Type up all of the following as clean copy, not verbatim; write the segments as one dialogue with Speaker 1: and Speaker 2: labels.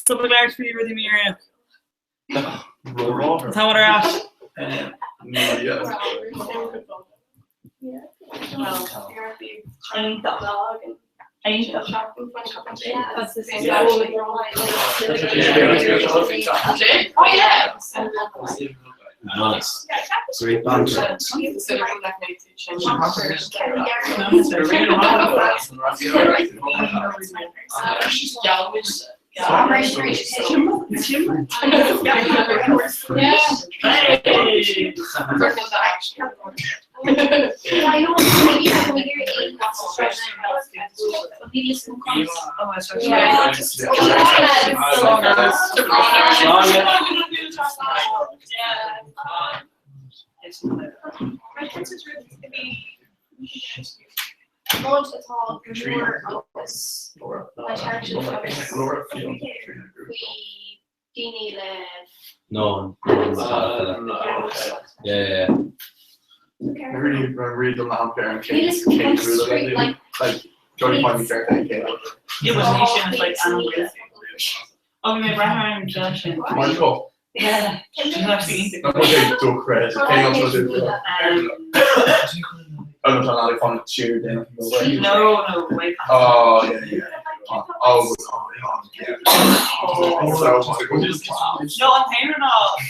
Speaker 1: Double large for you, Rudy Mira.
Speaker 2: Raw.
Speaker 1: That's how we're at.
Speaker 2: No idea.
Speaker 3: Well, you're at the
Speaker 1: Ain't that
Speaker 3: dog and
Speaker 1: ain't that
Speaker 3: shopping for a couple of days.
Speaker 1: That's the same.
Speaker 3: Oh yeah.
Speaker 4: Nice. Great banter.
Speaker 3: I know maybe when you're 8, that's stress. Maybe some comes.
Speaker 1: Oh, my gosh.
Speaker 3: My kids is really to be not at all more of this. My church is we Dini live.
Speaker 4: No. Yeah.
Speaker 2: I really don't know parent
Speaker 3: We just come straight like
Speaker 2: Johnny Money fair thing.
Speaker 1: It was nation, it's like animals. Oh, my Abraham Junction.
Speaker 2: Wonderful.
Speaker 1: Yeah. She's actually
Speaker 2: I'm going to do credit. I'm going to do I'm not allowed to find it cheer then.
Speaker 1: No, wait.
Speaker 2: Oh, yeah. Oh, yeah.
Speaker 1: No, I'm paying off.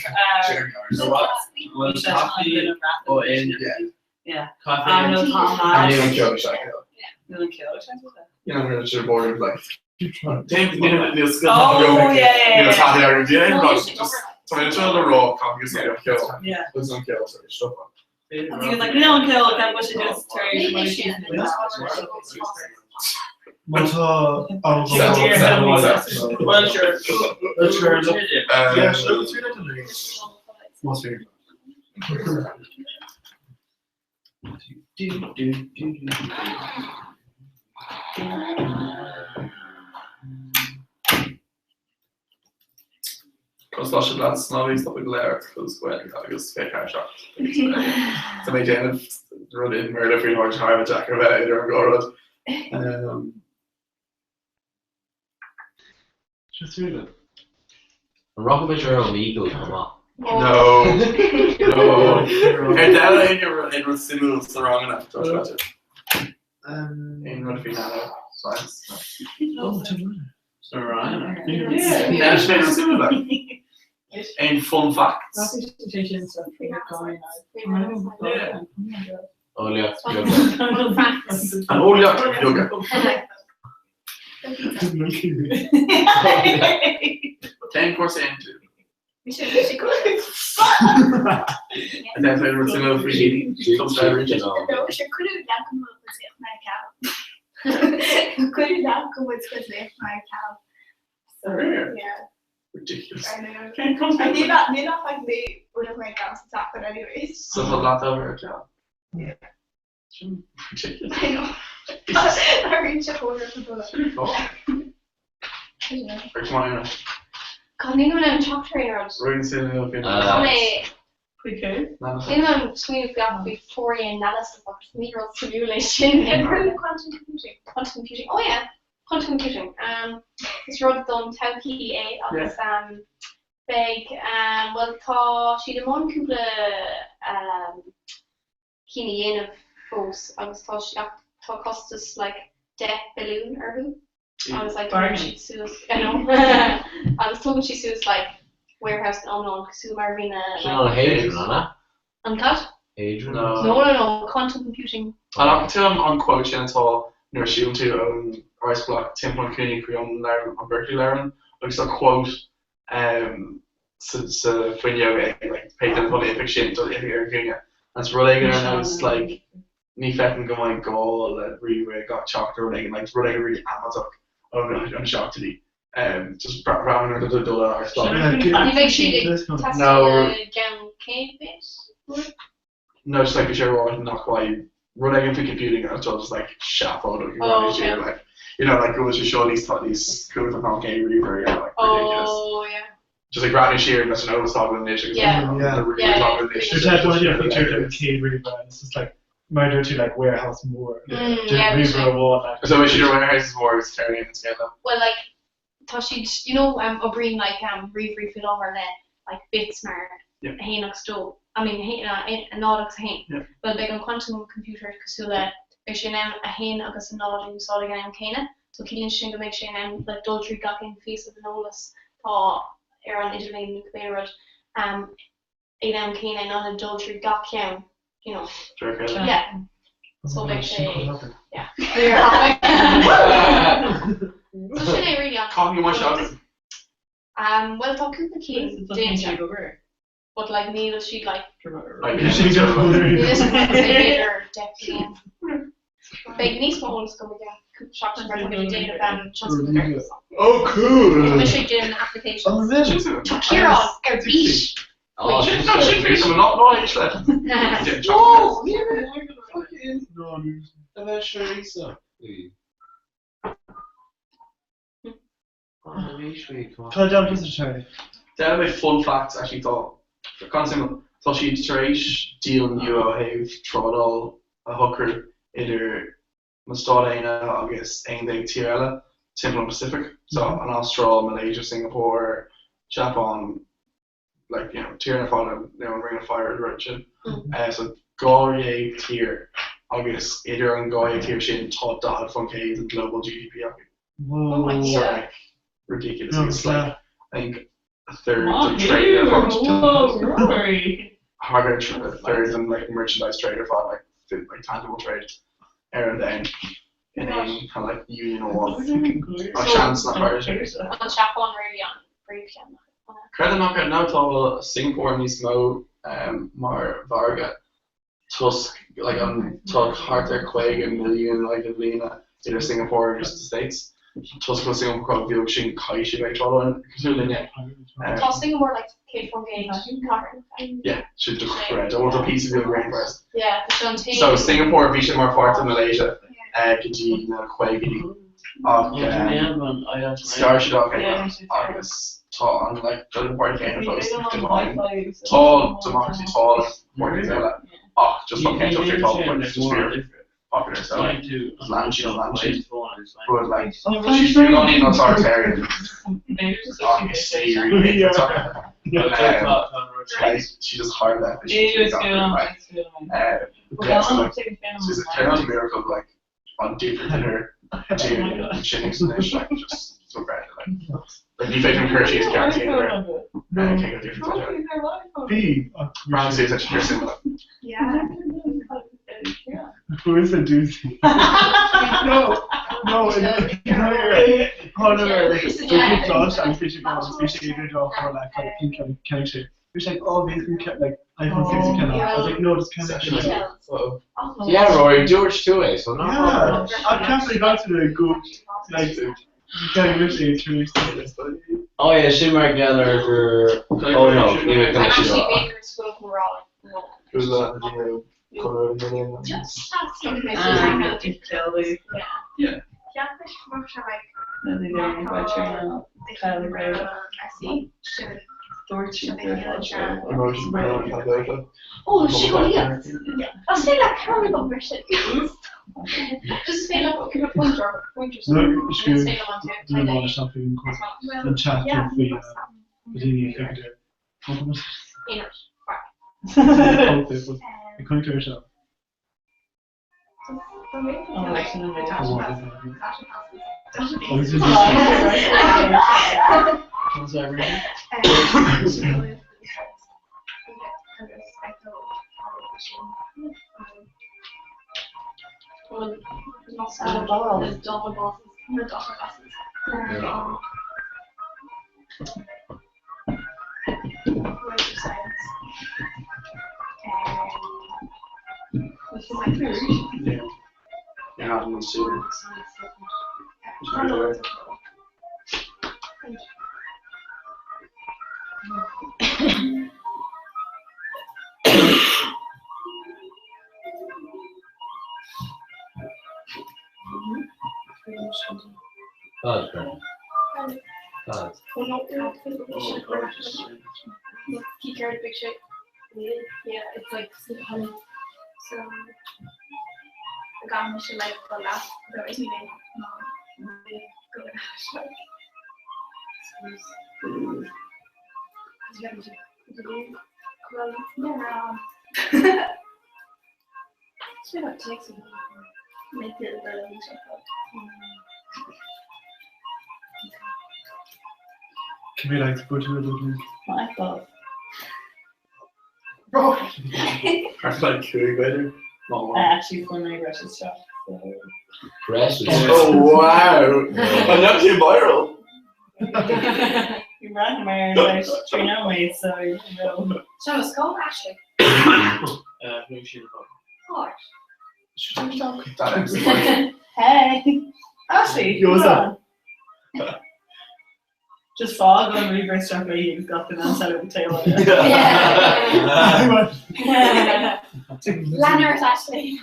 Speaker 4: So what?
Speaker 1: Was
Speaker 4: coffee or in?
Speaker 1: Yeah.
Speaker 4: Coffee.
Speaker 1: I know Tom.
Speaker 2: I'm going to kill the shot.
Speaker 1: You want to kill it?
Speaker 2: You know, I'm going to board like. Take the
Speaker 1: Oh, yeah.
Speaker 2: Tommy Argentine, just somebody to the raw, come get some kill.
Speaker 1: Yeah.
Speaker 2: There's some kill, so stuff.
Speaker 1: I think it's like, we don't kill, that was just turn.
Speaker 5: Well, sure.
Speaker 2: Yeah, sure. Must be. Cos lá se lá se não viste a glare cos when I guess fake car shot. To make Janet run in murder for hard time attack about it or go road.
Speaker 5: Just read it.
Speaker 4: Rockabitch are illegal, come on.
Speaker 2: No. And that ain't your stimulus wrong enough to watch it. Ain't run for now. Science.
Speaker 4: Alright.
Speaker 2: Yeah. That's very similar. And fun facts.
Speaker 4: Oh yeah.
Speaker 2: And all your yoga. 10% into.
Speaker 3: We should go.
Speaker 2: And that's why we're similar for eating. Some
Speaker 4: Original.
Speaker 3: No, we should could have done come up with my cow. Could have done come with my cow. So yeah.
Speaker 2: Ridiculous.
Speaker 3: I know. I knew that like they would have made cows attack, but anyways.
Speaker 2: So a lot over a job.
Speaker 3: Yeah.
Speaker 2: Ridiculous.
Speaker 3: I know. I reached a quarter for the Kan ni nog talk trainer?
Speaker 2: We're in San Diego.
Speaker 3: Anyone between Victorian analysis of neural simulation and quantum computing. Oh yeah, quantum computing. This wrote done tau PA of this big well tá she the mon couple kini in of force. I was tá costas like death balloon or who. I was like, I know. I was told she sues like warehouse unknown Sue Marvina.
Speaker 4: She's not Hadrian, Anna.
Speaker 3: Uncut?
Speaker 4: Hadrian?
Speaker 3: No. Quantum computing.
Speaker 2: I'm up to on quote and it's all near shoot to Rice Block, Tim Moncuni, Creon Laren, on Berkeley Laren. Like a quote so when you like paid them for the fiction to the area. That's related and it's like me fetting go my goal that really got shocked or like related really hammers up. I'm shocked to be just round under the door or stuff. No, just like a share not quite running into computing and just like shat photo like you know like it was just show these cool from game reaver like ridiculous.
Speaker 3: Oh yeah.
Speaker 2: Just like Granny Shear and that's an overstock of the nation.
Speaker 5: Yeah.
Speaker 2: There's
Speaker 5: that one feature of Cade Reaver and it's just like murder to like warehouse more.
Speaker 3: Yeah,
Speaker 5: Reaver wall.
Speaker 2: So we should do warehouse is more vegetarian scale though.
Speaker 3: Well like thought she'd, O'Brien like Reeve fit over the like bit smart.
Speaker 2: Yeah.
Speaker 3: Hainox do. I mean, Nodox hain.
Speaker 2: Yeah.
Speaker 3: Well, big on quantum computer cosula. Ishinem a hain agus an nod in solid and Kana. So Killian Shinga make Shinem like Doltry got in face of the Nolus. Aaron Italy Nuclear Adam Kana and on Doltry got him.
Speaker 2: Sure, okay.
Speaker 3: Yeah. So big say. Yeah. So should I really on?
Speaker 2: Coffee one shot.
Speaker 3: Well, talk Cooper King, danger. But like Neil, she'd like.
Speaker 2: Like,
Speaker 5: She just
Speaker 3: Later, definitely. Big niece ones come again. Shocked for the date of
Speaker 2: oh, cool.
Speaker 3: Wish I did an application.
Speaker 5: Oh, really?
Speaker 3: Kira, or beach.
Speaker 4: Oh,
Speaker 2: She's
Speaker 4: she's
Speaker 2: not
Speaker 4: so
Speaker 2: she's some not age left.
Speaker 4: Whoa!
Speaker 5: No,
Speaker 4: About Sharisa.
Speaker 5: Tell John just a try.
Speaker 2: They had a bit fun facts actually thought. Thought she'd trace deal you have Trodal a hooker either Mastodana August Aindig Tirella, Simple and Pacific. So an Australia, Malaysia, Singapore, Japan, like Tirana Fana, Ring of Fire Richard. So Goria Tier August either on Goya Tier Shin taught that from K's and global GDP.
Speaker 5: Whoa.
Speaker 3: Oh my
Speaker 2: So
Speaker 3: God.
Speaker 2: like ridiculous.
Speaker 5: No,
Speaker 2: It's like I think a third
Speaker 1: Oh,
Speaker 2: of trader funds.
Speaker 1: whoa, Rory.
Speaker 2: Harder third than like merchandise trader for like tangible trade. Aaron down in a kind of like union or one. A chance not hard.
Speaker 3: On Chapon really on brief.
Speaker 2: Credit knockout now to Singapore needs to know Mar Varga Tusk like on Tusk Harter Quag and Million like Lena either Singapore or just the States. Tusk was Singapore called Vilkshin Kai Shibai Trollo and
Speaker 3: Tossing more like Kate from Gage.
Speaker 2: yeah, should just spread. I want a piece of your brain first.
Speaker 3: Yeah, the Shantae.
Speaker 2: So Singapore, Visha Marfarta, Malaysia, Kiji, Quaggy, Starship, August, tall, and like the important game of those divine, tall, democracy, tall, more Venezuela. Oh, just what came to your tall point, just very popular. So Lanchi, but like, she's really only an authoritarian. She just hard that. She's a kind of miracle, like on different than her gym and chin explanation, like just so great. Like you think Hershey is guaranteed her, and can't go different.
Speaker 5: B.
Speaker 2: France is actually very similar.
Speaker 3: Yeah.
Speaker 5: Who is a doozy? No, Josh, I'm fishing on fishing draw for like pink county shape. Which like all these like iPhone 6 can I was like, no, this can't actually.
Speaker 4: Yeah, Rory, George too, so no.
Speaker 5: Yeah, I can't believe that's the good like you can't really truly say this, but
Speaker 4: Oh yeah, Shimmer Geller for. Oh no, even
Speaker 3: I'm
Speaker 4: connection.
Speaker 3: actually Baker School from Raw.
Speaker 2: Who's that? Color million.
Speaker 3: Just
Speaker 1: Kelly.
Speaker 2: Yeah.
Speaker 3: Catfish commercial like
Speaker 1: And then they're by China. Kylie Ray.
Speaker 3: Messi. Sure.
Speaker 1: Dorothy.
Speaker 3: Oh, sure, yeah. I'll say that Carol number shit. Just say like okay, pointer.
Speaker 5: no, it's good.
Speaker 3: Say on
Speaker 5: Do you want something cool? And chat with the executive. Compliment. The conquer show.
Speaker 1: Oh, like an invitation.
Speaker 5: Oh, this is was that reading?
Speaker 2: Yeah. You're not in the sewer.
Speaker 4: Oh, great. Oh,
Speaker 3: He carried a big shit. Yeah, it's like so. I got him shit like the last. There was even
Speaker 5: Can we like go to a little?
Speaker 1: I thought.
Speaker 2: That's like cool better.
Speaker 1: I actually won my Russian stuff.
Speaker 4: Precious.
Speaker 2: Oh wow! I'm not too viral.
Speaker 1: You ran my about 3 hours, so you know.
Speaker 3: So let's go, Ashley.
Speaker 2: Who's she?
Speaker 3: What?
Speaker 2: That is
Speaker 1: Hey, Ashley,
Speaker 5: Yo, what's
Speaker 1: come on. Just fog on reverse chocolate. You've got the man selling the tail on it.
Speaker 3: Lanners, Ashley.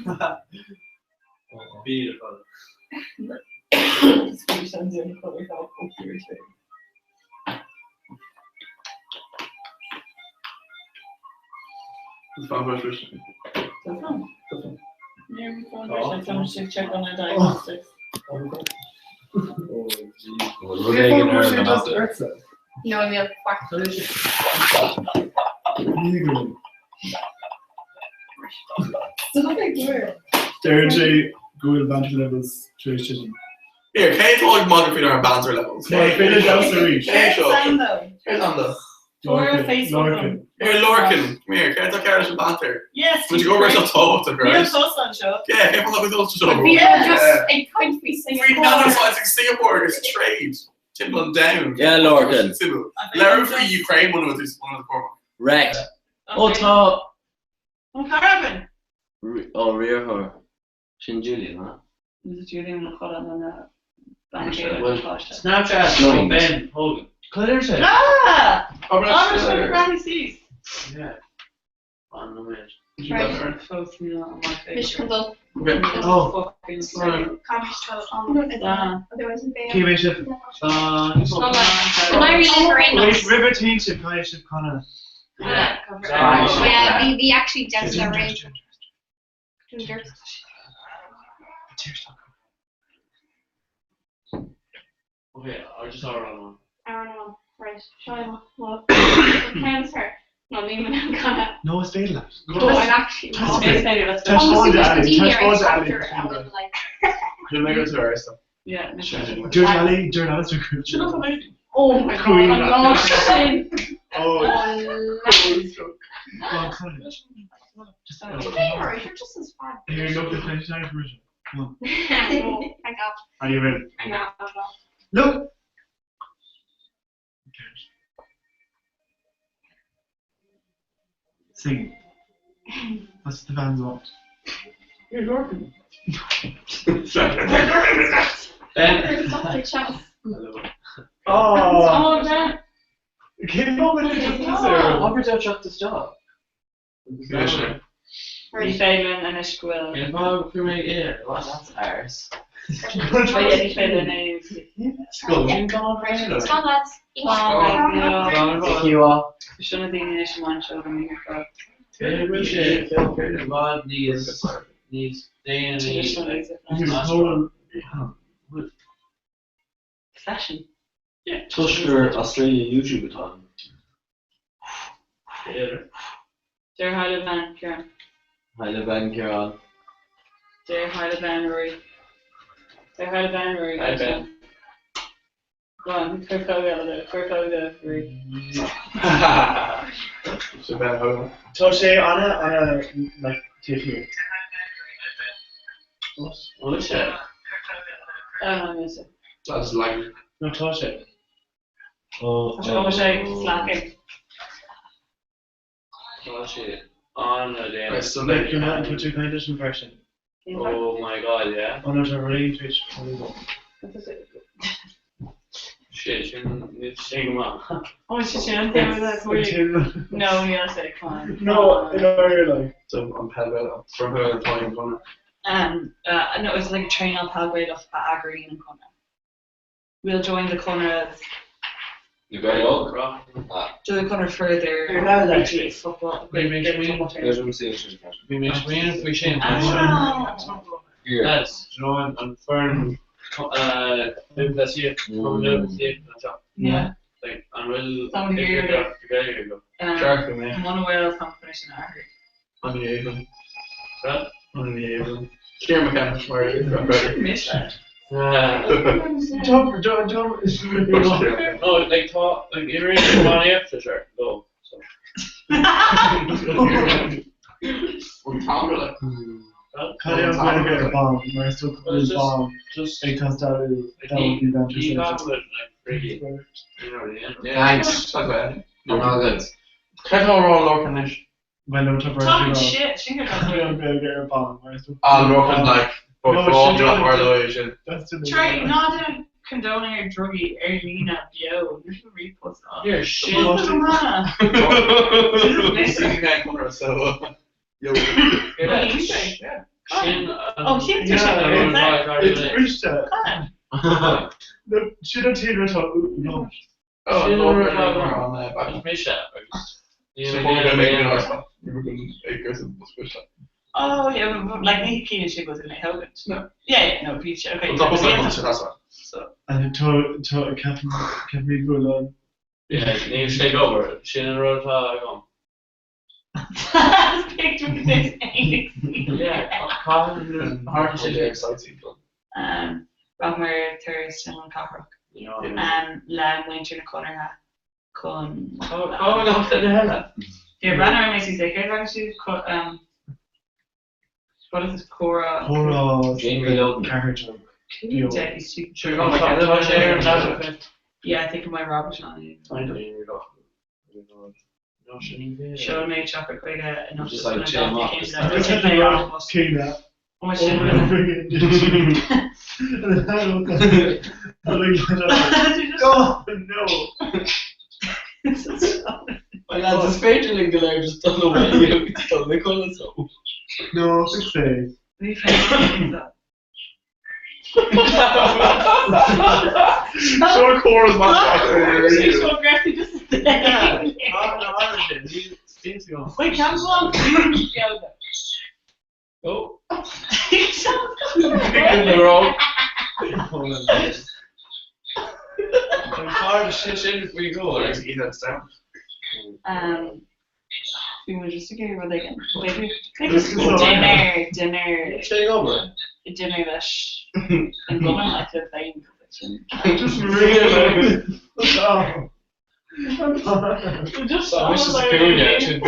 Speaker 4: Beautiful.
Speaker 1: Swedish and the only colour called Poker.
Speaker 2: It's fun for fish.
Speaker 1: So fun. Yeah, we found I finished to check on the diagnostics.
Speaker 4: We're getting earned about it.
Speaker 3: No, we'll back.
Speaker 5: Derry Google banter levels tradition.
Speaker 2: Here, Kate's like modifying our banter levels.
Speaker 5: My favorite down the reach.
Speaker 2: Kate, show.
Speaker 1: Sando.
Speaker 2: Here's on the.
Speaker 1: For Facebook.
Speaker 2: Here, Lorcan. Come here, Kate's like Irish banter.
Speaker 1: Yes.
Speaker 2: Would you go over to the top of the
Speaker 1: We have
Speaker 2: girls?
Speaker 1: post on show.
Speaker 2: Yeah, Kate, look at those to show.
Speaker 3: We are just a country
Speaker 2: Three
Speaker 3: Singapore.
Speaker 2: dollars like Singapore is trade. Timberland down.
Speaker 4: Yeah, Lorcan.
Speaker 2: Larry for Ukraine, one of the former.
Speaker 4: Wrecked. Oh, top.
Speaker 1: Oh, Caravan.
Speaker 4: Oh, rear her. Shin Julian, huh?
Speaker 1: Is it Julian McCullough on the
Speaker 4: Snapchat.
Speaker 5: No.
Speaker 4: Ben Hogan. Clear it.
Speaker 1: Ah!
Speaker 2: Oh,
Speaker 1: I'm just going to Granny Seas.
Speaker 4: Yeah. On the way.
Speaker 3: Right.
Speaker 1: Close to me on my
Speaker 3: Fish
Speaker 1: face.
Speaker 3: comes up.
Speaker 5: Oh.
Speaker 1: Fucking
Speaker 5: Sorry.
Speaker 3: Otherwise,
Speaker 5: Kiwi ship.
Speaker 3: Am I really great
Speaker 5: Wait, River Teen ship, Kai ship, Connor.
Speaker 3: Yeah, we actually just arranged.
Speaker 4: Okay, I just saw her on one.
Speaker 3: Right, show him what counts her. No, leave it on Connor.
Speaker 5: No, it's Bale Lab.
Speaker 3: No, I'm actually
Speaker 5: Touch
Speaker 3: not.
Speaker 5: base.
Speaker 1: Let's
Speaker 5: Touch
Speaker 1: go.
Speaker 5: on the alley.
Speaker 3: Wikipedia,
Speaker 5: Touch on the
Speaker 3: I
Speaker 5: alley.
Speaker 3: stopped her, I was like,
Speaker 2: You'll make it to our stuff.
Speaker 1: Yeah.
Speaker 5: George Ali, George Alice recruit.
Speaker 3: oh my god,
Speaker 5: Queen.
Speaker 3: I'm lost in.
Speaker 5: Oh,
Speaker 3: Oh,
Speaker 5: Connor. Just
Speaker 3: okay, alright, you're just as fun.
Speaker 5: Here, look at the 29 version.
Speaker 3: I got,
Speaker 5: Are you ready?
Speaker 3: I got.
Speaker 5: Look! Sing. What's the fans want?
Speaker 2: You're Lorcan.
Speaker 4: Ben.
Speaker 5: Oh!
Speaker 1: Oh, man.
Speaker 5: Came up with it.
Speaker 4: Robert outshot this job.
Speaker 2: Commissioner.
Speaker 1: Ní Félin and Ishquill.
Speaker 4: In Bob, for me, yeah. Well, that's ours.
Speaker 1: But yeah, Ní Félin is.
Speaker 4: School. You gone,
Speaker 3: Come on, lads.
Speaker 4: Thank you all.
Speaker 1: Shouldn't be an issue on show them here.
Speaker 4: Very good shit. Feel free to mod needs day and
Speaker 1: Traditional fashion.
Speaker 4: Tusker Australian YouTube account.
Speaker 1: They're Highland Van, Kieran.
Speaker 4: Hi, Ben Kieran.
Speaker 1: They're Highland Van, Rory. They're Highland Van, Rory.
Speaker 4: Hi, Ben.
Speaker 1: Go on, Kirkloga, Rory.
Speaker 2: So bad, how?
Speaker 5: Touche Anna, like, Tiffany.
Speaker 4: Oh, shit.
Speaker 1: I don't know, music.
Speaker 2: That's like.
Speaker 5: No, touche.
Speaker 4: Oh,
Speaker 1: Slacking.
Speaker 4: Oh, shit. On the day.
Speaker 2: Right, so
Speaker 5: Like, you're not into a 2nd edition version.
Speaker 4: Oh my god, yeah.
Speaker 5: Oh no, it's a really Twitch.
Speaker 4: Shit, it's taking them out.
Speaker 1: Oh, it's just an thing with that for you.
Speaker 5: Until.
Speaker 1: No, you gotta say, come on.
Speaker 5: No, you're like.
Speaker 2: So I'm Pelbel. From her and Tony Connor.
Speaker 1: No, it's like a train on Palgrave of Agreen and Connor. We'll join the Connor.
Speaker 4: You got it all?
Speaker 1: Do the Connor further.
Speaker 5: You're not like
Speaker 1: actually football.
Speaker 4: We make
Speaker 1: Great
Speaker 4: we-
Speaker 1: football
Speaker 4: There's
Speaker 1: tournament.
Speaker 4: one station. We make Sweden, we change.
Speaker 1: Oh.
Speaker 4: That's Joan and Fern. That's here.
Speaker 1: Yeah.
Speaker 4: Like, and we'll
Speaker 1: Someone
Speaker 4: take
Speaker 1: here,
Speaker 4: it up together. You go.
Speaker 2: Shark for me.
Speaker 1: I'm on a Wales competition I heard.
Speaker 2: On the Avon.
Speaker 4: What?
Speaker 2: On the Avon. Kieran McKenna from Ireland.
Speaker 1: Miss that.
Speaker 5: John,
Speaker 4: No, like, it really money after sure. Go. So.
Speaker 5: Carry on going to get a bomb, where I still
Speaker 4: Well, it's
Speaker 5: could bomb.
Speaker 4: Just
Speaker 5: It comes down to that would be
Speaker 4: keep
Speaker 5: dangerous.
Speaker 4: on with it, like, really. You know, the end.
Speaker 2: Thanks. That's bad.
Speaker 6: You're all good.
Speaker 2: Can I roll low finish?
Speaker 5: When I'm talking
Speaker 1: Talking
Speaker 5: about
Speaker 1: shit, she could
Speaker 5: I'm going to get a bomb, where I still
Speaker 2: I'll rock and like, but
Speaker 5: No,
Speaker 2: for all
Speaker 5: she
Speaker 2: the
Speaker 5: don't.
Speaker 2: other way, shit.
Speaker 5: That's the
Speaker 1: Try not to condone her druggy Erlina Bio. You should repost that.
Speaker 4: You're shit.
Speaker 1: What's the matter?
Speaker 2: You can't come around, so. Yo.
Speaker 4: Hear that?
Speaker 1: What do you say?
Speaker 2: Yeah.
Speaker 4: Shin,
Speaker 1: Oh, she's
Speaker 5: Yeah,
Speaker 1: just
Speaker 5: it's reached that. No, she don't hear it all. No.
Speaker 2: Oh,
Speaker 4: Shin
Speaker 2: no,
Speaker 4: or
Speaker 2: we're
Speaker 4: Rob?
Speaker 2: on that.
Speaker 4: Just miss that.
Speaker 2: So we're gonna make it nice. We're gonna make it nice.
Speaker 1: Oh, yeah, but like Nicky Keane and shit was in it, Hogan.
Speaker 2: No.
Speaker 1: Yeah, no, Peach. Okay.
Speaker 2: On top of
Speaker 1: yeah,
Speaker 2: that, that's fine.
Speaker 1: So.
Speaker 5: And to Captain be good on.
Speaker 4: Yeah, you need to take over. Shin and Road gone.
Speaker 1: Picture with this English.
Speaker 4: Yeah, Colin hard to
Speaker 2: Yeah,
Speaker 4: say.
Speaker 2: exciting.
Speaker 1: Ragnar Thurston and Cockrock.
Speaker 4: You know.
Speaker 1: Lamb Winter na Conor ha. Con.
Speaker 4: Oh, no, the hell.
Speaker 1: Yeah, Branner makes you say, here's actually, what is this, Cora?
Speaker 6: Jamie Logan.
Speaker 5: Character.
Speaker 1: Yeah, he's super.
Speaker 4: Should we go talk to her there and that's okay?
Speaker 1: Yeah, I think of my Robert on it.
Speaker 4: No, shouldn't be.
Speaker 1: Show me chocolate quite enough.
Speaker 6: Just like chill him up.
Speaker 5: I just had to run Kina.
Speaker 1: How much did
Speaker 5: Oh no!
Speaker 6: My lads, it's featuring the I just don't know what you don't make all this up.
Speaker 5: No, fix it.
Speaker 2: Short Cora's much
Speaker 1: She's so aggressive, just
Speaker 5: Yeah.
Speaker 1: Wait, can go on?
Speaker 4: Oh.
Speaker 1: In
Speaker 4: the road.
Speaker 6: I'm hard to shit in before you go.
Speaker 2: Let's eat that down.
Speaker 1: We were just together with again. Maybe
Speaker 5: This is so
Speaker 1: dinner
Speaker 6: Take over.
Speaker 1: that and going like the playing position.
Speaker 5: Just really.
Speaker 1: Just
Speaker 6: I wish it's a cool yeah.
Speaker 5: Just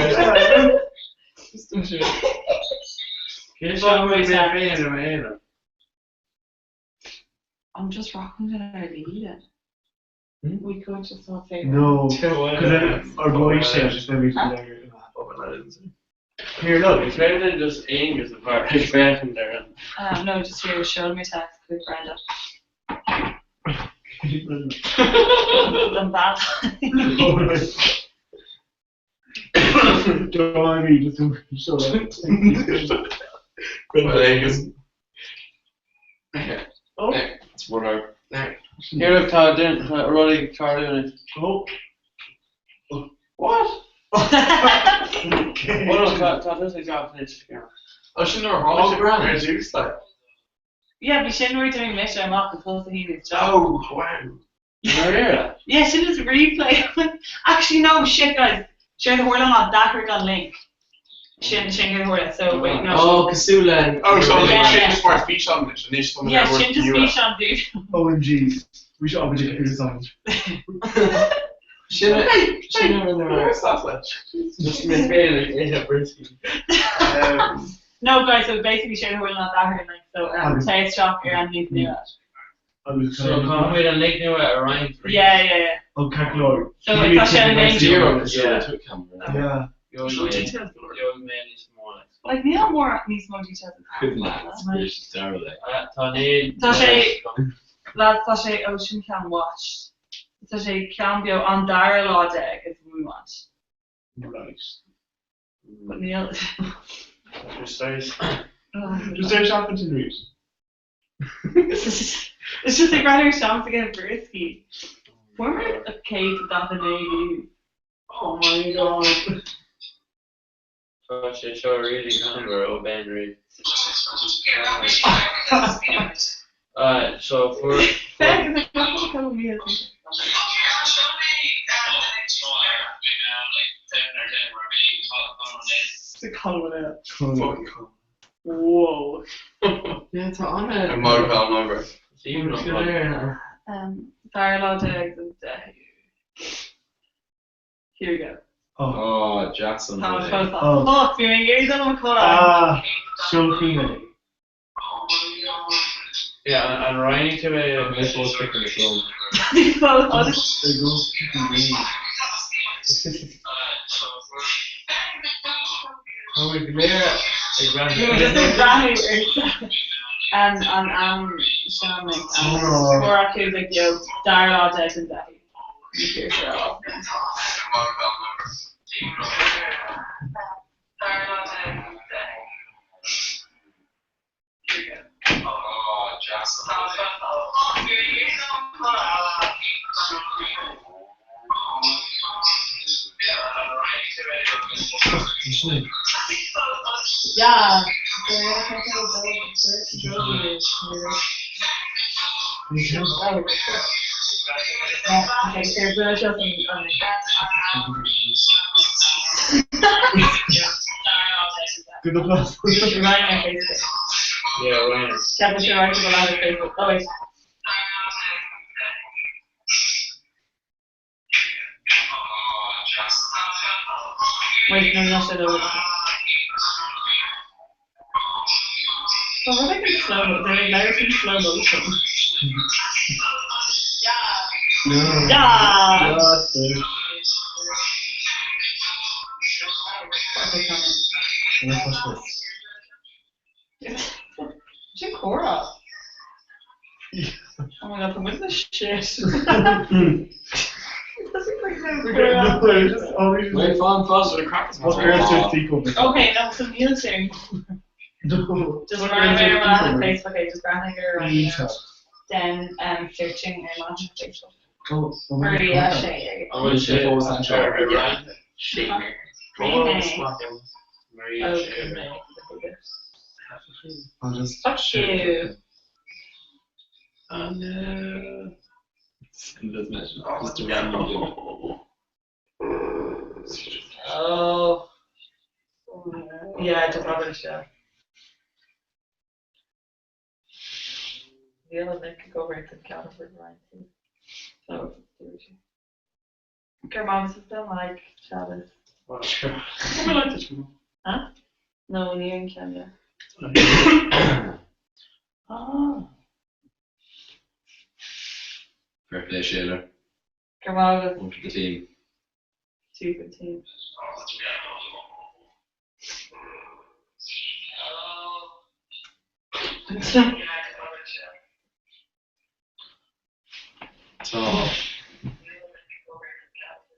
Speaker 1: I'm just rocking to our lead. We could just not say
Speaker 5: No, because our voice changes when we feel
Speaker 4: Here, look, it's better than just Angus apart. It's better from there.
Speaker 1: no, just here, show me text, quick Brenda. I'm bad.
Speaker 5: Don't mind me, just to show that. Oh,
Speaker 6: It's whatever.
Speaker 4: Here, look, Todd, Roddy, Charlie, on it.
Speaker 5: oh.
Speaker 4: What?
Speaker 5: Okay.
Speaker 4: What else, Todd, does the job finish?
Speaker 2: I shouldn't have
Speaker 6: Oh,
Speaker 2: heard
Speaker 6: grand.
Speaker 2: Where's you like?
Speaker 1: Yeah, but shouldn't we doing mission? I'm off because he needs job.
Speaker 2: Oh, wow.
Speaker 4: You never hear that?
Speaker 1: Yeah, should just replay. Actually, no, shit, guys. Share the word on that we're on link. Shin get the word. So wait, no.
Speaker 6: Oh, Kasula.
Speaker 2: Oh, so
Speaker 1: Yeah,
Speaker 2: like,
Speaker 1: yeah.
Speaker 2: change for a speech on it, and this one
Speaker 1: Yeah,
Speaker 2: never
Speaker 1: Shin just
Speaker 2: knew
Speaker 1: speech
Speaker 2: it.
Speaker 1: on dude.
Speaker 5: OMG. We should all be doing songs.
Speaker 6: She never
Speaker 2: Where's that like?
Speaker 6: Just make it like Brinsky.
Speaker 1: No, guys. So basically, share the word on that we're like so. Say it's shock and need to do that.
Speaker 4: So come with a link now at Ryan 3.
Speaker 1: Yeah.
Speaker 5: Oh, Kaklor.
Speaker 1: So it's not sharing name.
Speaker 6: Zero.
Speaker 4: Yeah.
Speaker 5: Yeah.
Speaker 4: The old
Speaker 2: Show
Speaker 4: man
Speaker 2: details,
Speaker 4: is more like.
Speaker 1: Like Neil Moore needs more details.
Speaker 6: Tony.
Speaker 1: Tá sé lá tá sé ocean can watch. Tá sé cambio an dar lá de if we want. But Neil.
Speaker 2: Just says.
Speaker 5: Just say shopping to read.
Speaker 1: It's just like rather chance to get Brisky. Former a cake that the navy.
Speaker 5: Oh my god.
Speaker 4: So she show really number of Ben Reed. So for
Speaker 1: Fact is like not gonna come with me. The Colin.
Speaker 2: Fucking cool.
Speaker 1: Whoa.
Speaker 4: Yeah, it's on
Speaker 2: And
Speaker 4: it.
Speaker 2: Marvel number.
Speaker 4: Even if you're there.
Speaker 1: Dialogue tags and here we go.
Speaker 6: Oh, Jackson.
Speaker 1: Thomas
Speaker 6: Boy.
Speaker 1: Fosa.
Speaker 5: Oh.
Speaker 1: Fuck, you don't know what colour.
Speaker 5: Sean Queenie.
Speaker 4: Yeah, and Ryan to a baseball stick in the film.
Speaker 1: Daddy Fosa.
Speaker 5: There goes Chicken Green.
Speaker 4: Oh, we can later.
Speaker 1: Just a granny and Sean Nick and Cora Kuzik, yo, dialogue tags and Daddy. Here's her all.
Speaker 6: Oh, Jackson.
Speaker 1: Yeah. Okay, so you're gonna show some
Speaker 5: Good applause.
Speaker 1: You're writing on Facebook.
Speaker 4: Yeah, Ryan.
Speaker 1: Kevin should write to the live on Facebook. Oh wait. Wait, no, not it over. So we're like in slow motion. They're like in slow motion.
Speaker 5: No.
Speaker 1: Yeah. Jim Cora. Oh my god, what is this shit?
Speaker 6: Wait, Fawn Foster, the crackers.
Speaker 1: Okay, no, so Neil's here. Just running around on Facebook, okay, just running around. Then searching and launching Facebook. Or yeah, Shay.
Speaker 6: I'm going to share what was that
Speaker 2: Yeah.
Speaker 4: Maria.
Speaker 1: Okay.
Speaker 5: I'll just.
Speaker 1: Fuck you.
Speaker 6: It does mention just a random thing.
Speaker 1: Oh. Yeah, just rubbish, yeah. The other thing could go right to the counter for Ryan too. So, Kermon, is still like Chavez.
Speaker 2: I like this one.
Speaker 1: Huh? No, you and Kenya. Oh.
Speaker 6: Fair play, Shayla.
Speaker 1: Kermon was
Speaker 6: One for the team.
Speaker 1: 2 good teams.
Speaker 6: So,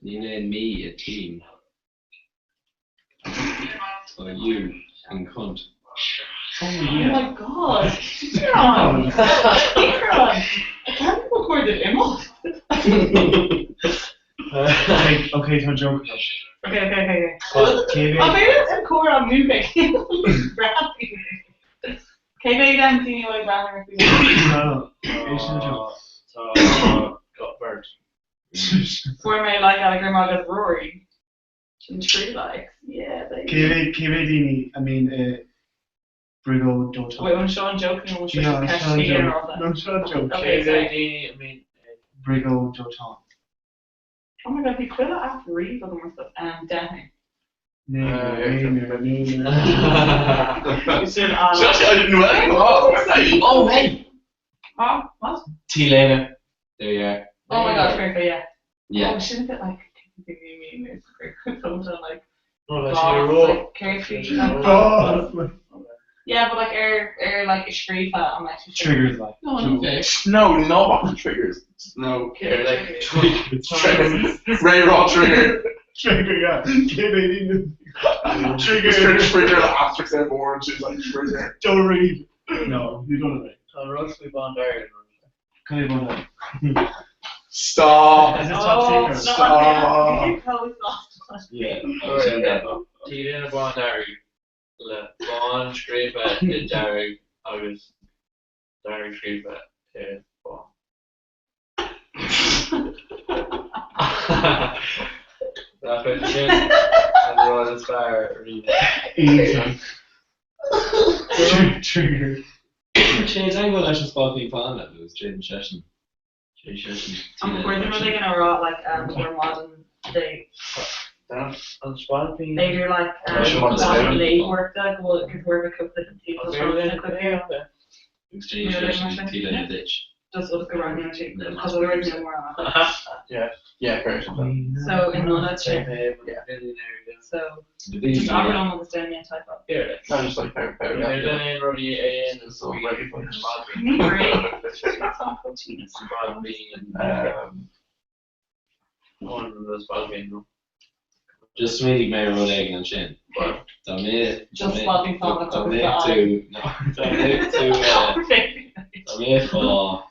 Speaker 6: Nina and me, a team. So you and cunt.
Speaker 1: Oh my god! Kieran! Kieran! I can't record the demo.
Speaker 5: Okay, to a joke.
Speaker 1: Okay.
Speaker 5: KB.
Speaker 1: Oh, maybe it's a core on moving. KB then see you like Brandon if you
Speaker 5: No. Asian joke.
Speaker 4: So, got bird.
Speaker 1: Where may like Alexander Margaret Rory. In tree like. Yeah, they.
Speaker 5: KB Dini, I mean, Brigo Dota.
Speaker 1: Wait, when Sean joking, we'll show you
Speaker 5: Yeah,
Speaker 1: catch
Speaker 5: Sean
Speaker 1: the ear
Speaker 5: joke.
Speaker 1: of that.
Speaker 5: No, Sean joke.
Speaker 1: Okay, so.
Speaker 4: I mean,
Speaker 5: Brigo Dota.
Speaker 1: Oh my god, he quit it after reading the more stuff. Danny.
Speaker 5: Name.
Speaker 1: You said
Speaker 2: Josh, I didn't know anything.
Speaker 6: Oh, hey!
Speaker 1: Oh, what?
Speaker 6: T Lena. There you are.
Speaker 1: Oh my gosh, great, yeah.
Speaker 6: Yeah.
Speaker 1: Oh, shouldn't it like it's great something like
Speaker 4: oh, that's
Speaker 1: boss,
Speaker 4: your role.
Speaker 1: like carefree.
Speaker 5: Oh,
Speaker 1: Yeah, but like like a street I'm actually
Speaker 5: triggers like.
Speaker 6: No, okay.
Speaker 2: No, not triggers. No,
Speaker 1: Okay,
Speaker 2: triggers. Ray Raw trigger.
Speaker 5: Trigger, yeah. KB Dini.
Speaker 2: Trigger, the asterisk and orange is like trigger.
Speaker 5: Don't read. No, you don't read.
Speaker 4: So, Russell Bondarian.
Speaker 5: Can you go down?
Speaker 2: Stop.
Speaker 5: Is it top secret?
Speaker 2: Stop.
Speaker 1: You close off.
Speaker 6: Yeah.
Speaker 4: Tina Bondari. Le Bond Scraper to Derry. I was Derry Scraper to Bond. That's what Shin. And the one that's fire.
Speaker 5: Anytime. Trigger.
Speaker 6: Change angle leis an spáilí fána agus Jane Session.
Speaker 1: I'm working with like in a raw like more modern they do like late work that could work with a couple different people.
Speaker 6: Exchange Session Tila ditch.
Speaker 1: Just look around you actually because otherwise no more on it.
Speaker 2: Yeah, correct.
Speaker 1: So in all that shit. So just I don't understand the type of
Speaker 2: Not just like power.
Speaker 4: So ready for the
Speaker 1: me great.
Speaker 4: one of those ball games.
Speaker 6: Just really may run egg and Shin. Tá mé
Speaker 1: Just swapping phone
Speaker 6: Tá mé fá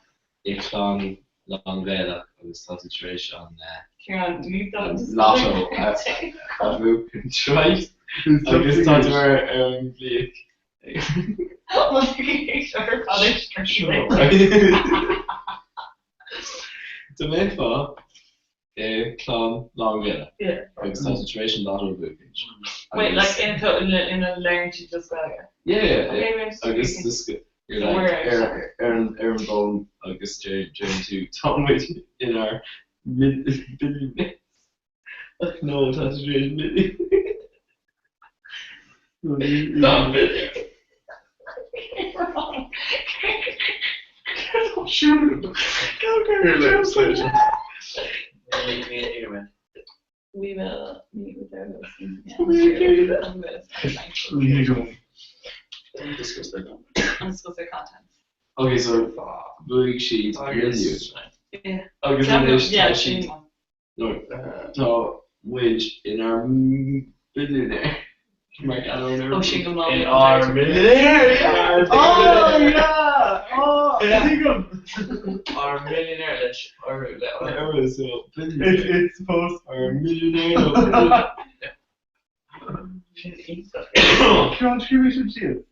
Speaker 6: Ichlán Longvela agus tá situation
Speaker 1: Kieran, you don't
Speaker 6: Lotto a bhú contrite agus tá blick. Tá mé fá Clán Longvela agus tá situation Lotto bhú.
Speaker 1: Wait, like in a larynx you just got it.
Speaker 6: Yeah,
Speaker 1: Okay,
Speaker 6: agus this you're like Aaron Bone agus Jane to Tom Waits in our billion minutes. No, that's really million. Not billion.
Speaker 2: Shoot!
Speaker 1: We will meet with our
Speaker 2: Don't discuss that.
Speaker 1: and discuss their content.
Speaker 6: Okay, so Blue Sheet Milieu.
Speaker 1: Yeah.
Speaker 6: Agus
Speaker 1: Yeah,
Speaker 6: sheet. No, tá which in our billionaire. Mark, I don't know.
Speaker 1: Oh, she can love
Speaker 4: In
Speaker 1: it.
Speaker 4: our millionaire.
Speaker 5: Oh yeah! Oh,
Speaker 4: Our millionaire.
Speaker 6: Whatever, so billionaire.
Speaker 5: it's supposed.
Speaker 6: Or millionaire.
Speaker 5: Can't you should see it?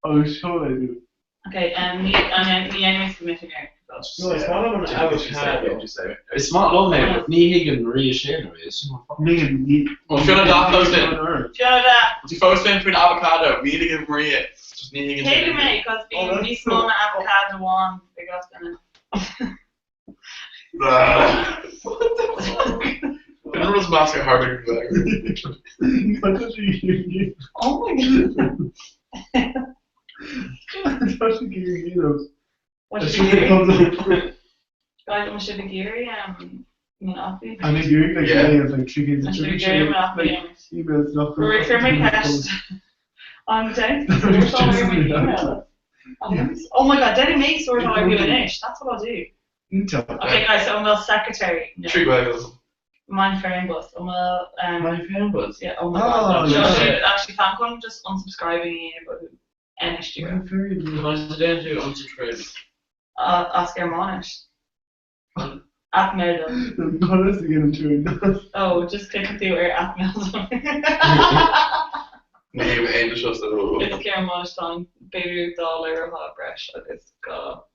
Speaker 5: Oh, sure I do.
Speaker 1: Okay, and the enemy's committing here.
Speaker 4: No, it's not an avocado.
Speaker 6: It's not long now, but Ní Higgin Maria Sharon is.
Speaker 5: Megan, you.
Speaker 2: Well, Fiona that goes in.
Speaker 1: Shut up!
Speaker 2: If you focus in between avocado, meeting and Maria, just needing it.
Speaker 1: Take me, because
Speaker 5: Oh,
Speaker 1: being
Speaker 5: that's
Speaker 1: small avocado one, big up then.
Speaker 2: Everyone's mask at harder than
Speaker 1: Oh my god.
Speaker 5: Especially getting heroes.
Speaker 1: What
Speaker 5: As
Speaker 1: should
Speaker 5: soon as it
Speaker 1: we
Speaker 5: comes
Speaker 1: do?
Speaker 5: up.
Speaker 1: Guys, what should we do? Monopoly.
Speaker 5: I mean, you're like,
Speaker 2: Yeah.
Speaker 5: it's like 3 games.
Speaker 1: What should we do? Monopoly.
Speaker 5: Emails, not
Speaker 1: We're for my cash. On Denny, sort all over my email. Oh my god, Denny makes sort all over my ish. That's what I'll do.
Speaker 5: Intel.
Speaker 1: Okay, guys, so I'm a secretary. No.
Speaker 2: Tree waggles.
Speaker 1: Mine phone bus. I'm a
Speaker 4: My fan was.
Speaker 1: yeah. Oh my
Speaker 5: Oh,
Speaker 1: god.
Speaker 5: yeah.
Speaker 1: Actually, I'm just unsubscribing but NSG.
Speaker 5: I'm very good.
Speaker 4: Coincidentally unsubscribed.
Speaker 1: Oscar Monish. At Meldon.
Speaker 5: I'm honest again, I'm sure.
Speaker 1: Oh, just click and see where at Meldon.
Speaker 2: Name and just the rule.
Speaker 1: It's Kieran Monish on Beirut dollar hot brush. It's got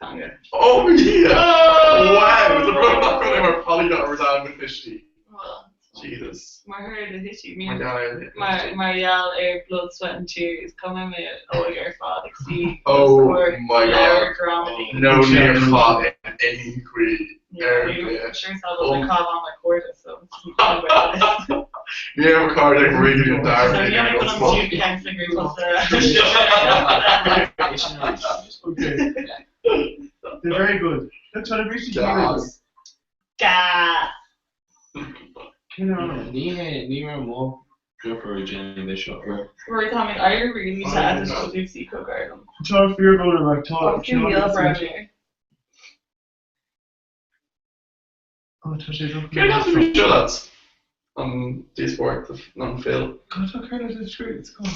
Speaker 1: Tonga.
Speaker 2: Oh yeah!
Speaker 1: Oh!
Speaker 2: Wow! The road not going anywhere probably got resound with fishy.
Speaker 1: Well,
Speaker 2: Jesus.
Speaker 1: my heart is itchy.
Speaker 2: My God.
Speaker 1: My yell air blood, sweat and tears coming with all your father see.
Speaker 2: Oh my God.
Speaker 1: Dramedy.
Speaker 2: No near caught in any queen.
Speaker 1: Yeah, you sure as hell doesn't call on my quarter, so it's not about this.
Speaker 2: You have a card like really
Speaker 1: So
Speaker 2: dark.
Speaker 1: you only put on the two can't agree plus
Speaker 5: Okay. They're very good. That's what I reached the
Speaker 2: Gas.
Speaker 1: Gas.
Speaker 6: Ní more go for a Jenny Bishop.
Speaker 1: Rory Tommy, are you really sad to show Lucy Cook Ireland?
Speaker 5: Todd Fear Voter, I
Speaker 1: Oh,
Speaker 5: thought.
Speaker 1: few meals around here.
Speaker 5: Oh, touch it up.
Speaker 2: Can you have to show that on D-Sport, on Phil?
Speaker 5: God, look how it's great. It's gone.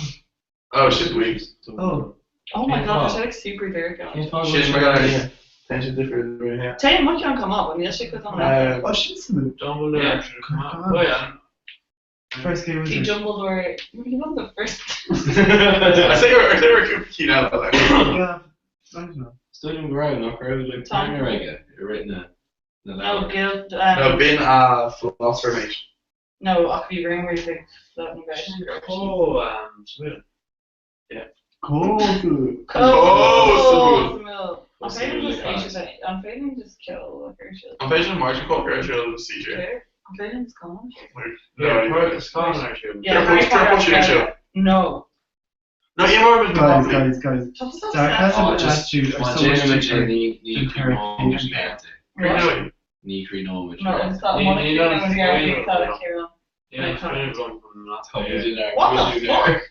Speaker 2: Oh shit, we.
Speaker 5: Oh.
Speaker 1: Oh my
Speaker 6: Yeah.
Speaker 1: god, she looks super dark on.
Speaker 2: Shit, my God. Yeah. Tension different. Yeah.
Speaker 1: Tell you what you come up, I mean, she could on that.
Speaker 5: Oh, she's smooth.
Speaker 4: Dumbledore
Speaker 2: Yeah.
Speaker 4: should come out. Oh yeah.
Speaker 5: First game was
Speaker 1: He
Speaker 5: it?
Speaker 1: Dumbledore, he wasn't the first.
Speaker 2: I say we're keen out of that.
Speaker 5: Yeah. I don't know.
Speaker 6: Studying ground, not crowded like
Speaker 1: Tom.
Speaker 6: Tanya Rega. You're right now.
Speaker 1: No, guild.
Speaker 2: No, been a philosopher mate.
Speaker 1: No, Ocky Ring where you floating about.
Speaker 4: Smooth.
Speaker 5: Cool.
Speaker 1: I'm failing just kill Gershel.
Speaker 2: I'm facing Martin called Gershel CJ.
Speaker 1: I'm failing just calm.
Speaker 4: It's gone actually.
Speaker 1: Yeah, Harry Potter. No.
Speaker 2: No, you more than
Speaker 5: Guys. Sarcasm
Speaker 6: Oh,
Speaker 5: and
Speaker 6: just
Speaker 5: attitude are so much
Speaker 6: genuine
Speaker 5: cheaper
Speaker 6: ní
Speaker 5: than clarification.
Speaker 6: Ní críóid.
Speaker 1: No, it's not one of you when you are Kieran.
Speaker 4: Yeah, it's kind of going from that.
Speaker 1: What the fuck?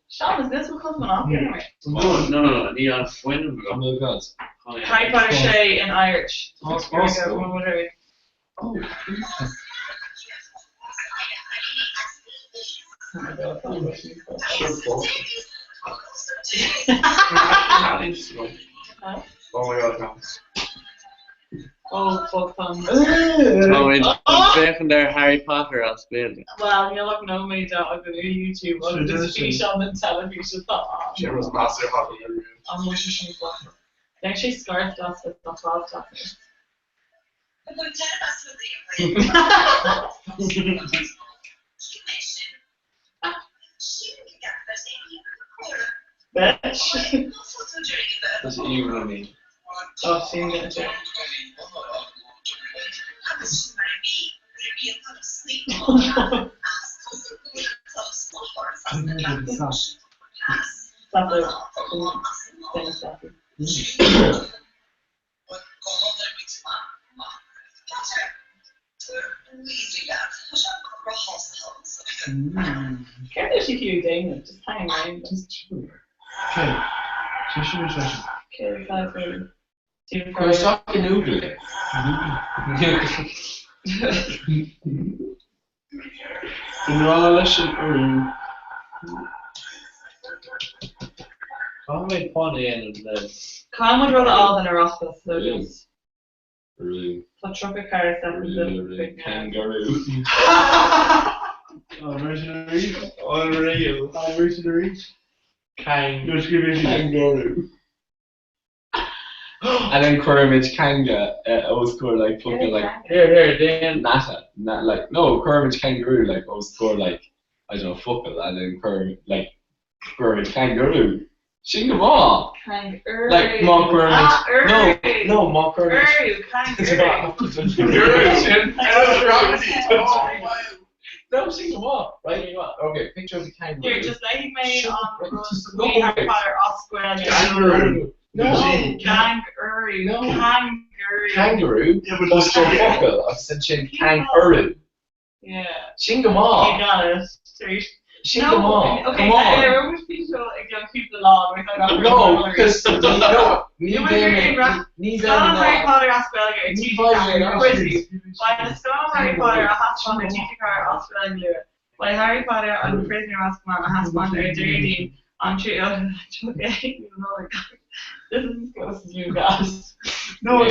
Speaker 1: Sean, is this what comes on anyway?
Speaker 4: No, ní an foin go.
Speaker 6: Oh my god.
Speaker 1: Harry Potter Shay in Irish.
Speaker 6: Oh, it's
Speaker 1: Here we go,
Speaker 6: possible.
Speaker 1: one more day.
Speaker 5: Oh,
Speaker 2: Oh my god, no.
Speaker 1: Oh, fuck them.
Speaker 7: Zeggen daar Harry Potter als spelen.
Speaker 1: Well, you look no me down on the YouTube on the speech on the television.
Speaker 2: She was massive hot in the room.
Speaker 1: I'm wishing she was black. Then she scarfed us with the cloth stuff. Bitch.
Speaker 6: That's even I mean.
Speaker 1: Oh, she didn't get it. Stop it. Stop it. Care that she cute Damon, just hang around.
Speaker 5: Okay. Session.
Speaker 1: Okay, that's good.
Speaker 6: We're talking noodle.
Speaker 4: Can't make funny in the
Speaker 1: Kyle would rather all than a Roscoe, so just
Speaker 6: Really,
Speaker 1: put trumpet cards up with the
Speaker 6: really
Speaker 1: big
Speaker 6: kangaroo.
Speaker 5: Mercenary.
Speaker 4: unreal.
Speaker 5: Mercenary.
Speaker 4: Kind.
Speaker 6: Kangaroo. And then Courage Kanga always score like fucking like
Speaker 4: Here, Dan.
Speaker 6: Nata. Like no Courage Kangaroo like always score like I don't know fuckle and then Courage Kangaroo. Sing them all.
Speaker 1: Kangaroo.
Speaker 6: Like mock Courage. No mock Courage.
Speaker 1: Kangaroo.
Speaker 6: No, sing them all. Right, you know what? Okay, picture of the kangaroo.
Speaker 1: Here, just like you made
Speaker 6: Shut
Speaker 1: on
Speaker 6: up.
Speaker 1: the Harry Potter Australia.
Speaker 2: Kangaroo.
Speaker 6: No.
Speaker 1: Kangaroo.
Speaker 6: No.
Speaker 1: Kangaroo.
Speaker 6: Kangaroo.
Speaker 2: Yeah, but
Speaker 6: Was for fuckle. I've said kangaroo.
Speaker 1: Yeah.
Speaker 6: Sing them
Speaker 1: You
Speaker 6: all.
Speaker 1: got it. Three.
Speaker 6: Sing them all.
Speaker 1: Okay,
Speaker 6: Come on.
Speaker 1: I wish people like keep the law.
Speaker 6: No, because Harry
Speaker 1: Potter Australia.
Speaker 6: Ní
Speaker 1: By
Speaker 6: bhaile
Speaker 1: the Scone Harry Potter, a Haspan, a teaching car Australia. By Harry Potter and the prisoner Azkaban, a Haspan, a Dirty, on Tree. Okay, you know, like, this is as close as you guys.
Speaker 5: No,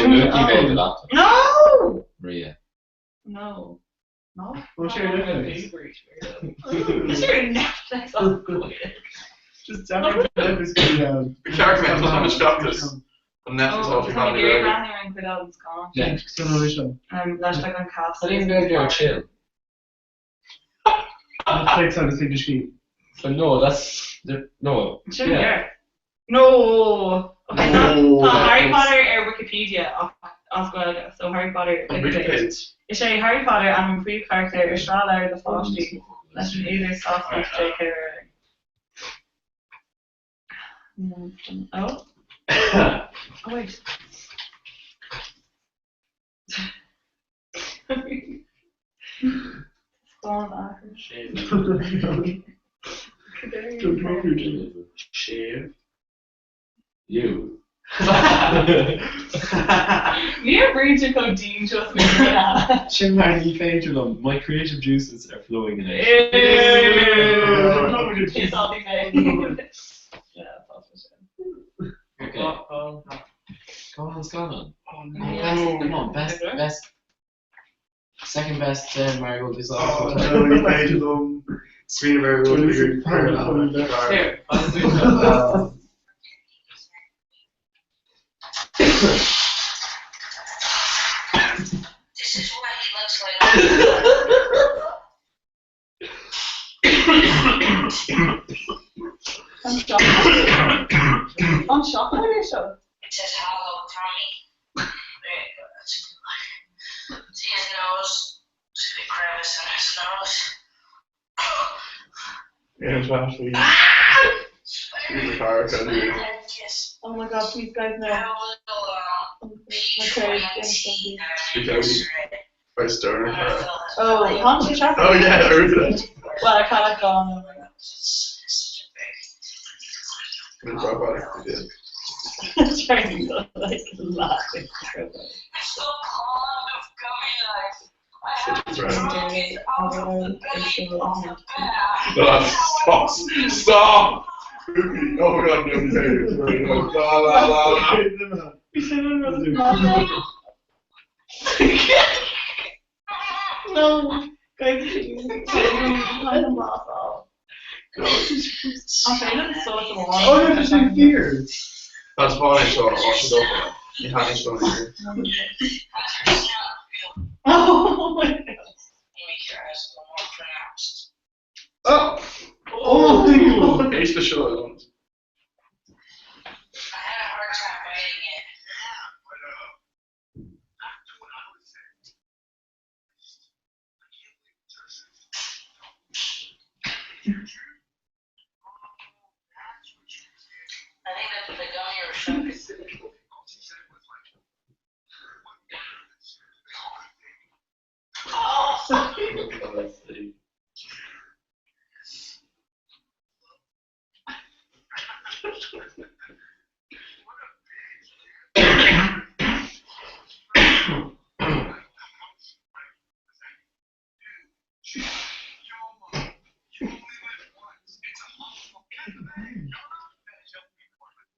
Speaker 1: No!
Speaker 6: Maria.
Speaker 1: No. No?
Speaker 5: What's your Netflix?
Speaker 1: What's your Netflix? Oh, boy.
Speaker 5: Just Netflix going down.
Speaker 2: The character man doesn't have much doctors. And that's
Speaker 1: Oh,
Speaker 2: all she
Speaker 1: can
Speaker 2: got
Speaker 1: you
Speaker 2: to
Speaker 1: get around here and quit out and gone?
Speaker 6: Yeah.
Speaker 1: That's like on cast.
Speaker 6: I think they're going chill.
Speaker 5: Netflix on the Swedish game.
Speaker 6: But no, that's no.
Speaker 1: Shouldn't
Speaker 6: Yeah.
Speaker 1: care. No. Okay,
Speaker 2: No.
Speaker 1: so Harry Potter or Wikipedia as well. So Harry Potter.
Speaker 2: Wikipedia.
Speaker 1: Is say Harry Potter and free character is Strahler the Fausti. That's an either Sophie J.K. Rowling. Oh. Oh wait.
Speaker 4: Shave.
Speaker 6: You.
Speaker 1: You're breaching codeine just me.
Speaker 6: Chimney pendulum. My creative juices are flowing in it.
Speaker 1: It's all the day. Yeah, that's
Speaker 6: Okay.
Speaker 4: Oh,
Speaker 6: Come on, Scotland.
Speaker 1: Yeah.
Speaker 6: Come on, best. Second best Marigold is
Speaker 2: Oh,
Speaker 6: off.
Speaker 2: no, we made them. Screen very well.
Speaker 4: Here, I'll do that.
Speaker 1: I'm shocked. I'm shocked by your show.
Speaker 8: It says hello Tommy. Very good. See his nose? See the crevice in his nose?
Speaker 2: Yeah, it's actually.
Speaker 8: Kiss.
Speaker 1: Oh my god, please guys no.
Speaker 8: Have a little
Speaker 1: Okay,
Speaker 2: By Stoner.
Speaker 1: oh, Haunty Traffic.
Speaker 2: Oh yeah, I heard that.
Speaker 1: Well, I kind of gone.
Speaker 2: Good job, buddy. You did.
Speaker 1: Trying to like laughing.
Speaker 8: so fond of gummy life. I have
Speaker 2: That's
Speaker 8: to
Speaker 2: right. Stop! Stop! Oh my god, no,
Speaker 1: No, guys, please. I'm off. Okay, that's so much more.
Speaker 5: Oh, you're just in fears.
Speaker 2: That's fine, I saw it. I'll should open it. You have it shown here.
Speaker 1: Oh my god.
Speaker 8: Make your eyes a little more pronounced.
Speaker 2: Oh!
Speaker 5: Oh my god.
Speaker 2: Ace the show.
Speaker 8: I had a hard time writing it. I think that's what the gummy or something.
Speaker 6: Let's see.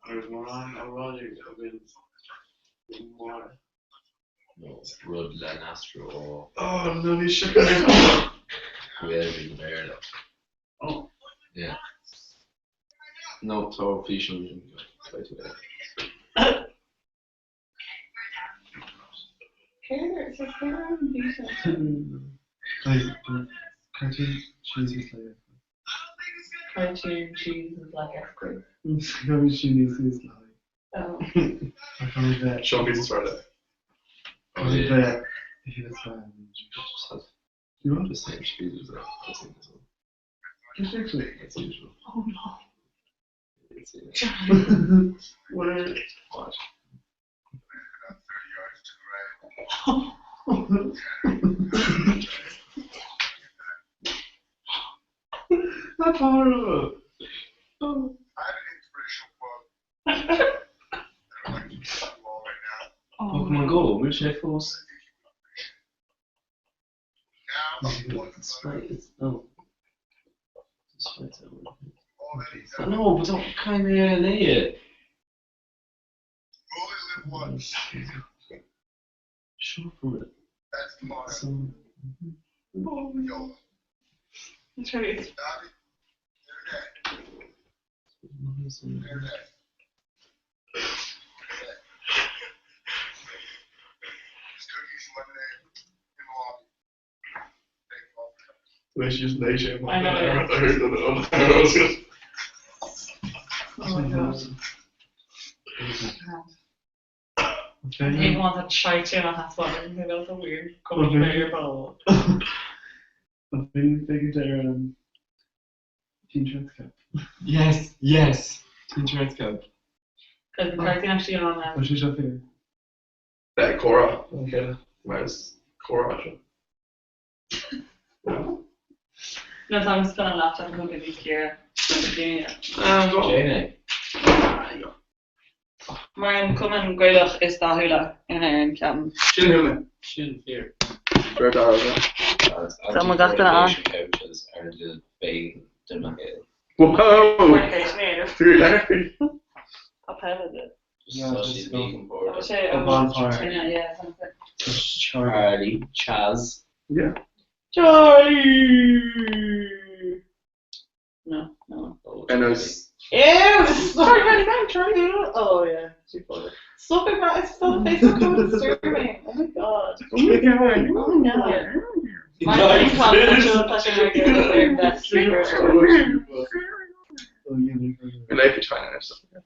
Speaker 2: There's one already. More.
Speaker 6: No, Rud Lanastro
Speaker 2: Oh, no, you shook it.
Speaker 6: Waving Merda.
Speaker 2: Oh.
Speaker 6: Yeah. No, Tor Fishing.
Speaker 5: Like, cartoon cheese is like.
Speaker 1: Cartoon cheese is like ice
Speaker 5: Cartoon cheese is like.
Speaker 1: Oh.
Speaker 5: I find that.
Speaker 2: Sean Pieces Friday.
Speaker 5: I find that. It's
Speaker 6: You want the same cheese as that? That's it.
Speaker 5: It's actually.
Speaker 6: That's usual.
Speaker 1: Oh no.
Speaker 6: It's it.
Speaker 2: Where?
Speaker 6: Watch.
Speaker 5: That's horrible.
Speaker 6: Oh. Pokemon Go, which headphones? It's no. I know, but don't kind of lay it. Sure for it. Some.
Speaker 1: That's right.
Speaker 2: They should use nation.
Speaker 1: I know.
Speaker 2: I heard that.
Speaker 1: Oh my god.
Speaker 5: Okay.
Speaker 1: Even wants to try to not have fun. That's a weird coming to your bowl.
Speaker 5: I've been taking their Teen Trends Cup.
Speaker 6: Yes, yes. Teen Trends Cup.
Speaker 1: Because the cartoon actually on
Speaker 5: What should I figure?
Speaker 2: That Cora. Okay. Where's Cora actually?
Speaker 1: No, so I'm just gonna laugh at him because Kira. Junior.
Speaker 2: Go.
Speaker 6: Jane.
Speaker 1: Marian, come and Greylock is the hula in here in Camden.
Speaker 2: Shouldn't
Speaker 6: Shouldn't fear.
Speaker 2: Where
Speaker 1: Someone got that on.
Speaker 6: Couches are the big demarcated.
Speaker 2: Whoa!
Speaker 1: Fornication here.
Speaker 2: Dude, Larry.
Speaker 1: I'll pay with it.
Speaker 5: Yeah,
Speaker 6: So
Speaker 5: just
Speaker 6: she's
Speaker 5: go.
Speaker 6: vegan board.
Speaker 1: I'll say
Speaker 5: A bonfire.
Speaker 1: Yeah, something.
Speaker 6: Charlie, Chaz.
Speaker 2: Yeah.
Speaker 1: Charlie! No.
Speaker 6: Oh,
Speaker 2: And there's.
Speaker 1: Ew! Sorry, Charlie. Oh, yeah. She pulled it. Stop it, man. It's still Facebook was disturbing. Oh my god. Oh my god. My brain can't control touching my girl there. That's trigger.
Speaker 2: Like it's fine or something.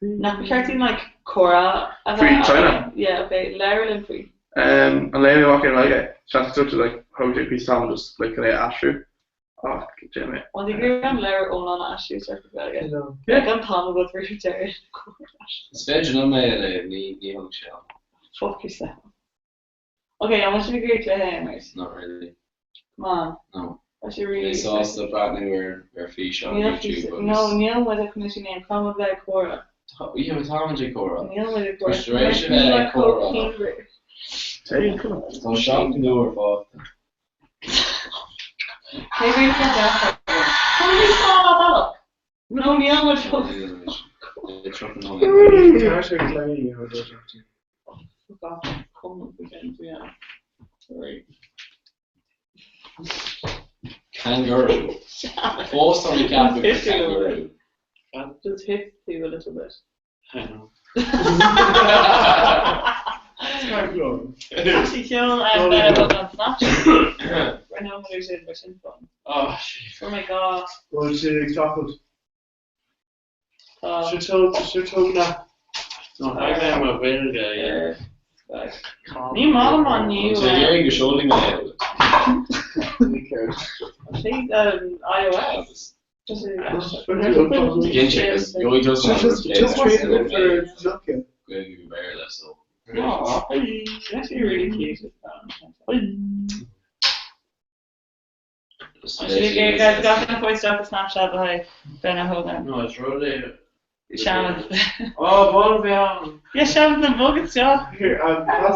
Speaker 1: Not McCarthy like Cora.
Speaker 2: Free China.
Speaker 1: Yeah, okay. Lara and Free.
Speaker 2: And Larry walking like chance to like how JP Sam just like they ask you. Oh, Jimmy.
Speaker 1: Well, the girl and Lara own on Ashley circle again.
Speaker 2: Yeah.
Speaker 1: Like I'm Tom about Richard Terry.
Speaker 6: Spedge no me ni hung shell.
Speaker 1: Fuck yourself. Okay, I want you to agree to hammers.
Speaker 6: Not really.
Speaker 1: Come on.
Speaker 6: No.
Speaker 1: I should really.
Speaker 6: They saw stuff happening where fish on YouTube.
Speaker 1: No, Neil was a community name. Come with that Cora.
Speaker 6: Yeah, with Tom and J. Cora.
Speaker 1: Neil was a Cora.
Speaker 6: Restoration and Cora.
Speaker 2: Hey, come on.
Speaker 6: So shock to do her fault.
Speaker 1: Maybe it's not that. How did you saw that up? No, Neil was.
Speaker 6: It's fucking on.
Speaker 1: Fuck off. Come on, again. Yeah. Right.
Speaker 6: Kangaroo. Forced on the cat with the kangaroo.
Speaker 1: Just hit you a little bit.
Speaker 6: I know.
Speaker 1: Actually, kill and on Snapchat. Right now, I'm losing my chin phone.
Speaker 6: Oh, shit.
Speaker 1: Oh my god.
Speaker 5: Well, she chocolate.
Speaker 1: Oh.
Speaker 5: She told that.
Speaker 4: No, I remember a bit ago, yeah.
Speaker 1: New mom on you.
Speaker 6: So you're your shoulder now.
Speaker 5: Who cares?
Speaker 1: I think iOS. Just
Speaker 6: Again, checkers. You only just
Speaker 5: Just traded it for Zucker.
Speaker 6: Going to be bearless, so.
Speaker 1: No, it's actually really cute. Guys, got to voice off the Snapchat by Ben Hogan.
Speaker 4: No, it's really.
Speaker 1: Shannon.
Speaker 4: Oh, ball down.
Speaker 1: Yeah, Shannon the Buggets, yeah.
Speaker 5: Here,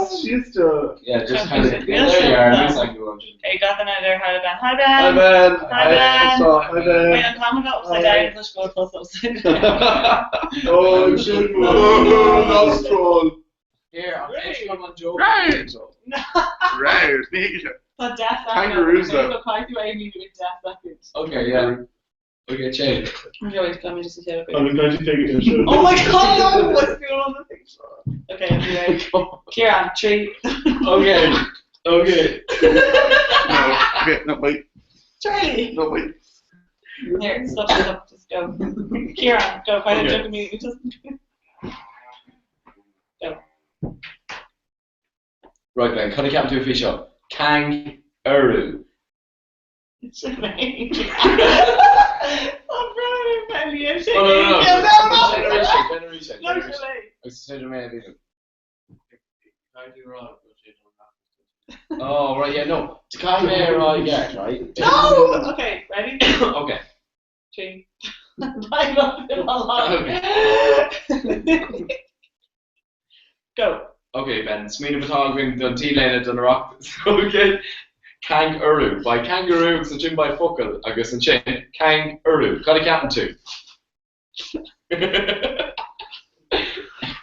Speaker 5: she's the.
Speaker 6: Yeah, just kind of. There you are. It's like you're watching.
Speaker 1: Hey, got the night there. Hi, Ben. Hi, Ben.
Speaker 5: Hi, Ben.
Speaker 1: Hi, Ben.
Speaker 5: Hi, Ben.
Speaker 1: Wait, I'm coming up upside down. Let's go plus upside down.
Speaker 5: Oh, shit. Oh, that's troll.
Speaker 6: Here, I'm actually on Joe.
Speaker 2: Right. Right.
Speaker 1: But death
Speaker 2: Kangaroos, though.
Speaker 1: So quite the way you with death seconds.
Speaker 6: Okay, yeah. Okay, change.
Speaker 1: Okay, wait, let me just say okay.
Speaker 5: I'm going to take it in.
Speaker 1: Oh my god, no! What's going on the picture? Okay, anyway. Kieran, 3.
Speaker 6: Okay. Okay.
Speaker 2: No, okay, no, wait.
Speaker 1: Charlie!
Speaker 2: No, wait.
Speaker 1: Here, stop, just go. Kieran, go, find a joke me. Just go.
Speaker 6: Right then, cut a cap to a fish up. Kangaroo.
Speaker 1: It's amazing. I'm really belly and shit.
Speaker 6: Oh, no. Generation.
Speaker 1: No, too late.
Speaker 6: I said your man didn't.
Speaker 4: I do wrong, but she
Speaker 6: Oh, right, yeah, no. To come here, right, yeah, right?
Speaker 1: No! Okay, ready?
Speaker 6: Okay.
Speaker 1: 3. I love him a lot. Go.
Speaker 6: Okay, Ben. Smina Batogwin, Dun T-Lane, Dun Rock. Okay. Kangaroo. By kangaroo, so Jim by Fuckle, I guess, and chain. Kangaroo. Got a captain too.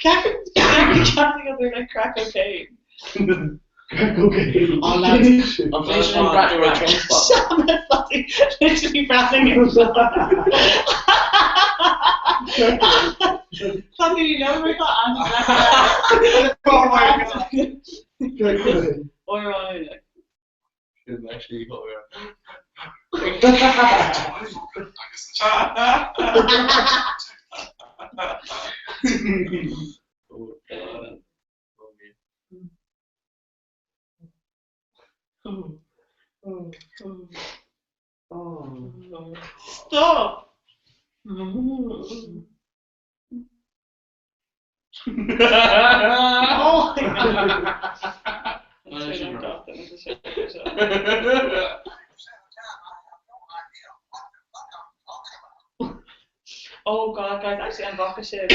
Speaker 1: Captain other like crack cocaine.
Speaker 5: Okay.
Speaker 6: Oh, lads. I'm finishing on back to a trunk spot.
Speaker 1: Shaman fucking literally branding him. Something you never got on the
Speaker 5: Oh my god.
Speaker 1: Or on it.
Speaker 6: It's actually hilarious.
Speaker 1: Stop. Oh my god. Oh god, guys, actually I'm vodka shit.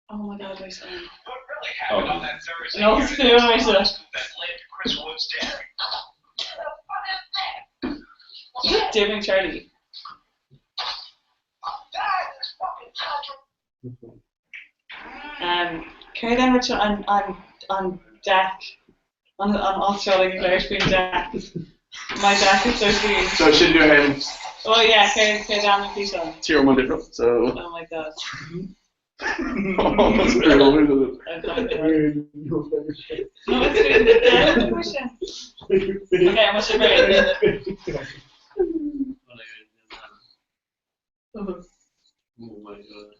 Speaker 1: Oh my god, my son. No, it's doing my son. You're doing Charlie. Carry them Richard on deck. On Australia, like Irish being deck. My back is so sweet.
Speaker 2: So I shouldn't do a hand.
Speaker 1: Oh yeah, okay, down the feet on.
Speaker 2: Tier 1 different. So.
Speaker 1: Oh my god.
Speaker 2: Oh, that's very low, isn't it?
Speaker 1: No, it's good. Okay, what's your grade?
Speaker 6: Oh my god.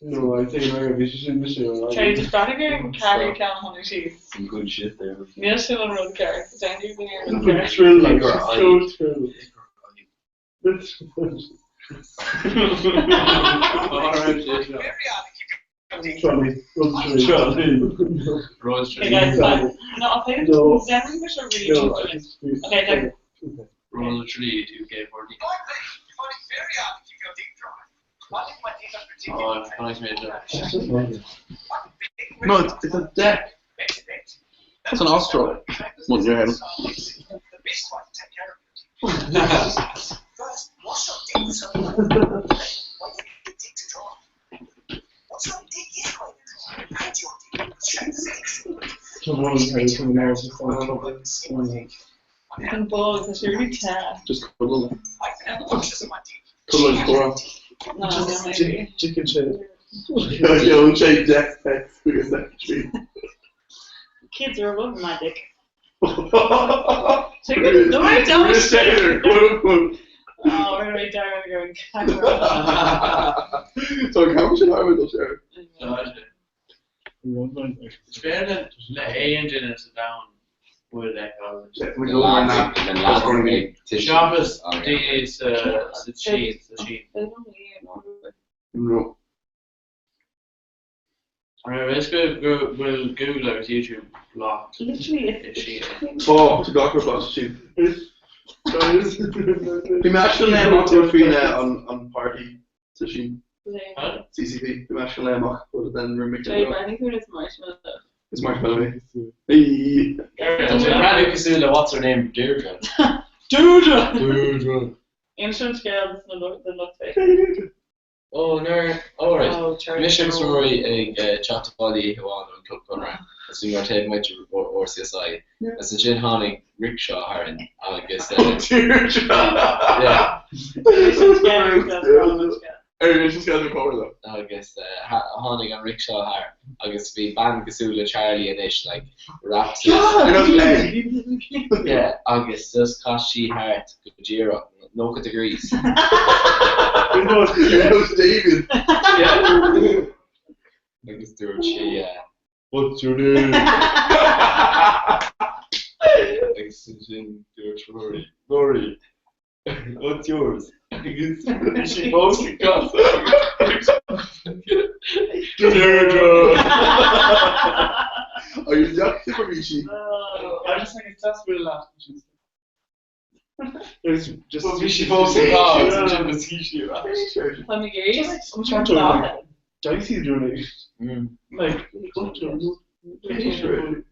Speaker 5: No, I think I'm going to be sure.
Speaker 1: Try to start again, carry down 100 cheese.
Speaker 6: Some good shit there.
Speaker 1: Neil still on road car. Down you been here.
Speaker 5: It's thrilled, like, she's so thrilled. That's
Speaker 6: Rose
Speaker 1: Okay, guys, fine. No, I'll play the Zen English or really
Speaker 5: no,
Speaker 1: okay, then.
Speaker 6: Rose tree 2K40. Oh, nice made that.
Speaker 2: No, it's a deck. That's an Ostro. What's your head?
Speaker 1: I can ball because you're really tad.
Speaker 2: Just cuddle it. Cuddle it for
Speaker 1: No, maybe.
Speaker 5: chicken shit.
Speaker 2: your own shaped deck. Biggest deck tree.
Speaker 1: Kids are above magic.
Speaker 2: No,
Speaker 1: I don't.
Speaker 2: Quote unquote.
Speaker 1: Oh, we're right down and going camera.
Speaker 2: So how should I with share?
Speaker 4: It's better than let A engine and sit down with that college.
Speaker 2: We go over now. That's going to be.
Speaker 4: Shabbos, these, the cheese.
Speaker 2: No.
Speaker 4: Alright, let's go, we'll Google our YouTube blog.
Speaker 1: Literally,
Speaker 2: Oh, to Dr. Plus sheep. We matched the name on on party session. CCP. We matched the name on, but then we're mixing it
Speaker 1: I
Speaker 2: up.
Speaker 1: think it's marshmallow.
Speaker 2: It's Marshmallow. Hey.
Speaker 6: Randy Kasula, what's her name? Deirdre.
Speaker 2: Dude.
Speaker 1: Insurance girls, the look fake.
Speaker 6: Oh, no. Alright.
Speaker 1: Oh, Charlie.
Speaker 6: Missions from Roy, chat to Body, who on Club Conrad. As soon as I take my or CSI. As a Jin Honig, Rickshaw, Haran, I guess. Yeah.
Speaker 2: Everyone's got to cover them.
Speaker 6: I guess Honig and Rickshaw Har. I guess be Ban Kasula, Charlie and Ish, like raps. Yeah, I guess just Kashi Hart, Gujira, no degrees.
Speaker 2: You know David.
Speaker 6: Yeah. I guess do it, yeah.
Speaker 2: What's your name?
Speaker 6: I guess Rory. What's yours? She mostly got
Speaker 2: Are you yucky for Michi?
Speaker 5: I just think it's just really last. It's just
Speaker 6: Michi mostly got.
Speaker 1: Let me get you.
Speaker 5: I'm trying to like dicey doing like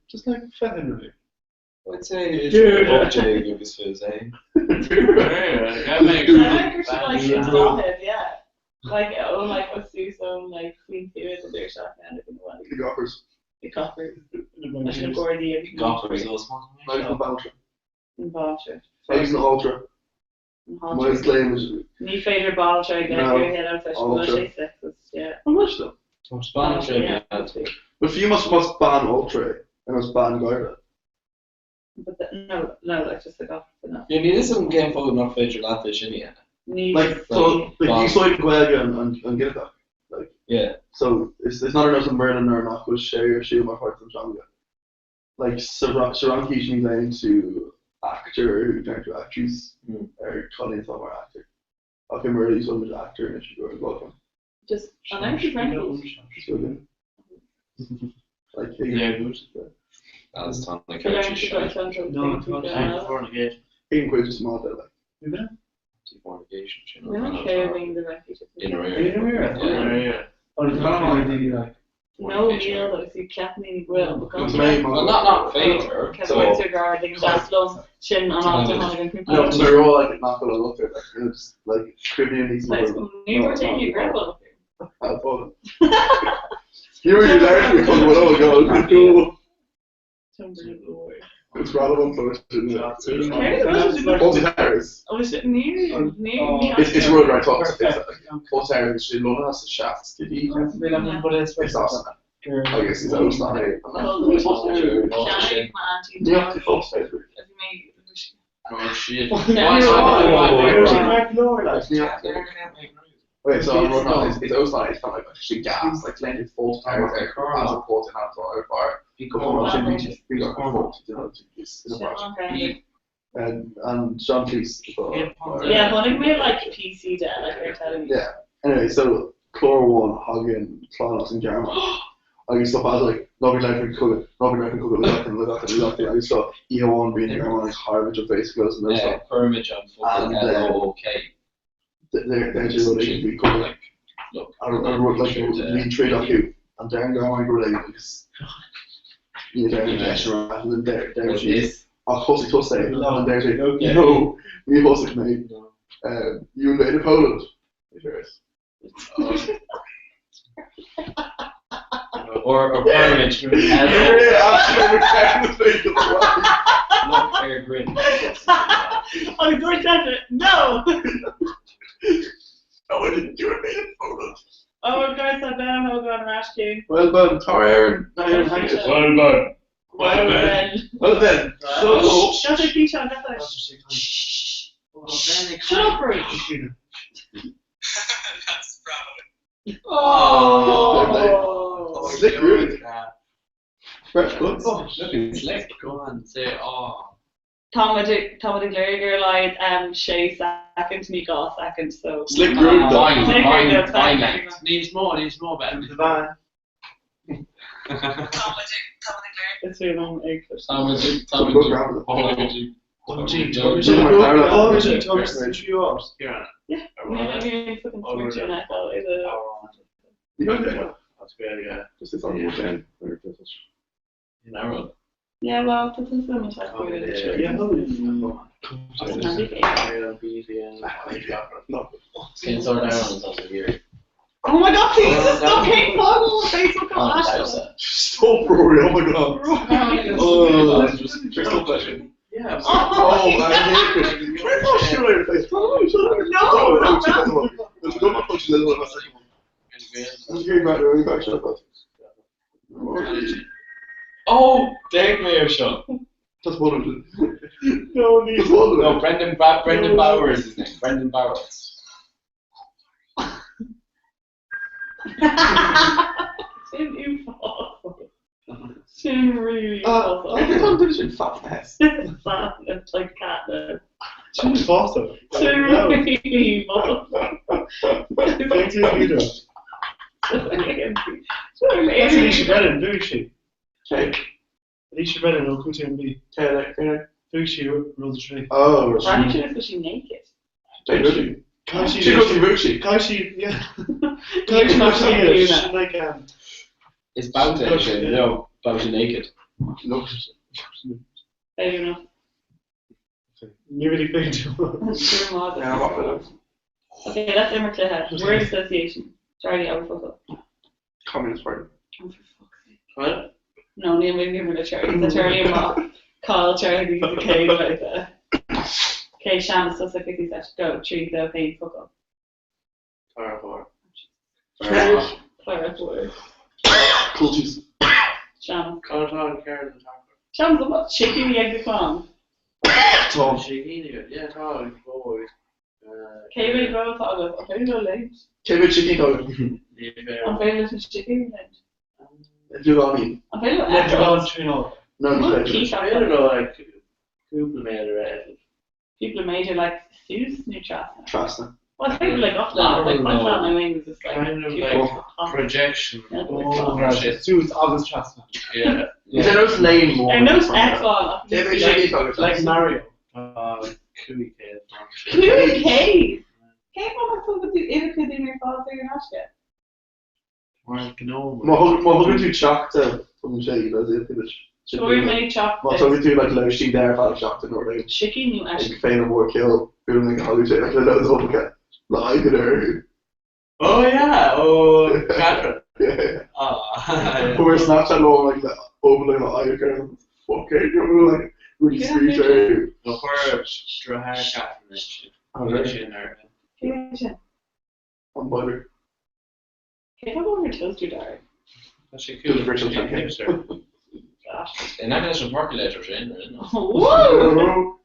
Speaker 5: just like fat energy.
Speaker 6: I'd say it's OJ Lucas Fizz, eh?
Speaker 1: Yeah. Like, oh, like, let's do some, like, clean food and their shot and everything.
Speaker 2: The Gophers.
Speaker 1: The coppers. I should have Gordy.
Speaker 6: Gophers, those ones.
Speaker 2: Nice and Baltra.
Speaker 1: And Baltra.
Speaker 2: Nice and Ultra. My claim is.
Speaker 1: Me favorite Baltra, get your head out of sexist, yeah.
Speaker 2: How much though?
Speaker 6: Spanish, yeah.
Speaker 2: But you must ban Ultra and must ban Goira.
Speaker 1: But no, that's just the Gophers. No.
Speaker 6: Yeah, this isn't game for not feature that fish in here.
Speaker 2: Like, so, like you saw it Guelga and get it back. Like,
Speaker 6: yeah.
Speaker 2: So it's not enough to Merlin or not, but share your shoe my heart from Jonga. Like, Saranki usually lane to actor who turned to actress, or Colleen thought more actor. Okay, Merlin's one was actor and it should go and welcome.
Speaker 1: Just an empty friendly.
Speaker 2: So good. Like,
Speaker 6: yeah, good. That was time like
Speaker 1: No,
Speaker 2: he can quit just small bit like.
Speaker 6: Fornication,
Speaker 1: women carrying the refuge.
Speaker 6: In a rare.
Speaker 4: Yeah.
Speaker 5: Oh, the kind of idea like.
Speaker 1: No meal that if you clap me grill.
Speaker 6: Well, not favor.
Speaker 1: So it's regarding that long chin on all the hundred people.
Speaker 2: No, they're all like not gonna look at like it's like trivia needs to
Speaker 1: Nice. You were taking your grandpa.
Speaker 2: I'll follow. You were there because what oh god. It's relevant for us, isn't it?
Speaker 1: Okay,
Speaker 2: Harris.
Speaker 1: I was near me.
Speaker 2: It's road right top. What's Harris? She London has the shafts. Did he? It's awesome. I guess he's out now. Yeah, the full space.
Speaker 6: Oh shit.
Speaker 2: Okay, so I'm running on it's outside, it's kind of like actually gas, like plenty of full tires as a port in that fire. Before I should reach we got full and Sean Cleese.
Speaker 1: Yeah, well, we like PC dad, like they're telling me.
Speaker 2: Yeah. Anyway, so Chlor 1, Hagen, Klonos and Garma. I used to have like Nobby Life and Cook, I used to EO1 being Garma like Harvard of basically and stuff.
Speaker 6: Permage on fucking okay.
Speaker 2: They're just like we could like look. I wrote like lead trade off you, and Darren Garma were like because you know Darren and then there's this. I'll post it to say, and there's like no, we post it mate. You invaded Poland.
Speaker 6: Or Permage. Look, fair grin.
Speaker 1: Oh, George Thatcher, no!
Speaker 2: No, I didn't do it, made it Poland.
Speaker 1: Oh, guys, I bet I'm going to Rash King.
Speaker 2: Well done, Tar Aaron.
Speaker 6: Well done.
Speaker 2: Well then. So,
Speaker 1: shut up, Keisha, that's it. Shut up, Bruce.
Speaker 8: That's probably.
Speaker 1: Oh.
Speaker 2: Slick rude. Fresh books.
Speaker 6: Oh, looking slick. Go on, say, oh.
Speaker 1: Tom de Gleriger lied, Shay second, Nico second, so.
Speaker 2: Slick rude.
Speaker 6: Fine. Needs more, better.
Speaker 1: It's really long egg fish. Yeah, maybe fucking switch on
Speaker 6: That's great, yeah.
Speaker 2: Just this on the weekend.
Speaker 1: Yeah, well, this is so much like oh my god, please just stop hitting Paul on Facebook on Ashton.
Speaker 2: Stop, Rory, oh my god. Oh, just crystal question.
Speaker 6: Yeah.
Speaker 2: Oh, I hate Christian. Oh, shit, on your face. No, there's a good function in the second one. I'm getting back, really back, shut up.
Speaker 6: Oh, Dave Mayer show.
Speaker 2: That's one of them.
Speaker 6: No, Brendan Bauer is his name. Brendan Bauer.
Speaker 1: Tim, you fall. Tim really
Speaker 2: falls. Every time there's been fat mess.
Speaker 1: It's like cat now.
Speaker 5: She's faster.
Speaker 1: Tim really falls.
Speaker 5: Thank you, Peter. That's Alicia Brennan, very she.
Speaker 2: Okay.
Speaker 5: Alicia Brennan, no Kuta and B. Very she rules the tree.
Speaker 2: Oh,
Speaker 1: why did you look she naked?
Speaker 2: She goes to Ruchi.
Speaker 5: Kaushi, yeah. Kaushi is like
Speaker 6: It's Bauta, no, Bauta naked.
Speaker 2: No.
Speaker 1: I don't know.
Speaker 5: You really big too.
Speaker 2: Yeah, I'm up with it.
Speaker 1: Okay, that's Emma Clehead. Word association. Charlie, I will fuck up.
Speaker 2: Communist Party.
Speaker 1: Oh, for fuck's sake.
Speaker 6: What?
Speaker 1: No, name me give it a Charlie. It's a Charlie and Rock. Call Charlie the K like that. Okay, Shannon, so sick if said go, 3, 2, 1, fuck up. Fire 4.
Speaker 2: Cool cheese.
Speaker 1: Shannon.
Speaker 6: Carlton, Karen, and
Speaker 1: Shannon's what? Chicken the egg the clown.
Speaker 2: Tom.
Speaker 6: Yeah, Tom, boy.
Speaker 1: Okay, we go talk about. Okay, go late.
Speaker 2: Kevin Chicken Dog.
Speaker 1: I'm very little chicken late.
Speaker 2: Do you know what I mean?
Speaker 1: I'm very little.
Speaker 5: Let's go on to know.
Speaker 2: No,
Speaker 6: I don't know, like, people made it.
Speaker 1: People made it like Sue's new trust.
Speaker 2: Trust
Speaker 1: Well, people like off the like my wings is like
Speaker 6: kind of like projection.
Speaker 5: Suits August Chestnut.
Speaker 6: Yeah.
Speaker 2: Is there no lane more?
Speaker 1: I know it's F1.
Speaker 2: Kevin Chicken Dog.
Speaker 5: Like Mario.
Speaker 6: Cooey Cave.
Speaker 1: Cooey Cave. Cave on the with the if could in your father your Ashka.
Speaker 6: Well, no.
Speaker 2: Well, we're going to chalk to from Shady, does it?
Speaker 1: So we made chocolate.
Speaker 2: Well, so we do like low sheet there, if I chalk to Northern.
Speaker 1: Chicken new Ashka.
Speaker 2: Like Fane more kill. Feeling like a holiday, like that was all okay. Like it.
Speaker 6: Oh yeah. Oh, Catherine.
Speaker 2: Yeah.
Speaker 6: Oh.
Speaker 2: We're Snapchat all like that. Over like the eye girl. Okay, you know, like Really
Speaker 1: Yeah,
Speaker 2: screech
Speaker 1: yeah.
Speaker 2: out.
Speaker 4: No, for Strahar cat relationship. Relation or
Speaker 2: On butter.
Speaker 1: Can I go over toaster diet?
Speaker 4: actually cool.
Speaker 2: Virtual
Speaker 4: Yeah,
Speaker 2: pancake.
Speaker 4: hipster.
Speaker 1: Gosh.
Speaker 6: En National Park later zijn er.
Speaker 1: Whoa!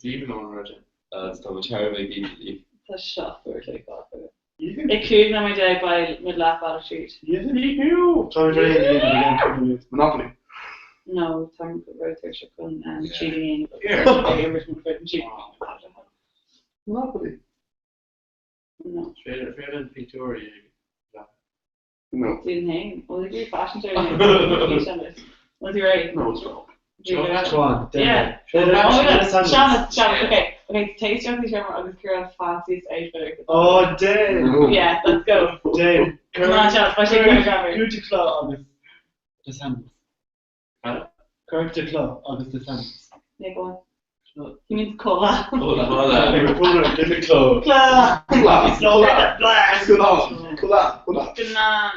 Speaker 4: Even on Roger.
Speaker 6: Dat is dan terribly deeply.
Speaker 1: That's shot for like that. Ik kreeg naar mijn day bij met laugh battle sheet.
Speaker 5: Sorry, again.
Speaker 2: Monopoly.
Speaker 1: No, time for road picture con cheating in.
Speaker 4: Here.
Speaker 2: Monopoly.
Speaker 1: No,
Speaker 4: Fair in Victoria.
Speaker 2: No.
Speaker 1: didn't hang. Well, they do fashion show. Was he right?
Speaker 2: No, it's wrong.
Speaker 5: Go on.
Speaker 1: Yeah. Shamus, okay, taste your these I was curious fanciest outfit.
Speaker 5: Oh, Dave.
Speaker 2: No.
Speaker 1: Yeah, let's go.
Speaker 5: Dave.
Speaker 1: Come on, Shamus, why should you grab it?
Speaker 5: Curta Claw August December.
Speaker 4: Huh?
Speaker 5: Curta Claw August December.
Speaker 1: Yeah, go on. He means cola.
Speaker 5: Give me Claw.
Speaker 1: Cola.
Speaker 2: Class.
Speaker 5: No, blast.
Speaker 2: Good on. Class.
Speaker 1: Good man.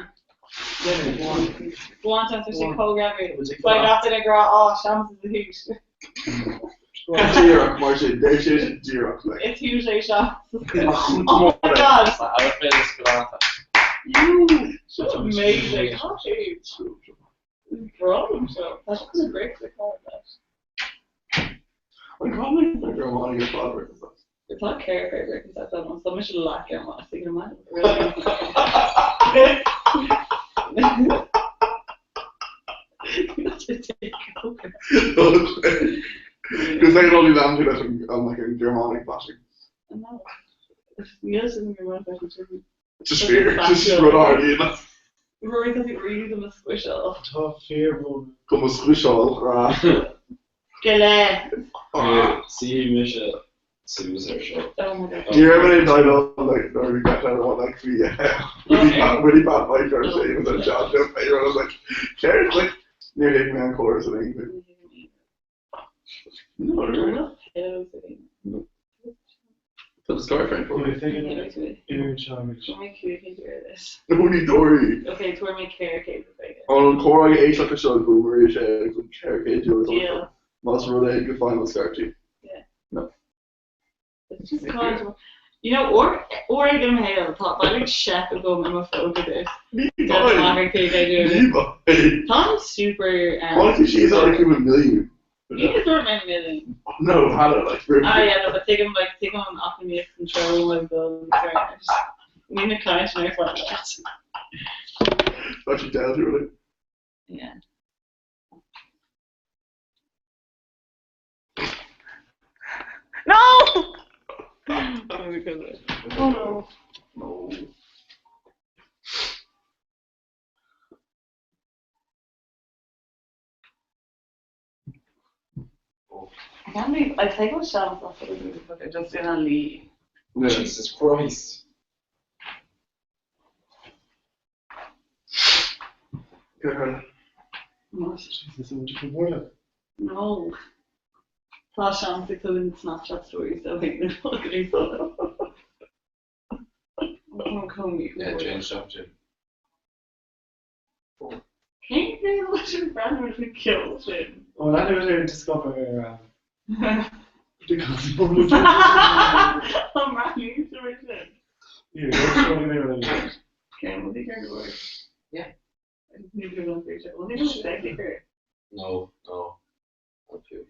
Speaker 1: Go on, Shamus, just cold grab it.
Speaker 5: Why
Speaker 1: Like after they grow, oh, Shamus is a hoot.
Speaker 2: Xerox, Marcia. There's Xerox. Like.
Speaker 1: It's usually Shamus.
Speaker 2: Oh
Speaker 1: Oh my god.
Speaker 6: I would play this Galata.
Speaker 1: You so amazing. Oh, shoot. Problem, so that's a great to call it that.
Speaker 2: Like, how many of your money your father is that?
Speaker 1: It's not character because that's almost so much lack of what I think of mine.
Speaker 2: Because they can only land to that on like a Germanic bashing.
Speaker 1: No. Yes, in your mouth, I can certainly.
Speaker 2: Just fear. Just run already.
Speaker 1: Rory doesn't read them a squish off.
Speaker 5: Tough fear, bro.
Speaker 2: Come as crucial.
Speaker 1: G'lay.
Speaker 6: See Michelle. Susan show.
Speaker 1: Oh my god.
Speaker 2: Do you remember any dialogue like no we got that one like the really bad fight or saying with a job to pay I was like Jared's like near hitting man chorus I think. No, really?
Speaker 6: Put the story frame for
Speaker 5: You're
Speaker 6: me.
Speaker 5: thinking you're in charge.
Speaker 1: Don't make you hear this.
Speaker 2: Nobody Dory.
Speaker 1: Okay, it's where my carrot
Speaker 2: On Cora H like a show Boomer Shea from Cherokee Joe
Speaker 1: Yeah.
Speaker 2: Most related to final Scarchi.
Speaker 1: It's just kind of, you know, or I give him hail. Thought I like chef of them and my phone to this. Doesn't matter because I do. Tom's super.
Speaker 2: Quality she's already given a million.
Speaker 1: You just throw him in a million.
Speaker 2: No, had it like very
Speaker 1: Oh yeah, no, but take him off the me control my bill. I mean, the client knows what that.
Speaker 2: actually down to really.
Speaker 1: Yeah. No! Oh no. I can't believe I take a shot off the movie, but I just didn't leave.
Speaker 6: Jesus Christ.
Speaker 1: What?
Speaker 5: Jesus, so much of work.
Speaker 1: No. Thought Sean because in Snapchat stories, so I think they're fucking so.
Speaker 6: Yeah, Jane stopped you.
Speaker 1: Can you think of what your brother would have killed him?
Speaker 5: Oh, I never discover because
Speaker 1: I'm running into it.
Speaker 5: yeah, that's what they were like.
Speaker 1: Okay, we'll take care of the word.
Speaker 6: Yeah.
Speaker 1: I just need to go picture. We'll take a second here.
Speaker 6: No. I'll puke.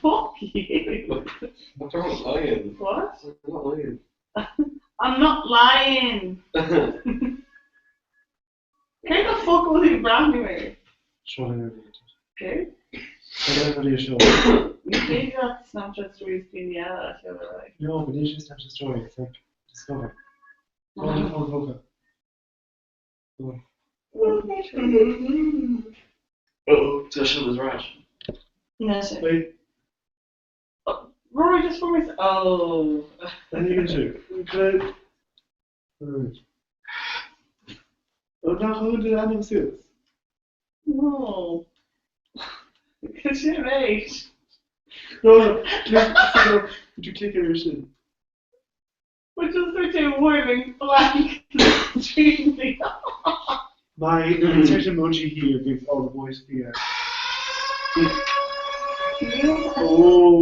Speaker 1: Fuck you.
Speaker 6: What's wrong with lying?
Speaker 1: What?
Speaker 6: I'm not lying.
Speaker 1: I'm not lying. Get the fuck out of the brand new way.
Speaker 5: Show them
Speaker 1: Okay?
Speaker 5: everybody a show.
Speaker 1: You say you got Snapchat stories being yellow, I feel like.
Speaker 5: No, but it's just a story. It's like discover. Oh,
Speaker 6: Oh, Tisha was right.
Speaker 1: No, sir.
Speaker 5: wait,
Speaker 1: Rory, just for me. Oh.
Speaker 5: then you can do. Good. Oh no, who did I see this?
Speaker 1: No. Because you're right.
Speaker 5: No, did you click your shit?
Speaker 1: Which is such a warming blank extremely.
Speaker 5: My insert emoji here gives all the boys fear. Oh.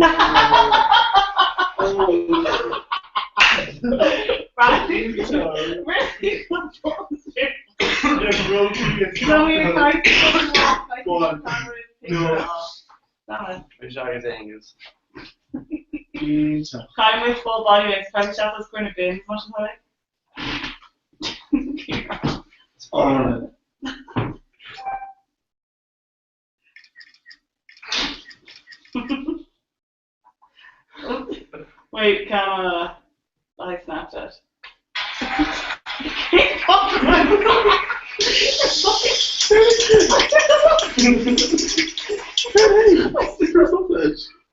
Speaker 5: Go on. No.
Speaker 7: Which are you saying is?
Speaker 1: Kind with full body weight, probably shot this going to be as much as
Speaker 5: It's all
Speaker 1: Wait, can I Snapchat?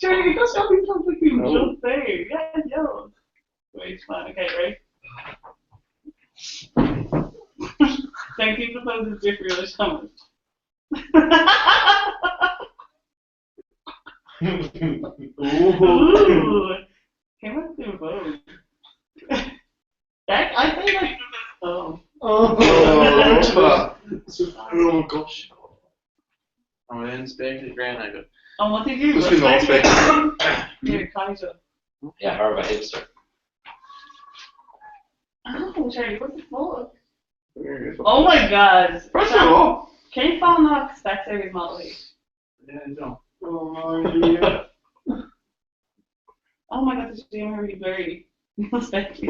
Speaker 1: Jerry, you just something like you just say. Yeah, yo. Wait, man. Okay, right? Thank you for posing this for your comment. Ooh. Came up to vote. I think like. Oh.
Speaker 6: Oh gosh.
Speaker 7: I'm in space grand I go.
Speaker 1: Oh, what did you do?
Speaker 2: Just be all space.
Speaker 1: Here, Connie.
Speaker 6: Yeah, or about hipster.
Speaker 1: Oh, Jerry, what the fuck? Oh my god.
Speaker 2: First of all,
Speaker 1: Can you follow that Spec Series Model 8?
Speaker 5: Yeah, I know. Oh, yeah.
Speaker 1: Oh my god, this is really blurry. Spec. We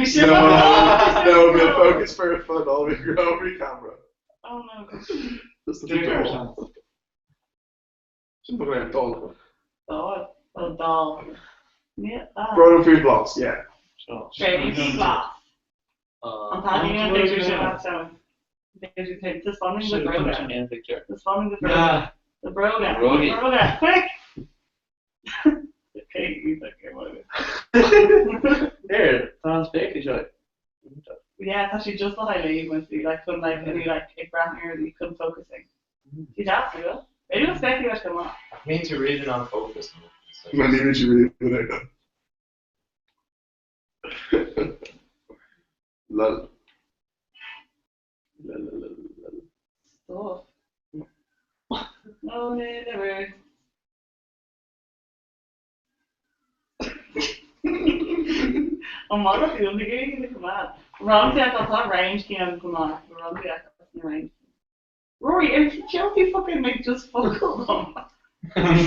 Speaker 1: should.
Speaker 2: No, we'll focus for a foot all over your camera.
Speaker 1: Oh no.
Speaker 2: Just look at Just look at it, doll.
Speaker 1: Doll. Oh, doll. Yeah.
Speaker 2: Frozen food blocks, yeah.
Speaker 7: Sure.
Speaker 1: Ready, glass. I'm talking about pictures you have shown. Because you take this one in the program.
Speaker 7: In picture.
Speaker 1: This one in the program. The program. Program. Quick! Okay, he's okay, whatever.
Speaker 7: There, sounds fake, shot.
Speaker 1: Yeah, it's actually just the highlight when you like couldn't like any like kick back here that you couldn't focusing. She's after you. Maybe it was Becky was come on.
Speaker 6: Means you're really not focused.
Speaker 2: When even you read it. Lol.
Speaker 1: Stuff. No, never. Oh my god, you're getting the command. Wrong set, I thought range came come on. Wrong set, that's the range. Rory, if you Chelsea fucking make just focal them.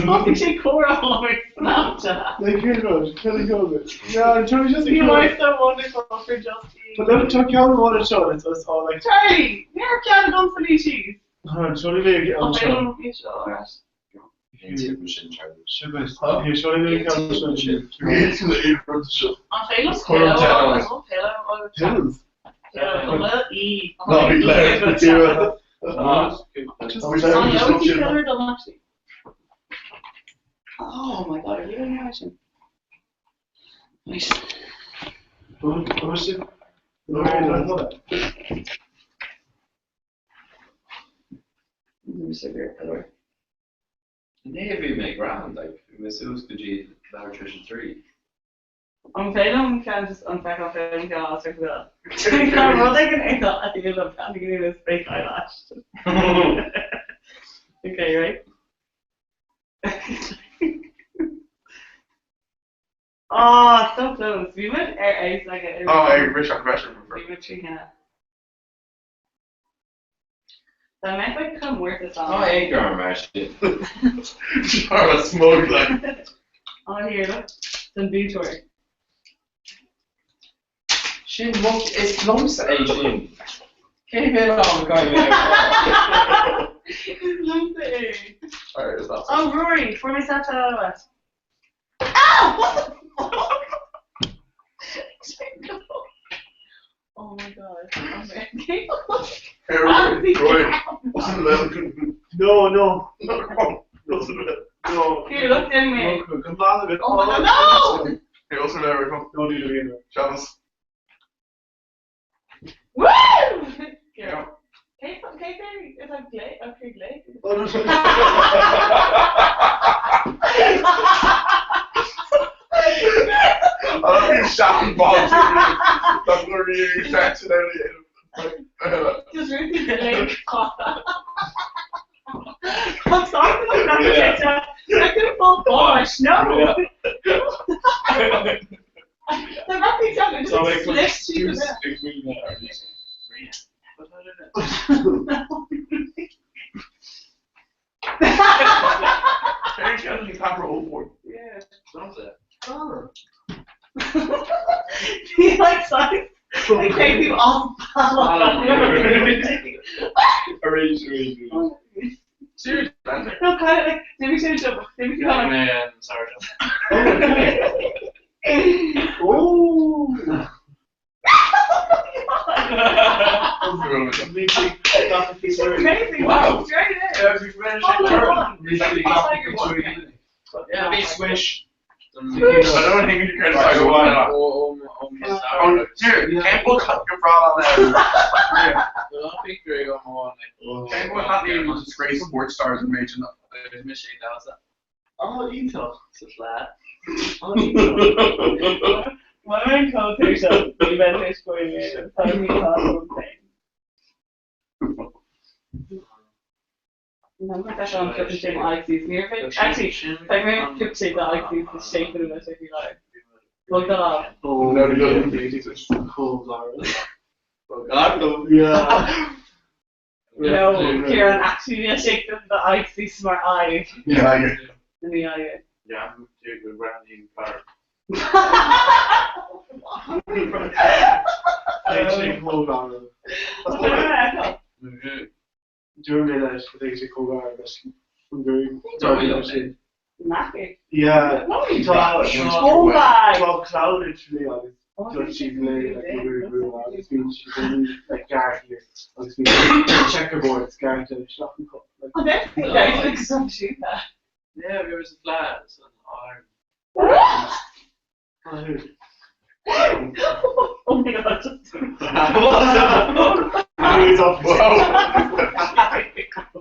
Speaker 1: Fucking take Cora all over Snapchat.
Speaker 5: Like, you know, killing over. Yeah, Charlie just.
Speaker 1: You are so wonderful for Justine.
Speaker 5: But let Chuck Calvin want to show it's all like.
Speaker 1: Charlie, you're Canada done for these cheese.
Speaker 5: Charlie, they get on
Speaker 1: Okay,
Speaker 5: show.
Speaker 1: you should, alright.
Speaker 5: Here, Charlie, they get on show.
Speaker 1: I'll say, look,
Speaker 2: Pillows.
Speaker 1: pillow. E.
Speaker 2: No, be glad to do it.
Speaker 1: Oh my god, are you imagine? Nice.
Speaker 5: What was it? No, I know that.
Speaker 6: Navy make round, like, Masseuse could you Nutrition 3.
Speaker 1: I'm failing, can just unpack on failing, can also do that. I'm rolling an angle at the end of trying to give you this fake eyelash. Okay, right? Oh, so close. We went ace like it.
Speaker 2: Oh, I wish I could
Speaker 1: We went through here. So I might like come worth this on.
Speaker 6: Oh, anchor arm, actually.
Speaker 2: Charlotte smoked like.
Speaker 1: Oh, here, look. Some detour.
Speaker 6: Shin, look, it's lumps aging. Came in on going
Speaker 1: It's lumps
Speaker 2: Alright, it's not.
Speaker 1: Oh, Rory, for me, Snapchat out of it. Ow! What the fuck? Oh my god. Okay.
Speaker 2: Hey, Roy. Wasn't it?
Speaker 5: No.
Speaker 2: No.
Speaker 1: Here, look at me.
Speaker 5: Come on, it.
Speaker 1: Oh my god, no!
Speaker 2: Hey, what's there? We come.
Speaker 5: No need to be in there.
Speaker 2: Shabbos.
Speaker 1: Woo!
Speaker 2: Yeah.
Speaker 1: Okay, it's like glade. Okay, glade.
Speaker 5: Oh, no.
Speaker 2: I don't think shouting balls. That's what really excited earlier.
Speaker 1: was really delayed. I'm sorry, I'm not going to I could have fought Bosch, no! They're not being done, they're
Speaker 6: So
Speaker 1: just
Speaker 6: like,
Speaker 1: split to the
Speaker 2: Very generally proper old board.
Speaker 7: Yeah, sounds it.
Speaker 2: Oh.
Speaker 1: He like size. They take you off.
Speaker 6: Arrange.
Speaker 2: Seriously, man.
Speaker 1: No, kind of like, maybe change up. Maybe you kind
Speaker 7: Man, Sergeant.
Speaker 5: Oh.
Speaker 1: Amazing.
Speaker 6: Wow.
Speaker 1: Straight in.
Speaker 6: Yeah, big swish.
Speaker 2: I don't think you can try to go on. Dude, can't put your bra on there.
Speaker 7: don't think you're going on.
Speaker 2: Can't put hot even disgrace sports stars and major enough.
Speaker 7: There's Michigan does that.
Speaker 5: Oh, Ito.
Speaker 7: It's a flat.
Speaker 5: Oh, Ito.
Speaker 1: My main co-teacher, the benefit for me, and told me about something. I'm not sure I'm flipping shit like these near it. Actually, like maybe flip shit like these the shape of it if you like. Look that up.
Speaker 5: Oh,
Speaker 2: No, they don't.
Speaker 5: cool, Laura.
Speaker 2: Yeah.
Speaker 1: No, Kieran actually I shake them the icy smart eye
Speaker 2: Yeah, I get it.
Speaker 1: in the eye.
Speaker 7: Yeah, I'm with Randy Park.
Speaker 5: Actually, cool, Laura. During my life, I actually cool, Laura. I'm very sorry.
Speaker 1: Nappy.
Speaker 5: Yeah.
Speaker 1: No, you
Speaker 5: Oh
Speaker 1: my!
Speaker 5: Well, clouded to me, I was just she's late, like, it's been, she's been, like, dark here. It's been checkerboards, dark, and she's often cut.
Speaker 1: Oh, that's the guy who some shoot that.
Speaker 7: Yeah, there was a flat. So iron.
Speaker 1: Oh my god, just.
Speaker 2: It's off.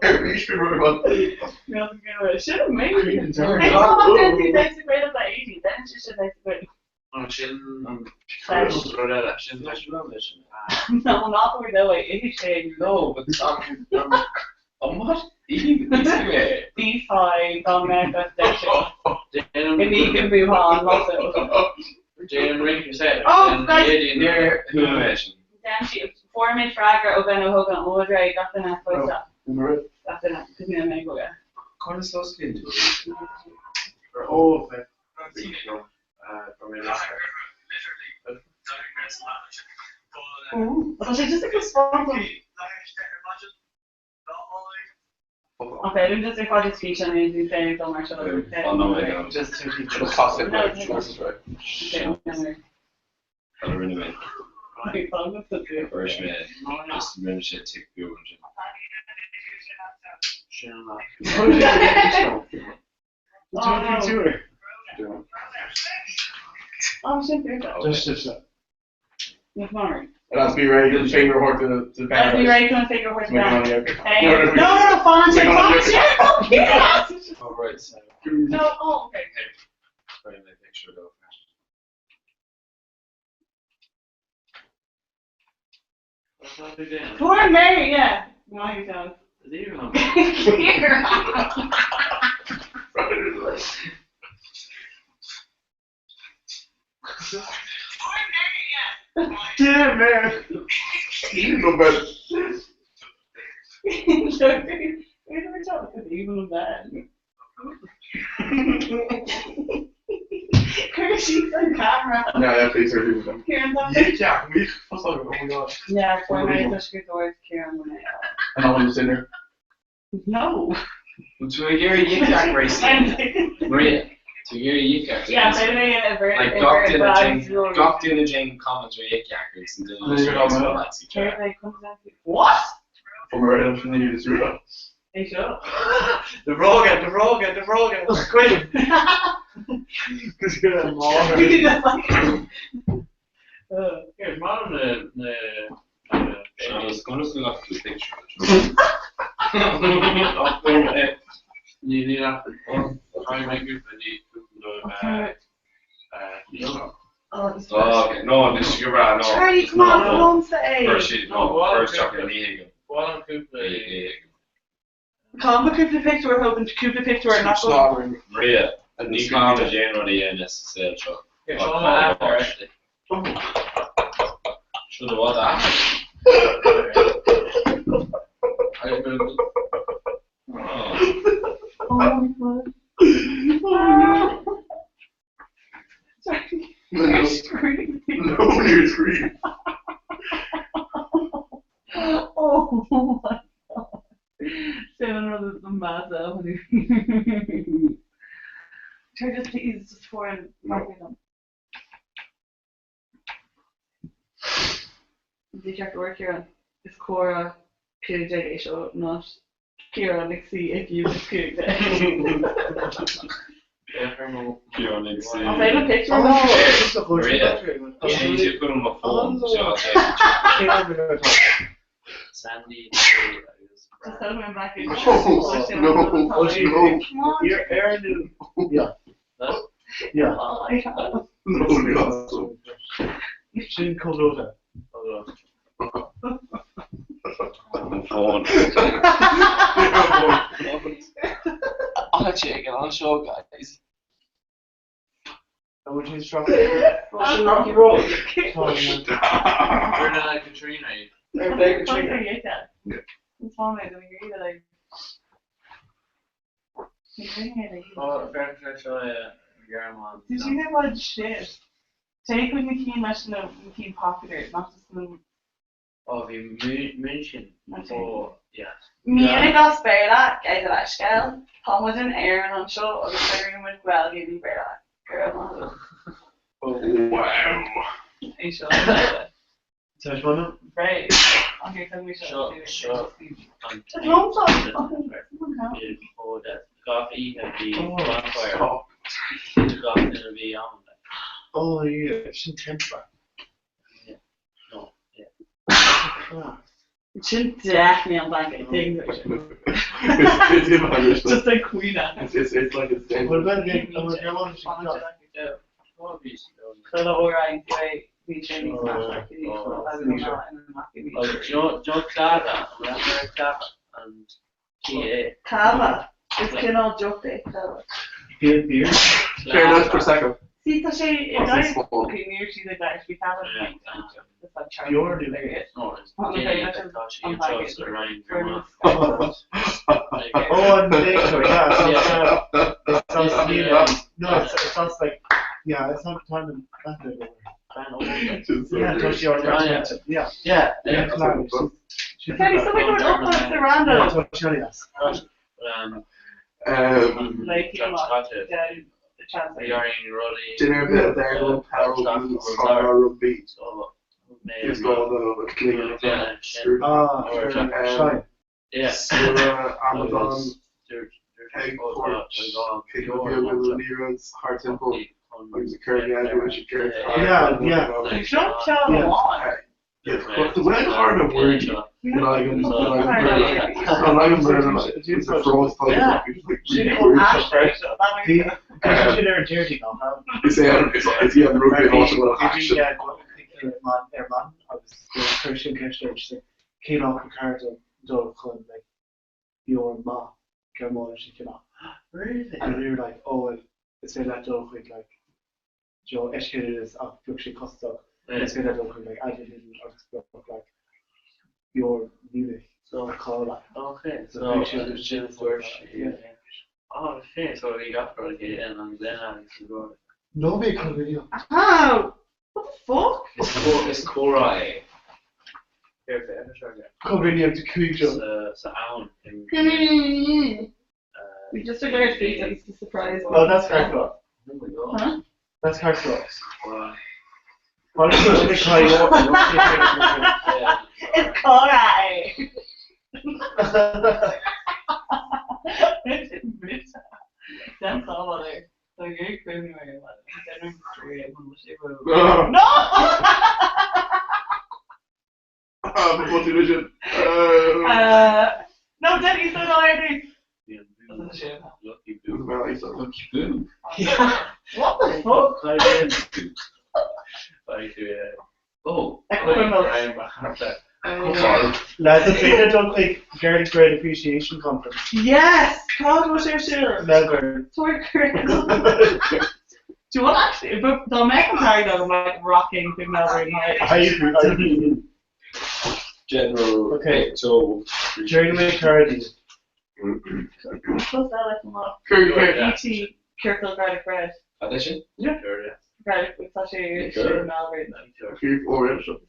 Speaker 2: You should remember.
Speaker 1: Should have made it.
Speaker 5: Creeping
Speaker 1: Hey, come on, then you guys are great at the 80s. Then you should have great.
Speaker 7: Oh, Shin.
Speaker 1: Flash.
Speaker 7: Shin.
Speaker 1: No, not the way that way. Any shade.
Speaker 6: No, but I'm what?
Speaker 1: B5, Dominic, that's
Speaker 7: Jane
Speaker 1: and you can move on, lots of.
Speaker 7: Jane and Rick, you said.
Speaker 1: Oh, guys.
Speaker 6: Near who I mentioned.
Speaker 1: Then she, 4 minute fragger, Ogano Hogan, Audrey, got the net, voice up. Got the net, because me and me go, yeah.
Speaker 6: Corner slow skin.
Speaker 5: Oh, okay.
Speaker 7: From your last
Speaker 1: Was it just a response? Okay, let me just record the speech and then do saying so much.
Speaker 6: Oh no, I don't.
Speaker 2: Just to keep the cost of
Speaker 1: No,
Speaker 2: the choices right.
Speaker 6: I'll ring him in.
Speaker 1: Okay,
Speaker 6: First minute, just a minute, take the one.
Speaker 7: Shin.
Speaker 1: Oh, shit,
Speaker 5: Just
Speaker 1: Yes, Mark.
Speaker 2: It has to be ready to finger horse to the
Speaker 1: Let's be
Speaker 2: banner.
Speaker 1: ready to figure horse down. Hey,
Speaker 2: No,
Speaker 1: no, Fonzie,
Speaker 6: Oh, right, so.
Speaker 1: No, oh, okay.
Speaker 6: Bring my picture though.
Speaker 1: Poor Mary, yeah. No, you don't.
Speaker 7: Here.
Speaker 5: yeah, man.
Speaker 2: Evil, but
Speaker 1: We never talked with evil man. She's on camera.
Speaker 2: yeah, that face are evil.
Speaker 1: Kieran's on
Speaker 2: Yeah, we. Oh my god.
Speaker 1: Yeah, 4 minutes, just get towards Kieran.
Speaker 2: And all in the center.
Speaker 1: No.
Speaker 6: To hear a yik yak racing. Maria, to hear a yik yak racing.
Speaker 1: Yeah, by the way, a very,
Speaker 6: Like Gok Dina Jane comments with yik yackers and then
Speaker 1: What?
Speaker 2: From right up from the year to zero.
Speaker 1: Hey, sure.
Speaker 7: The Rogan. Quick.
Speaker 5: Because you're a mom.
Speaker 7: Here's mom the.
Speaker 6: I was going to fill up the picture.
Speaker 7: You need to try make it
Speaker 6: Oh, okay. No, this is your right. No.
Speaker 1: Charlie, come on, don't say.
Speaker 6: First, no, first chocolate.
Speaker 7: One Cooper.
Speaker 1: Come the Cúpla picture, we're hoping to Cúpla picture, we're not going.
Speaker 2: Slaughtering.
Speaker 6: Maria, ní cá Jane rodí in is sale seo. Should have what that?
Speaker 1: Oh my god. Sorry.
Speaker 2: No,
Speaker 1: You're screaming.
Speaker 2: no, you're screaming.
Speaker 1: Oh my god. Saying another myself. Try just please just pour in coffee them. Did you have to work here on this Cora PJ show, not Kira Nixie if you just PJ.
Speaker 6: Kieran Nixie.
Speaker 1: I'll take a picture of
Speaker 6: Maria, you need to put on my phone.
Speaker 4: Sandy.
Speaker 1: just tell me back in.
Speaker 2: No.
Speaker 5: You're Aaron. Yeah. Yeah.
Speaker 1: Oh, I have.
Speaker 2: No, no.
Speaker 5: She didn't come over.
Speaker 6: On the phone. I'll check it, I'll show guys.
Speaker 5: And when she's dropping Rocky Road.
Speaker 7: Where did Katrina eat?
Speaker 5: They're
Speaker 1: Katrina. It's fine, I don't agree that I.
Speaker 7: Oh, fair show German.
Speaker 1: Did you hear what shit? Take when you came machine of you popular, not just the.
Speaker 7: Oh, vi München. Oh, yeah.
Speaker 1: Me and I got Berla, guys at Ashkel, Thomas and Aaron on show, or the Aaron with well, give me Berla. Girl,
Speaker 2: Oh, wow.
Speaker 1: I show.
Speaker 5: So which one?
Speaker 1: Right. Okay, so we show.
Speaker 7: Sure.
Speaker 1: It's long time.
Speaker 7: Oh, that coffee had the bonfire.
Speaker 2: Stop.
Speaker 7: The coffee will be on.
Speaker 5: Oh yeah, it's in temper.
Speaker 7: No, yeah.
Speaker 1: It shouldn't definitely on blanket thing.
Speaker 2: It's in my wrist.
Speaker 1: Just like Queen
Speaker 2: It's like it's dead.
Speaker 5: What about again? Your mom?
Speaker 1: So the alright way we change
Speaker 7: Joe Clara, remember Clara and TA.
Speaker 1: Cava. It's kind of joke day.
Speaker 5: Beer.
Speaker 2: Fair enough for a second.
Speaker 1: See, so she is
Speaker 2: What's
Speaker 1: not
Speaker 2: this for?
Speaker 1: okay. Near she like that. She Cava. It's like Charlie.
Speaker 5: You're the
Speaker 7: No, it's
Speaker 1: Oh, okay,
Speaker 7: TA
Speaker 1: that's
Speaker 7: that
Speaker 1: just
Speaker 7: thought she
Speaker 1: on
Speaker 7: chose
Speaker 1: package.
Speaker 7: the Ryan
Speaker 1: For
Speaker 7: Vermont.
Speaker 5: Oh, and Baker, yeah. It sounds no, it sounds like, yeah, it's not time to yeah, Toshi or yeah.
Speaker 7: Yeah,
Speaker 5: Yeah, Clara. She's
Speaker 1: Kenny, somebody going up on the veranda.
Speaker 5: Toshi, yes.
Speaker 1: Like you know,
Speaker 7: Josh
Speaker 1: the chance.
Speaker 7: Yarring Roddy.
Speaker 2: Dinner bit there, little Harold Scar Rugby.
Speaker 7: So,
Speaker 2: He's going with cleaning up there.
Speaker 5: Shine.
Speaker 7: yeah.
Speaker 2: Sura, Amazon, Egg Porch, King of Yoga, Leroy's, Heart Temple. Like the curvy edge, which you care.
Speaker 5: Yeah.
Speaker 1: You don't tell them all.
Speaker 2: Yes, but when I hard a word, when I can learn it's a frost type.
Speaker 5: Because you're there, Jersey now.
Speaker 2: It's yeah, rugby and also with action.
Speaker 5: I was Christian Kirchner, came off the cards and Dove Clun, like, your mom, Kermon, she came out.
Speaker 7: Really?
Speaker 5: And we were like, oh, it's been that Dove with like, Joe educated us up, she cost up. It's been that Dove with like, I didn't like, your music. So I call that.
Speaker 7: Okay,
Speaker 5: So
Speaker 7: so
Speaker 5: picture of the
Speaker 7: Jim
Speaker 5: Jim
Speaker 7: Bush.
Speaker 5: yeah.
Speaker 7: Oh, okay, so we got relegated and then I used to go.
Speaker 5: No big video.
Speaker 1: Oh, what the fuck?
Speaker 6: It's Korai.
Speaker 5: Come really up to Cujo.
Speaker 7: So Alan in
Speaker 1: We just took our seats and it's a surprise.
Speaker 5: Oh, that's Carcross.
Speaker 1: Huh?
Speaker 5: That's Carcross.
Speaker 7: Wow.
Speaker 5: What is it?
Speaker 1: It's Korai. That's all of it. So you're crazy way about it. No!
Speaker 2: Motivation.
Speaker 1: No, Daddy, so no, I do.
Speaker 6: Lucky Boo.
Speaker 1: What the fuck?
Speaker 7: Oh,
Speaker 1: Criminals.
Speaker 5: Lads, I think I done like Gaelic Bread Appreciation Conference.
Speaker 1: Yes! God, what's your shoe?
Speaker 5: Never.
Speaker 1: Twerker. Do you want actually? But the American Party though, like rocking Big Melbourne.
Speaker 5: I agree.
Speaker 6: General.
Speaker 5: Okay.
Speaker 6: So.
Speaker 5: Jerry McCarthy.
Speaker 1: What's that like from what?
Speaker 2: Kirk.
Speaker 1: E.T. Kirkle garlic bread.
Speaker 6: Audition?
Speaker 1: Garlic with sachet
Speaker 6: Sure.
Speaker 1: in Melbourne.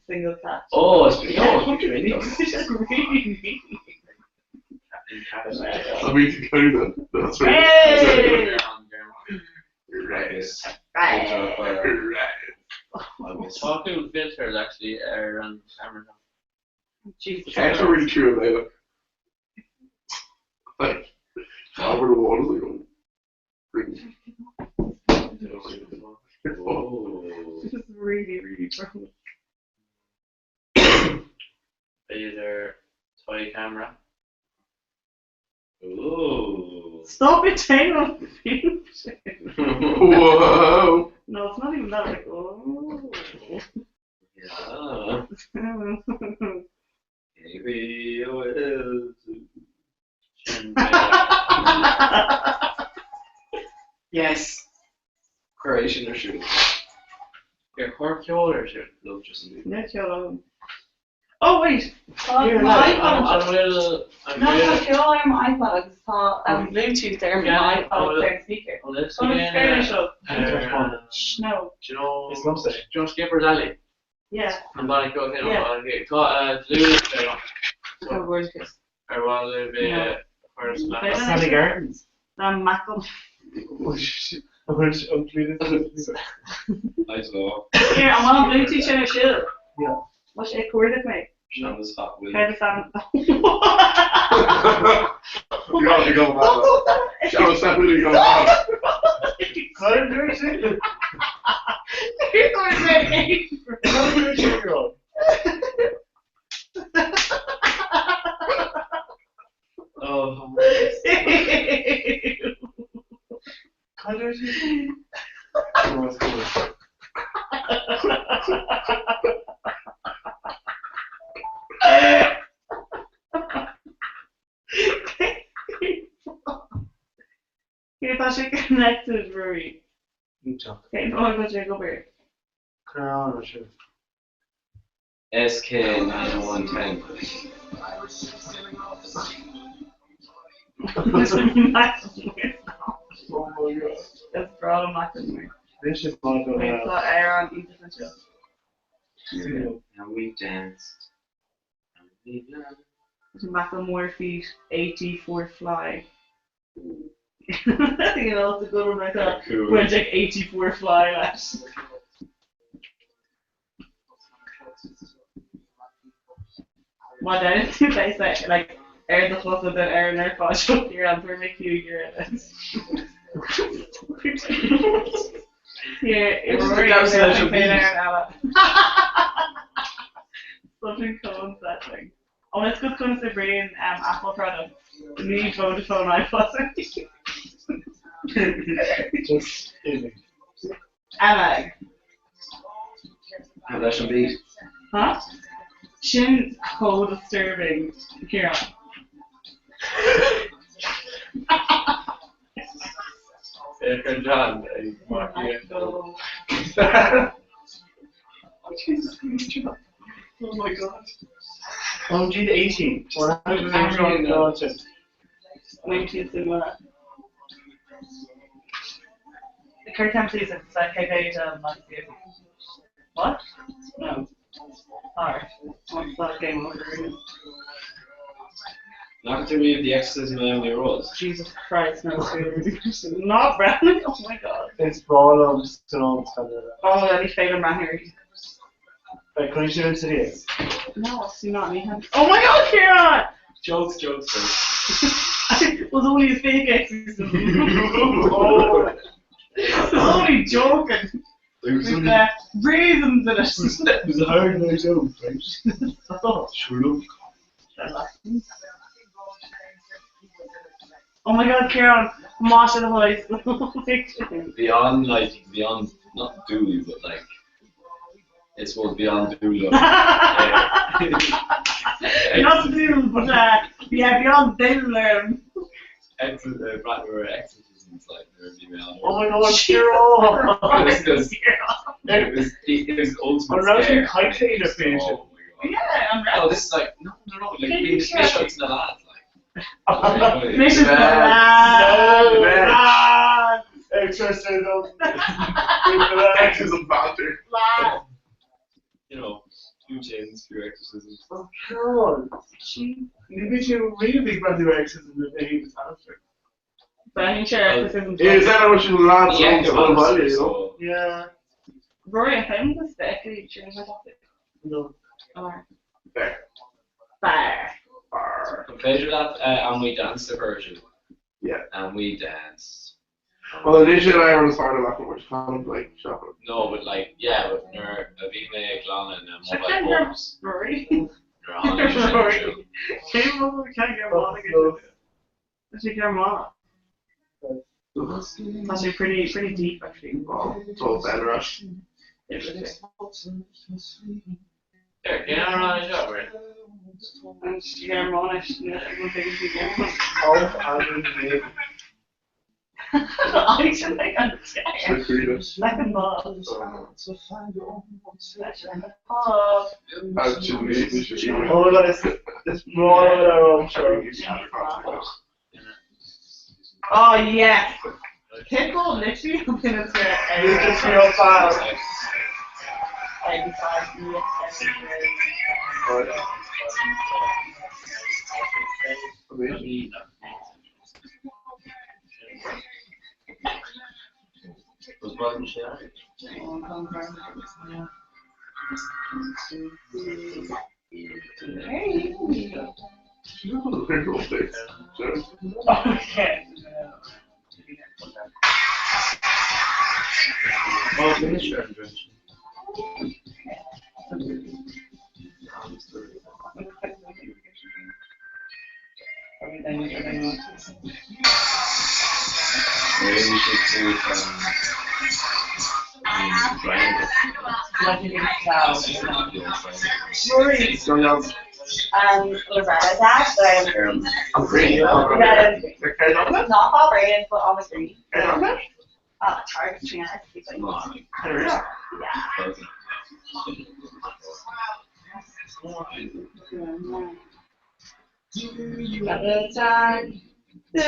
Speaker 1: Single cat.
Speaker 6: Oh, it's pretty
Speaker 1: It's really
Speaker 2: I mean, to carry that. That's right.
Speaker 1: Hey!
Speaker 7: Talking filters actually are on camera now.
Speaker 1: Jesus.
Speaker 2: That's not really true, Layla. Like, over the wall, like,
Speaker 1: This is really, really trouble.
Speaker 7: Either toy camera.
Speaker 6: Ooh.
Speaker 1: Stop it, Taylor.
Speaker 2: Whoa!
Speaker 1: No, it's not even that. Like, oh.
Speaker 6: Yeah. Maybe it will.
Speaker 5: Yes.
Speaker 6: Croatian or shooting?
Speaker 7: Your cork shoulder shoot.
Speaker 6: No, just indeed.
Speaker 1: Yeah, chill. Oh wait,
Speaker 5: Here,
Speaker 1: my
Speaker 5: lad,
Speaker 1: iPod. No, chill. I'm my iPod. It's called Bluetooth there. My iPod there speaker.
Speaker 7: Oh, let's
Speaker 1: Oh, it's fairly
Speaker 7: again.
Speaker 1: short. No.
Speaker 7: Do you know?
Speaker 5: It's not safe.
Speaker 7: Do you know Skipper's Alley?
Speaker 1: Yeah.
Speaker 7: I'm going to go there.
Speaker 1: Yeah.
Speaker 7: I'm going to do this there.
Speaker 1: Oh, gorgeous.
Speaker 7: I want to be
Speaker 1: No.
Speaker 7: first
Speaker 1: Fair
Speaker 7: man.
Speaker 1: enough.
Speaker 5: Sunny Gardens.
Speaker 1: I'm Macklem.
Speaker 5: Oh shit. I'm going to unclean it.
Speaker 6: I saw.
Speaker 1: Here, I'm on Bluetooth in a shoe.
Speaker 5: Yeah.
Speaker 1: What's it recorded me?
Speaker 6: Shannon's hot wheel.
Speaker 1: Kind of sound.
Speaker 2: You got to go back. Show us that really go back.
Speaker 5: Colin, do it. Colin, do it, you're on.
Speaker 6: Oh,
Speaker 5: Colin, do it. Oh, that's cool.
Speaker 1: Here, that's connected, Rory.
Speaker 5: You talk.
Speaker 1: Okay, no, I'm going to go here.
Speaker 5: Crown or shit.
Speaker 6: SK90110.
Speaker 5: Oh my god.
Speaker 1: That's for all of Macklem.
Speaker 5: This is not going
Speaker 1: We've got air on each of the show.
Speaker 6: And we danced. And we danced.
Speaker 1: Macklemore feet, 84 fly. You know, it's a good one right there.
Speaker 6: Cool.
Speaker 1: We'll take 84 fly, lads. What then? They say, like, air the plus and then air and air caught up here and for make you your Here, it's
Speaker 6: the calculation
Speaker 1: Something cool that thing. Oh, it's good to bring Apple products. Me, Vodafone, iPod.
Speaker 5: just easy.
Speaker 1: Emma.
Speaker 6: How that should be.
Speaker 1: Huh? Shin so disturbing. Kieran.
Speaker 7: John.
Speaker 1: Michael.
Speaker 5: Jesus Christ. Oh my god. Oh, G 18. What happened to
Speaker 1: I'm
Speaker 5: the
Speaker 1: 19th in the Kirk Camp season, so I paid last year. What? No. Alright. Once that game over.
Speaker 6: Not to read the exorcism of Emily Rose.
Speaker 1: Jesus Christ, no. Not Bradley? Oh my god.
Speaker 5: It's Brawl on Stallone standard.
Speaker 1: Oh, that'd be failing man here.
Speaker 5: Like, can you do it today?
Speaker 1: No, do not need him. Oh my god, Kieran!
Speaker 6: Jokes.
Speaker 1: It was only a fake exorcism. Oh. I was only joking. With raisins in it.
Speaker 5: It was a hard night out, right?
Speaker 1: Oh.
Speaker 5: Sure.
Speaker 1: Oh my god, Kieran, I'm watching the high school picture.
Speaker 6: Beyond, not Dooley, but like, It's supposed to be on Dula.
Speaker 1: Not Doom, but yeah, beyond Doom.
Speaker 6: Bratwurst exorcisms, like they're female.
Speaker 5: Oh my god, Hero!
Speaker 6: It was ultimate
Speaker 5: I'm not
Speaker 6: scare.
Speaker 5: even kite the patient.
Speaker 6: Oh my god.
Speaker 1: Yeah, I'm
Speaker 6: No, this is like no, like being the shots in the lad, like.
Speaker 1: Mission for
Speaker 5: No. Exorcism.
Speaker 2: Exorcism banter.
Speaker 6: You know, few chains, few exorcisms.
Speaker 5: Oh god. Maybe you really big about the exorcism that he was after.
Speaker 1: But I think sure exorcism.
Speaker 2: Is that what you lads
Speaker 6: Yeah,
Speaker 2: on the value, you know?
Speaker 6: so
Speaker 5: Yeah.
Speaker 1: Rory, I found this actually during my topic.
Speaker 5: No.
Speaker 1: Or
Speaker 2: There.
Speaker 1: fire.
Speaker 6: I played with that, and we danced the version.
Speaker 2: Yeah.
Speaker 6: And we danced.
Speaker 2: Well, initially I was part of that, which kind of like shopping.
Speaker 6: No, but like, yeah, with Avime, Glan, and
Speaker 1: Check
Speaker 6: Mobile
Speaker 1: out
Speaker 6: Homes.
Speaker 1: Rory.
Speaker 6: They're on the show.
Speaker 1: Can't get one again. Let's take your mom. That's actually pretty deep actually.
Speaker 2: Oh, it's all better, Rush.
Speaker 7: There, can I run a job, right?
Speaker 1: And she got her on it. Everyone thinks she's a woman.
Speaker 5: Oh, I mean,
Speaker 1: I should like understand.
Speaker 2: So creative.
Speaker 1: Like a mom. Oh.
Speaker 2: Actually, we should be.
Speaker 5: oh, it's more than our own show.
Speaker 1: Oh yes. Pickle literally looking at her.
Speaker 5: This is real fast.
Speaker 6: Was Brian Shea?
Speaker 1: Okay.
Speaker 6: Oh, finish your intervention. Maybe we should do Brian.
Speaker 1: Rory, Loretta dad,
Speaker 2: I'm green.
Speaker 1: not operated, but on the green. Target between us.
Speaker 6: Come on.
Speaker 1: The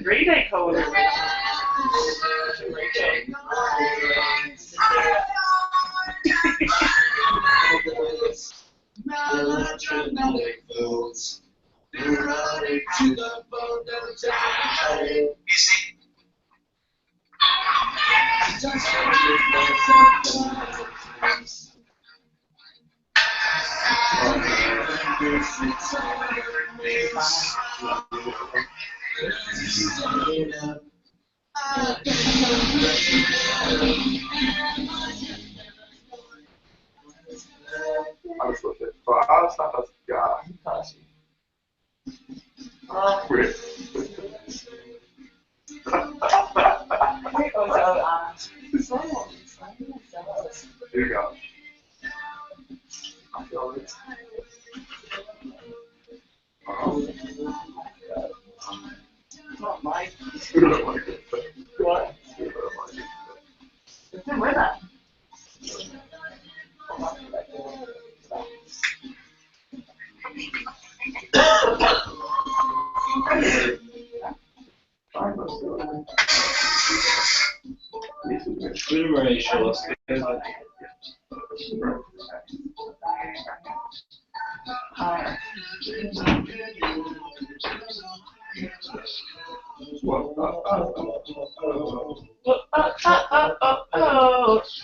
Speaker 1: Green Day code.
Speaker 2: Here you go. I feel it.
Speaker 1: Not mine.
Speaker 2: You don't like it, but
Speaker 1: What?
Speaker 2: you don't like it.
Speaker 1: It's in with that.
Speaker 6: Boomerang show us.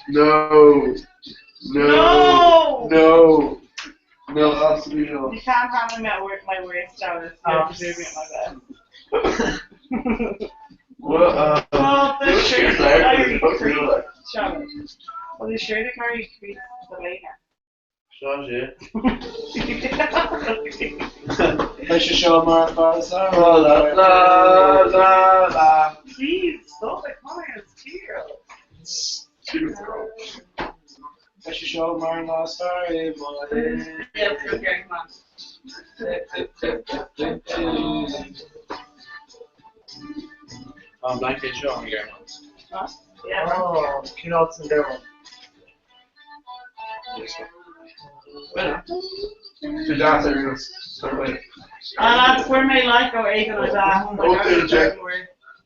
Speaker 2: No. No. No, absolutely not.
Speaker 1: You can't have me at work, my waist down. It's not doing it like that.
Speaker 2: Well,
Speaker 1: Oh, the shirt
Speaker 2: it's like,
Speaker 1: carry
Speaker 2: it's really like.
Speaker 1: Shut it. Well, the shirt carry crease the later.
Speaker 5: I should show my father.
Speaker 1: Please, stop it, Connor, it's
Speaker 2: She was wrong.
Speaker 5: I should show my last story, boy.
Speaker 1: Yeah, okay, come on.
Speaker 7: Blanket show me here.
Speaker 1: Yeah.
Speaker 5: Oh, keynotes and demo.
Speaker 2: Your dad's there. So wait.
Speaker 1: That's where my life go, Aidan, like that.
Speaker 2: Okay, Jack.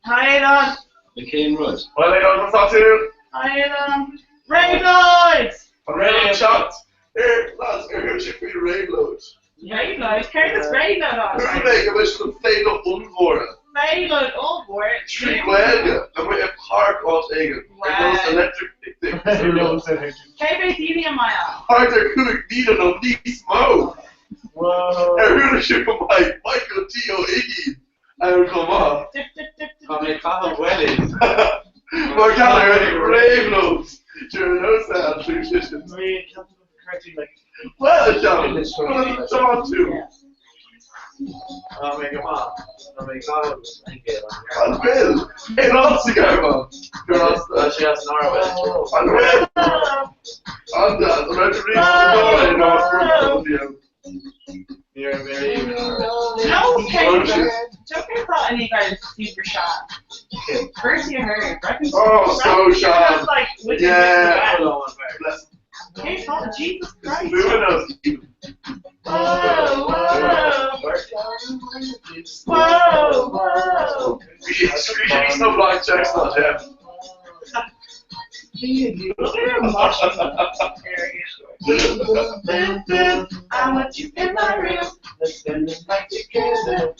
Speaker 1: Hi, Aidan.
Speaker 6: McCain Rudd.
Speaker 2: Well, I don't know what's to.
Speaker 1: Hi, Aidan. Rain lights!
Speaker 2: Rain shots. Here, lads, here should be rain loads.
Speaker 1: Rain lights? Curtis rain light on.
Speaker 2: Who's making this to fade up unvoren?
Speaker 1: Rain light over.
Speaker 2: Street wagon. And we have park all taken.
Speaker 1: Wow.
Speaker 2: Those electric things.
Speaker 1: KBC in my arm.
Speaker 2: Park their cook needed on these smoke.
Speaker 5: Whoa.
Speaker 2: Everyone should come by Michael T.O. Iggy. And come on.
Speaker 1: Dip, dip, dip, dip.
Speaker 7: Come here, Cathal Wellies.
Speaker 2: We're gathering ready rave loads. During those sound musicians.
Speaker 5: Marie, Captain Cartoon, like,
Speaker 2: Well, John. Well, John too.
Speaker 7: Oh my God. Oh my God. Thank you.
Speaker 2: And Bill. Hey, not cigar man. You're not.
Speaker 7: She has Norway.
Speaker 2: And Will. And that. I'm ready to read the story.
Speaker 7: You're very even.
Speaker 1: No, okay. Joker thought any guy was super shy. First you heard.
Speaker 2: Oh, so shy.
Speaker 1: Just like, which
Speaker 2: Yeah.
Speaker 7: Hold on one
Speaker 2: Bless
Speaker 1: Hey, oh, Jesus Christ.
Speaker 2: moving us.
Speaker 1: Whoa, whoa. Whoa, whoa.
Speaker 2: He's no blind checks, not him.
Speaker 1: Look at him watching. I want you in my room.
Speaker 5: let's spend the night together.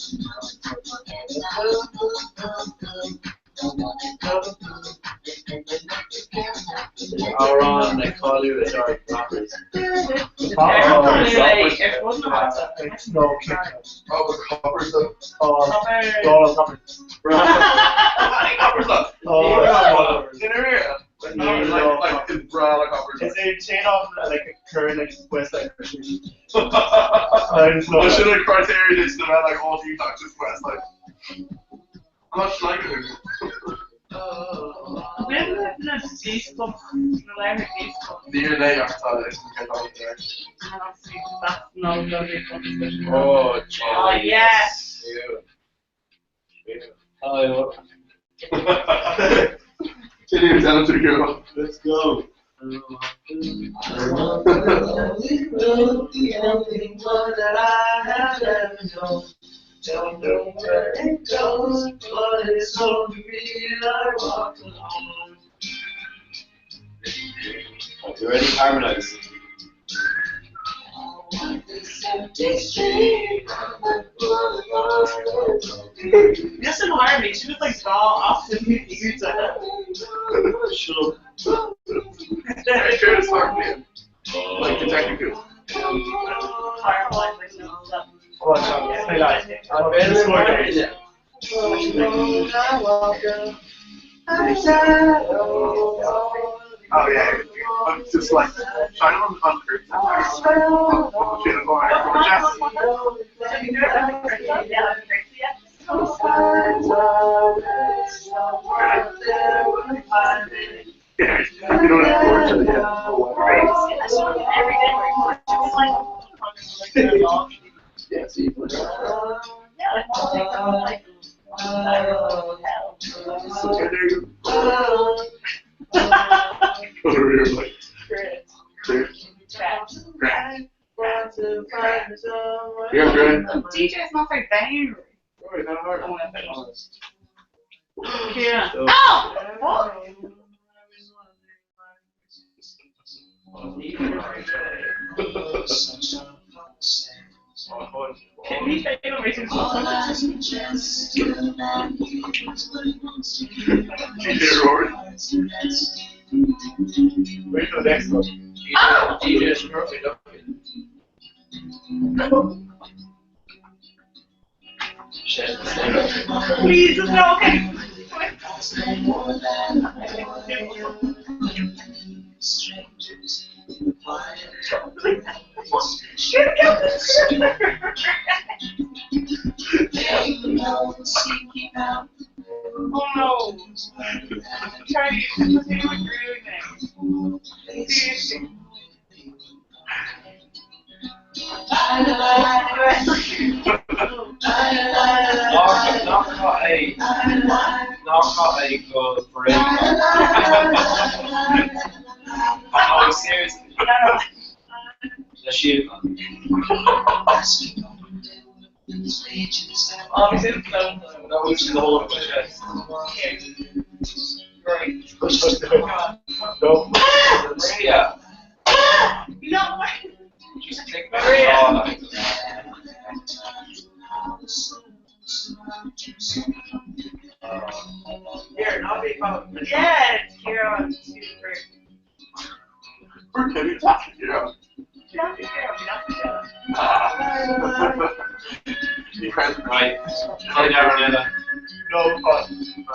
Speaker 7: Ron, they call you the dark rappers.
Speaker 5: It's no kick.
Speaker 2: Oh, the coppers though.
Speaker 5: Oh, coppers.
Speaker 2: Coppers up.
Speaker 5: Oh,
Speaker 2: In her ear. Like in brown coppers.
Speaker 5: is it chain off like a current like West Side Christian?
Speaker 2: What should the criteria is to have like all detox is West like much like it.
Speaker 1: When the Facebook, the electric Facebook,
Speaker 2: Near they are thought it's because I was there.
Speaker 1: that's no good.
Speaker 7: Oh,
Speaker 1: Oh, yes.
Speaker 6: Oh,
Speaker 2: Can you tell him to go?
Speaker 6: let's go.
Speaker 4: Don't know where it goes, but it's only real I walk alone.
Speaker 6: You ready? Harmonize.
Speaker 1: Yes, in Harvey, she was like all opposite years ahead.
Speaker 2: Shut up. I care to start me. Like the technical.
Speaker 5: Stay live.
Speaker 2: Oh yeah. I'm just like trying to uncover yeah, you don't have to yeah, see, yeah, great.
Speaker 1: DJ's not very bang.
Speaker 2: Alright, not hard.
Speaker 1: Yeah. Oh! What? Can we take it away to
Speaker 2: DJ Rory.
Speaker 5: Wait for the next one.
Speaker 1: Oh!
Speaker 7: DJ Smurfy, look.
Speaker 1: Please, it's not okay. Oh no. Try to get this thing with grooving.
Speaker 6: Knock a go for it. Oh, seriously. The shield.
Speaker 1: Obviously, it's so.
Speaker 6: That was the whole of the chest.
Speaker 1: Right.
Speaker 5: No.
Speaker 6: Maria.
Speaker 1: No.
Speaker 6: Just click
Speaker 1: Maria. Here, I'll be phone. Yeah, Kira.
Speaker 2: We're kidding, talking, you know. You friends with
Speaker 6: Right. Play down Renetta.
Speaker 5: No fun.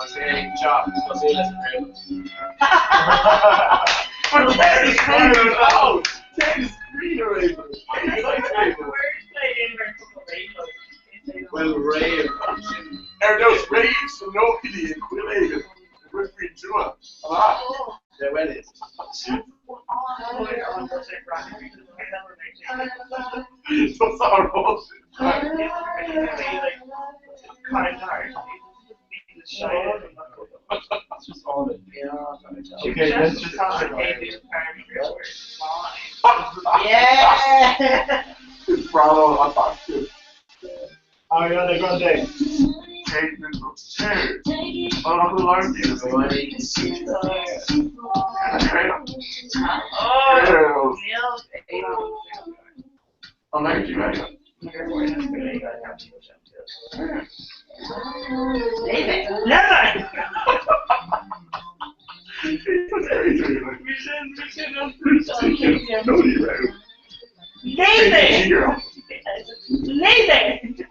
Speaker 6: Say chop. Say less than
Speaker 2: But Ted is green out! Ted is green already.
Speaker 6: Well, rave.
Speaker 2: There those raves and no pity and Quill Haven. We're free to it.
Speaker 6: Yeah, well, it's.
Speaker 2: So sorrow.
Speaker 6: It's just all the
Speaker 5: Okay, let's just have it.
Speaker 1: Yeah.
Speaker 2: It's Bravo on top too.
Speaker 5: Ariana Grande.
Speaker 2: Take this upstairs. I don't know who learned these.
Speaker 1: Oh,
Speaker 2: I'm like you right now.
Speaker 1: Never. Lazy.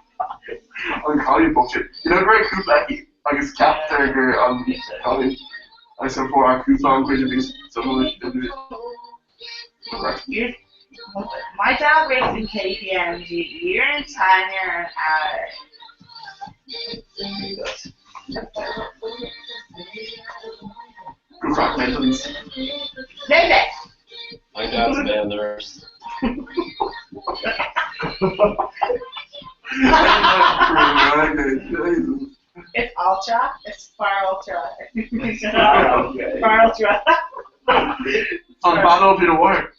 Speaker 2: On Collie bullshit. You know, Greg Kublaki, like his captain on Collie. I said for our coupon, which is someone which did it.
Speaker 1: My dad raised in KPMG. You're in tenure at.
Speaker 2: Good crack, Mentons.
Speaker 1: Lazy.
Speaker 6: My dad's a male nurse.
Speaker 1: It's Ultra. It's Far Ultra.
Speaker 2: Okay.
Speaker 1: Far Ultra.
Speaker 2: On Battle of the War.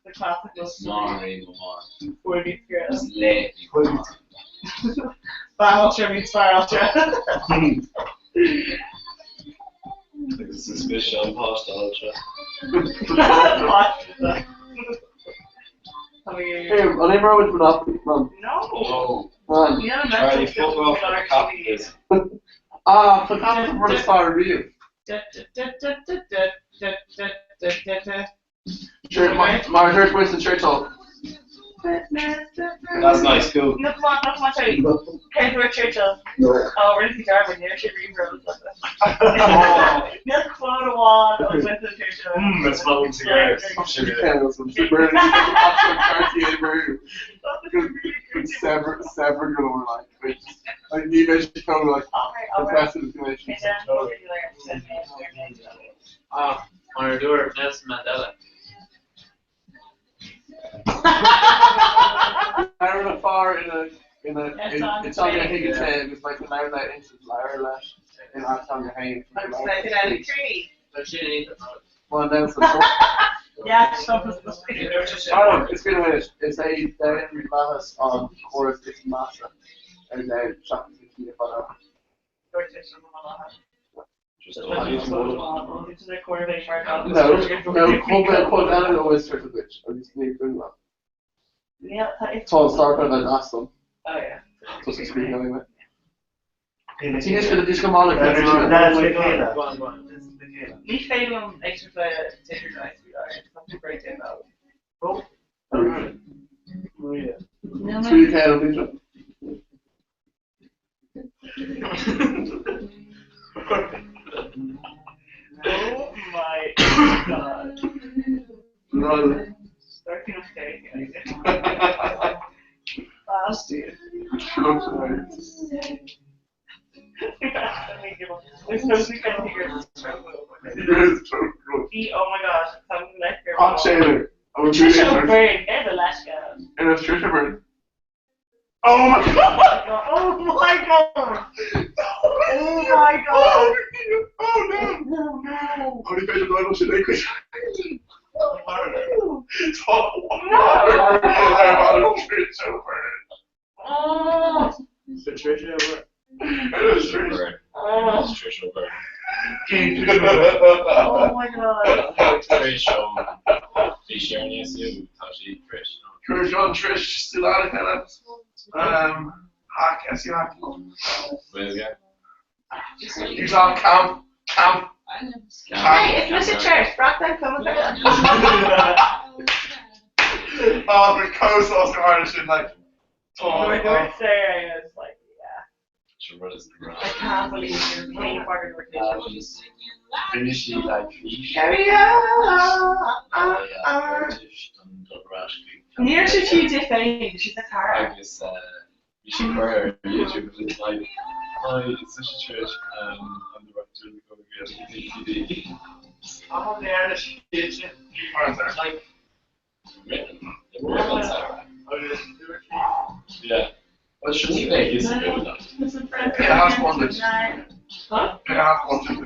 Speaker 1: The classical
Speaker 6: Sorry, no more.
Speaker 1: 40 girls.
Speaker 6: Just let me go on.
Speaker 1: Far Ultra means Far Ultra.
Speaker 6: Like a suspicion past ultra.
Speaker 2: Hey, I'll name her with Monopoly, man.
Speaker 1: No.
Speaker 6: Oh,
Speaker 2: Man.
Speaker 1: You don't
Speaker 6: Charlie,
Speaker 1: have
Speaker 6: fuck off for the capitalism.
Speaker 2: For the for the star review. Sure, my heard Winston Churchill.
Speaker 6: That's nice, cool.
Speaker 1: No, come on, Charlie. Edward Churchill.
Speaker 2: No.
Speaker 1: Oh, Ricky Darwin, you should rewrote something. Milk quota one of Winston Churchill.
Speaker 6: Let's smoke cigars.
Speaker 2: Several going like the eventually come like the best information.
Speaker 7: Marador, Nelson Mandela.
Speaker 2: Ireland far in it's on your Higgins head. It's like an Ireland into Ireland in Armstrong Hain.
Speaker 1: I'm expecting out of the tree.
Speaker 2: Well, then it's
Speaker 1: Yeah, something's
Speaker 2: it's been a minute. It's a Henry Mathis on chorus. It's massive. And then shocking to keep on
Speaker 6: Just
Speaker 2: No, quote Ellen always started which. I just need to know.
Speaker 1: Yeah,
Speaker 2: So start on the last one.
Speaker 1: oh yeah.
Speaker 2: So it's screen anyway. Tienes que disco malo.
Speaker 5: That's Michaela.
Speaker 7: Go on.
Speaker 1: Me failum exercise Tinder nice something great day about.
Speaker 5: Oh. Maria.
Speaker 1: No,
Speaker 2: Three cattle picture.
Speaker 1: oh my god.
Speaker 2: No.
Speaker 1: Starting to stay. Last year. There's no secret here. Oh my gosh, something like your
Speaker 2: Hot Shaler.
Speaker 1: Trisha Bird, they're the last guys.
Speaker 2: And it's Trisha Bird. Oh my god!
Speaker 1: Oh my god! Oh my god!
Speaker 2: Oh no! Only better than I should make it. Trisha Bird.
Speaker 1: Oh!
Speaker 5: Patricia Bird.
Speaker 6: Trisha Bird.
Speaker 1: Oh my god!
Speaker 6: Trish, be sharing you soon. Tashi, Trish.
Speaker 2: Trish, still out of Canada. Hack, SU Hack.
Speaker 6: Wait again.
Speaker 2: He's on camp.
Speaker 3: Hey, it's Mr. Church. Rock that coming back.
Speaker 2: Oh, the co-sauce Irish in like.
Speaker 1: Sarah is like,
Speaker 6: She runs the
Speaker 1: I can't believe you're playing for her vacation.
Speaker 6: Maybe she like
Speaker 1: Near to she defended, she's a car.
Speaker 6: I guess you should wear her on YouTube because it's like, hi, it's such a church, I'm the director of the TV.
Speaker 1: Oh, there, the kitchen.
Speaker 6: Like, written. Yeah. Well, shouldn't you make use of it?
Speaker 2: Has one that.
Speaker 1: Huh?
Speaker 2: Has one to the.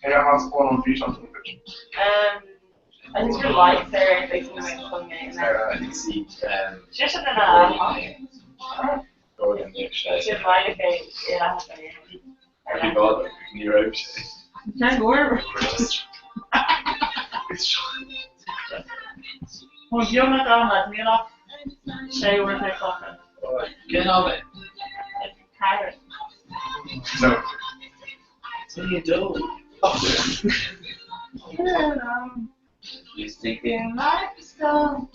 Speaker 2: Has one on feet onto the pitch.
Speaker 1: I think you're like Sarah facing the way something.
Speaker 6: Sarah, I think she,
Speaker 1: Just a minute.
Speaker 6: going in there,
Speaker 1: She's like, okay, yeah.
Speaker 6: Have you got it? You're out.
Speaker 1: Can't go over. Well, if you're not on that, me off. Say where they're talking.
Speaker 7: Get on it.
Speaker 1: Carrot.
Speaker 2: No.
Speaker 7: What are you doing?
Speaker 1: You're sticking like a stone.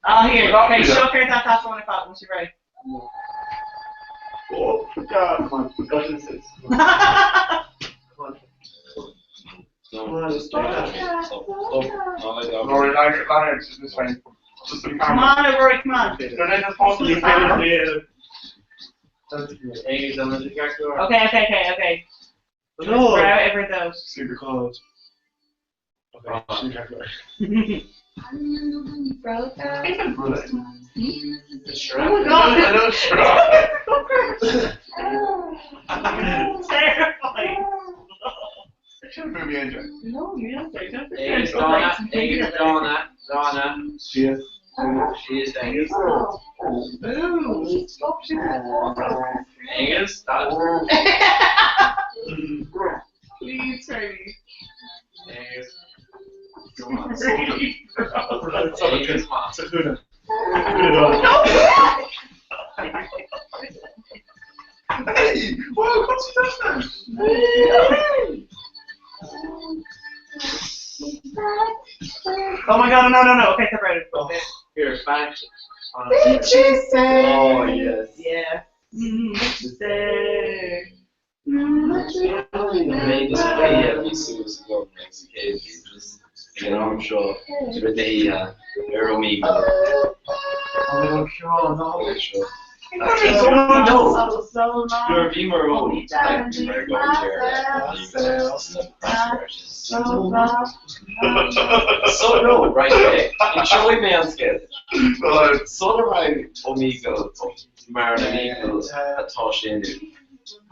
Speaker 1: Oh, here. Okay, show her that that's one I thought when she ready.
Speaker 5: Oh, God, come on. God, this is. Come on. Come on, let's do that.
Speaker 2: Rory, Leonard, this way. Just the
Speaker 1: Come
Speaker 2: camera.
Speaker 1: on, Rory, come on.
Speaker 2: No, they just want to be camera.
Speaker 7: Hey, don't let the car go.
Speaker 1: Okay.
Speaker 5: No.
Speaker 1: Wherever those.
Speaker 5: Super cold. Okay, super
Speaker 2: I know,
Speaker 1: Terrifying.
Speaker 2: Should have me AJ.
Speaker 1: No, you don't say that.
Speaker 7: Hey, Donna.
Speaker 5: She is.
Speaker 7: She is Angus. Angus, stop.
Speaker 1: Please, Harry.
Speaker 7: Angus.
Speaker 2: Come on.
Speaker 7: Angus,
Speaker 2: Hey! Whoa, what's this then?
Speaker 1: Oh my god, no. Okay, separate it. Okay.
Speaker 7: Here, back.
Speaker 6: Oh, yes.
Speaker 1: Yeah.
Speaker 6: Maybe this way, we Susan go next occasion. Just, you know, I'm sure. For the Euromeet.
Speaker 2: Oh, sure, no.
Speaker 6: Sure.
Speaker 1: No.
Speaker 6: You're a beamer own. Like, you might go there. So, no, right, okay. Enjoy Manscaped. So, the right, Omega, Marlon Eagles, Toshindu.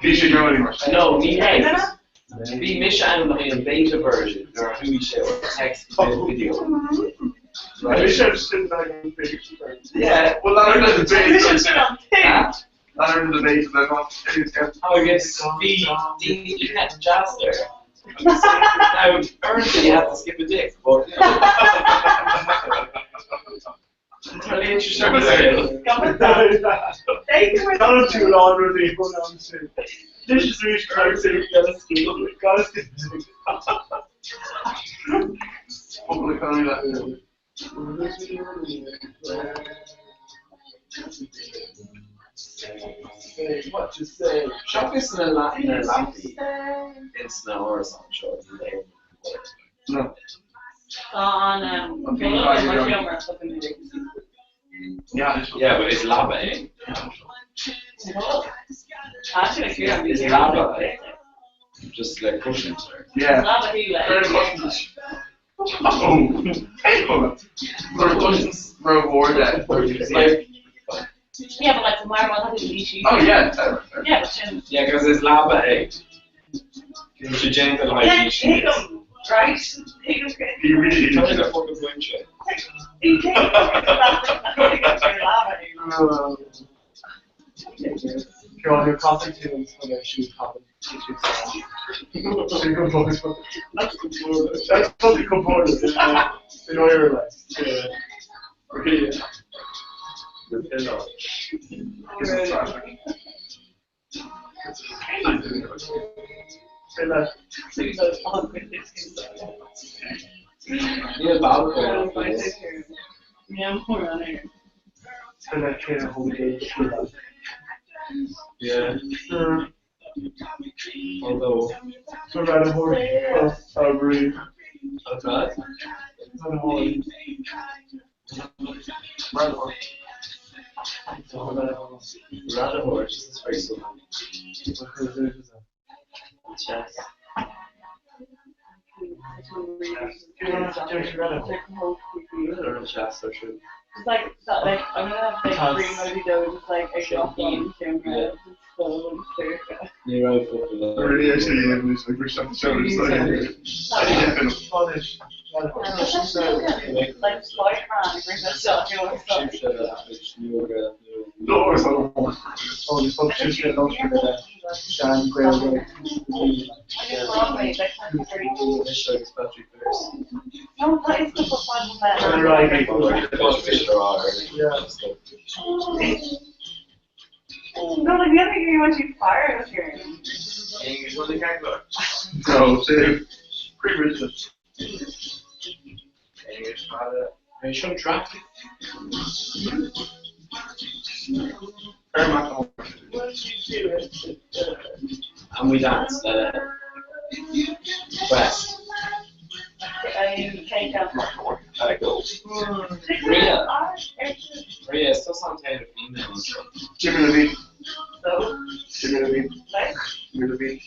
Speaker 2: Nisha Grody.
Speaker 6: No, be Misha and the beta version, or who we share text video. Right.
Speaker 2: Nisha just didn't like the big.
Speaker 6: Yeah.
Speaker 2: Well, Leonard in the base.
Speaker 6: Huh?
Speaker 2: Leonard in the base, they're not.
Speaker 6: Oh, I guess you had to jazz there. Now, currently you have to skip a dick, but. Entirely interesting.
Speaker 5: Not too long, really. Hold on to. This is really trying to say, gotta skip.
Speaker 2: Hopefully, can't do that.
Speaker 5: What to say?
Speaker 6: Shop this in a Latin in snow or something short.
Speaker 2: No.
Speaker 1: On
Speaker 2: Yeah,
Speaker 6: but it's lava, eh? It's lava, eh? Just like cushions, right?
Speaker 2: yeah.
Speaker 1: Lava, he like.
Speaker 2: Very customers. Reward that.
Speaker 1: Yeah, but like the marble has a leashy.
Speaker 2: Oh yeah.
Speaker 1: Yeah, but then.
Speaker 6: Yeah, because it's lava egg. You should gentle like
Speaker 1: Yeah,
Speaker 6: these
Speaker 1: take
Speaker 6: shit.
Speaker 1: them, right? Take them.
Speaker 2: You really
Speaker 6: Tell me the fucking point shit.
Speaker 1: You take them. That's very lava.
Speaker 5: You're your coffee tunes for the shoes coffee. That's totally composed in Ireland. Really. Say that.
Speaker 6: Yeah, balcony.
Speaker 1: Yeah, I'm poor on it.
Speaker 5: Say that kind of whole day.
Speaker 6: Yeah. Although,
Speaker 5: So rather horse. I agree.
Speaker 6: what's that?
Speaker 5: Rather horse.
Speaker 6: Rather horse. It's very slow.
Speaker 7: Chess.
Speaker 6: Chess, so true.
Speaker 1: It's like that, like I'm gonna have like green moody dough, just like I got on camera. It's so circa.
Speaker 6: You're right, fucking love.
Speaker 2: Really actually English like we're shut the show.
Speaker 5: Scottish.
Speaker 1: Like Spider-Man, bring that stuff, you know, stuff.
Speaker 6: Cheap shit, which you were
Speaker 2: No, it's not.
Speaker 5: Oh, you spoke to shit, don't you? Shan, Grail,
Speaker 1: I just Broadway, like that's very cool.
Speaker 6: Let's show this Patrick first.
Speaker 1: No, that is the fun with that.
Speaker 5: Right.
Speaker 6: Yeah.
Speaker 1: No, like the other thing you want to fire this year.
Speaker 6: English, what they can't go.
Speaker 2: No, save. Pretty rigid.
Speaker 6: English, they shouldn't track.
Speaker 2: Very much.
Speaker 6: And we danced West.
Speaker 1: I take out.
Speaker 6: Go. Rhea, still sounds kind of female.
Speaker 2: Jimmy Levine.
Speaker 1: So,
Speaker 2: Jimmy Levine.
Speaker 1: like,
Speaker 2: Jimmy Levine.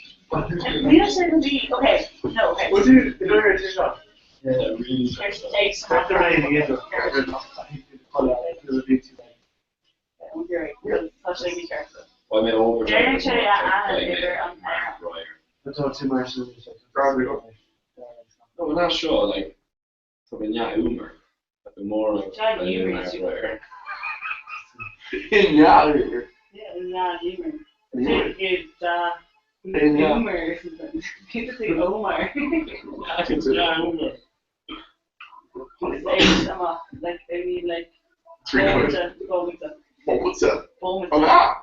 Speaker 1: we don't say the beat. Okay, no, okay.
Speaker 5: What's it? You don't hear it, it's not.
Speaker 6: Yeah, really.
Speaker 1: There's eight.
Speaker 5: After raising it, it's
Speaker 1: Such a be careful.
Speaker 6: Well, I mean, over.
Speaker 1: Jerry and Cherry and they're on fire.
Speaker 5: That's all too much.
Speaker 2: Probably.
Speaker 6: No, we're not sure, like, something yeah, humor. But the more like,
Speaker 1: John
Speaker 6: like,
Speaker 1: Humor
Speaker 6: humor
Speaker 1: is
Speaker 6: everywhere.
Speaker 2: Yeah.
Speaker 1: Yeah, not humor.
Speaker 2: Humor.
Speaker 1: It's humor or something. People say Omar.
Speaker 6: Yeah, humor.
Speaker 1: It's eight, like, I mean, like,
Speaker 2: What's that? Oh, ah!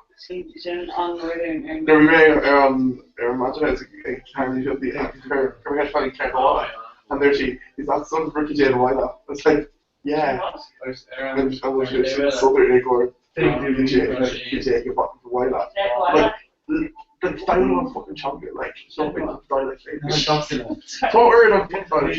Speaker 1: On Northern
Speaker 2: No, we may imagine it's a candy of the her head funny can't and there she is that son of Ricky Jane Wyla. It's like, yeah. And she's Southern Igor. DJ Wyla. Like, the style of fucking chocolate, like, something that's dry like shade. So we're in a pink body.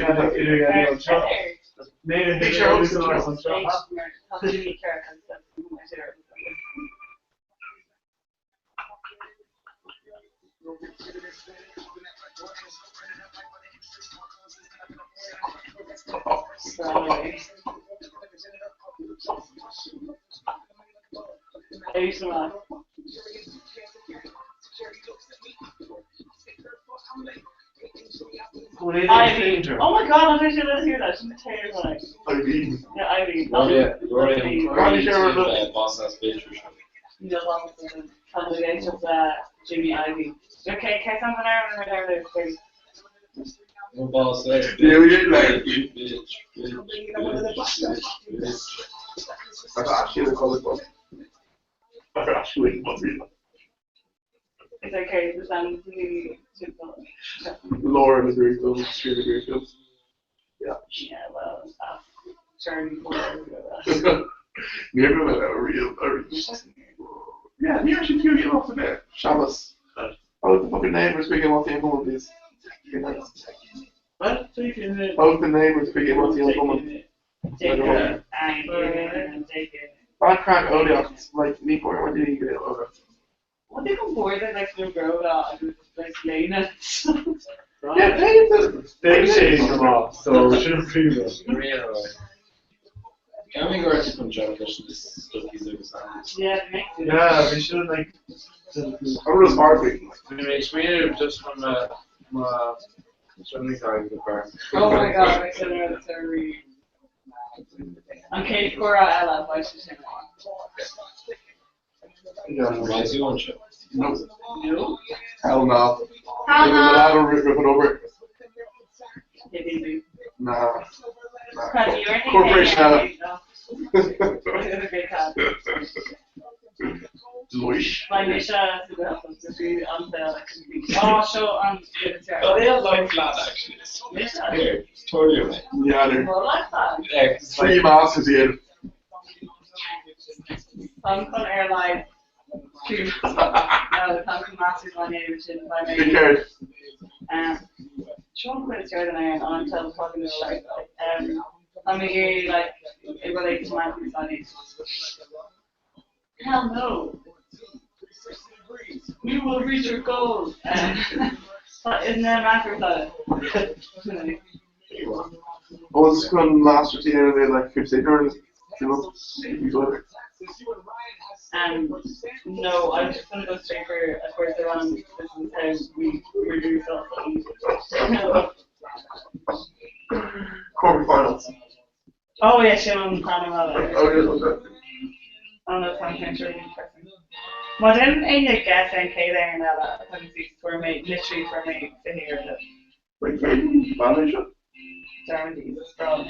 Speaker 1: Ivy. Oh my god, I'm actually let's hear that. She's terrifying.
Speaker 2: Ivy.
Speaker 1: Yeah, Ivy.
Speaker 6: Boss ass bitch or something.
Speaker 1: You know, one of the congregation of Jimmy Ivy. Okay, can someone out there, please?
Speaker 6: No boss there.
Speaker 2: Yeah, we did like
Speaker 6: Bitch.
Speaker 2: that's actually the color book. That's actually what we
Speaker 1: It's okay, the sound is really simple.
Speaker 2: Laura is very cool. She's really cool. Yeah.
Speaker 1: Yeah, well, Charlie before I would go
Speaker 2: Never met a real. Yeah, you actually cute you off the bed. Shabbos. Oh, the fucking neighbors speaking about the woman, please.
Speaker 1: What?
Speaker 2: Oh, the neighbors speaking about the woman. Bad crack, oh, yeah. Like, Nico, what did you get over?
Speaker 1: What they come forward and like no girl that I was like laying it.
Speaker 5: Yeah, they changed them off, so we shouldn't prove it.
Speaker 6: Can we go to Punjab this stuff he's doing?
Speaker 1: Yeah, it makes it.
Speaker 5: Yeah, we should like.
Speaker 2: How does Harvey?
Speaker 7: Anyway, we just from swimming guys with bar.
Speaker 1: Oh my god, I said it was a really. Okay, Cora Ella, why should she
Speaker 6: Why is he on show?
Speaker 2: No.
Speaker 1: No?
Speaker 2: Hell no.
Speaker 3: Hell no.
Speaker 2: I'll rip it over.
Speaker 1: Maybe.
Speaker 2: Nah.
Speaker 1: Because you were
Speaker 2: Corporation Ella.
Speaker 1: It was a great card.
Speaker 2: Deloitte.
Speaker 1: Like, we should have to help us to be on sale. Oh, show on the
Speaker 6: Oh, they have like flat actually. Here, it's totally away.
Speaker 2: Yeah, they're
Speaker 1: Well, like that.
Speaker 6: Yeah, it's
Speaker 2: 3 masters here.
Speaker 1: Hong Kong Airlines. Two. No, the Hong Kong Masters one here, which is by
Speaker 2: Good
Speaker 1: me.
Speaker 2: card.
Speaker 1: Sean quit Jordan Iron on until talking to like, I'm a year like, it relates to Matthews on it. Hell no. We will reach your goal. But isn't there a matter of that?
Speaker 2: I was just going last year to the end like 15 or you know.
Speaker 1: No, I'm just gonna go straight for a further on. This is how we reduce ourselves.
Speaker 2: Quarterfinals.
Speaker 1: Oh yeah, Sean Panama.
Speaker 2: Okay.
Speaker 1: I don't know if I'm sure in person. Well, didn't any guess NK there and that for me, literally for me to hear that
Speaker 2: Wait, manager?
Speaker 1: Darren's from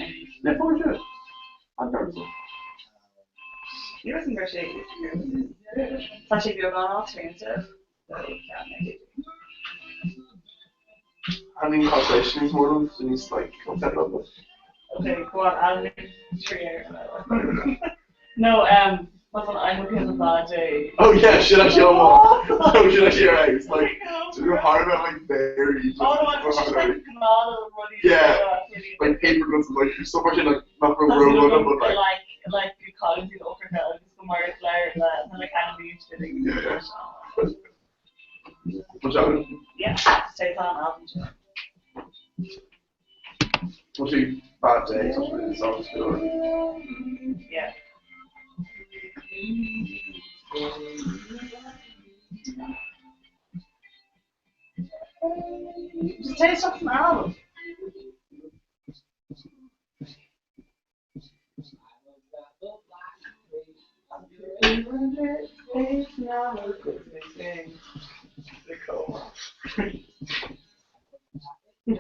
Speaker 2: Yeah, for sure. I'm Darren's.
Speaker 1: he wasn't very shaky. Especially if you're going all three and stuff. So you can't make it.
Speaker 2: I think calculation is more than so he's like content of it.
Speaker 1: Okay, go on, I'll make 3 years. No, wasn't I hope he has a bad day.
Speaker 2: Oh yeah, should I show him? Oh, should I share eggs? Like, you're hard about like berries.
Speaker 1: Oh no, I'm just like granola money.
Speaker 2: Yeah. Like paper goods, like so much like not for road, but
Speaker 1: like you call it the upper hill, just the more flour and like animal fitting.
Speaker 2: Yeah. What's that?
Speaker 1: Yeah, stays on album.
Speaker 2: What's a bad day? Something it's always good.
Speaker 1: Yeah. Just taste off an album.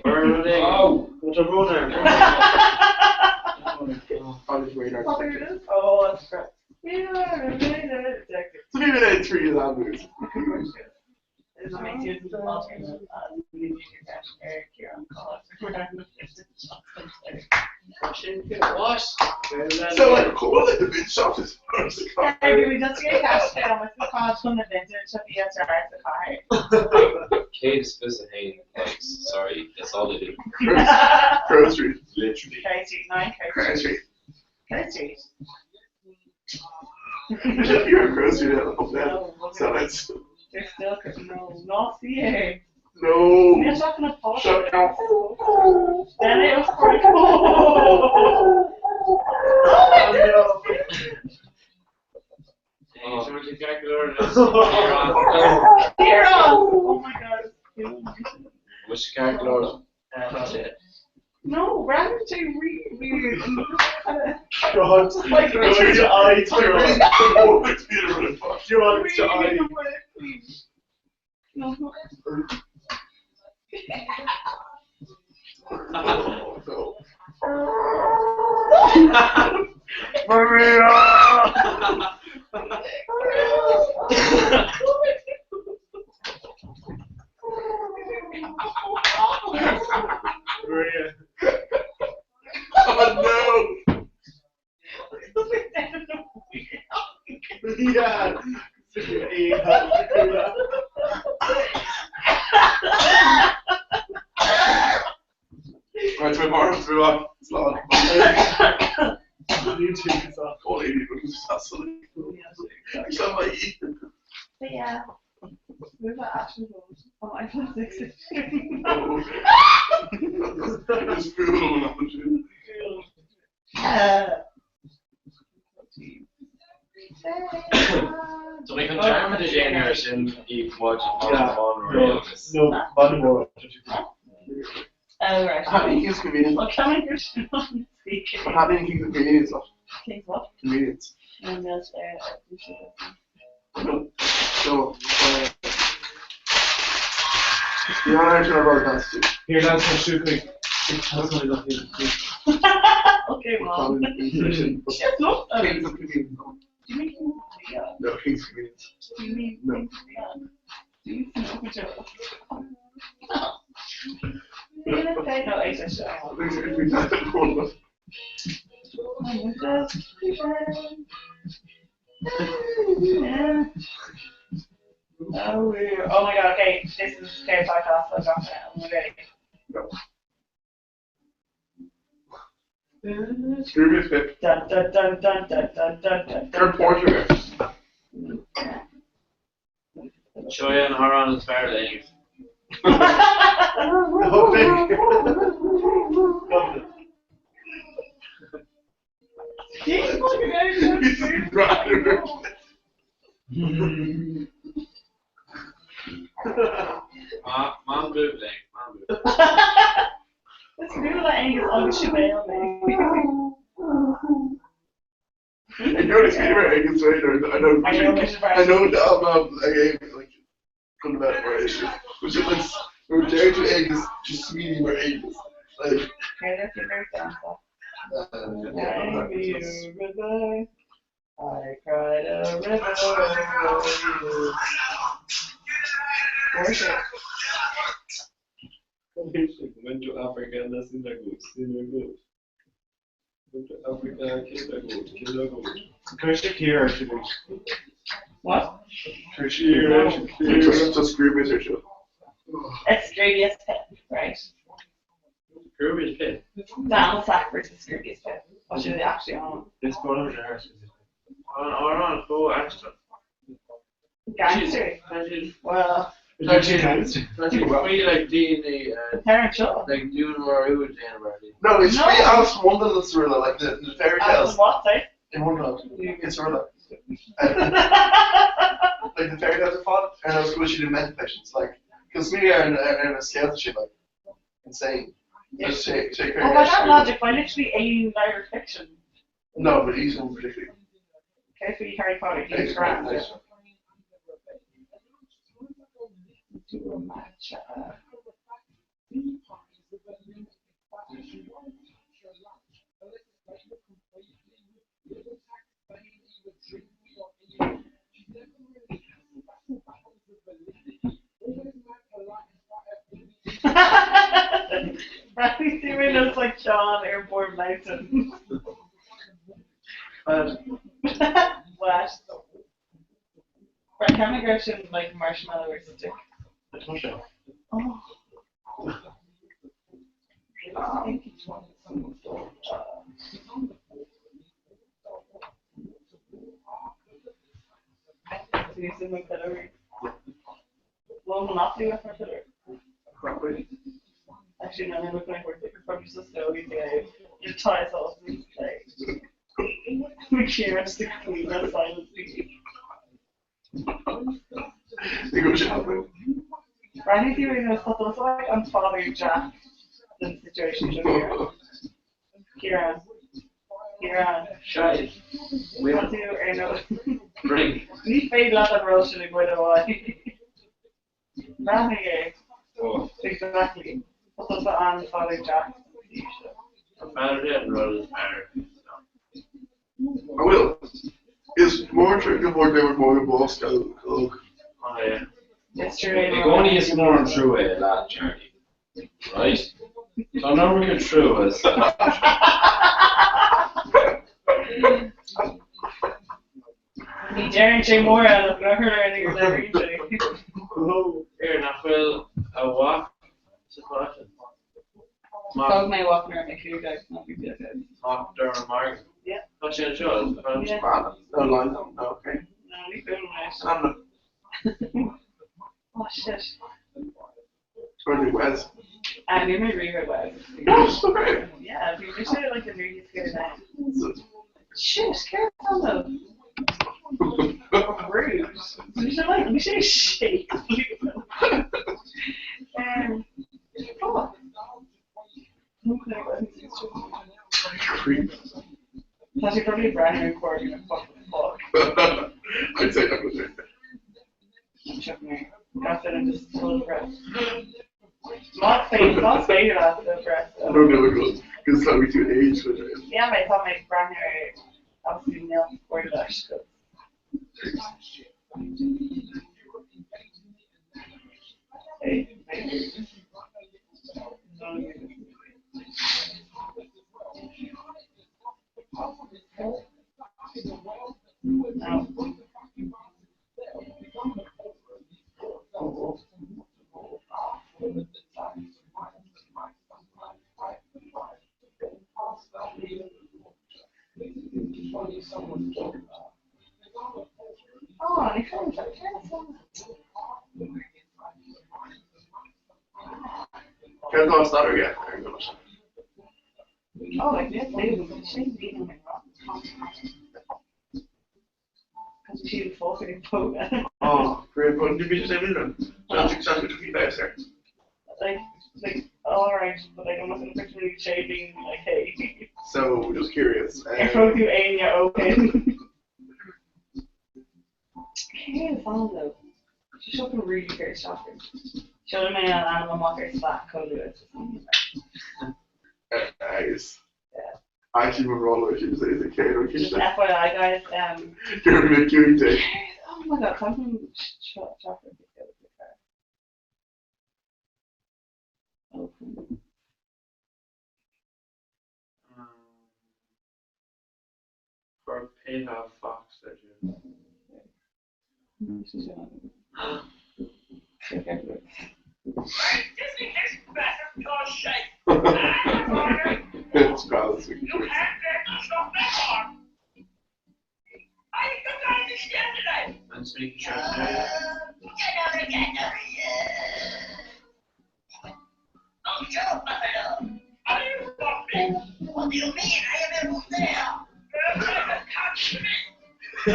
Speaker 7: Oh, what's a runner?
Speaker 2: I'll just wait out.
Speaker 1: Oh, that's great.
Speaker 2: So maybe they had 3 of that moves.
Speaker 1: It's amazing to watch
Speaker 7: What?
Speaker 2: So like, what like the big shop is
Speaker 1: Hey, we just get cash down with the cards from the vintage of the SRS card.
Speaker 6: Kate is supposed to hate likes. Sorry, that's all they do.
Speaker 2: Crow Street.
Speaker 6: Literally.
Speaker 1: K Street 9,
Speaker 2: Crow Street.
Speaker 1: K Street.
Speaker 2: You're a Crow Street up there. So that's
Speaker 1: They're still not CA.
Speaker 2: no.
Speaker 1: You're talking about Paul.
Speaker 2: Shut down.
Speaker 1: Then it was Here on! Oh my god.
Speaker 6: What's your calculator?
Speaker 1: No, rather to weird.
Speaker 5: God,
Speaker 1: Like,
Speaker 5: Richard, your eye, John. John, it's your eye. Maria.
Speaker 2: Oh no!
Speaker 5: Yeah.
Speaker 2: Right, to my bar, through on. It's long.
Speaker 5: YouTube is off.
Speaker 2: All 80 because it's absolutely cool. It's not like
Speaker 1: But yeah. Move that action. Oh, I feel sick.
Speaker 2: It's cool.
Speaker 7: So we can jam the
Speaker 6: Generation eat much
Speaker 5: Yeah.
Speaker 6: on
Speaker 5: No, one more.
Speaker 1: Oh, right.
Speaker 2: How do you use convenience?
Speaker 1: Well, can I hear you on speaker?
Speaker 2: How do you use convenience of
Speaker 1: Think what?
Speaker 2: convenience?
Speaker 1: And that's there.
Speaker 2: So, you're on our broadcast too.
Speaker 5: Here, lads, let's do quick. That's what I got here.
Speaker 1: Okay,
Speaker 2: We're
Speaker 1: well.
Speaker 2: calling it insertion.
Speaker 1: Yes, no.
Speaker 2: Kings of convenience.
Speaker 1: Do you mean? Yeah.
Speaker 2: No, Kings of convenience.
Speaker 1: Do you mean?
Speaker 2: No.
Speaker 1: Do you know which You're gonna say no, I just Oh my god, okay, this is scared podcast, I'll drop it out. I'm ready.
Speaker 2: No. Screw me, Pip.
Speaker 1: Dun dun dun dun dun dun dun dun.
Speaker 2: Kurt Porter.
Speaker 7: show you on her on the spare leg.
Speaker 2: Oh, big.
Speaker 1: Jesus, look at
Speaker 2: He's right.
Speaker 7: Mom good leg. Mom good.
Speaker 1: Let's do that Angus on Chevelle, man.
Speaker 2: And you're just anywhere I can say I know. I know that I gave like couldn't about where it is. Which is like we're down to eggs, just sweetie where eggs. Like
Speaker 1: Okay, that's a very thankful. River, I cried a river for you. Worship.
Speaker 6: Went to Africa and that's Kindergut. Went to Africa, Kindergut.
Speaker 5: Kushik here, actually.
Speaker 1: What?
Speaker 2: just screw me or show.
Speaker 1: It's Scroobius Pit, right?
Speaker 7: Scroobius Pit.
Speaker 1: Donald Sack versus Scroobius Pit. What should they actually on?
Speaker 5: It's one of the
Speaker 7: On go extra.
Speaker 1: Gangster. Well,
Speaker 5: It's actually nice.
Speaker 7: That's free like D&D,
Speaker 1: Parent Show.
Speaker 7: like Dune or who would January.
Speaker 2: No, it's
Speaker 1: No.
Speaker 2: free Alice in Wonderland Thriller, like the fairy tales
Speaker 1: What, say?
Speaker 2: in Wonderland. It's Thriller. Like the fairy tales are fun, and I was going to do mental patients, like, because me and a scale and shit, like, insane. Just take
Speaker 1: Oh, by that logic, why literally alien Irish fiction?
Speaker 2: No, but he's one particularly.
Speaker 1: Okay, so you Harry Potter,
Speaker 2: Nice,
Speaker 1: he's grand.
Speaker 2: nice.
Speaker 1: Do a match. Bradley's doing us like Sean Airport Mountain. What? Right, can I go to like marshmallow or stick? Oh. Using my pillow. Well, not do with my pillow.
Speaker 2: Probably.
Speaker 1: Actually, no, I look like we're probably so slowly today. Your ties off these days. We can't stick clean that silently.
Speaker 2: You go shopping.
Speaker 1: Randy doing this, but also like I'm following Jack in the situation here. Kieran.
Speaker 7: Shy.
Speaker 1: We want to know.
Speaker 7: Drink.
Speaker 1: We paid a lot of roasting by the way. Randy,
Speaker 6: Oh,
Speaker 1: exactly. But also I'm following Jack.
Speaker 7: I'm better than Rose Parrot.
Speaker 2: I will. Is more tricky more they were more boss go.
Speaker 7: Oh yeah.
Speaker 1: It's true.
Speaker 6: you're going to explore through a lot, Charlie. Right? So now we're going through us.
Speaker 1: Ni Darren J. Moore out of Knocker and you're never usually.
Speaker 7: Here, now Phil, a walk.
Speaker 1: Dog may walk around make you guys not be good.
Speaker 7: Mark Durham Mark.
Speaker 1: Yeah.
Speaker 7: What's your show?
Speaker 1: Yeah.
Speaker 2: No line. Okay.
Speaker 1: No, we filmed it.
Speaker 2: I'm not.
Speaker 1: Oh shit.
Speaker 2: Or Wes.
Speaker 1: You made really good Wes.
Speaker 2: Yes, okay.
Speaker 1: Yeah, we should have like a really good night. Shit, careful though. Rude. We should shake. Oh.
Speaker 2: Creep.
Speaker 1: That's probably a brand new recording of fuck.
Speaker 2: I'd say that was it.
Speaker 1: I'm checking it. Got that in just full of breath. Not faded after the breath.
Speaker 2: I don't know because it's like we do age with it.
Speaker 1: Yeah, but I thought my brand new obviously nil for that. Hey, no. Oh, I found that.
Speaker 2: Can't go start again.
Speaker 1: Oh, I did leave him. She didn't leave him. Because she was forcing to
Speaker 2: Oh, great. What did we just say with them? That's exactly what we guys there.
Speaker 1: Like, alright, but I don't know if it's actually shading, like, hey.
Speaker 2: So, just curious.
Speaker 1: I wrote you A and you're open. Hey, fun though. She's shopping really great shopping. Should have made an animal marker slack code it.
Speaker 2: Nice.
Speaker 1: Yeah.
Speaker 2: I actually remember all the way she was a kid or
Speaker 1: Just
Speaker 2: kid.
Speaker 1: FYI guys,
Speaker 2: You're a bit cute, Dave.
Speaker 1: oh my god, something chocolate. Open.
Speaker 7: For PayPal Fox, that you.
Speaker 2: It's probably
Speaker 7: And speaking sure.
Speaker 8: What do you mean? I am a museo. I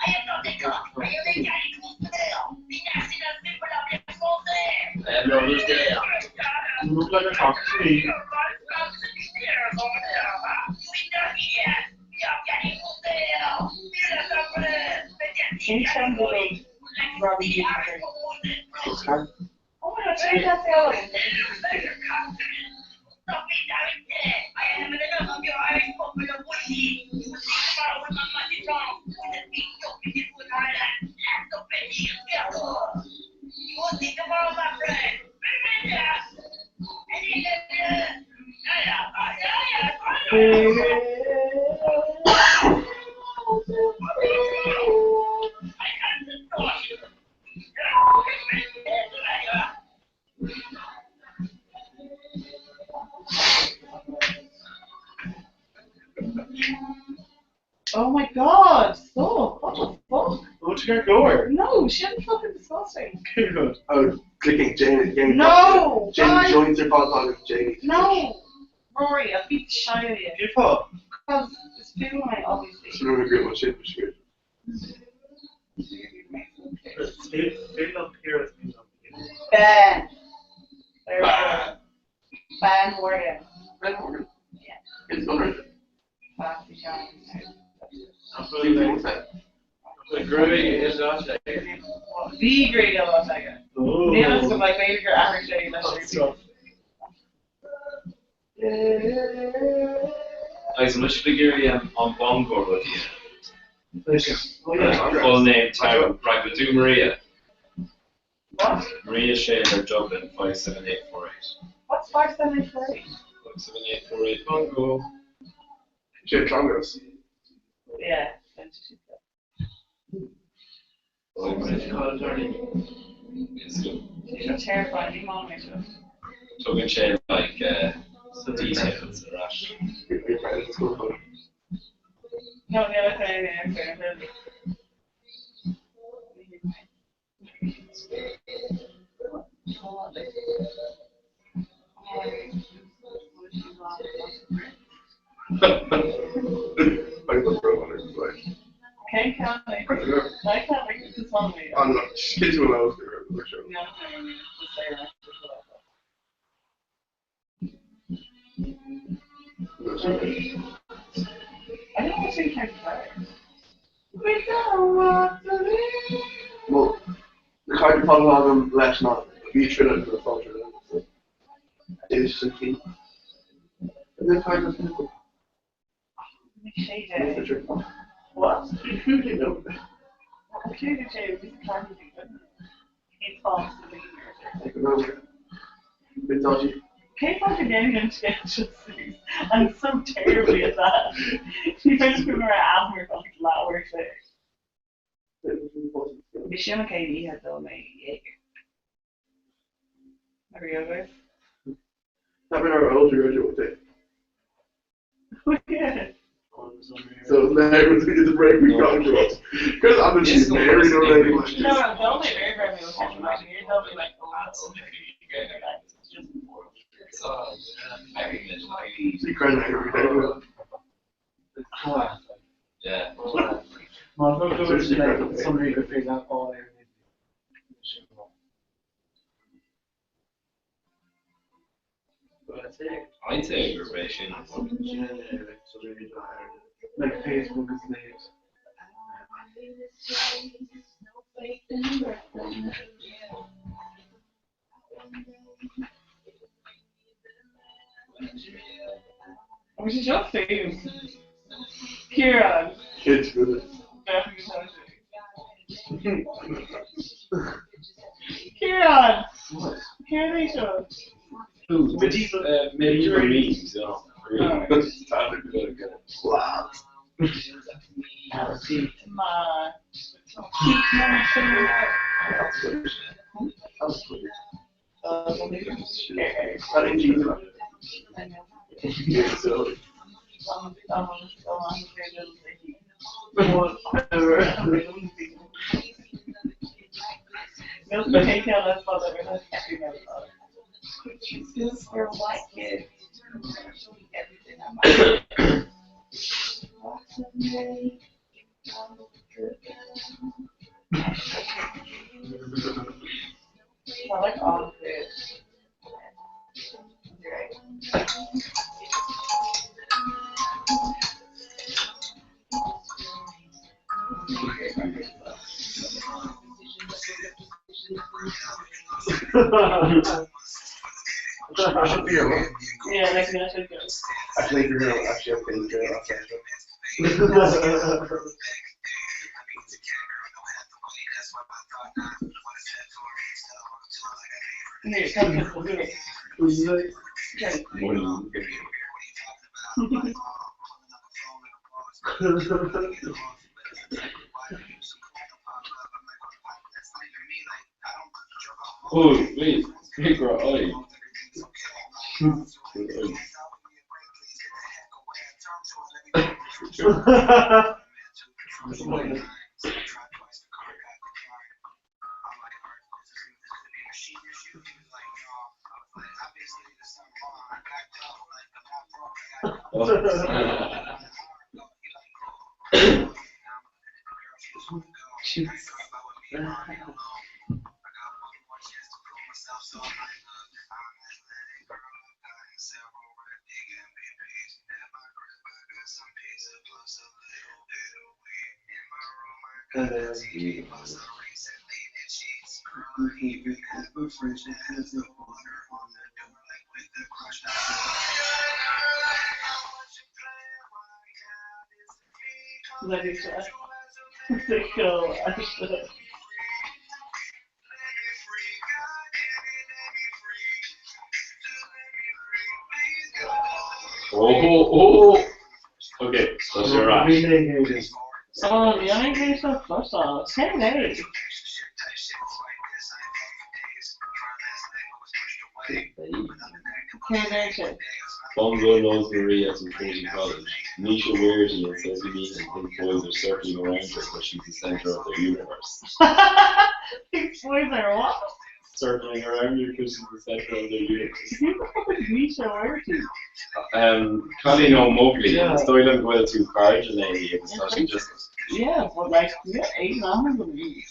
Speaker 8: am not a cop. I am a guy who's museo. The national symbol of the museo.
Speaker 7: I am no museo.
Speaker 2: You look like a cock to me.
Speaker 1: Robbie, oh my god, change that element. Oh my god, stop! What the fuck?
Speaker 2: What you got going?
Speaker 1: No, shit fucking disgusting.
Speaker 2: Good. Oh, clicking Jane.
Speaker 1: No!
Speaker 2: Jane
Speaker 1: Guys!
Speaker 2: joins your podcast with Jane.
Speaker 1: No! Rory, I'll beat the shit out of you.
Speaker 2: You thought?
Speaker 1: Because it's feeling like obviously.
Speaker 2: It's really great one shit, but she good.
Speaker 5: Still up here.
Speaker 1: Ben. There we go. Ben Morgan.
Speaker 2: Ben Morgan.
Speaker 1: Yeah.
Speaker 2: It's not
Speaker 1: Fancy Jones.
Speaker 7: The Groovy is not like
Speaker 1: The great yellow tiger.
Speaker 5: Oh.
Speaker 1: The honest of my favorite average day leisure.
Speaker 6: Guys, much figure on Bongo with you.
Speaker 5: Oh yeah.
Speaker 6: Full name, time, right, with do Maria.
Speaker 1: What?
Speaker 6: Maria Shaler, Dublin, 57848.
Speaker 1: What's 578?
Speaker 6: 57848 Bongo.
Speaker 2: Jane Trongos.
Speaker 1: Yeah.
Speaker 6: It's good.
Speaker 1: She's terrifying. You mom makes us.
Speaker 6: Took and shade like details, rash.
Speaker 1: No, the other thing is Okay, can't I? I can't make this one way.
Speaker 2: I'm not. Kids will allow us to go to the show.
Speaker 1: Yeah, just say that. I don't think I can. We don't want to leave.
Speaker 2: Well, the card you follow on them last night, you should have the photo. It's the key. And then card was
Speaker 1: What?
Speaker 2: Truly no.
Speaker 1: Clearly, Jay, we can't do it. It's false to be
Speaker 2: Take it over. Bit dodgy.
Speaker 1: K-pop and Indian sketches and so terribly at that. You just remember asking her something loud there. Mishima KD had told me, yeah. There we go, guys.
Speaker 2: That been our older graduate day.
Speaker 1: Yeah.
Speaker 2: So now it's a break we got to us. Because I'm just married already.
Speaker 1: No, don't be very, very much. Don't be like, oh, that's so very good. It's just
Speaker 2: She cried every day.
Speaker 6: Yeah.
Speaker 5: Somebody could figure out all everything.
Speaker 6: I'd say aggravation.
Speaker 5: Like Facebook is late.
Speaker 1: Which is your face. Kieran.
Speaker 2: Kids good.
Speaker 1: Kieran.
Speaker 5: What?
Speaker 1: Here they show.
Speaker 6: Medieval memes, you know. Really.
Speaker 2: Wow.
Speaker 1: My. This for white kids. Everything I like all of it. Yeah, that's good.
Speaker 2: I think you're gonna actually have to do it.
Speaker 6: Oh, wait, hey, bro, oi.
Speaker 1: Let it shut. Let's go.
Speaker 6: Oh. Okay, that's your right.
Speaker 1: Oh, the only stuff first off. 10 days.
Speaker 6: Bongo knows Maria from Trinity College. Nisha wears it and says we meet and think boys are circling around her, but she's the center of their universe.
Speaker 1: Think boys are what?
Speaker 6: circling around your cushions the center of their uterus.
Speaker 1: Misha, where are you?
Speaker 6: Cali no Mowgli, Stoilen Gwil to Cardigan Lady, it's not just.
Speaker 1: Yeah, but like, you're 8 hours a week.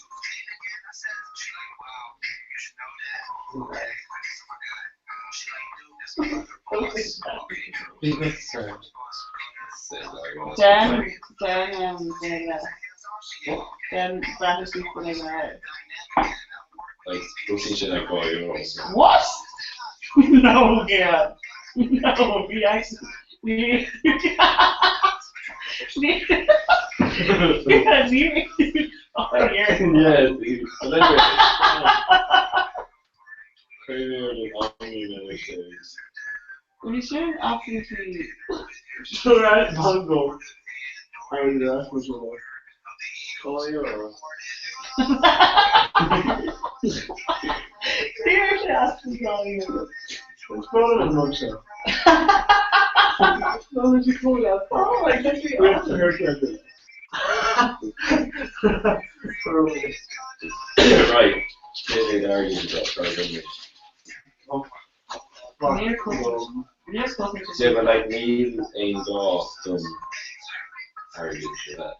Speaker 1: Then practice with
Speaker 6: Like, pushing shit like 4 euros.
Speaker 1: What? No, yeah. No, we actually. We. Yeah, leave it. Oh, yeah.
Speaker 6: Yeah, dude. But anyway. Crazier than Omni than it is.
Speaker 1: We should absolutely.
Speaker 5: Sure, I Bongo. I mean, that's what you want. Oh, yeah.
Speaker 1: Seriously, ask me all you.
Speaker 5: It's probably a nutshell. No, would you call that?
Speaker 1: Oh, I guess we
Speaker 5: We
Speaker 1: are.
Speaker 5: have to hurt like this.
Speaker 6: Right. They argued about Cardigan.
Speaker 1: Near closer to
Speaker 6: Yeah, but like Neil ain't off them argued for that.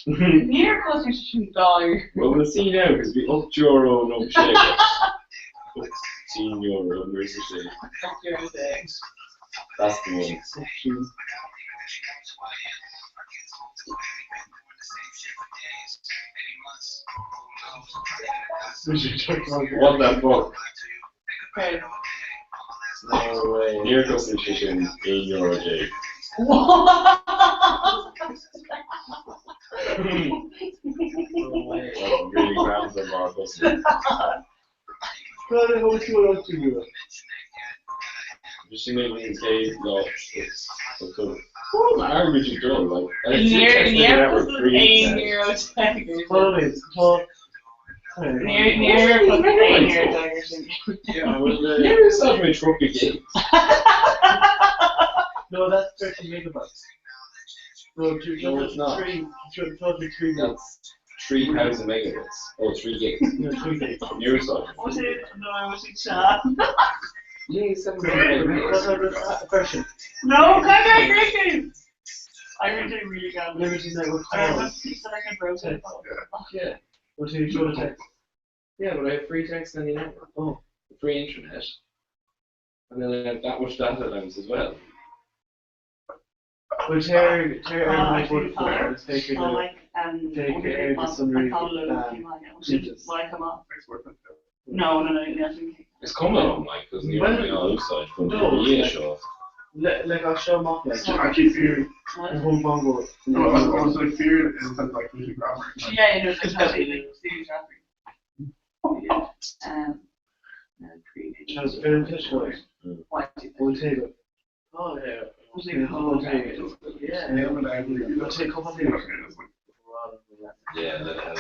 Speaker 1: Near closer to $2.
Speaker 6: Well, we'll see now because we up euro no shake. €15 versus that's the one. What the fuck?
Speaker 1: Okay.
Speaker 6: No way. Near custom chicken, €1 Jake.
Speaker 1: What?
Speaker 6: That's really grams of our custom.
Speaker 5: Probably how much you want to do.
Speaker 6: Just to make things gay, no, it's okay. What average you done? Like,
Speaker 1: Near was €1 tiger.
Speaker 5: Probably,
Speaker 1: Near was €1 tiger.
Speaker 6: Yeah, well, near is not my truck again.
Speaker 5: No, that's 30 megabytes. No,
Speaker 6: it's not.
Speaker 5: Three
Speaker 6: That's 3,000 megabits. Oh, 3 gigs.
Speaker 5: No, 3 gigs.
Speaker 6: Your side.
Speaker 1: Was it? No, I was in chat.
Speaker 6: Yeah, 7
Speaker 5: What's the question?
Speaker 1: No, I'm drinking. I really got
Speaker 5: Limited network
Speaker 1: I
Speaker 5: call.
Speaker 1: want to see that I can browse it.
Speaker 6: Yeah.
Speaker 5: What do you show the text?
Speaker 6: Yeah, but I have free text on the network.
Speaker 5: Oh.
Speaker 6: Free internet. And then I have that much data allowance as well.
Speaker 5: Well, Terry might work for
Speaker 1: I
Speaker 5: it. Take it.
Speaker 1: like
Speaker 5: Take
Speaker 1: okay,
Speaker 5: it to somebody. Teachers.
Speaker 1: Like come up. No, nothing.
Speaker 6: It's coming on, like, because you're
Speaker 5: Well,
Speaker 6: on the outside from the
Speaker 5: no,
Speaker 6: year
Speaker 5: like-
Speaker 6: show.
Speaker 5: Like I'll show them off like
Speaker 2: I keep fearing.
Speaker 5: the whole bongo.
Speaker 2: No, I was like fearing in the sense like music grammar.
Speaker 1: Yeah, no, it's not really serious
Speaker 5: Just film fish boys. We'll take it.
Speaker 6: Oh, yeah.
Speaker 5: We'll take it. Yeah. We'll take a couple of things.
Speaker 6: Yeah, that has.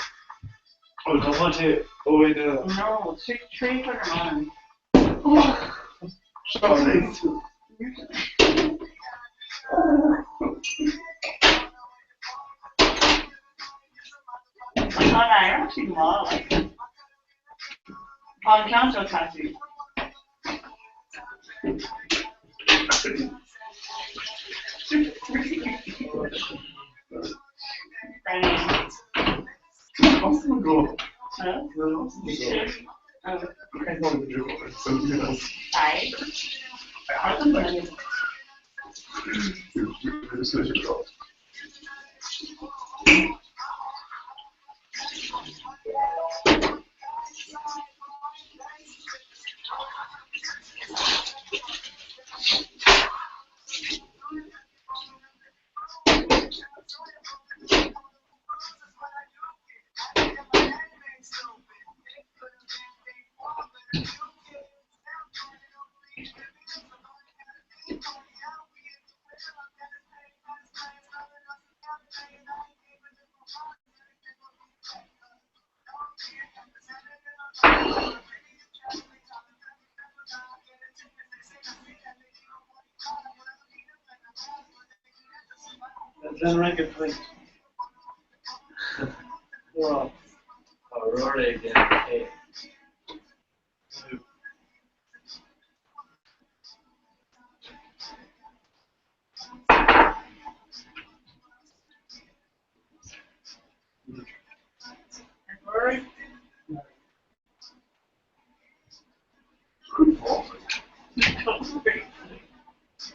Speaker 5: Oh, don't want to. Oh, wait, no.
Speaker 1: No, 3 for the morning.
Speaker 5: Sorry.
Speaker 1: I actually more like on council taxi.
Speaker 2: Awesome go.
Speaker 1: Huh?
Speaker 2: I can't go to the gym over it, so you know.
Speaker 1: I
Speaker 2: Just let it go.
Speaker 5: Then rank it, please. Wow.
Speaker 7: Aurora again.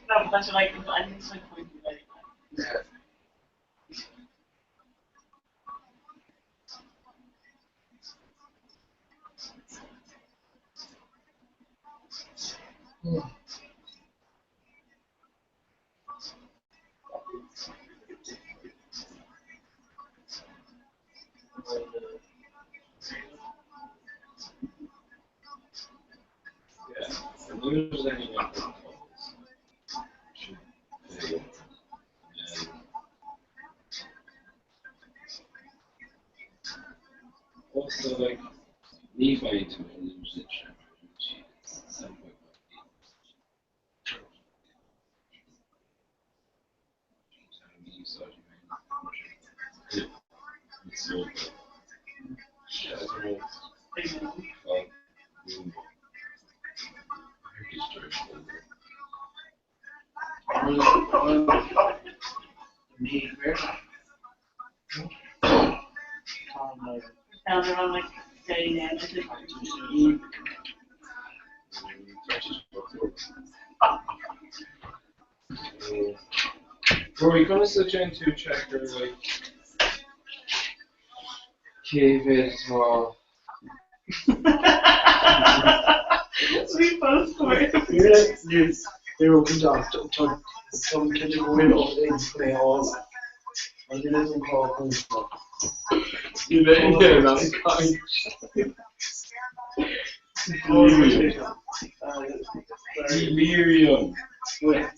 Speaker 1: No, that's like I think it's like
Speaker 6: Also, like, me fighting to a lose it, it's 7.5. It's so good. Yeah, it's real.
Speaker 7: Me, where?
Speaker 1: now they're on like saying that I think
Speaker 6: Rory, come and sit down to check her, like, cave as well.
Speaker 1: we both were.
Speaker 5: Yes, they opened up to some kid to go in all the things play all that. And it isn't called
Speaker 6: You know, yeah, that's kind. Delirium.
Speaker 5: Yeah.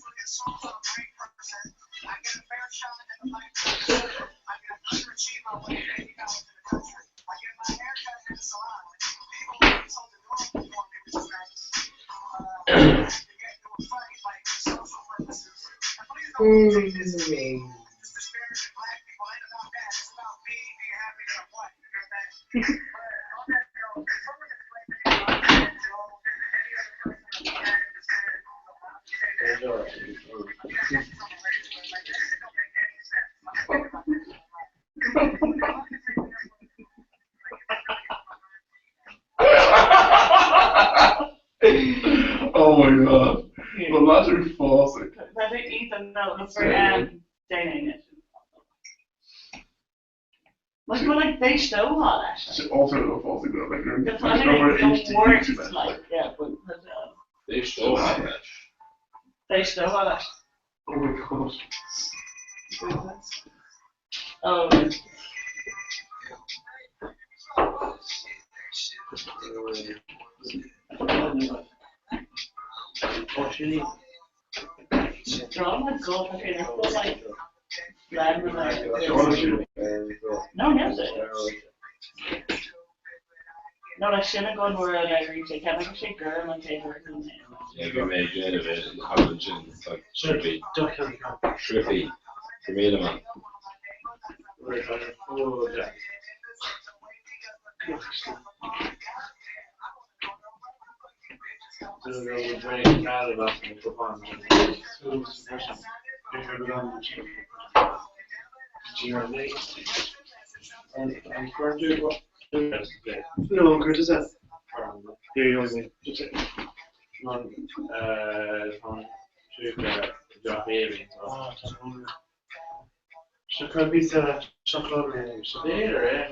Speaker 2: Oh my god. Well, that's your faucet.
Speaker 1: I think Ethan knows for Dana. Like, well, like, they show all that shit.
Speaker 2: It's also a faucet, like,
Speaker 1: That's why I think it's the worst, like, yeah, but,
Speaker 6: They show that.
Speaker 1: they show all that.
Speaker 2: Oh my god.
Speaker 1: Oh, draw my goal, okay, they're still like, no, yes, no, I shouldn't go to where I reach it. Can't actually girl and take her.
Speaker 6: Yeah, we made it of it, and how much it's like trippy. Trippy. For me, the man.
Speaker 5: And currently what? No, good as that. Here you go, just it. Så kan vi visa choklad med choklad.
Speaker 7: Det är det.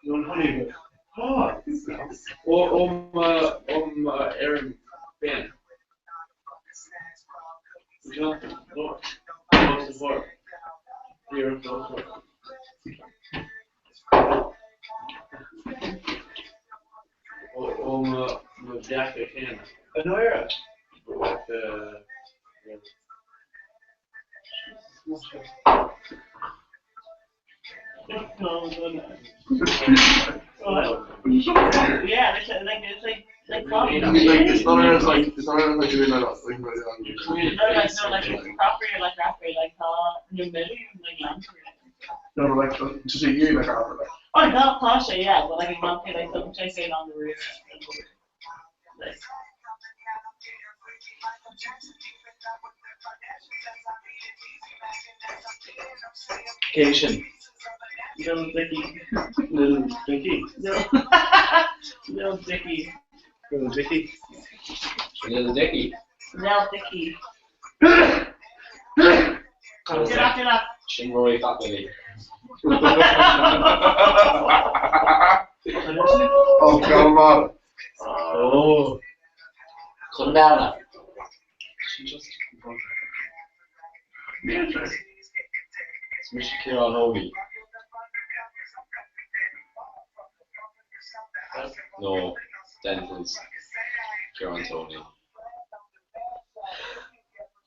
Speaker 5: Någon honey.
Speaker 7: Ja. Och om Aaron Ben. Ja, då. Måste vara. Det är det också. Och om Jack är känna.
Speaker 5: En öra.
Speaker 1: Yeah, it's like coffee.
Speaker 2: It's not like doing that, like,
Speaker 1: No, like property, like rapper, like new million, like lamp.
Speaker 2: no, like, to see you, like,
Speaker 1: Oh, not Pasha, yeah, but like, it might be like something chasing on the roof. Like,
Speaker 5: Cation.
Speaker 1: Little Dicky.
Speaker 5: Little Dicky.
Speaker 1: Little Dicky.
Speaker 5: Little Dicky.
Speaker 7: Little Dicky.
Speaker 1: Little Dicky.
Speaker 7: Get
Speaker 1: up.
Speaker 7: Shinroy Fat Lily.
Speaker 2: Oh, come on.
Speaker 7: Oh. Condana.
Speaker 5: She just
Speaker 7: It's Mr. Kieran Hogan. No, Dental's Kieran Tony.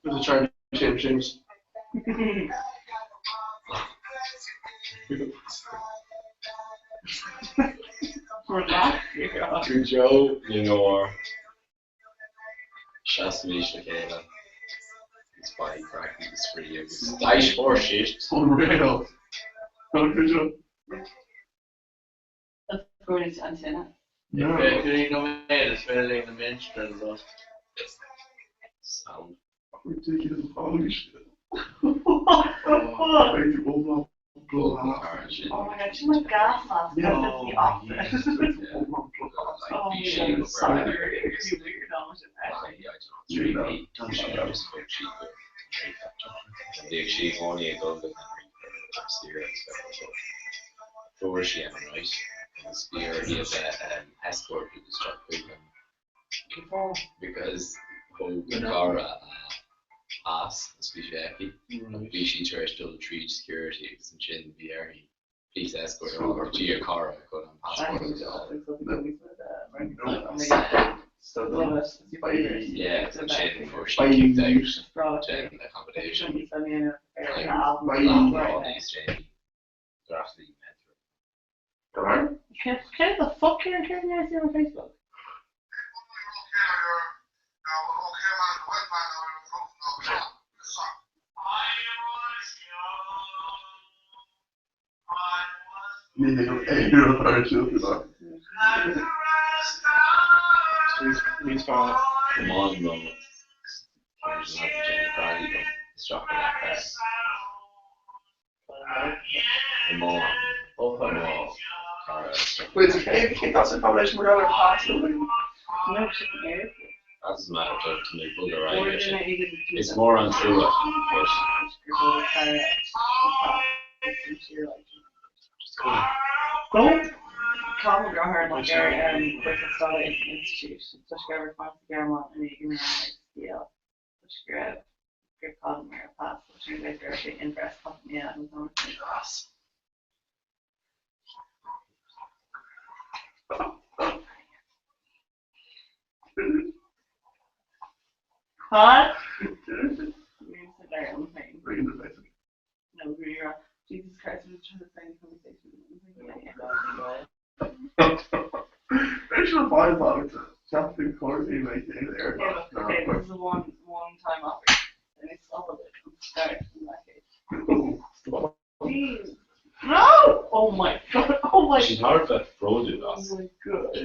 Speaker 2: Who's the trying to change things?
Speaker 1: We're back.
Speaker 7: To Joe, Lenore, Shasmi, Shakela. It's body practice is pretty good. It's Daesh for shit.
Speaker 2: Unreal. Unreal.
Speaker 1: That's going to antenna.
Speaker 2: No.
Speaker 7: If you ain't no man, it's better than the menstrual though. Sound.
Speaker 2: Ridiculous. Holy shit. Oh,
Speaker 1: Oh my god, too much gas mask.
Speaker 2: Yeah.
Speaker 1: That's the opposite. Oh my
Speaker 7: Shitty,
Speaker 1: god,
Speaker 7: but
Speaker 1: so
Speaker 7: we're
Speaker 1: weird. It's weird,
Speaker 7: the achieve only a golden Spear she had right. And the Spear he had an escort to the struck Cleveland because Gara asked Spishaki and Bishi Church still treat security because in Chin Vieri police escort over to your car got on passport. Yeah, it's a Chin for she kicked out Chin accommodation. All these Chin. They're absolutely mental.
Speaker 1: Can the fuck can you see on Facebook?
Speaker 5: He's far.
Speaker 7: Come on, bro. There's not Jenny Crowley, but it's dropping that car. Come on. Oh, come on.
Speaker 2: Wait, okay, that's a combination with other parts of it.
Speaker 1: No, she can
Speaker 7: That doesn't matter to make full the right
Speaker 1: Or
Speaker 7: mission.
Speaker 1: did I even do
Speaker 7: It's
Speaker 1: that?
Speaker 7: more untrue, but
Speaker 1: Don't come and go her like Christmas Scholar Institute. So she got response to Garmont and you can steal. So she grabbed your column or a pass. So she made her the interest company out and so Huh? No, we're Jesus Christ, we're trying to find a conversation.
Speaker 2: They should have find out it's a something courtly like in there.
Speaker 1: Yeah, but okay, this is a one time offer. And it's all of it. Start in that case. Jeez. No! Oh my god. Oh my
Speaker 7: she's hard to throw to
Speaker 1: Oh
Speaker 7: us.
Speaker 1: my god.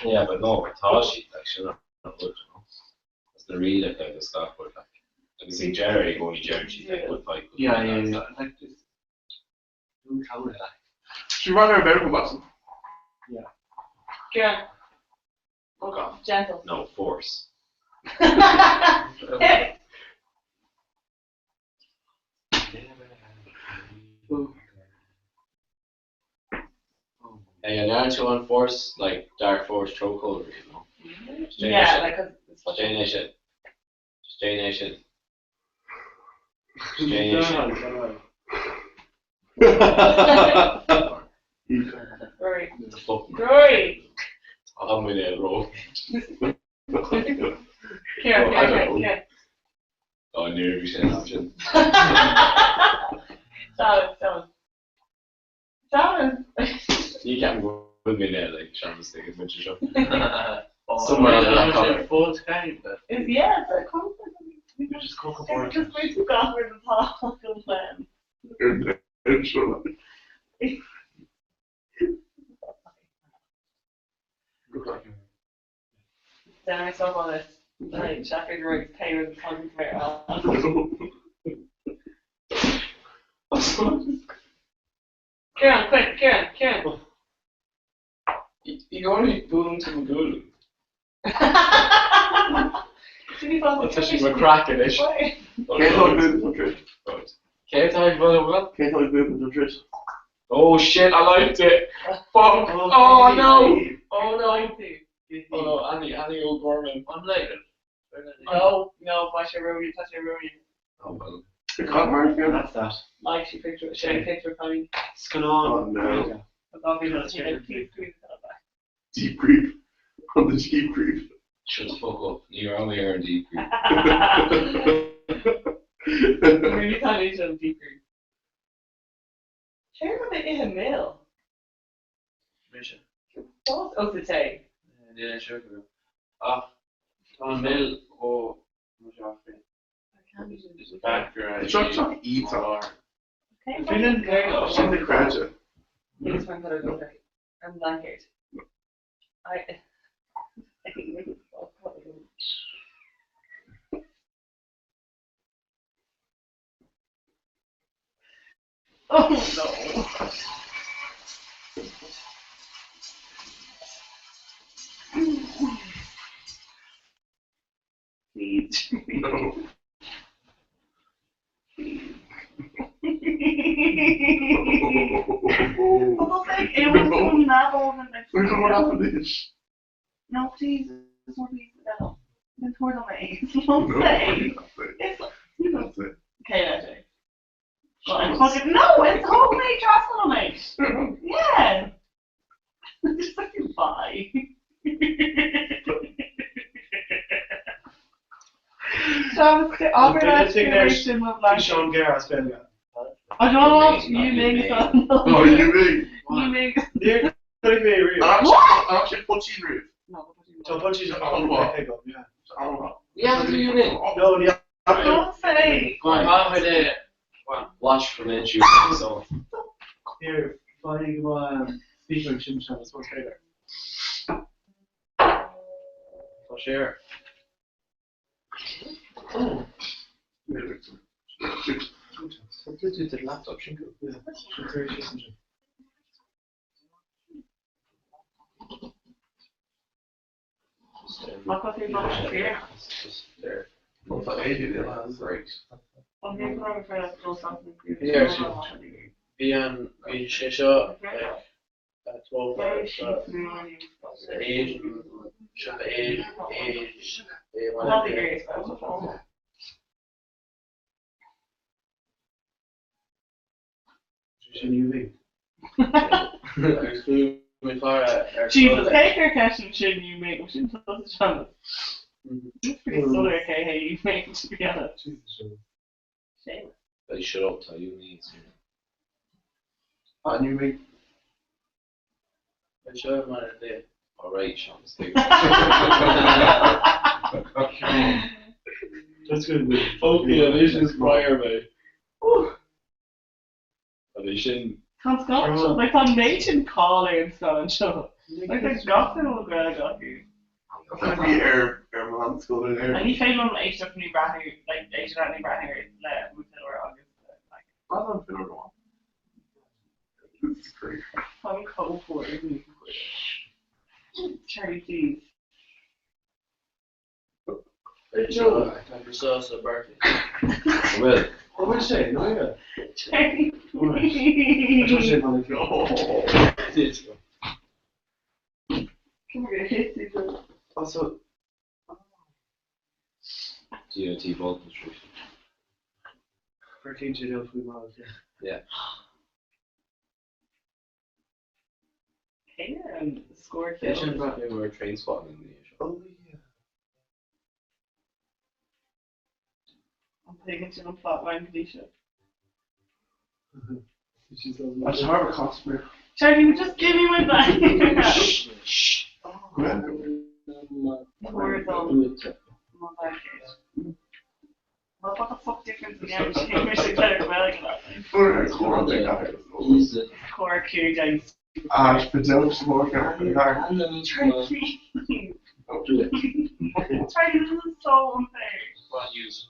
Speaker 7: Yeah, but no, I thought she like should have good, you know. That's the real like the stuff, but like I see Jerry going Jerry, she's like good fight.
Speaker 5: Yeah. I like this. Don't cover that.
Speaker 2: She ran her medical button.
Speaker 1: Kieran. Oh god. Gentle.
Speaker 7: No force. Hey, and aren't you on force like Dark Force chokehold, you know?
Speaker 1: Yeah, like it's what
Speaker 7: Stay Nation. Stay Nation. Stay Nation.
Speaker 1: Rory.
Speaker 7: The fucking
Speaker 1: Rory.
Speaker 7: I'm with it, bro.
Speaker 1: Kieran.
Speaker 7: Oh, near every single option.
Speaker 1: Salad.
Speaker 7: You can't go with me there, like Sharon's thing, adventure show. Somewhere on that corner.
Speaker 5: Full time, but
Speaker 1: Yeah, it's a concept.
Speaker 5: you just cook up
Speaker 1: It's just way too gone for the talk and plan. Then I saw on it, like, Sheffield Road's pay with the content Kieran, quick, Kieran.
Speaker 6: You only boom to Magoo.
Speaker 1: That's
Speaker 6: actually my crack in it. Can't talk about it. Oh shit, I liked it. Fuck. Oh no. Oh no. Oh no, Annie O'Gorman.
Speaker 7: I'm later.
Speaker 1: No, touch your room.
Speaker 7: Oh well.
Speaker 5: That's that.
Speaker 1: Like, she picture coming.
Speaker 5: What's going on?
Speaker 2: Oh no. Deep grief. On the deep grief.
Speaker 7: Shut the fuck up. You're only here in deep grief.
Speaker 1: Really can't eat on deep grief. Share a bit in a mill.
Speaker 6: Mission.
Speaker 1: What? Oh, the tay.
Speaker 6: Yeah, sure. On Mill or
Speaker 2: The truck eats on.
Speaker 1: Feeling very
Speaker 2: She's a cratcher.
Speaker 1: This one gotta go back. I'm blanket. Oh no. Please.
Speaker 2: No.
Speaker 1: It was coming that over
Speaker 2: Look at what happened is.
Speaker 1: No, please. There's more pieces of that. Then pour it on my eggs. Don't say. It's
Speaker 2: That's it.
Speaker 1: okay, that's it. Well, I'm fucking no, it's homemade chocolate mate. Yeah. Just fucking buy. So I'll be explanation of like.
Speaker 5: Sean Garrett's been.
Speaker 1: I don't know. You make it.
Speaker 2: Oh, you mean?
Speaker 1: You make.
Speaker 5: You're going to be real.
Speaker 2: I'm actually punching Ruth.
Speaker 1: No,
Speaker 5: So punches are
Speaker 2: on what?
Speaker 5: Yeah.
Speaker 2: I don't know.
Speaker 7: Yeah, what do you mean?
Speaker 5: No, yeah.
Speaker 1: don't say.
Speaker 7: Go on, how they watch from YouTube so
Speaker 5: Here, finding my speaker and Jim Channel, what's later.
Speaker 6: I'll share.
Speaker 5: Oh.
Speaker 6: Bluetooth to the laptop, Shinko.
Speaker 5: Yeah. It's very interesting.
Speaker 1: My coffee box here.
Speaker 6: Just there.
Speaker 2: What's that age it is?
Speaker 6: Great.
Speaker 1: I'm here for that to do something.
Speaker 6: Here, be on Shisha, at 12
Speaker 1: Very
Speaker 6: hours.
Speaker 1: cheap.
Speaker 6: Age, should the age,
Speaker 1: Not the very expensive one.
Speaker 5: UV.
Speaker 6: Exclude me far.
Speaker 1: Jesus, take your cash and shit you make, we shouldn't tell the channel. It's pretty solar, okay, how you make, to be honest. Shame.
Speaker 7: they shut up till you need to.
Speaker 2: And you mean?
Speaker 6: I show him what I did.
Speaker 7: Alright, Sean, stay.
Speaker 5: That's good.
Speaker 6: Okay, Alicia's prior, mate. Alicia.
Speaker 1: Can't stop, like on Nation calling and stuff and show. Like there's gossip all Greg got you.
Speaker 2: That's gonna be air man school in there.
Speaker 1: And he found on Asian of New Brand New, like Asian of New Brand New, moved to August.
Speaker 2: I don't feel one. This is great.
Speaker 1: I'm cold for it, isn't it? Charlie, please.
Speaker 6: Hey, Joe, I just saw us at birthday.
Speaker 7: Well,
Speaker 5: What would you say? No, yeah.
Speaker 1: Charlie,
Speaker 5: Alright.
Speaker 1: please.
Speaker 5: Just say money.
Speaker 1: Come here, hit these up.
Speaker 2: Also,
Speaker 7: GOT Vulcan Street.
Speaker 5: 13 to know 3 miles, yeah.
Speaker 1: Hey, and scored
Speaker 7: They
Speaker 1: kills.
Speaker 7: should have brought me more train spotting in the issue.
Speaker 2: oh yeah.
Speaker 1: I'm taking to them flatline Kadisha.
Speaker 5: She's lovely.
Speaker 2: That's Harvard customer.
Speaker 1: Charlie, just give me my bag. Where's all my bag? Well, what the fuck difference in the Irish English and Gaelic spelling of that thing? Core Q guys.
Speaker 2: Vertel ze morgen.
Speaker 1: Tracy, this is so unfair.
Speaker 7: What use?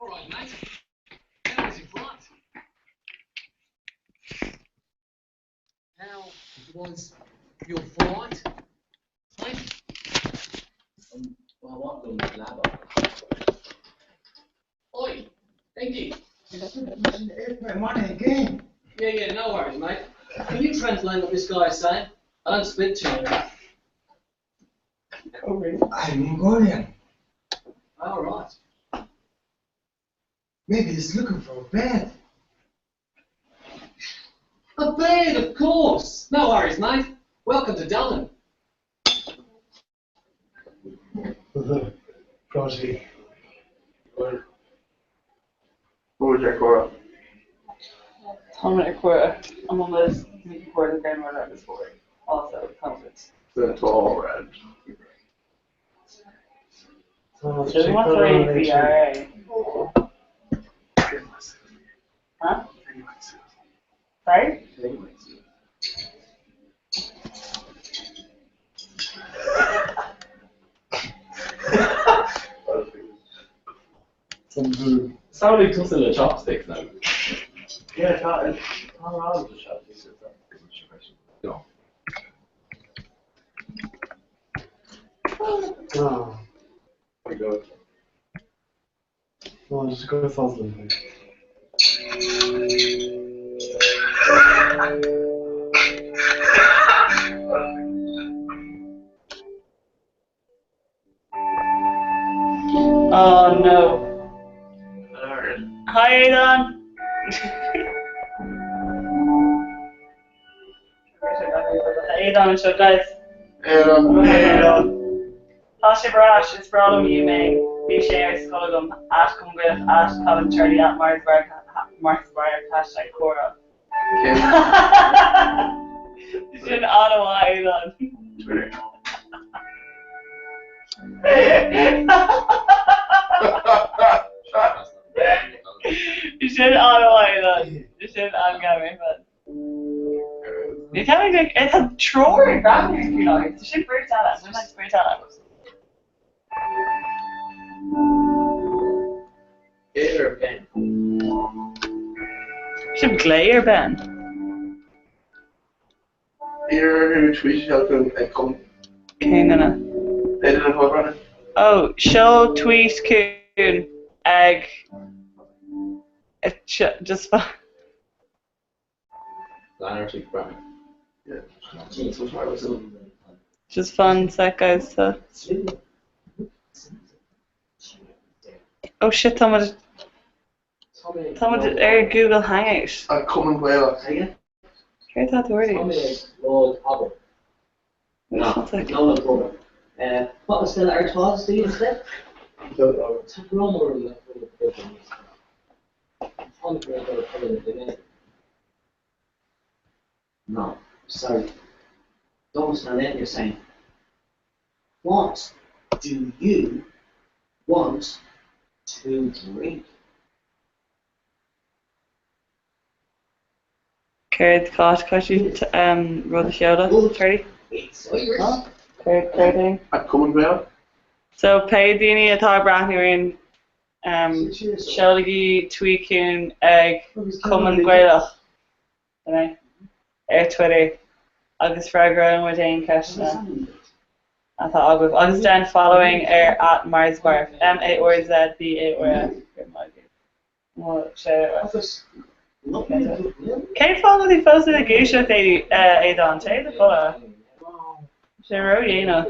Speaker 9: Alright, mate. How is it right? How was your flight? Mate?
Speaker 6: Well, I want them to lab up.
Speaker 9: Oi, thank you.
Speaker 4: Money again.
Speaker 9: Yeah, no worries, mate. Can you translate what this guy is saying? I don't speak Chinese.
Speaker 4: I'm Mongolian.
Speaker 9: Alright.
Speaker 4: Maybe he's looking for a bed.
Speaker 9: A bed, of course. No worries, mate. Welcome to Dublin.
Speaker 5: Prodigy.
Speaker 2: Cora.
Speaker 1: Dominic Cora. I'm on this before the game runner this board. Also, comments.
Speaker 2: The tall red.
Speaker 1: She wants to raise CRA. Huh? Sorry?
Speaker 6: Somebody tossing the chopsticks now.
Speaker 5: Yeah, how around the shop is it?
Speaker 6: No.
Speaker 5: Oh,
Speaker 2: Pretty good.
Speaker 5: well, just go with Osland.
Speaker 1: Oh no. Hi, Aidan. Aidan, so guys. Tasha Brash is brought you may be shares Colum at Cumgriff at Colin Charlie at Marsburg hashtag Cora. It's in Ottawa, Aidan.
Speaker 2: Twitter.
Speaker 1: You should Ottawa, Aidan. You should Angami, man. kind of like, it's a thrower grabber, if you like. It's a shit bird salad. I like bird salad.
Speaker 9: Gator Ben.
Speaker 1: Should Glayer Ben.
Speaker 2: Here, tweet help him come.
Speaker 1: Kingana.
Speaker 2: Edit it over.
Speaker 1: Oh, show tweet coon egg. It's just fun.
Speaker 7: Liner to Brian.
Speaker 2: Yeah.
Speaker 1: Just fun, that guys. Oh shit, someone did Air Google Hangout.
Speaker 2: I'm coming well.
Speaker 1: Here's that wording.
Speaker 9: Lord Hobber.
Speaker 1: No.
Speaker 9: No problem. What was the art was do you instead? It's a grammar in the no, sorry. Don't understand that you're saying. What do you want to drink?
Speaker 1: Carried caught you roll the shoulder. 30.
Speaker 9: It's Irish.
Speaker 1: Carried 30.
Speaker 2: I'm coming well.
Speaker 1: So pay Dini a tag brathnirin Sholigi Tweakun Egg Common Gwelach. Right? Air Twitter. August Fragrant with Dane Keshna. I thought August then following air at Marsbarf. M-A-R-Z-B-A-R-F. Well, shout out. Can you follow the post of the Geisha they Adon? Take the follow. Sure, you know.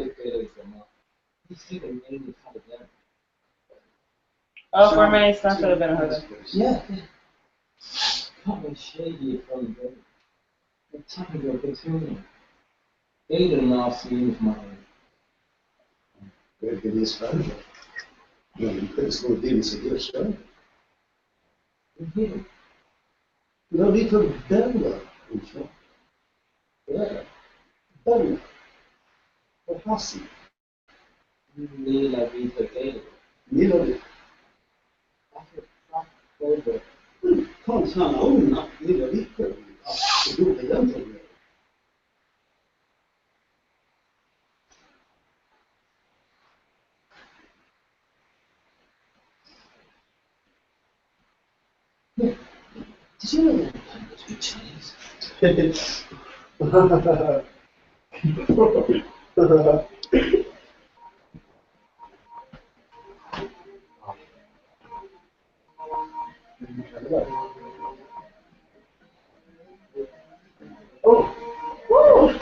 Speaker 1: Oh, for me, it's not really been a hurdle.
Speaker 9: Yeah. Probably shady from the technical continuum. Aiden last year of mine.
Speaker 4: Very good exposure. No, you could have scored Davis a good show. No need for Denver. Yeah. Denver. What has he?
Speaker 9: Nila Vita Gator.
Speaker 4: Nearly. Can't turn on enough nearly equal to do the young thing.
Speaker 9: Did you know that language with Chinese?
Speaker 4: Oh, woo!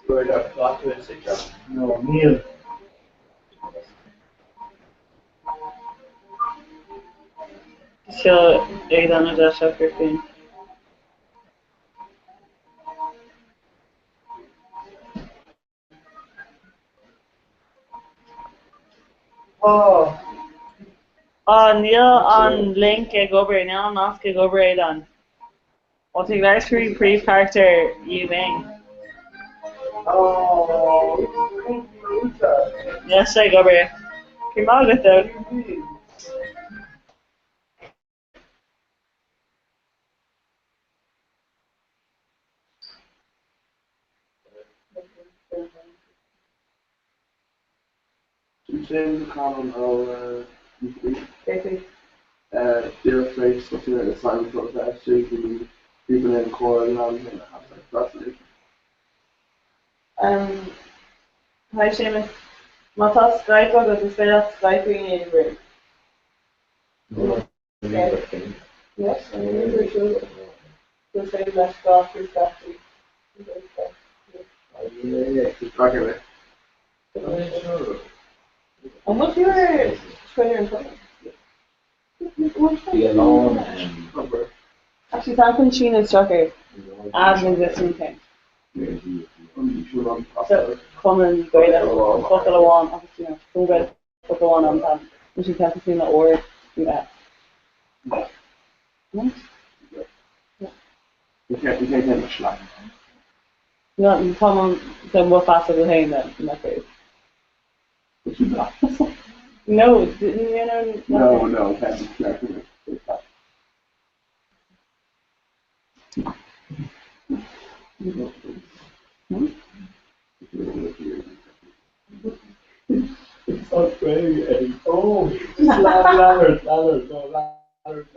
Speaker 2: Word up, got to it,
Speaker 5: No, Neil.
Speaker 1: So, Adon or Dash up your thing.
Speaker 5: Oh,
Speaker 1: Neil on link Gober, Neil on off Gober Adon. What the last three pre-character you mean?
Speaker 5: oh,
Speaker 1: Yes, I Gober. Come on with that.
Speaker 2: James Common or
Speaker 1: Casey.
Speaker 2: Dear Face, looking at the sign for that street, and people in core and all, and that's it.
Speaker 1: Hi Seamus. Má tá Skype agus is féidir Skypeing in room. Yes, I remember sure. So say let's go through stuff.
Speaker 2: Yeah, keep track of it.
Speaker 1: And what's your Twitter and Twitter?
Speaker 7: Be alone
Speaker 1: Actually, thank you, Sheena Strucker. As an existing thing. So, come and go there. Fuck it on, obviously, you know, come go fuck it on time. We should have to see that or do that.
Speaker 2: We can't take much slack.
Speaker 1: No, you come on, then we'll pass it behind that in that case. No, didn't you know?
Speaker 5: No, can't be careful. It's not very Eddie. Oh, ladder, no, ladder.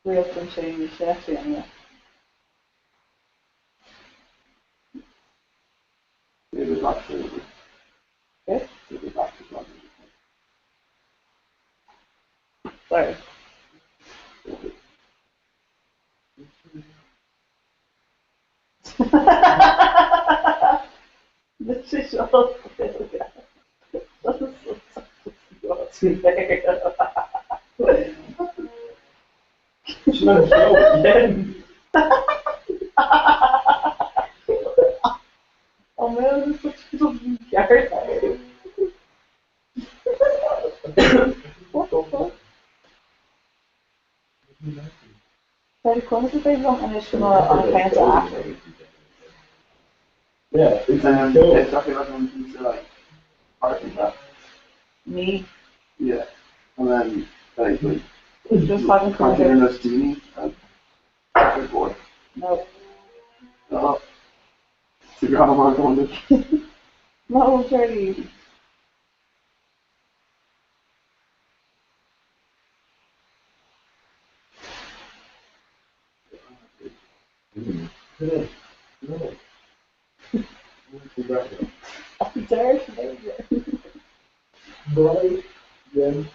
Speaker 1: Real crochet chef anyway.
Speaker 5: Maybe not sure.
Speaker 1: Okay.
Speaker 5: Maybe not sure.
Speaker 1: Sorry. This is all failure. Oh man, this is such a yard. What the fuck? Sei quando você fez uma pensa after?
Speaker 5: Yeah, it's talking about when you say like party that.
Speaker 1: Me.
Speaker 5: Yeah. And then like
Speaker 1: Just having
Speaker 5: content in a steamy and good boy.
Speaker 1: No.
Speaker 5: No. So you're on one going to
Speaker 1: No, Charlie.
Speaker 5: No.
Speaker 1: I'm sorry.
Speaker 5: Boy, then.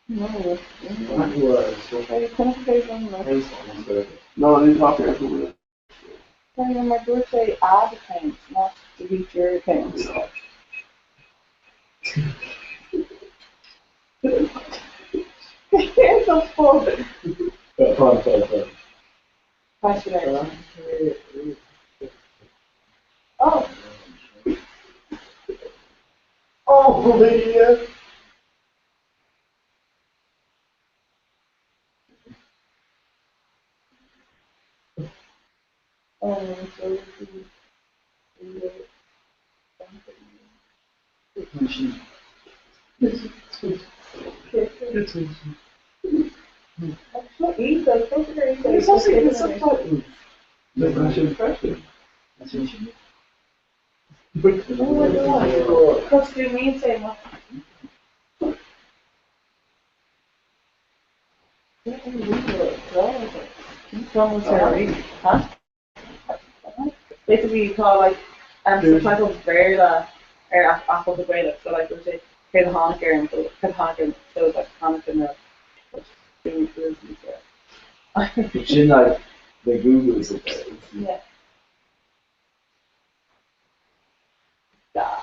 Speaker 1: No.
Speaker 5: Sorry,
Speaker 1: Quando você fez uma
Speaker 5: no, I didn't talk to everyone.
Speaker 1: Sorry, my birthday add accounts, not delete your accounts. Here's the phone. Question. Oh.
Speaker 5: Oh, yeah.
Speaker 1: So not easy.
Speaker 5: It's also the subtitle. That's not your impression. That's what you
Speaker 1: What's the mean saying? Huh? Basically, you call like subtitles very after the way so like we say here's the Hanukkah and the Hanukkah shows like Hanukkah and the
Speaker 5: She like the Google subtitles.
Speaker 1: Yeah. Yeah.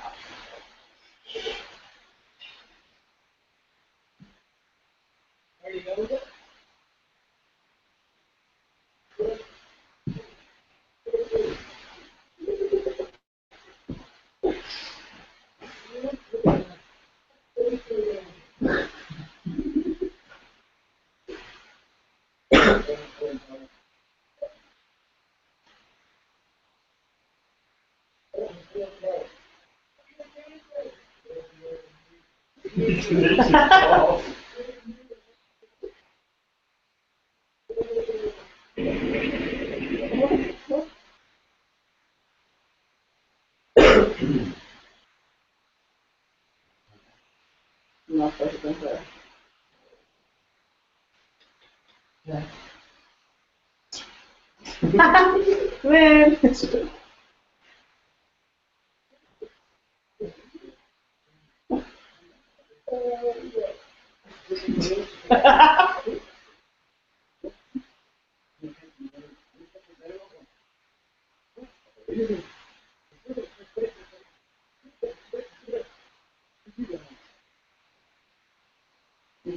Speaker 1: There you go with it. Not supposed to be Yeah. Man.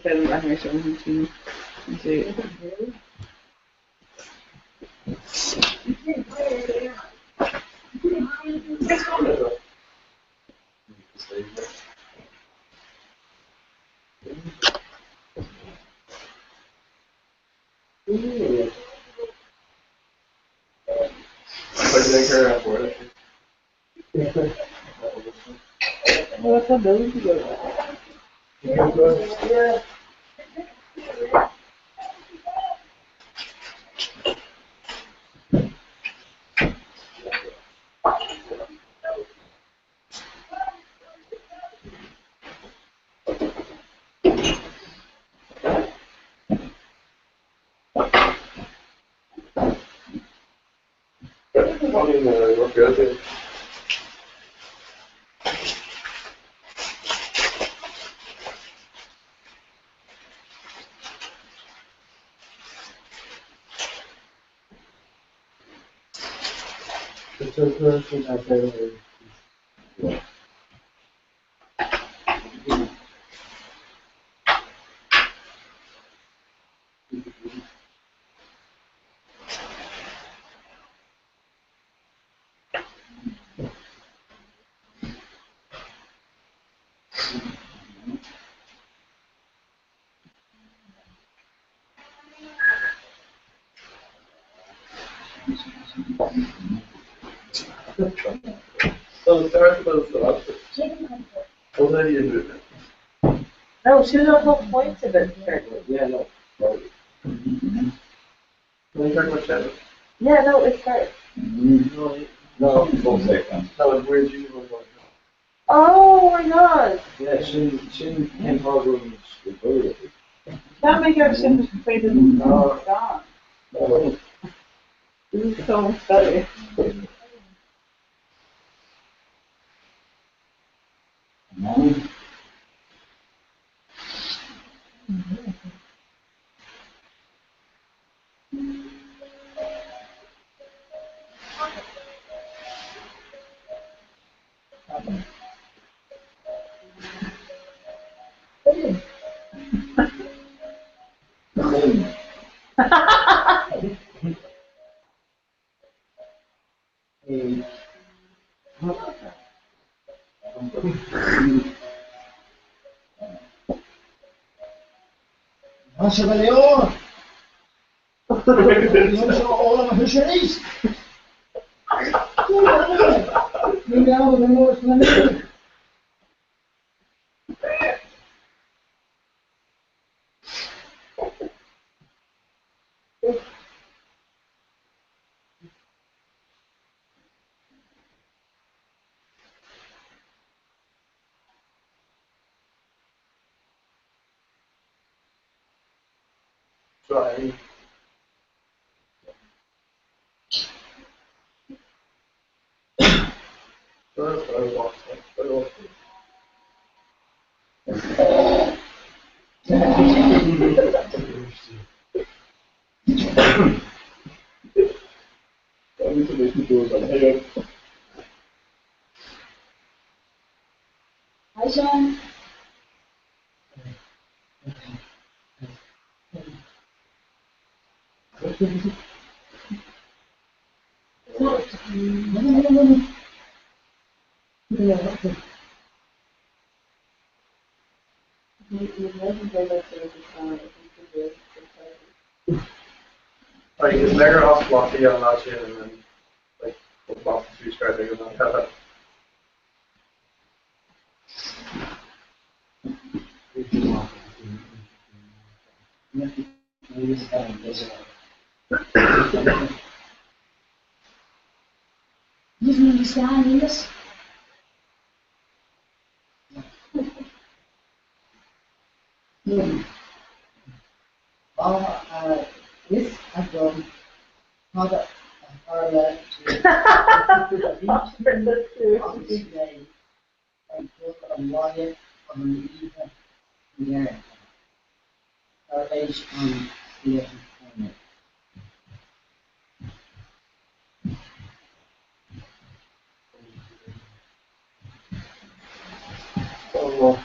Speaker 1: film animation into what's a building to go?
Speaker 9: Yeah.
Speaker 2: So start with the last. What are you doing?
Speaker 1: No, she was on whole points of it.
Speaker 9: Yeah, no.
Speaker 2: Can you talk about Shadow?
Speaker 1: Yeah, no, it's right.
Speaker 9: No, full second.
Speaker 2: That was weird. You were going.
Speaker 1: Oh my god!
Speaker 9: Yeah, she came forward with the
Speaker 1: That make our symptoms completed and gone.
Speaker 9: Oh.
Speaker 1: This is so much better.
Speaker 9: Hans Leon! Jongens, allemaal huisjes! Nu gaan we nooit naar beneden.
Speaker 2: Try.
Speaker 1: Hi, Sean.
Speaker 2: Like, it's mega off fluffy on that shit, and then, like, put off the two square thing and then have it.
Speaker 1: Müssen wir das sagen, das?
Speaker 9: This I've done. Not a parallel to today. And put a wire on the ether in the air. Our age on the other.
Speaker 2: Oh, well.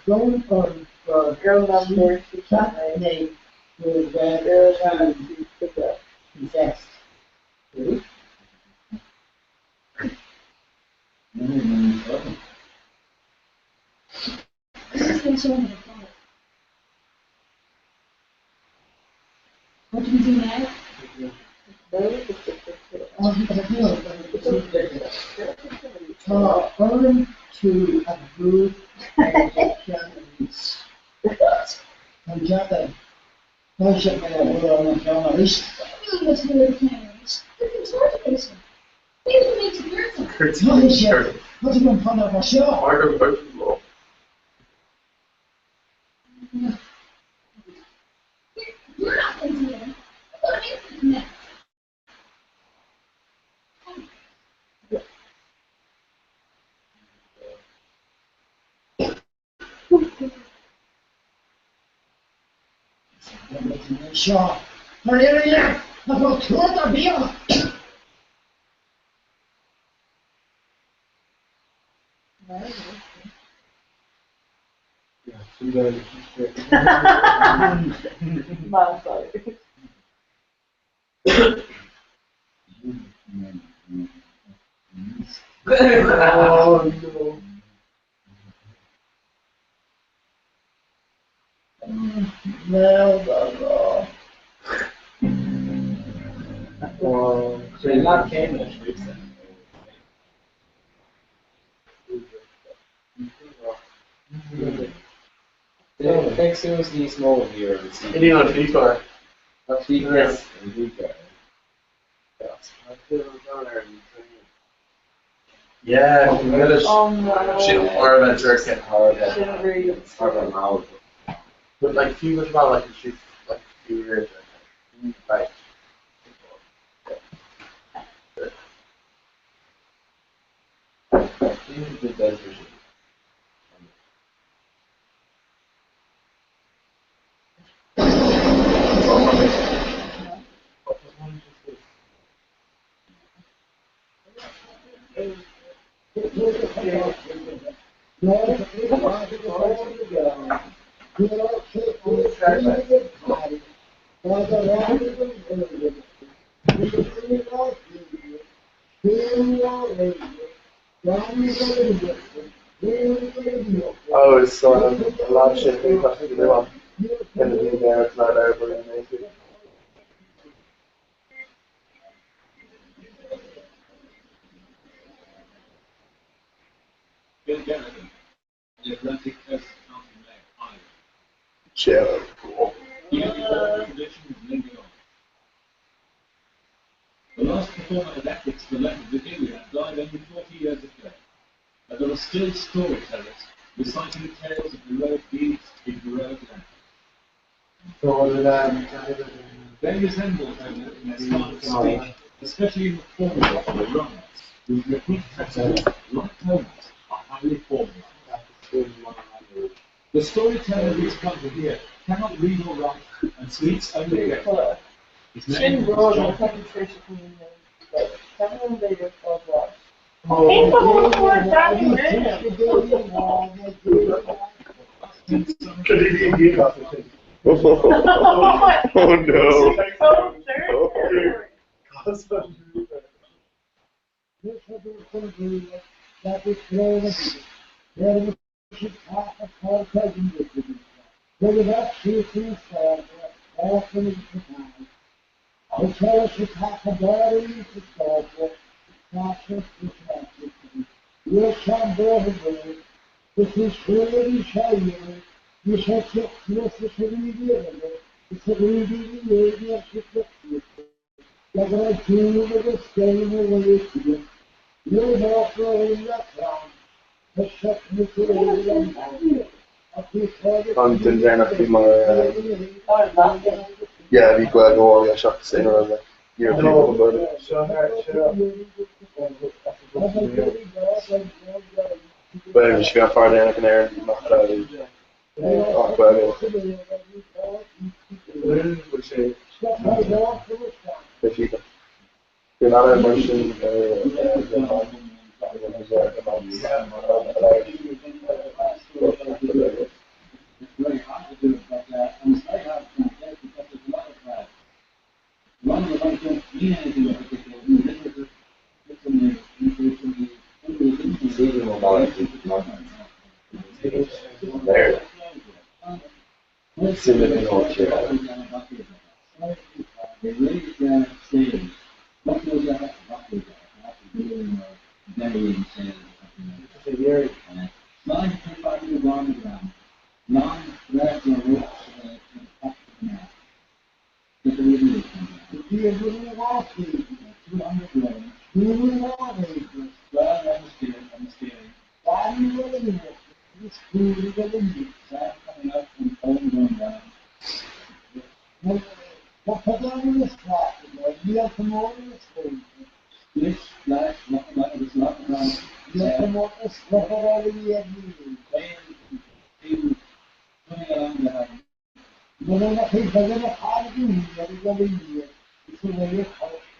Speaker 9: Going on for girl number Saturday with girl possessed. Really? What do we do now? Going to a group and Java. No shit, my own journalist. What's going on of my show? Sure. Maria, I've got two other beer. Oh no. No. Well, so you're not Cambridge,
Speaker 6: Take seriously small here.
Speaker 2: Any on FIFA?
Speaker 6: Not FIFA.
Speaker 2: Yeah,
Speaker 1: Oh no.
Speaker 2: shit, or about jerking.
Speaker 1: Shouldn't read.
Speaker 2: But like FIFA about like shoot like a few years. Right. Oh, it's a lot of shit we have to do on in the new there, it's not over in the Chill.
Speaker 10: The last performer of ethics for Leonard Virgilia died only 40 years ago. But there are still storytellers reciting tales of heroic deeds in heroic land. They resemble Homer in their style of speech, especially in the form of the rhymes, whose repeat patterns, like Homer's, are highly formalized. The storyteller who is come here cannot read or write, and speaks only regularly. His name is John.
Speaker 2: Oh no. Antes de na prima, yeah, vi quella che voglio lasciare se non è.
Speaker 11: You're talking about it. But anyway, she got far down in there and knocked out and talked about it. If you're not a Russian,
Speaker 9: It's very hard to do it, but and it's very hard to translate because there's a lot of one of the ones don't mean anything in particular. It's in the
Speaker 6: There. Similar to
Speaker 9: they raised their sales. What was that? What was that? Burying sales or something. Slide to 5 years on the ground. Non-rational roots to the top of the map. Get the review. The deer wouldn't walk you. 200 grains. Who would walk you? Well, I'm scared. Why are you willing it? This food is a windy. Sand coming up and phone going down. What put down in this flat? You'll come over this food. This flash, what about this lot around? You'll come over this, what about the year? Coming along the house. No, no, no, he's going to hard to do. He's going to be it's a way of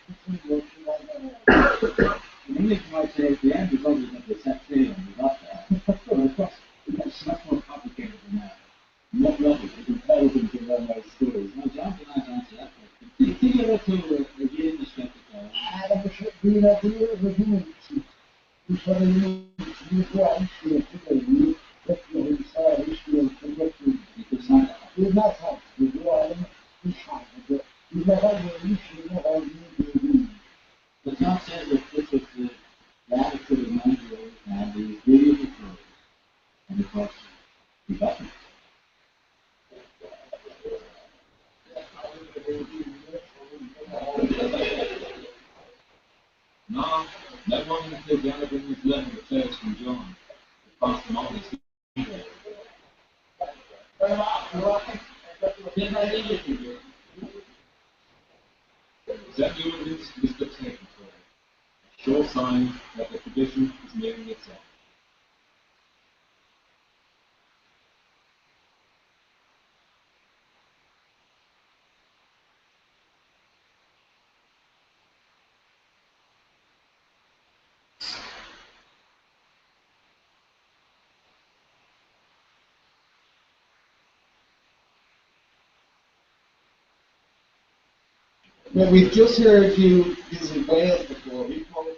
Speaker 9: it's a the English might say at the end, because we're going to set sail and we got that. But of course, it's much more complicated than that. Not logic, you can tell them to learn those stories. Now, John can answer that question. Think of it to again the skeptical. Adam should be an idea of a human. You saw the you go out and see it today. That's what he saw. He should forget to you're not helped. You go out and you shine. You never will. You should never will. But John says that this was the attitude of 90 years and he's really victorious. And of course, he got it.
Speaker 10: No, that one until Jonathan was learning the prayers from John. He passed them on his finger. That evidence is the taken for a sure sign that the tradition is nearing its end.
Speaker 9: But we've just heard a few pieces of Wales before. We call it.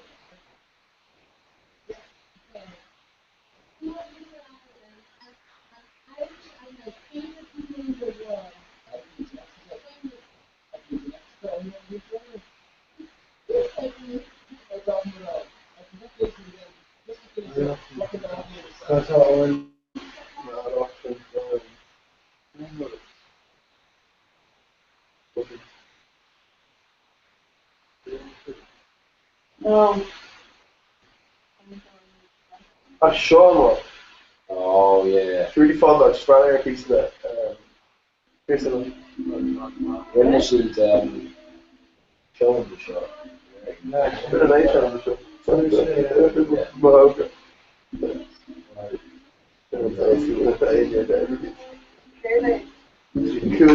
Speaker 11: That's all in. A shawarma.
Speaker 6: Oh yeah.
Speaker 11: It's really fun though. Just run out a piece of that. Piece of them.
Speaker 6: When we should show them the show.
Speaker 11: Yeah, it's been a nice show on the show. Cool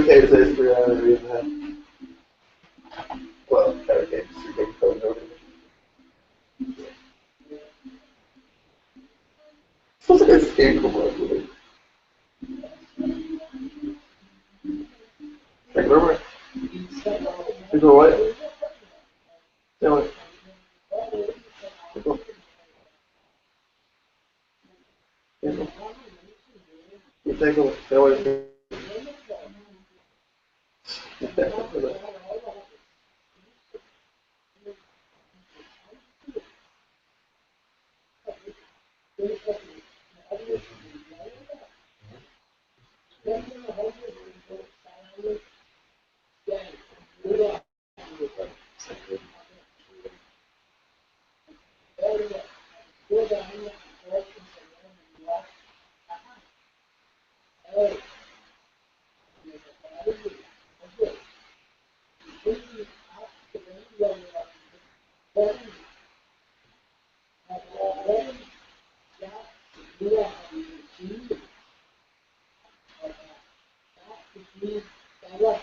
Speaker 11: case is for well, carrot cake is big phone over. What's a good game come on with it? Like remember? You go what? Yeah, what? You take away. Stay away. Yeah,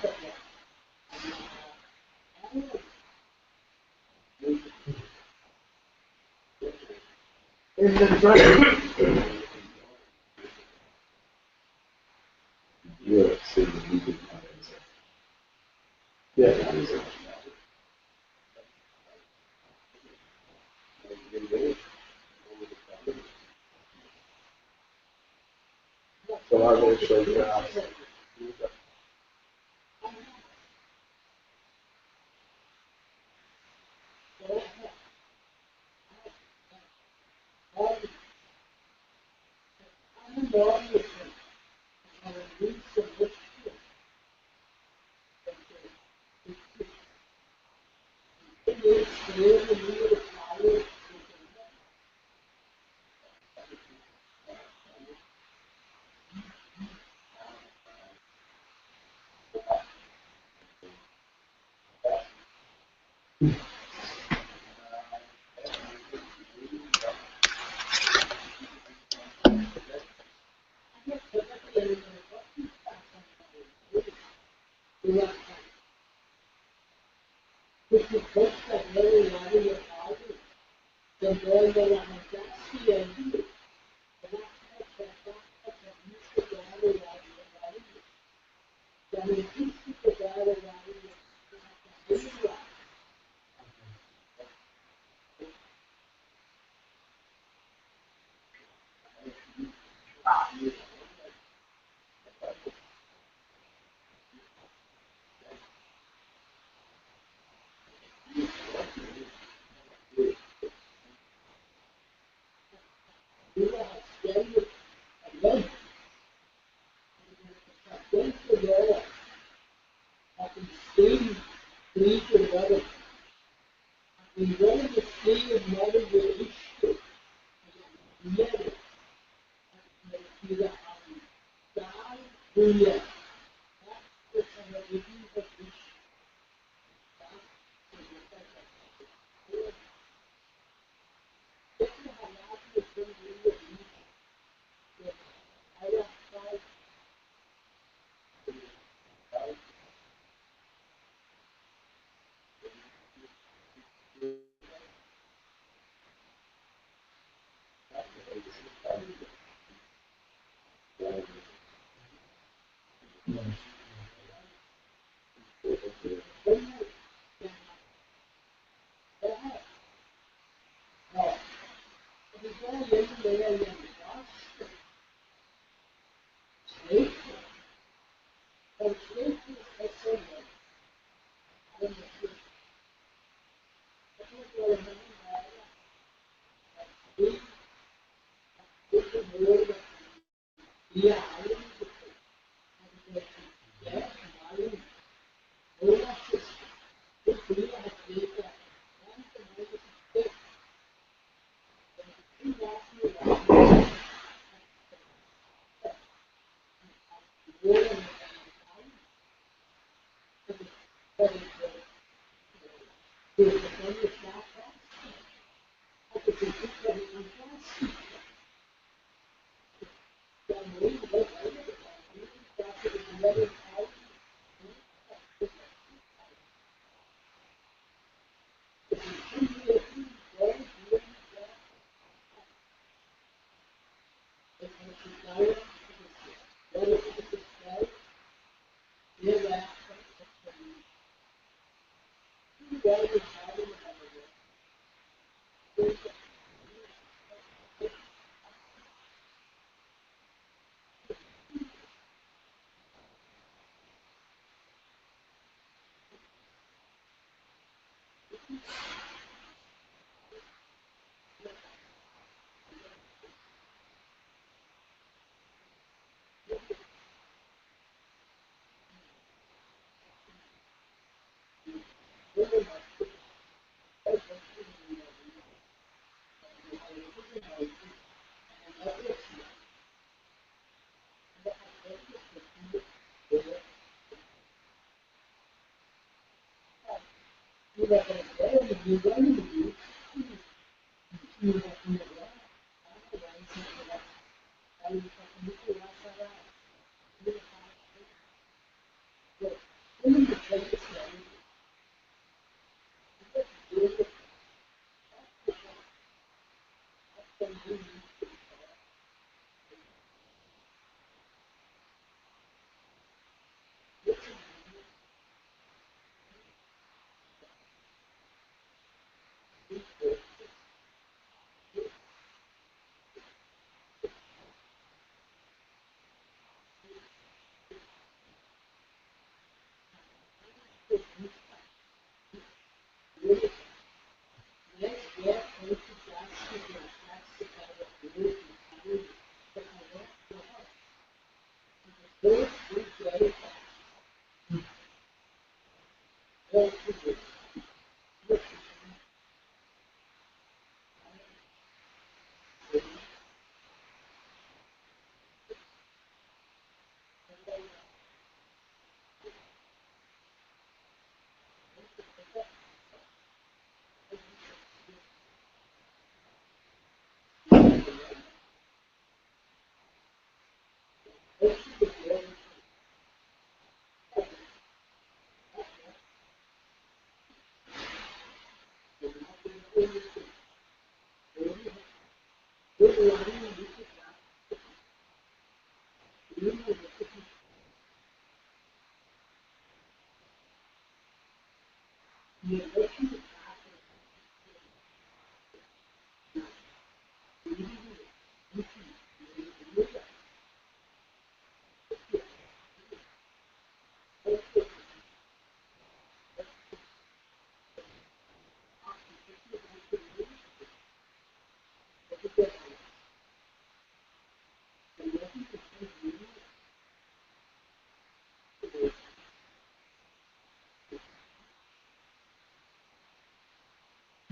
Speaker 11: see, we could. Yeah. So I will show you how.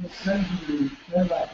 Speaker 9: Essentially, they're like,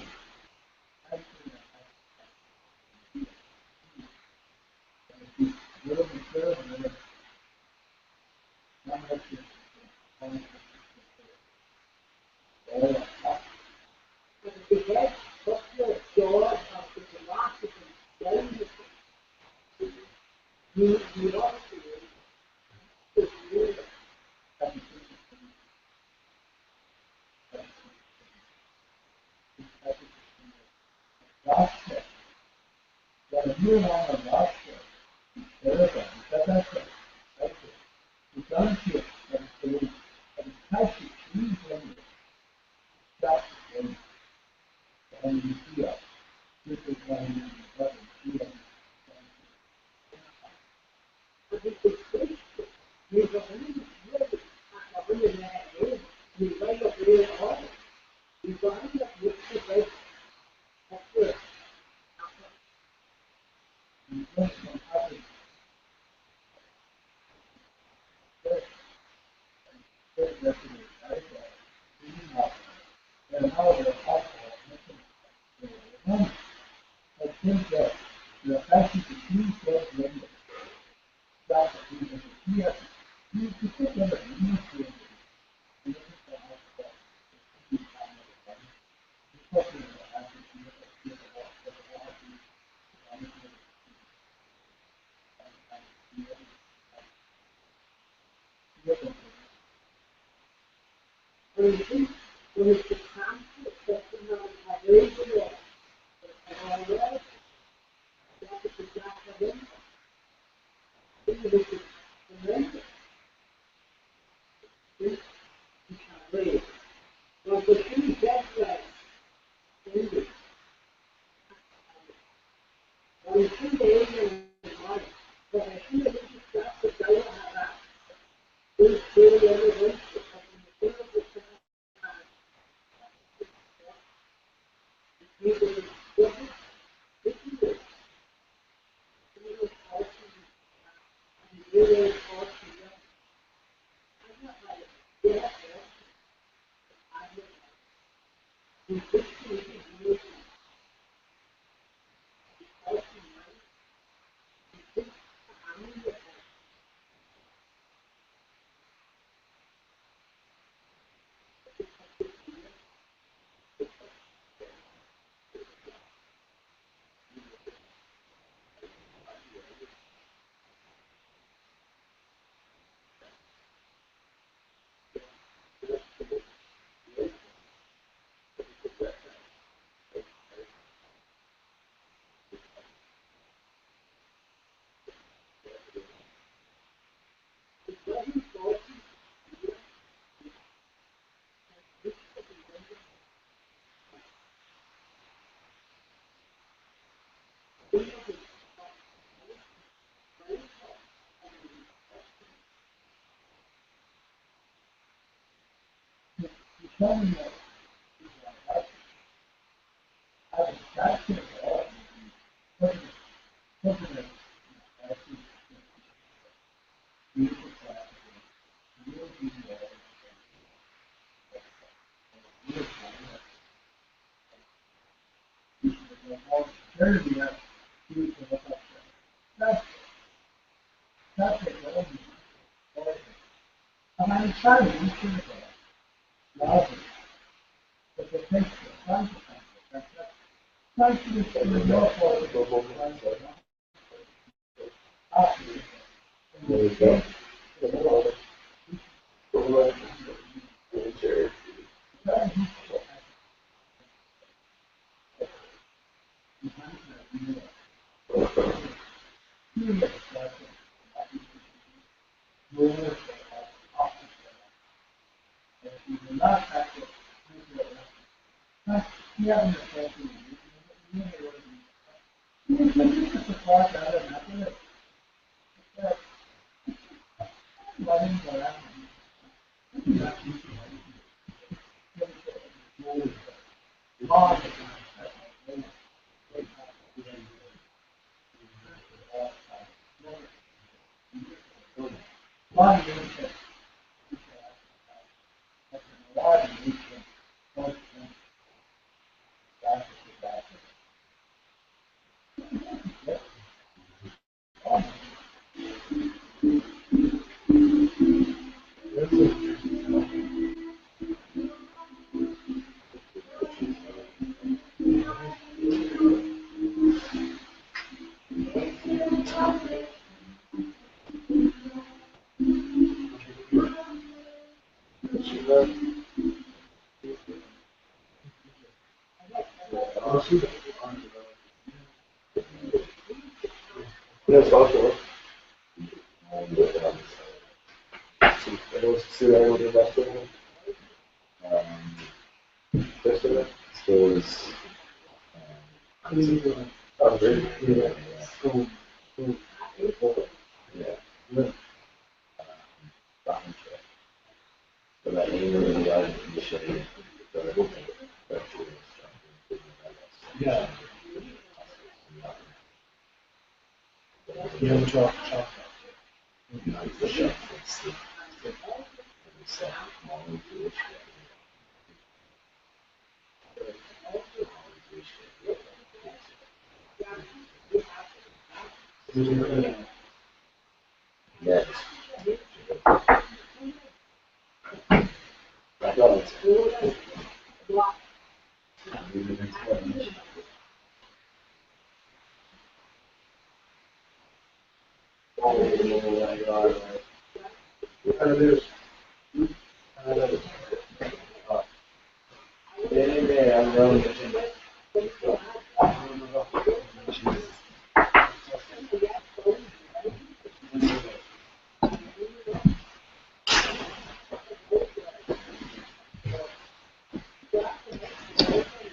Speaker 11: Yes, also.
Speaker 10: Stores.
Speaker 11: Oh, really? Yeah.
Speaker 10: Yeah. But that ain't really out of the shade.
Speaker 5: Yeah. Yeah, chalk.
Speaker 10: Next.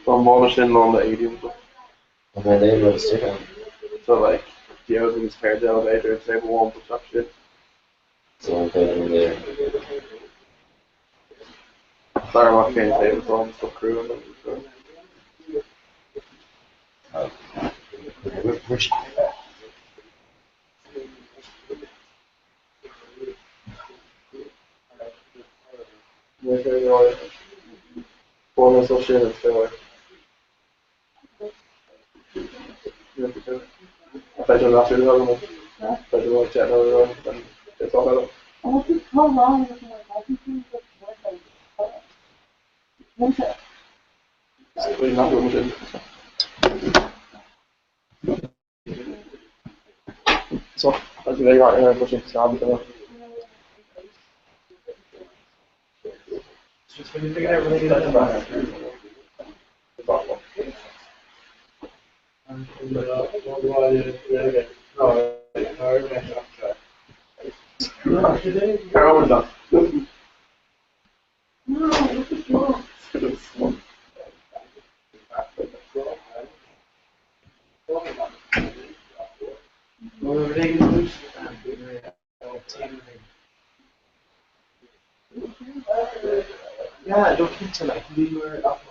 Speaker 11: From Morrison on the 80s.
Speaker 10: And then they wrote stick on.
Speaker 11: So like, the openings paired the elevator and table one push up shit.
Speaker 10: So I'm putting there.
Speaker 11: Sorry, I'm not getting table so I'm still crewing them. So.
Speaker 10: Which
Speaker 11: Bonus or shit and so if I don't after the other one, if I don't like that another one, then it's all out.
Speaker 9: How long is it like? I think it's
Speaker 11: We're not doing shit. So, I think they got here pushing Sam to just when you figure out everything that's back.
Speaker 5: Yeah, I don't think so. Like, we were up.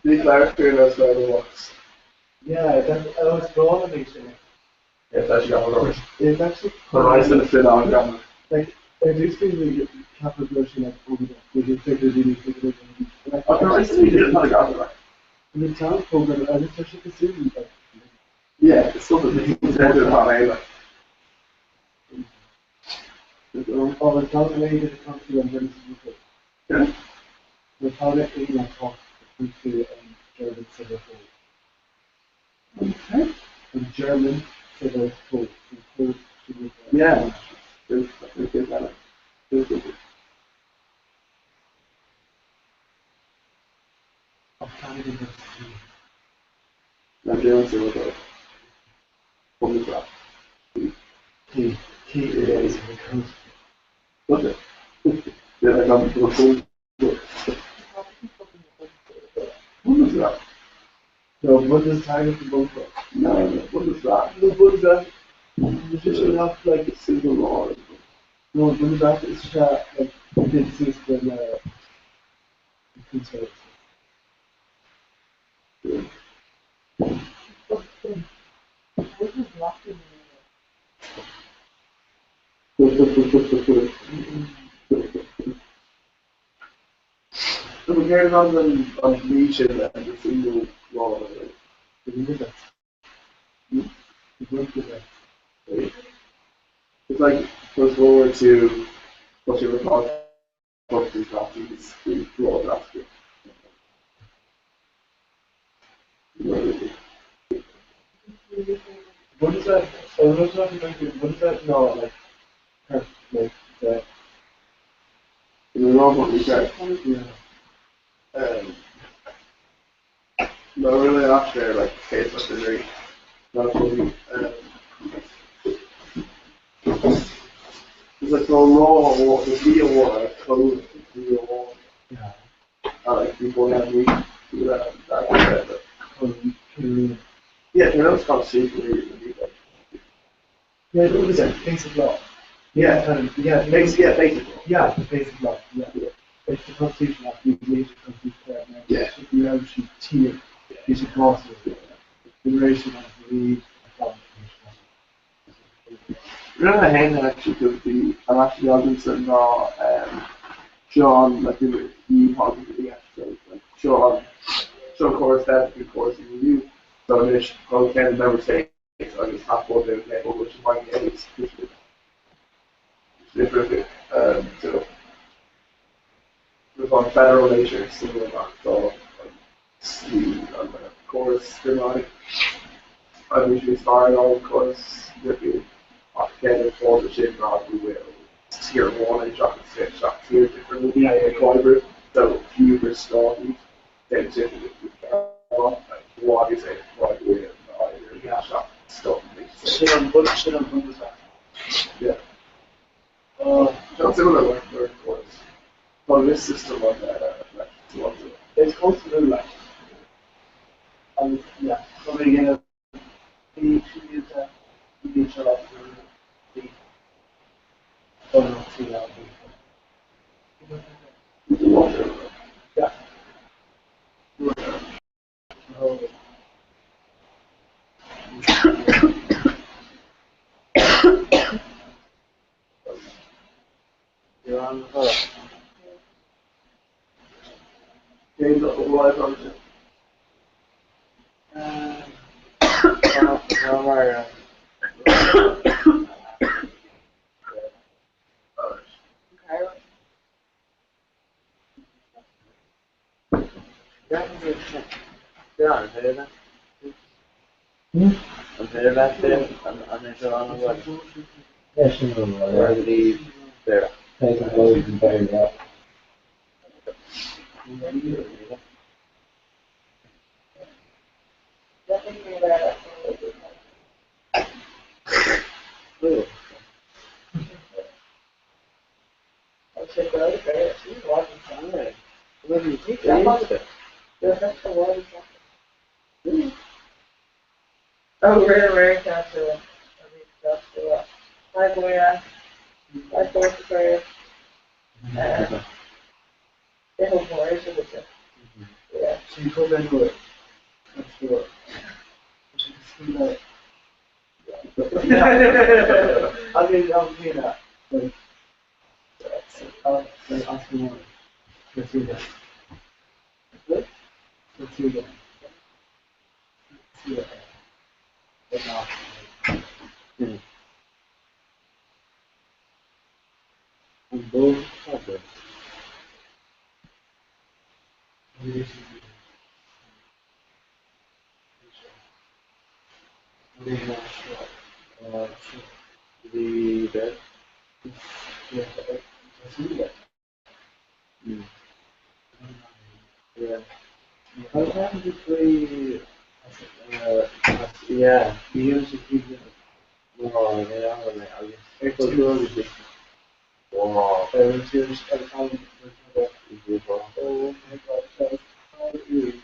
Speaker 11: The character knows where it works.
Speaker 5: Yeah, I was drawn to actually.
Speaker 11: It's actually got one
Speaker 5: It's actually.
Speaker 11: Horizon fit on camera.
Speaker 5: Like, it used to be capability like over the really figured like,
Speaker 11: Horizon we didn't have a camera.
Speaker 5: in the town program, I just actually considered like.
Speaker 11: Yeah, it's still the thing. It's better than how I like.
Speaker 5: Oh, the town lady did come to and then it's
Speaker 11: Yeah.
Speaker 5: the town lady like talked to German civil code.
Speaker 11: Okay.
Speaker 5: And German civil code.
Speaker 11: Yeah. There's that. I'm doing civil code. From the top.
Speaker 5: Key is the code.
Speaker 11: What's it? Yeah, I got the full. What is that?
Speaker 5: No, Bundestag is the bunker.
Speaker 11: No, what is that?
Speaker 5: No, Bundestag is just enough like
Speaker 11: a single law.
Speaker 5: no, Bundestag is like this is the conservative.
Speaker 11: So we heard on legion and the single law. It's like goes forward to what you recall property copies, the law draft.
Speaker 5: What is that? What is that? No, like the.
Speaker 11: In the normal we said.
Speaker 5: Yeah.
Speaker 11: No, really after like case of the very not really it's like no law or the real war code real war.
Speaker 5: Yeah.
Speaker 11: Like people have me do that yeah, you know it's called secret.
Speaker 5: Yeah, it was a basic law.
Speaker 11: Yeah, basic law.
Speaker 5: Yeah, the basic law. Yeah. It's the constitution of the major constitution.
Speaker 11: Yeah.
Speaker 5: You actually tier. You should cross it. The duration of the
Speaker 11: Really I hate actually because I'm actually Robinson now Sean like you talking to the episode like Sean course that good course in review. So I just probably can't remember saying so I just have to go there and which might get it's different. So we're on federal nature, so we're not so on the course like I usually start on course with you. Together for the ship rod we will tier 1 and chocolate 6 chocolate tier different fiber so fewer stories then typically like what is it what will either shop stuff
Speaker 5: shit on Bundestag.
Speaker 11: Yeah. That's similar work course. Well this system on that
Speaker 5: It's close to the light. Yeah. So we get the use that you show up the yeah. You're on the hook.
Speaker 11: Games of live on it.
Speaker 5: Yeah, I'm here then. I'm here back there. I'm in Toronto. What?
Speaker 9: Yes, no,
Speaker 5: Where did he there?
Speaker 9: take a vote and bury it up.
Speaker 1: Oh, we're Castle. Like where, like Forest Aquarius.
Speaker 9: They have more issues with it. Yeah.
Speaker 5: So you come in with I'm sure. I mean that. Like, like asking one. Let's do that. Let's do that. Yeah. But not.
Speaker 10: And both others. The bed. Yeah. Sometimes it's very, yeah. The use of people. No, they are like, I guess. It's too early to. Wow. It's just, I can't. Oh my god, that's how it is.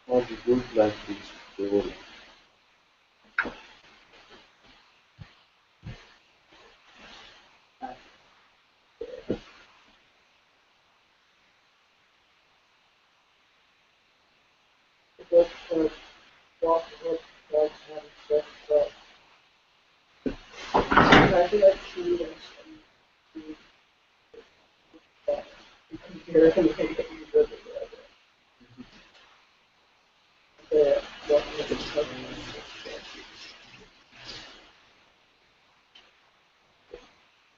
Speaker 10: All the good like this, they will.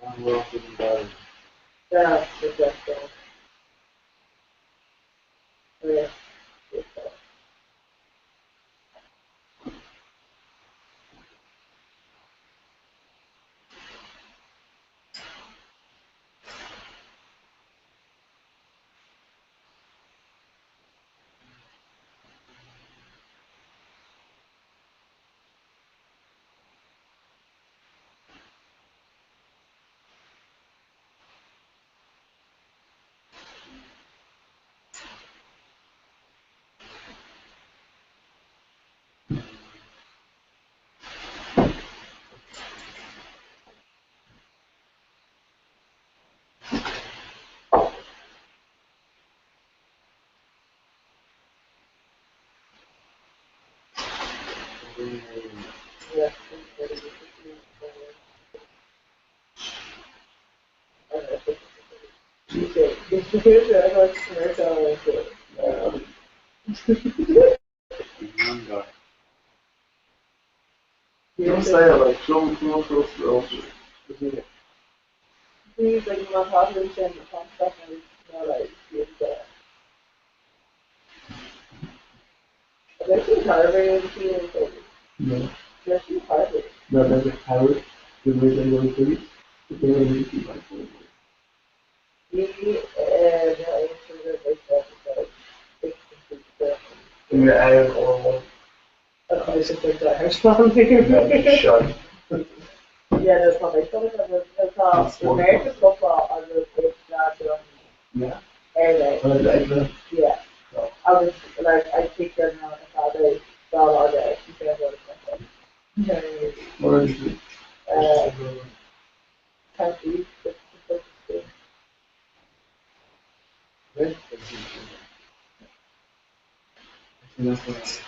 Speaker 10: I'm working about it.
Speaker 9: Yeah, exactly. Yeah. Yeah.
Speaker 11: Don't say it like some close to
Speaker 9: Things like my husband and the stuff and like they're too tired of the
Speaker 11: No.
Speaker 9: they're too tired.
Speaker 11: No, there's a carrot. The way they go to it. They really keep like yeah, I have all
Speaker 9: Okay, so they're tired. Shut. Yeah, that's probably something that's the American football I was that
Speaker 11: yeah.
Speaker 9: anyway.
Speaker 11: But like
Speaker 9: Yeah. I was like I think they're now how they saw all that you can't go to something.
Speaker 11: what is it?
Speaker 9: Country.
Speaker 11: That's what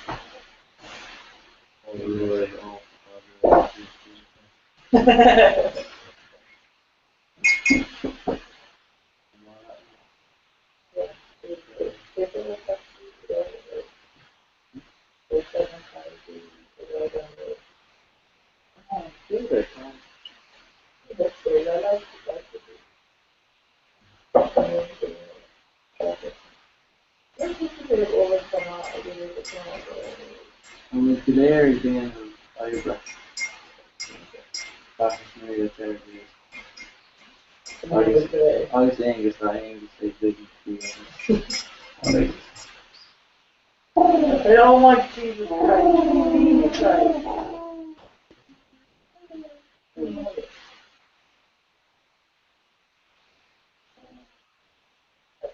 Speaker 5: And with the layer again, I was English, not English, they didn't do
Speaker 12: Oh my Jesus Christ. Jesus Christ.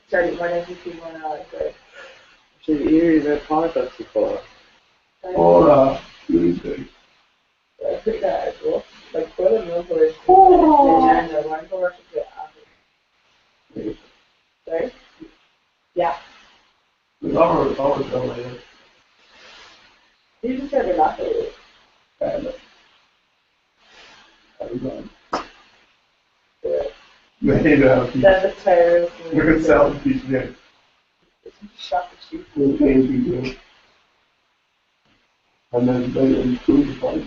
Speaker 12: Sorry, why don't you see one out?
Speaker 5: So here is a contact before.
Speaker 11: Tuesday.
Speaker 12: Like, put a number in the agenda, one for Sorry? Yeah.
Speaker 11: The always go later.
Speaker 12: You just said we're not doing
Speaker 11: And everyone. Maybe
Speaker 12: That's a terrorist.
Speaker 11: we could sell the piece of it.
Speaker 12: Shot the sheep.
Speaker 11: We'll pay people. And then they improve the price.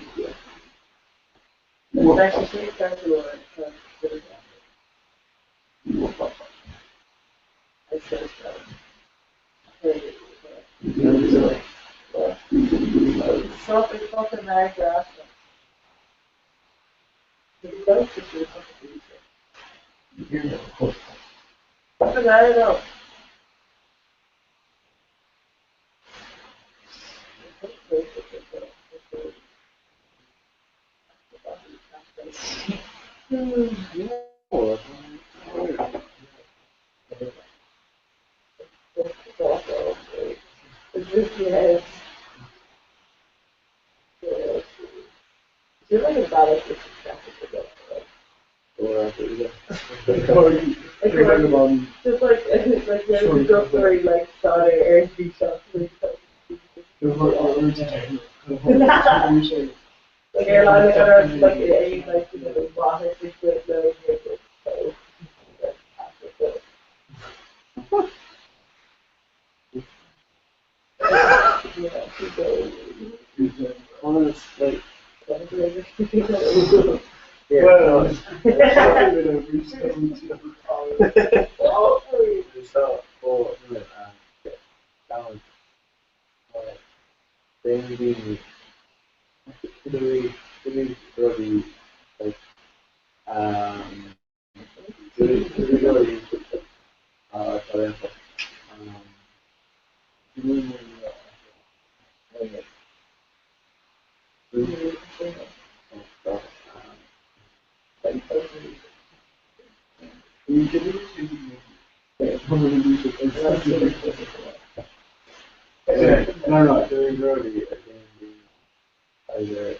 Speaker 12: Especially sheep trying to I said something fucking nice after. The ghost is your fucking I don't know. Yes. You're like a bad just like there's a joke where he like saw the airspeed shots like airline like other like a like you know the water just with the
Speaker 5: No, doing early either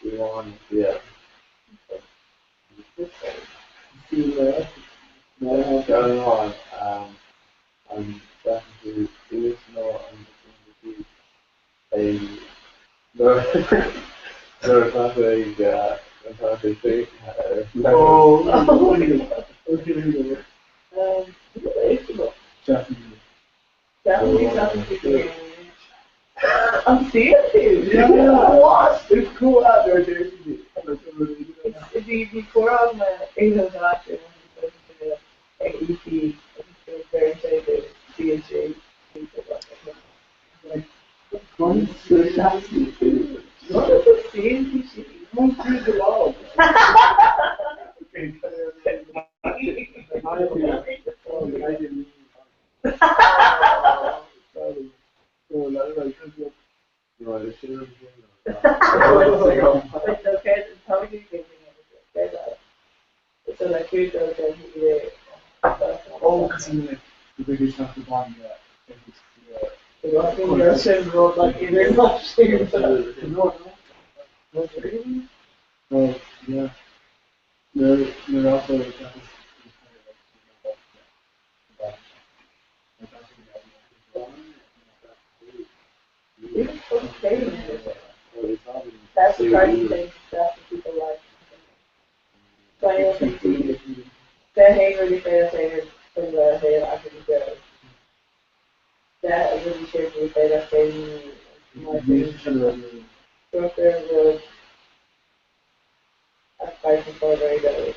Speaker 5: we want no, I don't know. I'm definitely there is no no fantastic thing.
Speaker 12: Definitely. I'm seeing it.
Speaker 5: Yeah.
Speaker 12: What?
Speaker 5: It's cool out there, dude.
Speaker 12: The core of my English actor was the AEP, very excited, CNC, things like
Speaker 5: What is the
Speaker 12: CNC shit?
Speaker 5: Move through the wall.
Speaker 12: So like here's the
Speaker 5: Oh, because the biggest of the bond,
Speaker 12: Russian road like either not sure.
Speaker 5: Oh, yeah. They're also
Speaker 12: That's the kind thing that people like. That hate really fair thing from the head after the go. That really should be fair that thing. My thing. Broker was a fighting for very good.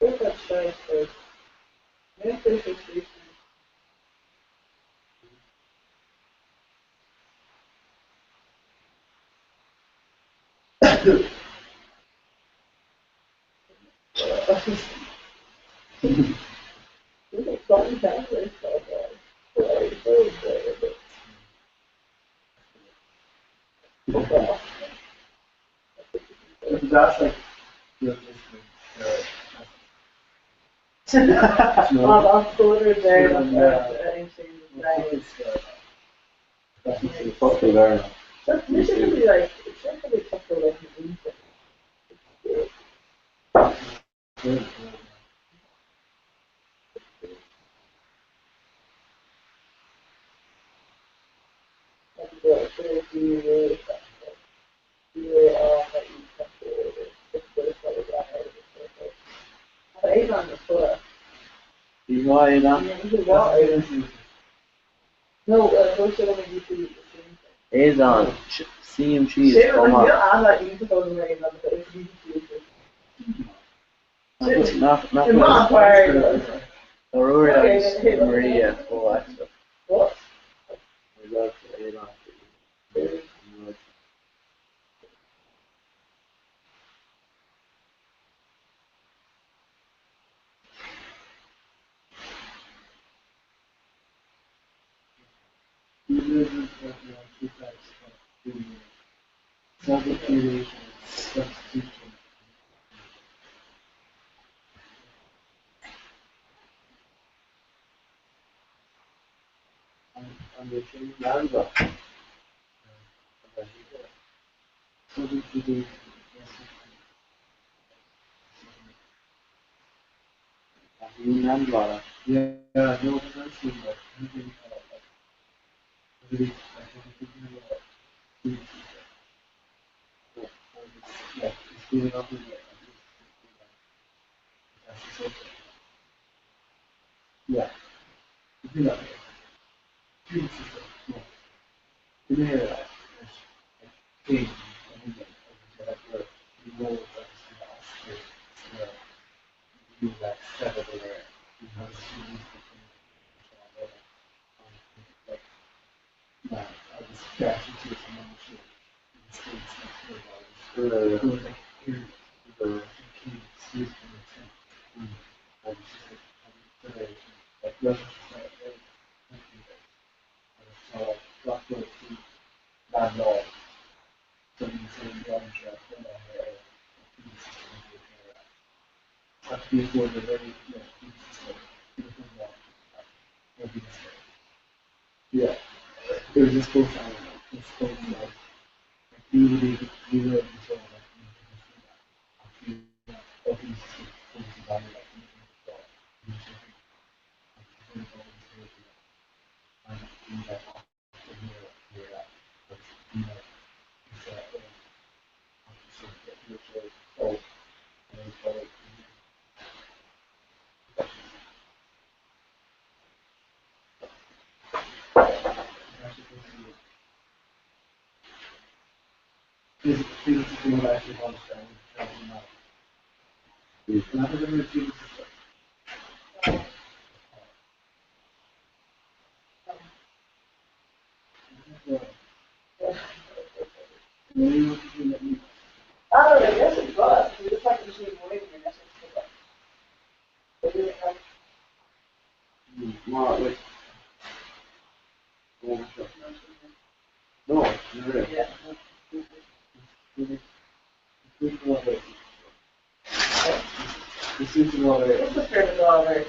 Speaker 12: Where's that shine first?
Speaker 5: That's like
Speaker 12: I'll put her there.
Speaker 10: Fuck the learner.
Speaker 12: That's literally like, it's literally tough for like an
Speaker 9: You know I am.
Speaker 12: No, don't show me YouTube.
Speaker 9: Is on. CMG is
Speaker 12: Shit,
Speaker 9: come
Speaker 12: I'm
Speaker 9: on.
Speaker 12: not YouTube on the main, but it's YouTube.
Speaker 9: Not
Speaker 12: I'm not fired.
Speaker 9: Aurora
Speaker 12: Okay,
Speaker 9: is Maria. Oh, that's
Speaker 12: What?
Speaker 9: we got to 8 on.
Speaker 5: substitution, substitution.
Speaker 9: And the thing Nanda.
Speaker 5: Substitution.
Speaker 9: Nanda.
Speaker 5: Yeah, no, that's good, but really, yeah, it's good enough with it. Yeah, you do that. You do that. King, you know you like set over there because you need to like I just crash into someone shit. It's not sure about it. Like here the key excuse me. I was just like Russian so block those two bad laws. So you say one trap but before the very yeah, it was just close out. It's close like you really control This is what I actually understand. Not that I'm refusing
Speaker 12: I don't know, yes it was. We just have to see more in the message.
Speaker 9: More like. No, never.
Speaker 12: Yeah.
Speaker 5: This is what I
Speaker 12: It's a fair dollar.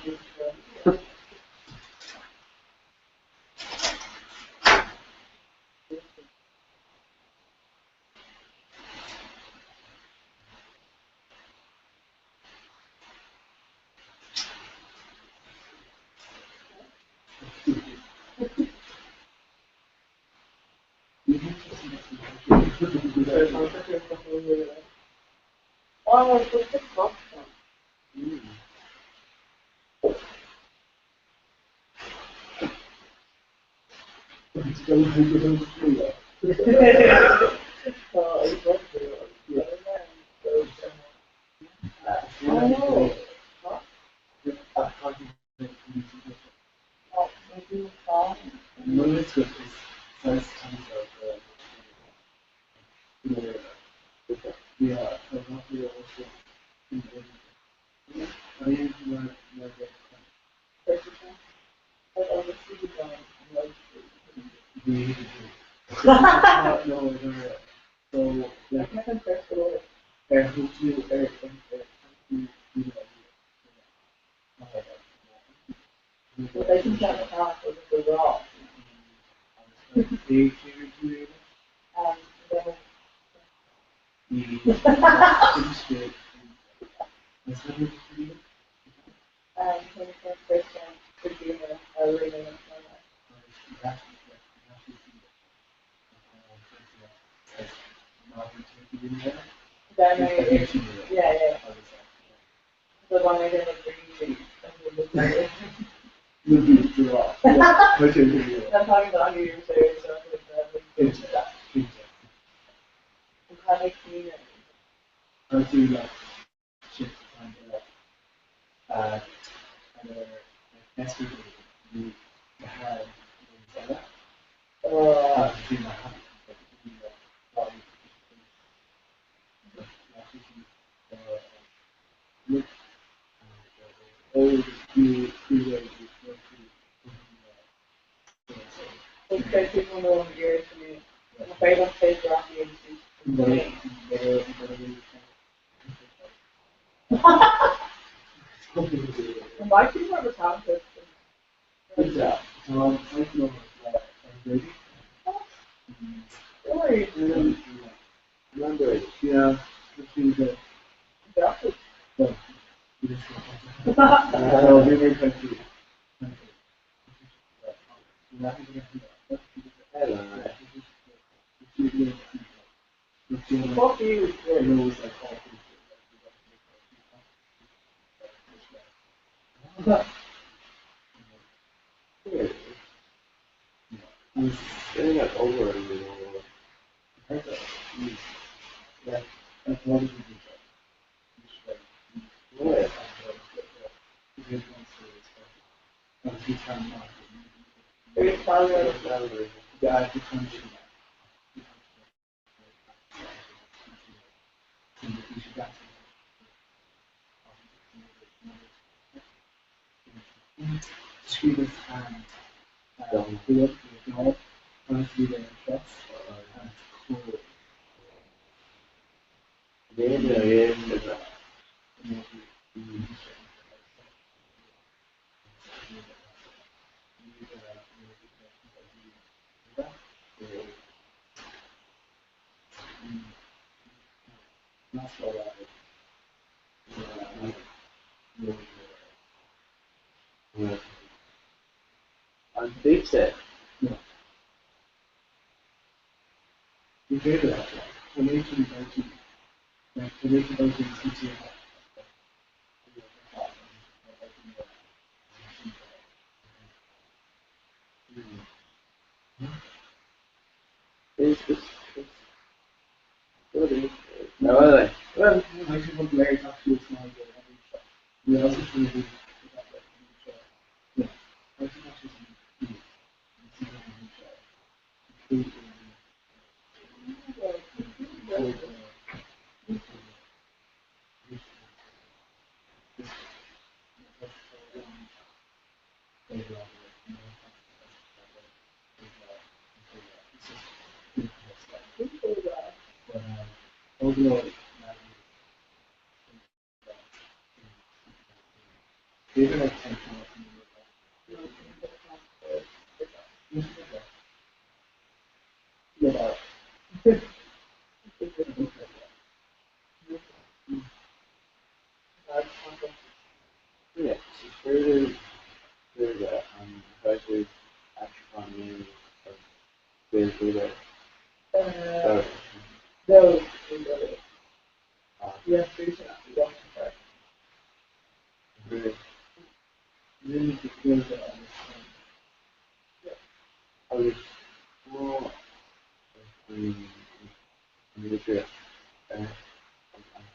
Speaker 11: I'm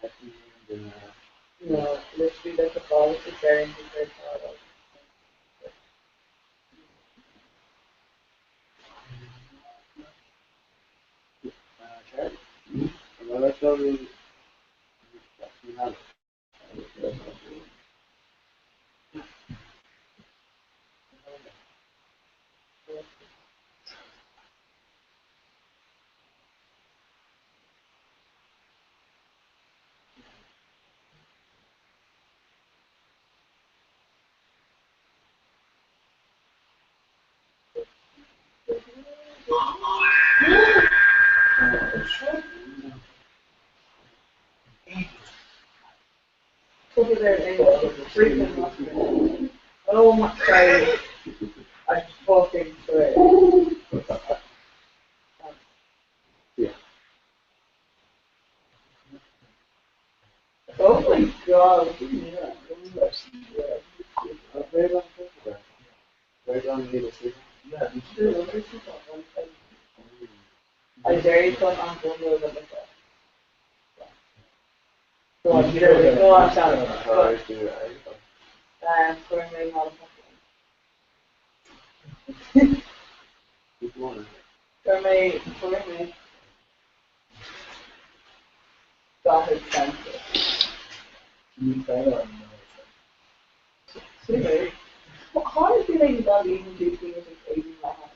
Speaker 11: happy and
Speaker 12: No, literally that's a policy very very proud of.
Speaker 11: Charlie. Another story.
Speaker 12: Over there, they freaking lost me. Oh my god. I fucking swear. Oh my god. I dare you put on one of them. Go on, go on, Charlie. For me, not for me. God is sensitive. How do you think you got even do things with 18 and a half?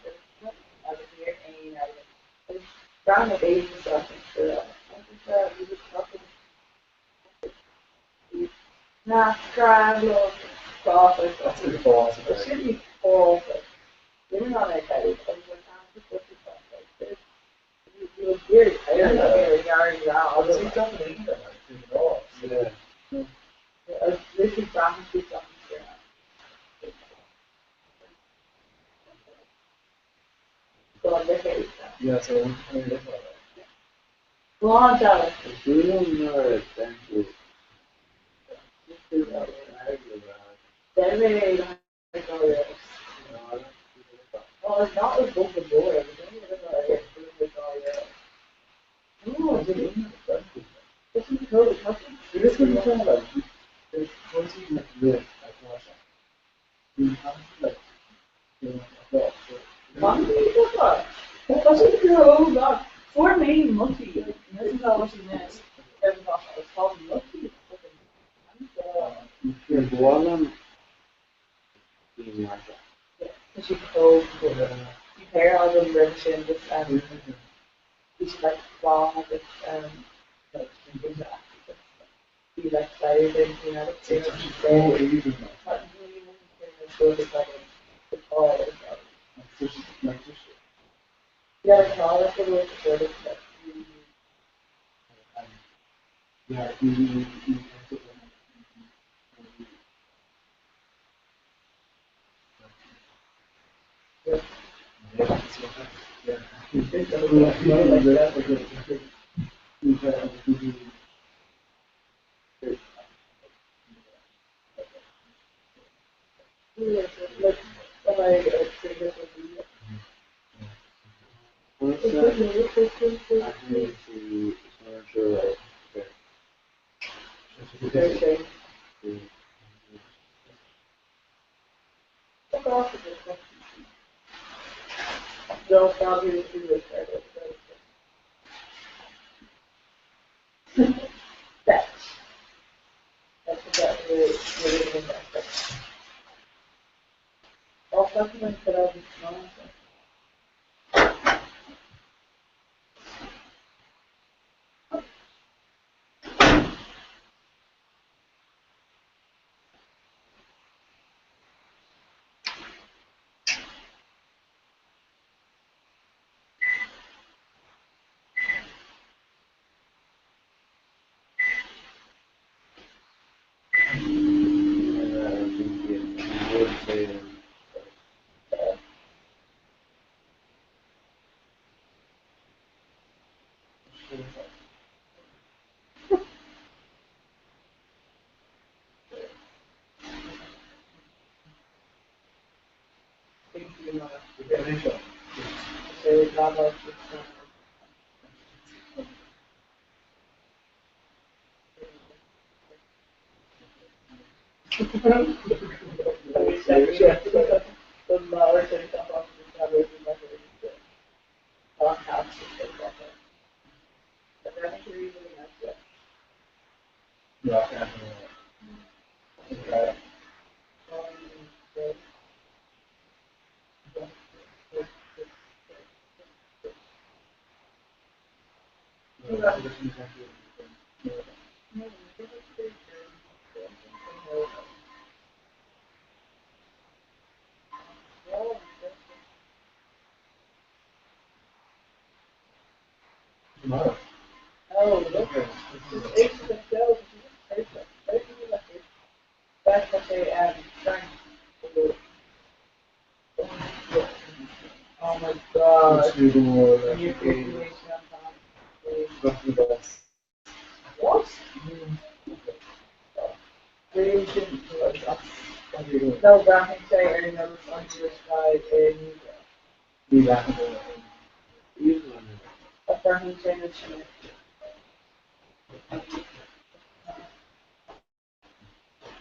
Speaker 12: I was here and I was down at 8 and stuff. You just fucking. Nah, try look. That's good for us. It should be awful. You're not like that. I was like, I'm just looking for this. You were weird. I don't know where you're out. This is something to something. Go on, look at it.
Speaker 11: Yeah, so
Speaker 12: Go on, Charlie. Then we go there. Oh, it's not with both the door. It's only with no, I didn't. This is cool.
Speaker 11: this is like there's once you like live like Russia. You have to like
Speaker 12: Monkey, what? What's it go? Oh God, for me, monkey. This is how much it is. It's called monkey.
Speaker 11: you're born in Russia.
Speaker 12: She cold. You pair all the rich and this it's like long with like be like tired and you know it's yeah, the collar for the sort of stuff.
Speaker 11: Yeah,
Speaker 12: No, probably the two That's what we're doing that. All supplements that I'll be smelling. Oh, look. It's the show. That's what they trying to do. Oh my god.
Speaker 5: Let's do the more
Speaker 12: You
Speaker 5: like
Speaker 12: could do it What? They shouldn't do it. No, Brahmin say another under sky in a Brahmin say in Chile.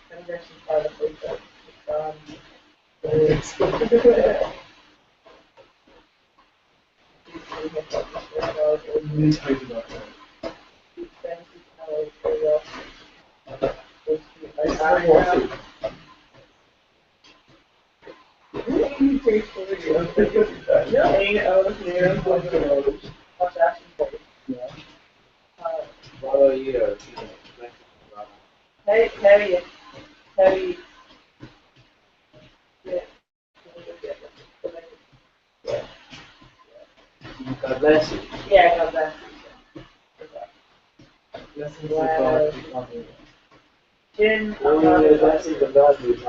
Speaker 12: Conversion part of Heavy.
Speaker 5: God bless you.
Speaker 12: Yeah, God bless you.
Speaker 5: Wow.
Speaker 12: Jim,
Speaker 5: That's even bad news.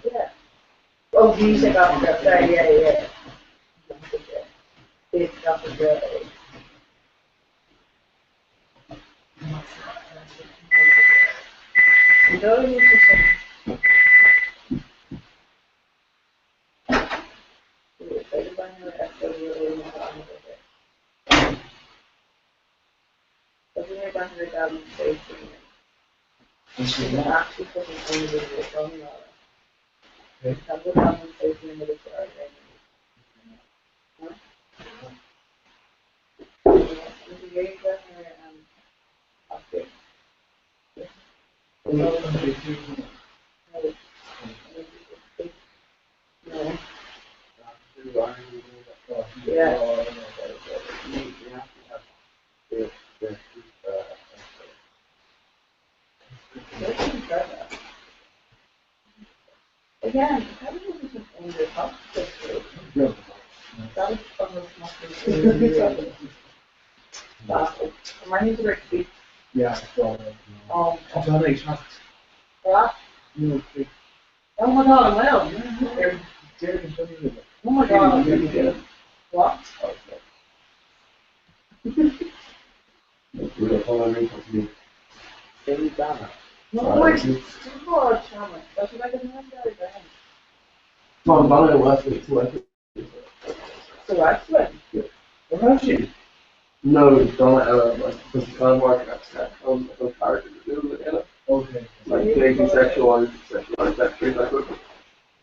Speaker 12: Yeah. Oh, music after, sorry, yeah. It's after the. No, you actually putting on the song. I'm going to say to you Again, how do you just own your house? That was am I need to repeat?
Speaker 5: Yeah, so.
Speaker 12: What?
Speaker 5: Oh
Speaker 12: my god, well. Oh my god. What? No, it's too hard, Thomas. That's what I can have that again. So excellent.
Speaker 11: Where is she? No, don't because the kind of work at on character to do it,
Speaker 5: Okay.
Speaker 11: like taking sexualized that thing like that.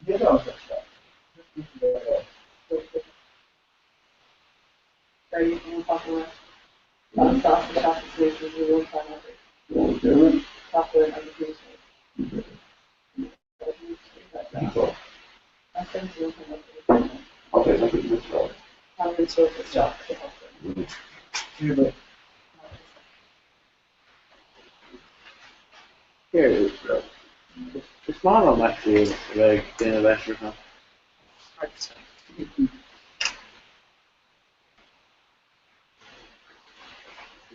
Speaker 5: Yeah, no, that's
Speaker 12: Are you going to talk about the top situation we will find out? Software and education. I think you'll come up.
Speaker 11: Okay, that's a good job.
Speaker 12: How many sources job?
Speaker 5: Here it is, bro. It's not on actually like in a restaurant.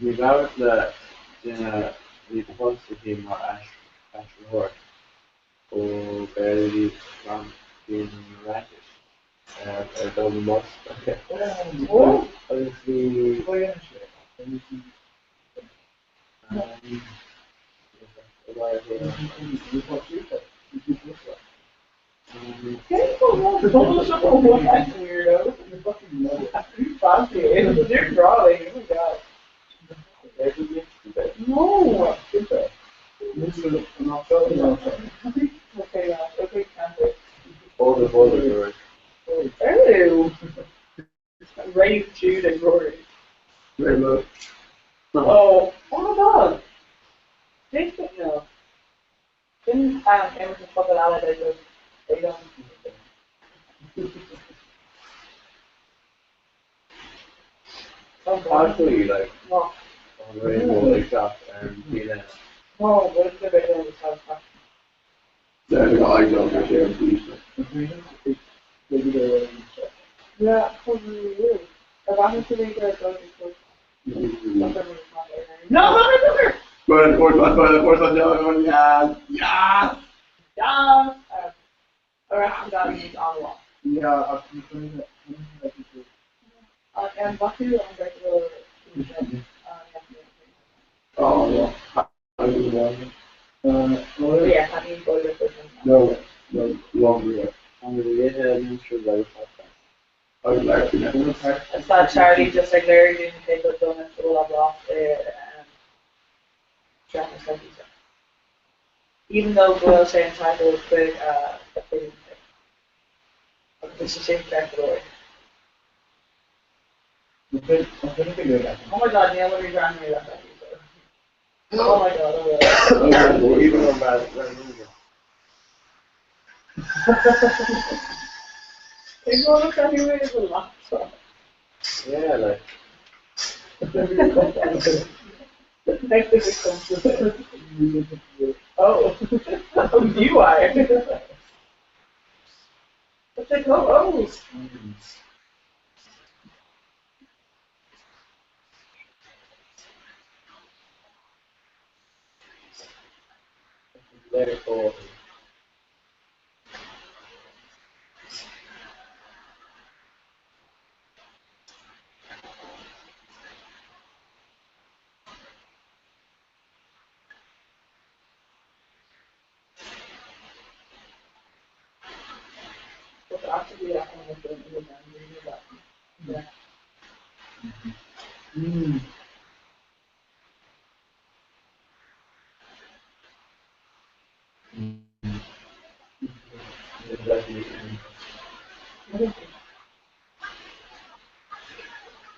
Speaker 5: You know that the post of him Ash Rourke or barely from being radish. I don't know.
Speaker 12: What?
Speaker 5: Obviously.
Speaker 12: Weirdo. You fancy it. You're drawing. Oh my god. No. Okay, yeah. Okay, cancel. Oh. Raise Jude and Rory. Oh. Oh my god. Jason, no. Didn't Emerson fucking out they don't.
Speaker 11: Actually, like,
Speaker 12: No.
Speaker 11: rainbow like that, and
Speaker 12: No, what is the better of the south?
Speaker 11: then I don't know share peace.
Speaker 12: Yeah, probably will. If I'm going to read that, I'll just go. No,
Speaker 11: Where's the John? Yeah.
Speaker 12: Or actually, that means on the wall.
Speaker 11: Yeah, I've been doing that.
Speaker 12: And what do you want to go to?
Speaker 11: Oh, yeah. I do one.
Speaker 12: Yeah, I mean, go to the person.
Speaker 11: No, longer. I'm going to get an intro I would like to know.
Speaker 12: I saw Charlie just like Larry doing the paper donuts, all of off there, Jack and stuff. Even though Boyle saying title was quick, it's the same track story. Oh my god, Neil, what are you trying to do that? Oh my god, oh my god.
Speaker 11: Even on that,
Speaker 12: It's all the time you wait for laptop.
Speaker 11: yeah, like.
Speaker 12: Next thing it comes to oh, you are. But they go, oh.
Speaker 11: Very cool.
Speaker 12: But actually, I want to do it again. Yeah.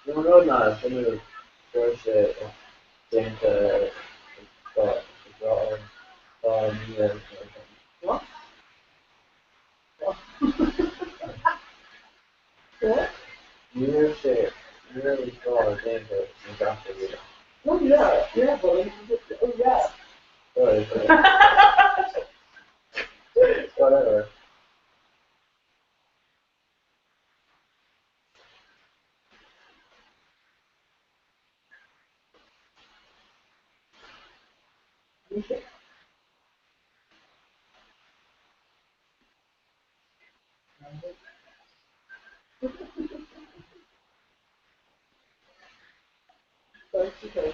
Speaker 11: No, no, some of the first things that
Speaker 12: What? What?
Speaker 11: you say, you really saw a thing that you got to read.
Speaker 12: Oh yeah, but oh yeah.
Speaker 11: Whatever.
Speaker 12: Okay. That's okay.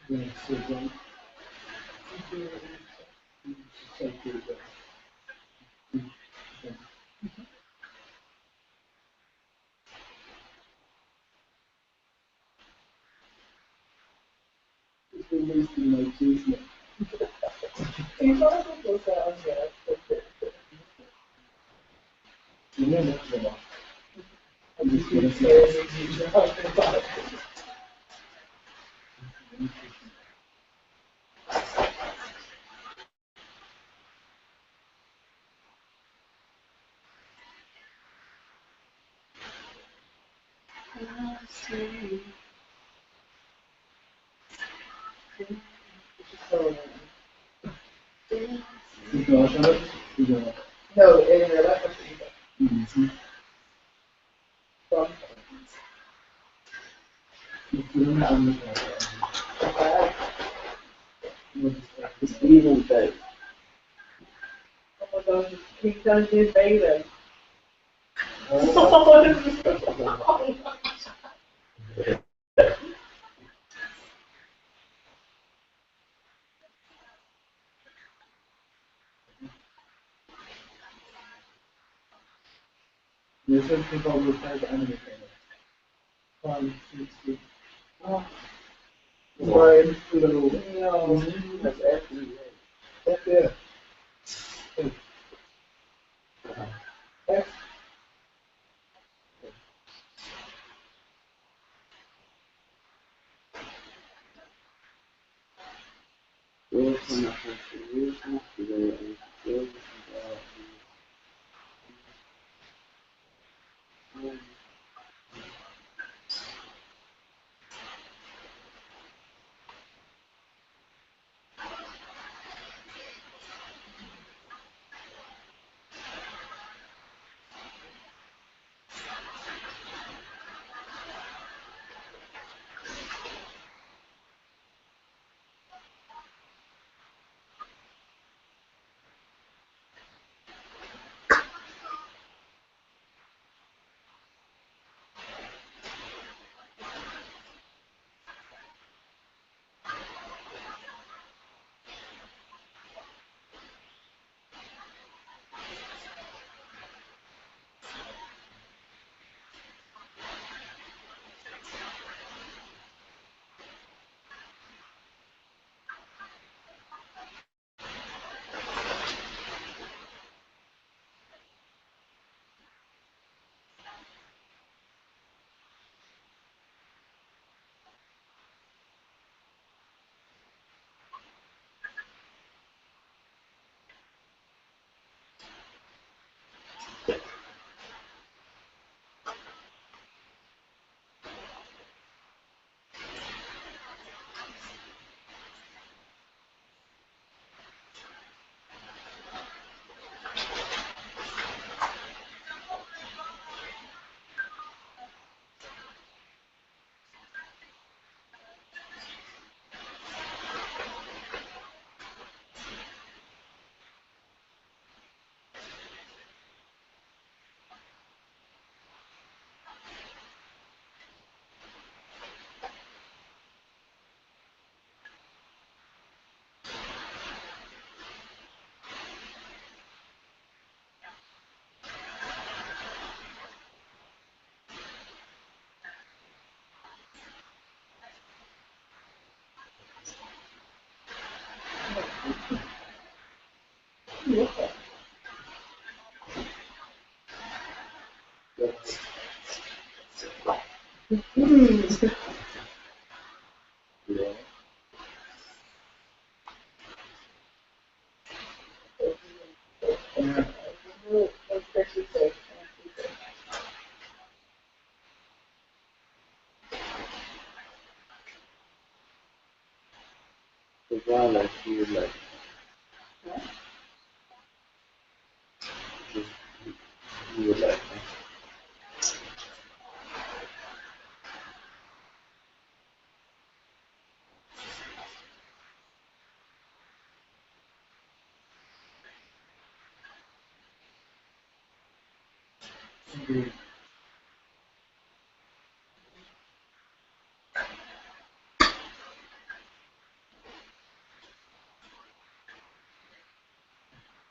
Speaker 9: Yeah, so don't. It's been wasting my juice now. You probably go down there. You know that's the one. I'm just gonna say no, anyway, that's what you It's even day. Oh my gosh, keep going to his baby. There's something called repair the enemy trailer. 560. Oh. Brian, little. No, that's FDA. FDA. F.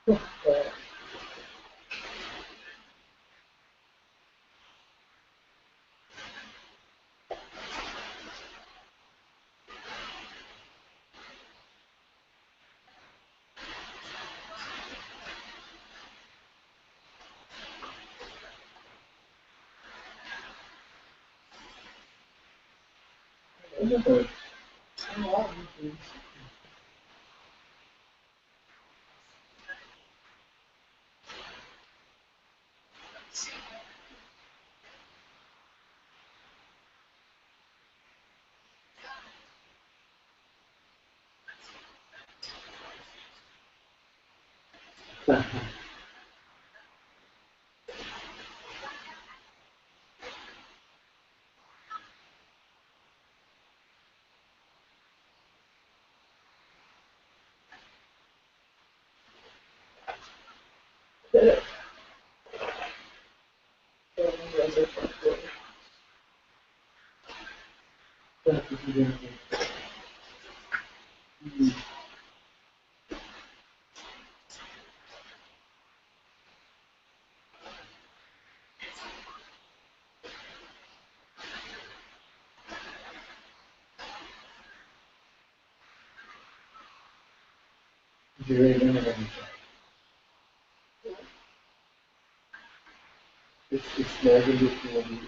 Speaker 5: It's never looking at me.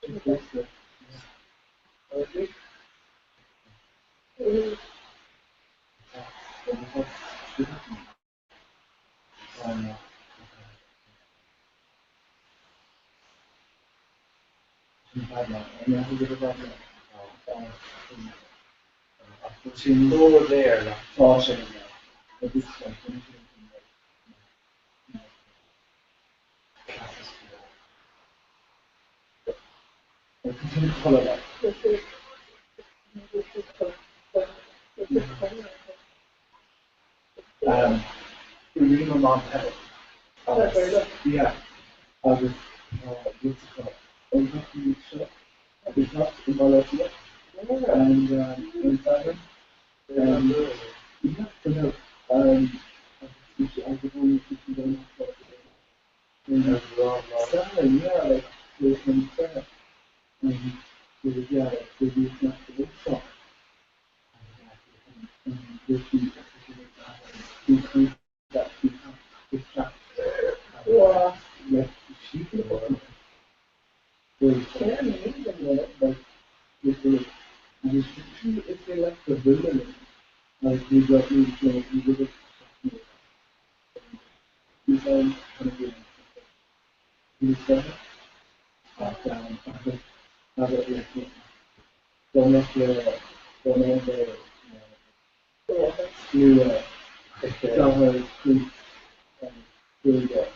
Speaker 9: Pushing over there, like, caution, but this one, color that. Reading my mom's head. Yeah, I was, what's it called? I'm not really sure. It's not in Malaysia. And, in Thailand. Yeah, so no, I could only teach you them how to yeah, like, there's some stuff. And, yeah, like, there's not the book shop. And there's the, that become distracted. Yeah. Like, she can work. Yeah, like, if they like the building, like, we got you, we did it. You sound kind of good. You said, down, don't let the, you, tell her to, do that.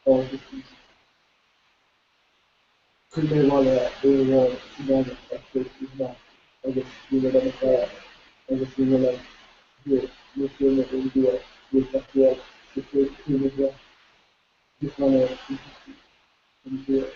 Speaker 5: Or could they want to do a activity now? I guess we were like I guess we were like you feel that we do it with the situation as well. Just want to do it.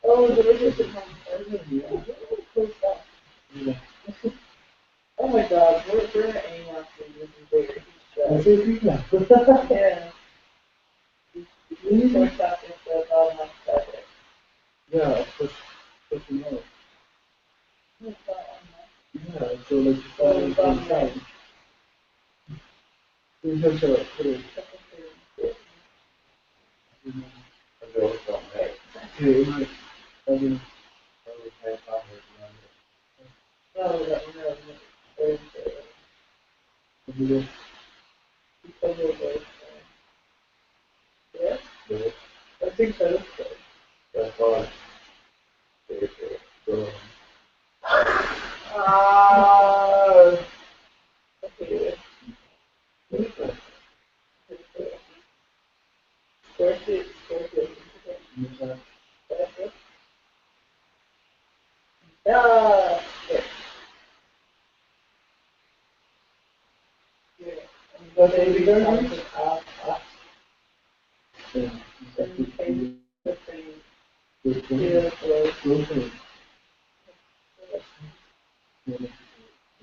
Speaker 5: Oh, the religious cool stuff. Oh my god, we're aiming after this is bigger. Yeah. We're talking about how much Yeah, of course, you know. Yeah, so like we have to I think so. That's fine.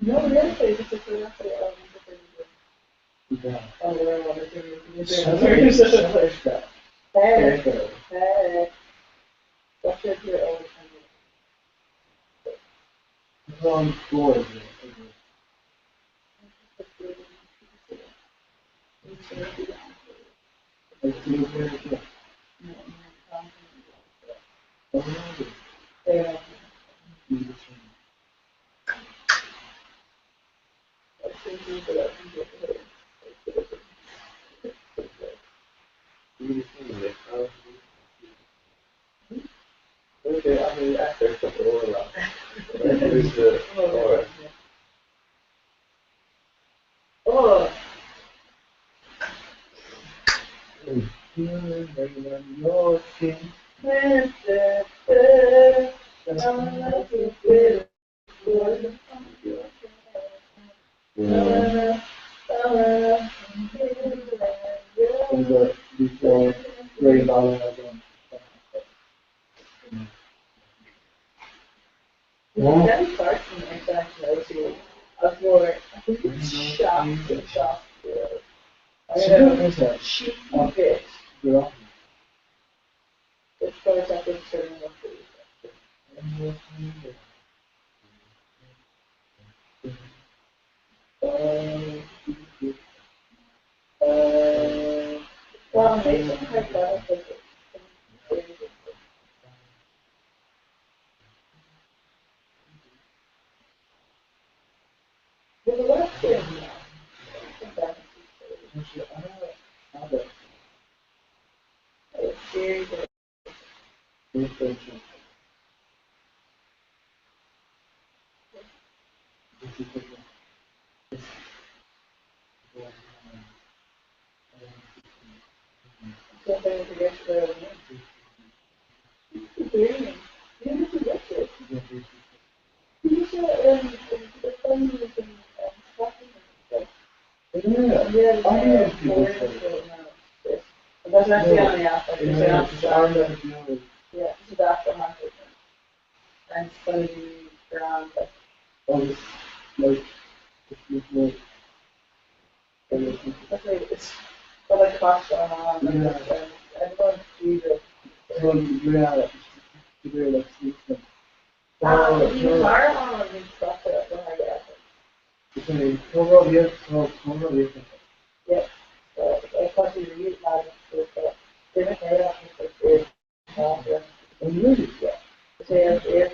Speaker 5: No, really, it's just a Okay, I mean, after the oil, oh. That part from international of your, I think it's shop. I have a sheep bit. Which goes up in certain well, maybe something like that. There's a lot of things. Very good. Something to get the green. You need to get it. You should the fun with the yeah, I know. That's actually on the app. Yeah, it's aftermarket. And it's going to be around it's got like cost going on and everyone sees it. You are on the truck when I get it.
Speaker 9: say, tomorrow we have tomorrow we have. Yeah. I thought you really had to say, and really, yeah. Say, yeah.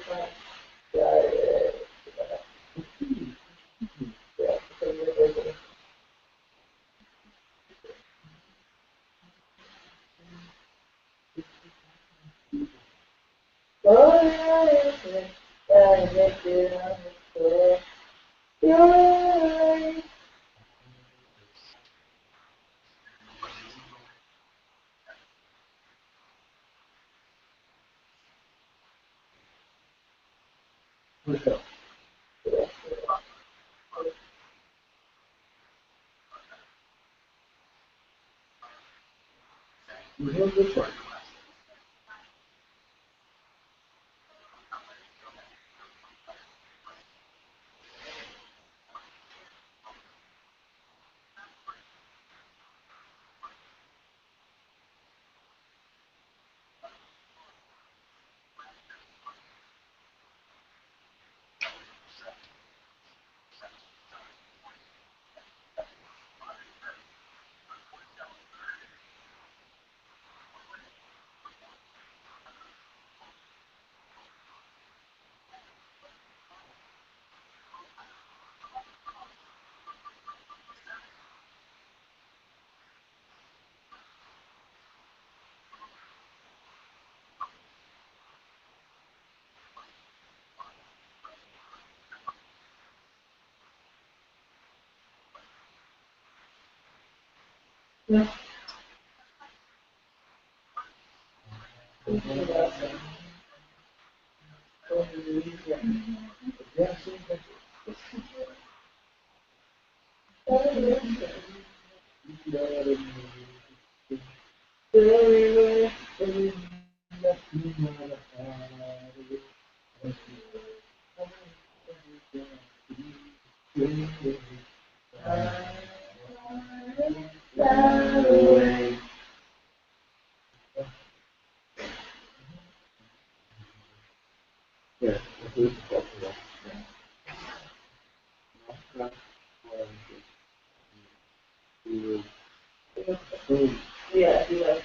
Speaker 9: Yeah, he was.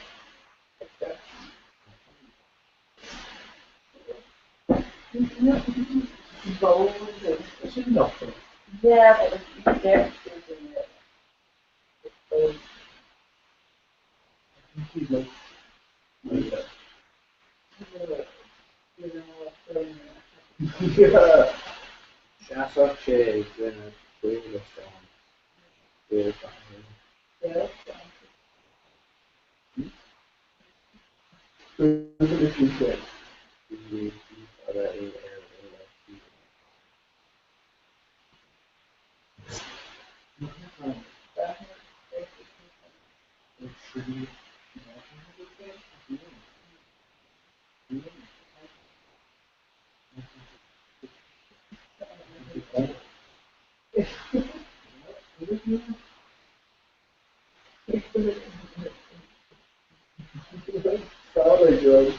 Speaker 9: Yeah, but it's there. Yeah. That's okay. Then we will stand. Yeah. Sorry, George.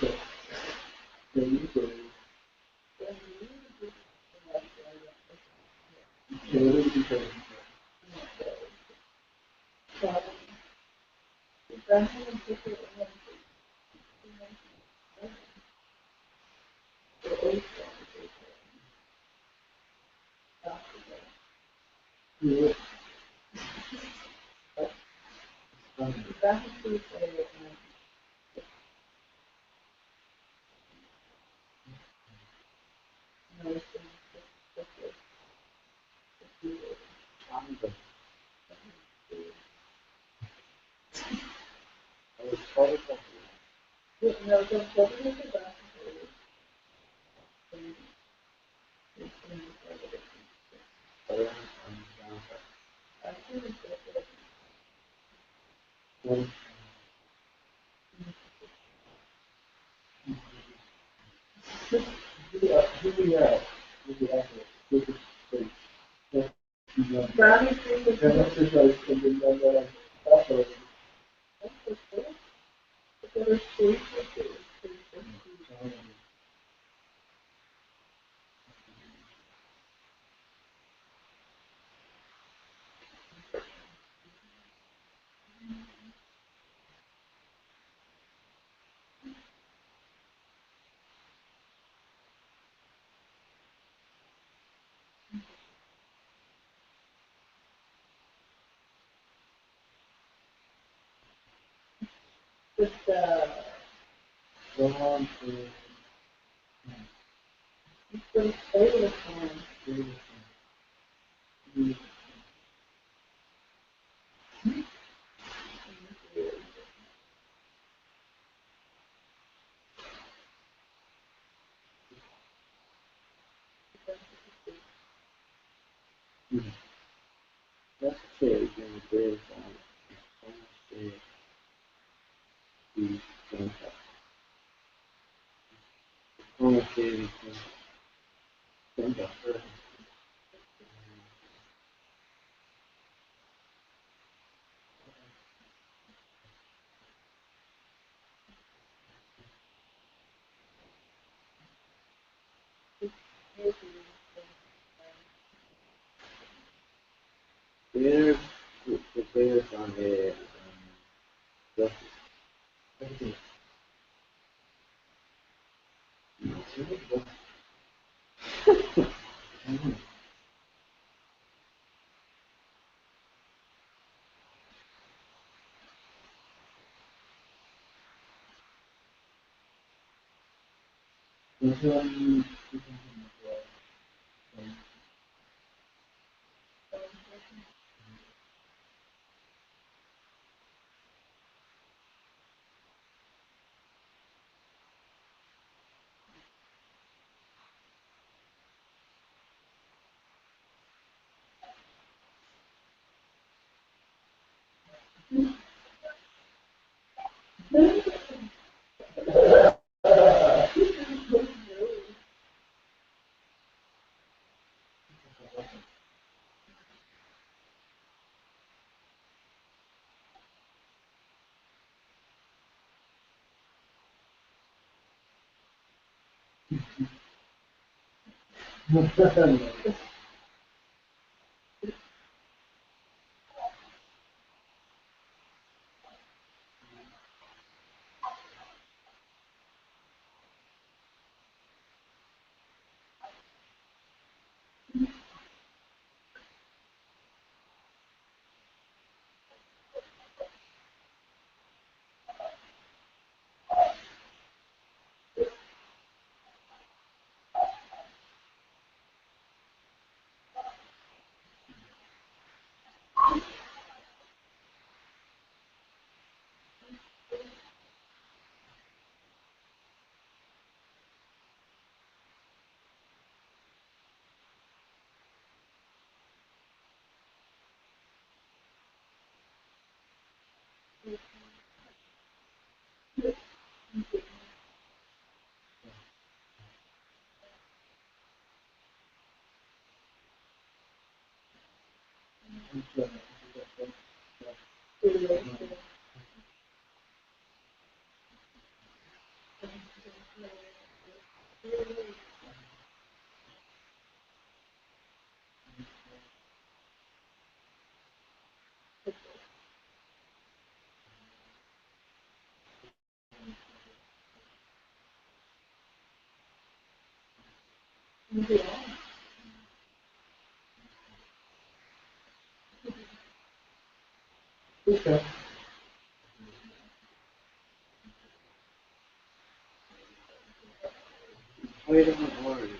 Speaker 12: Just
Speaker 9: Go on to
Speaker 12: it's been stay with time.
Speaker 9: Let's say in the day the contract. Okay, contract. There's the players on the justice. Everything.
Speaker 12: Okay.
Speaker 9: Wait a minute, what are you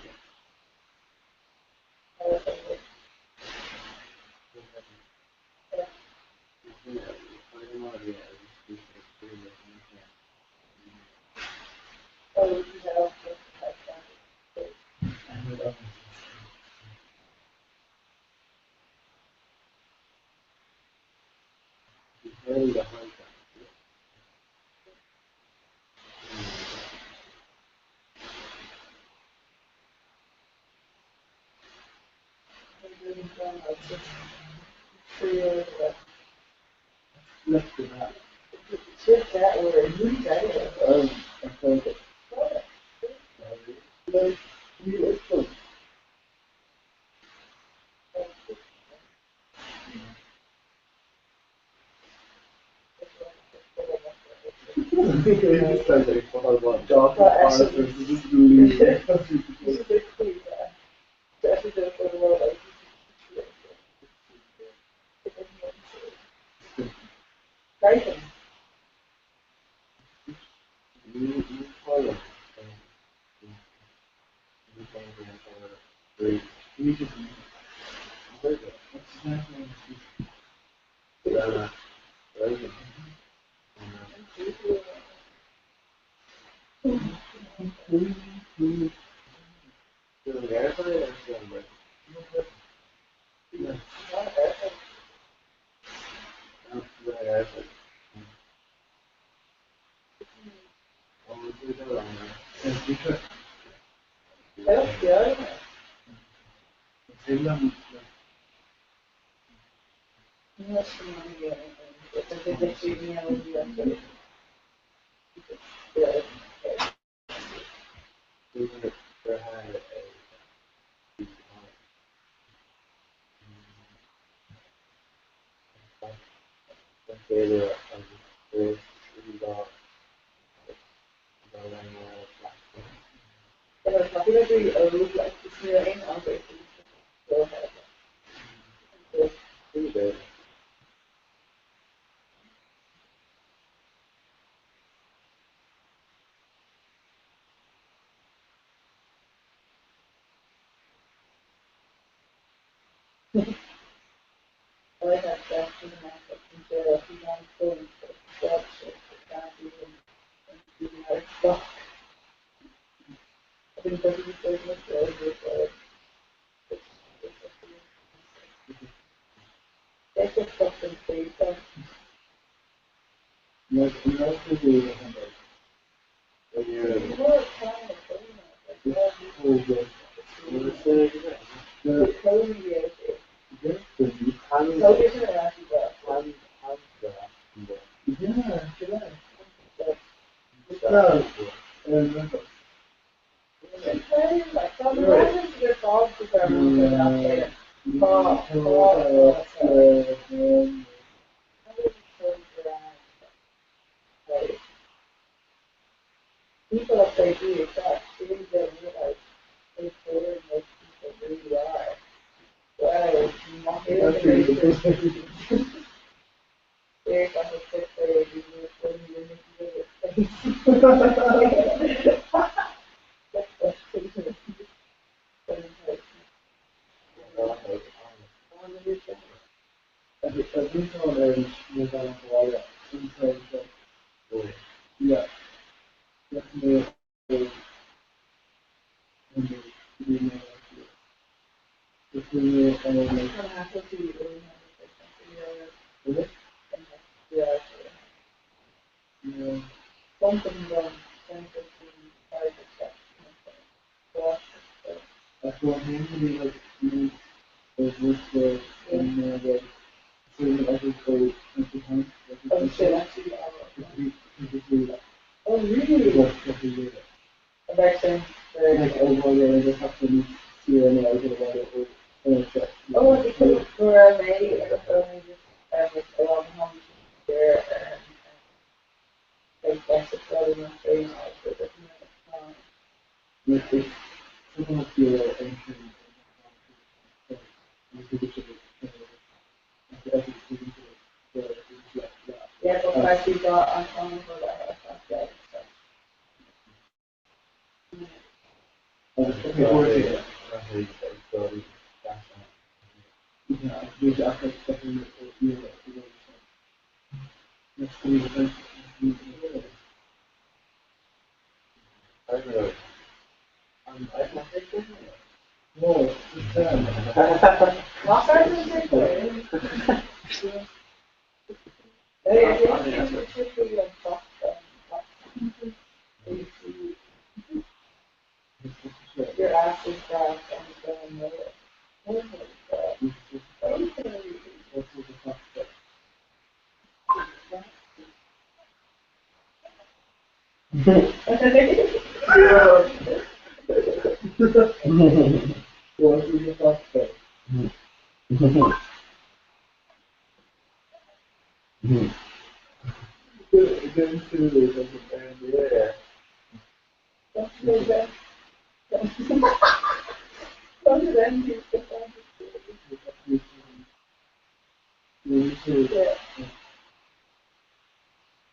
Speaker 9: Left to that.
Speaker 12: Shift that word. Use that word.
Speaker 9: I think it. Like, it's fun. It's like a follow up. Job, just leave it.
Speaker 12: Right.
Speaker 10: great. We just what's his name? Right.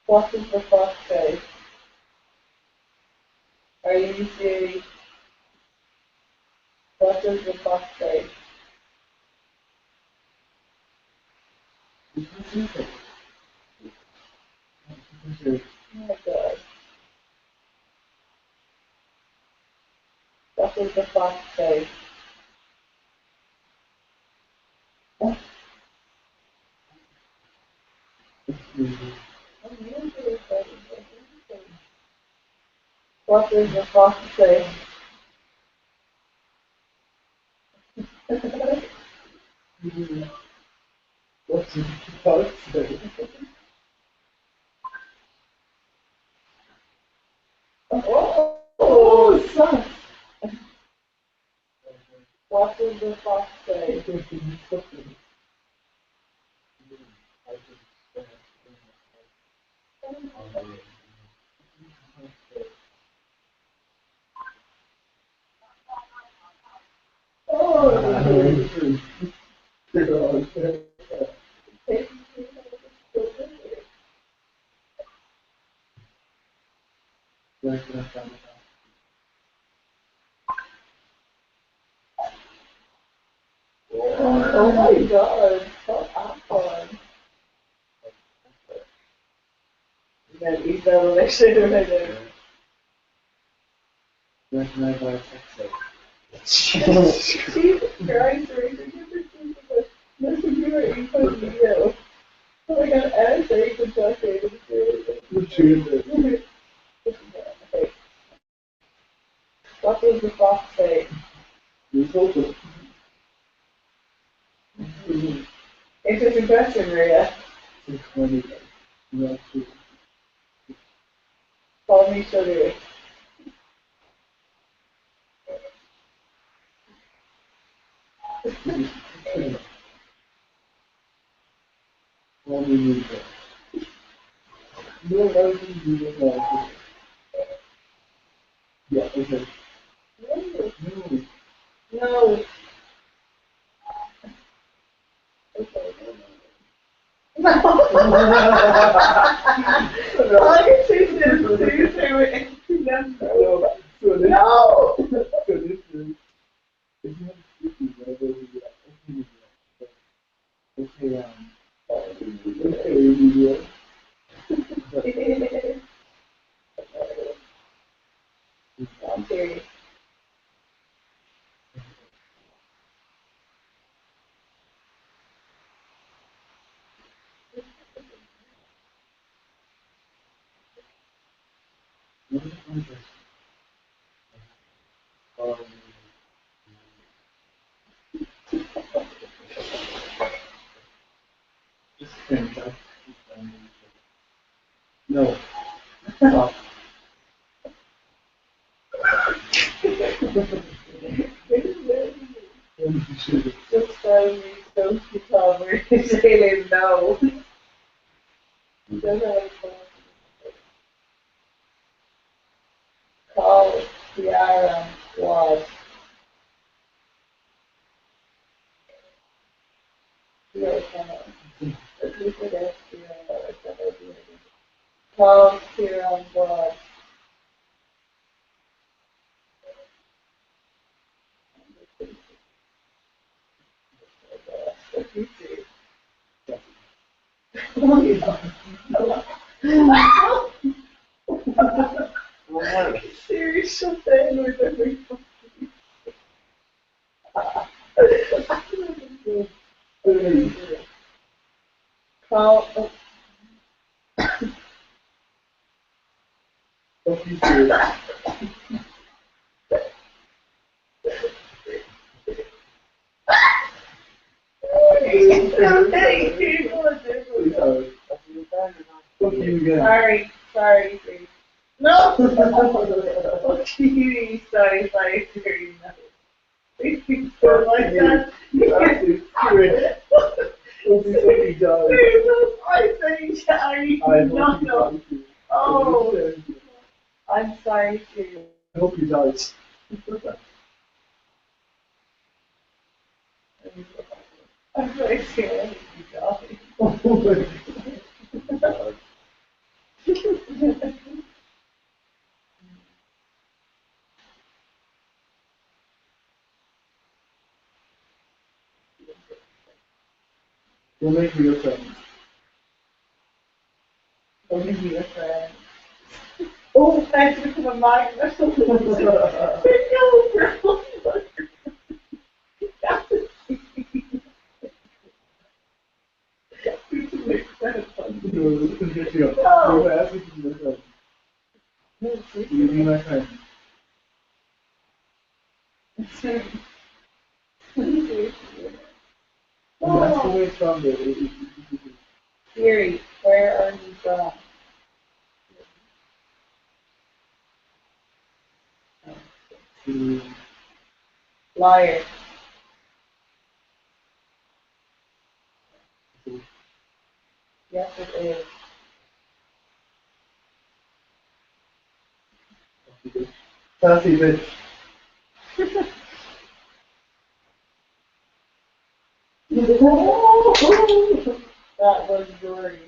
Speaker 12: What is the first say? Are you serious? What is the fuck's sake? Oh my god. What does the fox say? What does the fox say?
Speaker 5: What's the fox say?
Speaker 12: Oh, son! What does the fox say? Oh my god, so awkward. Then eat that election right there.
Speaker 5: Recognize by
Speaker 12: Jesus Christ, listen, you were equal to you. Oh my god, and so you could talk to it. Okay. What does the fox say? Interesting question, Maria. Call me sugar.
Speaker 5: Yeah, okay.
Speaker 12: No. Okay. No. All I can see is no.
Speaker 5: So this is, if you have speakers, I go to the, okay,
Speaker 12: I'm serious.
Speaker 5: No. Stop.
Speaker 12: Just tell me, don't you tell me, say no. Call Tiara was. Call Tiara was. Serious shut down with everything. Call. Sorry, please. No! Fuck you, sorry, sorry, no. You don't like that? I say sorry, no, no. Oh, I'm sorry too.
Speaker 5: I hope you died.
Speaker 12: I'm very scared you die.
Speaker 5: Don't make me your friend.
Speaker 12: Don't make me your friend. Oh, thanks for becoming a magnet. No, girl.
Speaker 5: You be my friend. That's the way from there.
Speaker 12: Siri, where are you from? Liar. Yes, it is.
Speaker 5: Sassy bitch.
Speaker 12: That was Dory.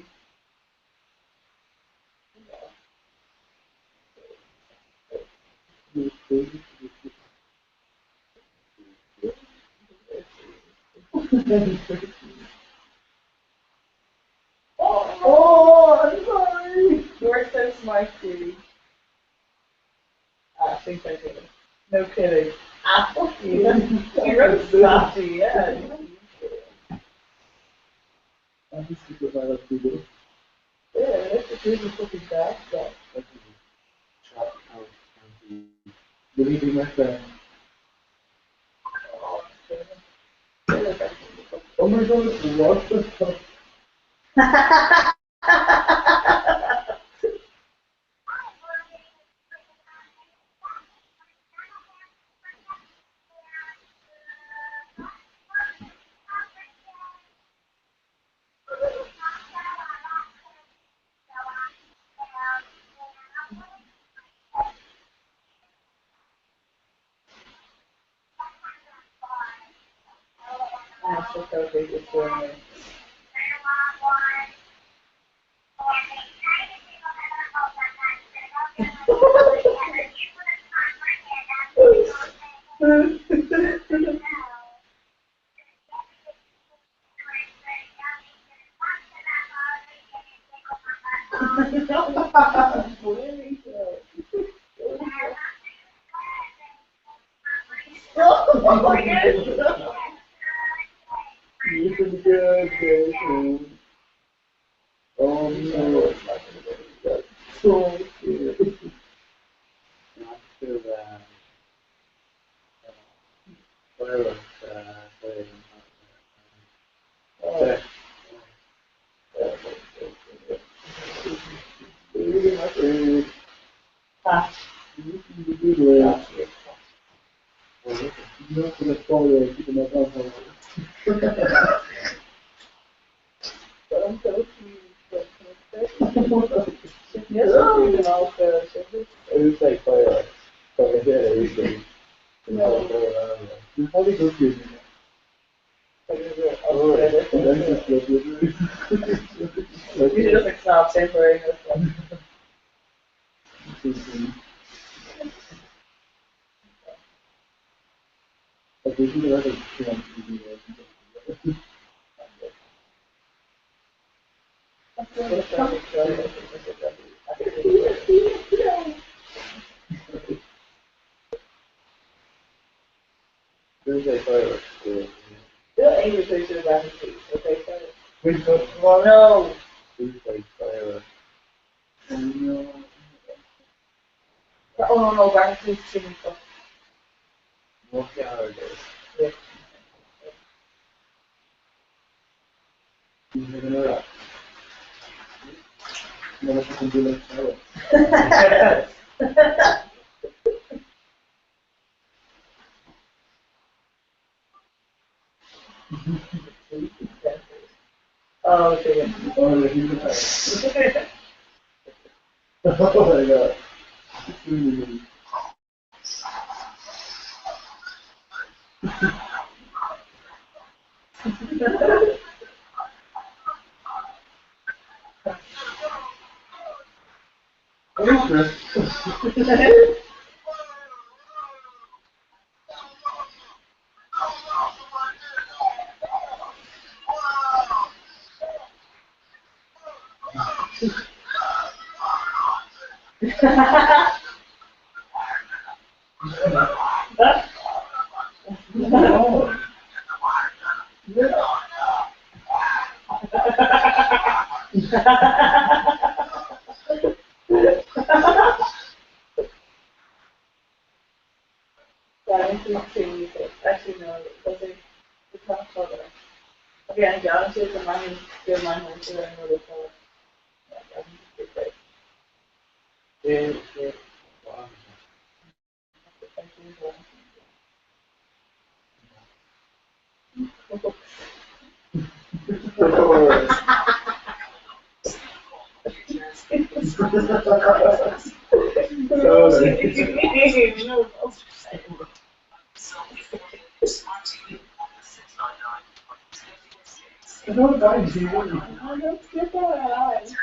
Speaker 12: Oh, I'm sorry. You're so smart, Kitty. I think I did. No kidding. Ah, fuck you. You're sassy, yeah.
Speaker 5: I'm just because I love people.
Speaker 12: Yeah, that's a really fucking bad stuff.
Speaker 5: Will you be my friend? Oh my god, what the fuck?
Speaker 12: I'm so big it's for me. Oh my god!
Speaker 5: You can good, Jason. Oh no. That's so cute. Whatever.
Speaker 12: Ah.
Speaker 5: Not gonna follow it, even though I'm not.
Speaker 12: But I'm so cute. Yes, and also,
Speaker 5: It was like fire. So yeah, it was like, you probably go to it. Oh, that's just
Speaker 12: you just like stop temporary.
Speaker 5: Like, we should have a there's a fireworks.
Speaker 12: The English picture of that. Okay,
Speaker 5: Wait,
Speaker 12: well, no.
Speaker 5: there's like fireworks. Oh no.
Speaker 12: Oh no, back to chicken stuff.
Speaker 5: What the other days?
Speaker 12: Yeah.
Speaker 5: You never know that. Never fucking do like fireworks.
Speaker 12: Oh, okay.
Speaker 5: Oh, yeah, he's a fire. Oh my god. It's really good. Hey, Chris.
Speaker 9: No. Actually, no, because it's not for that. Okay, and honestly, the money, your money, so I know the color. Yeah, yeah. Wow. No, guys, you wouldn't. I don't skip that.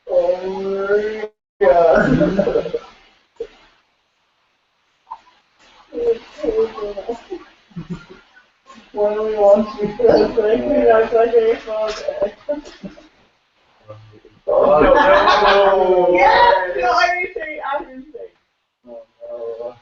Speaker 9: Oh my god. What do we want to do? That's like a father. Oh no! Yes! No, everything, everything. Oh no.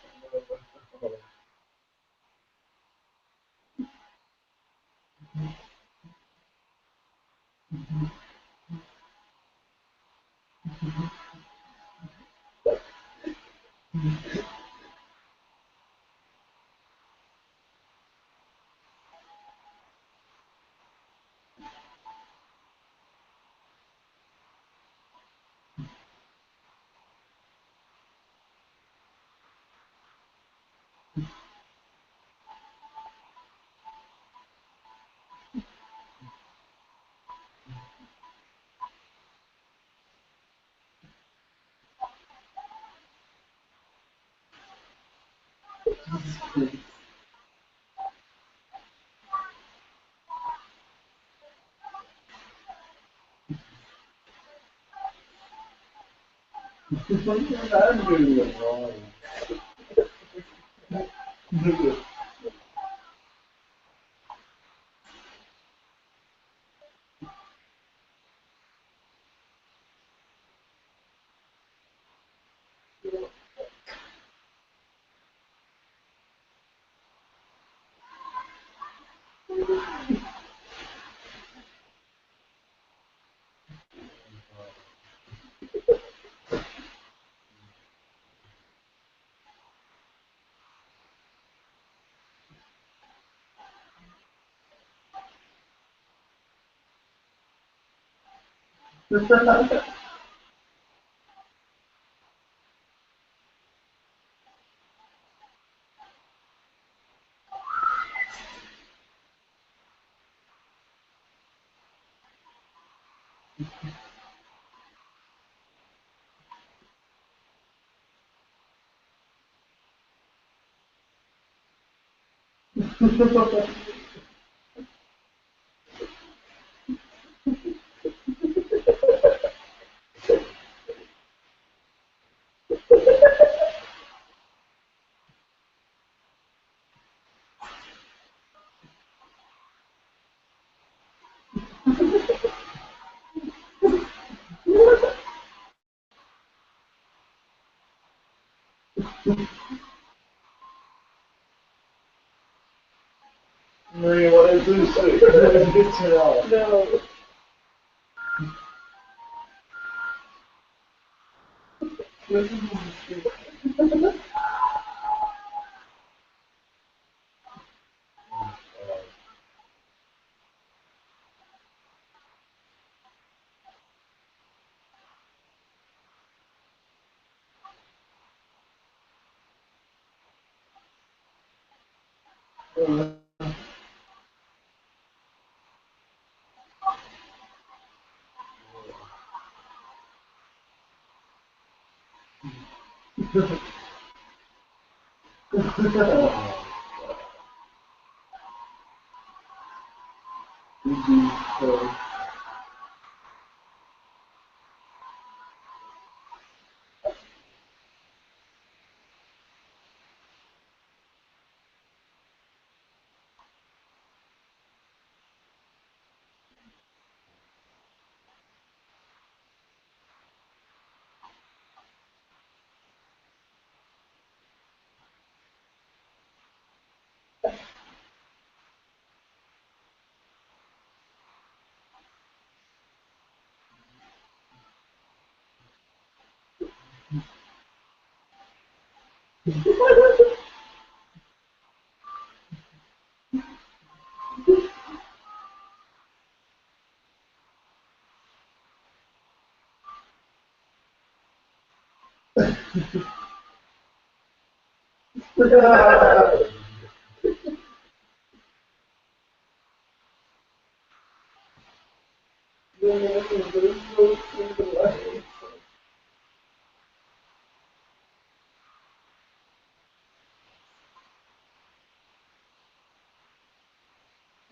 Speaker 11: Maria, what is this? No.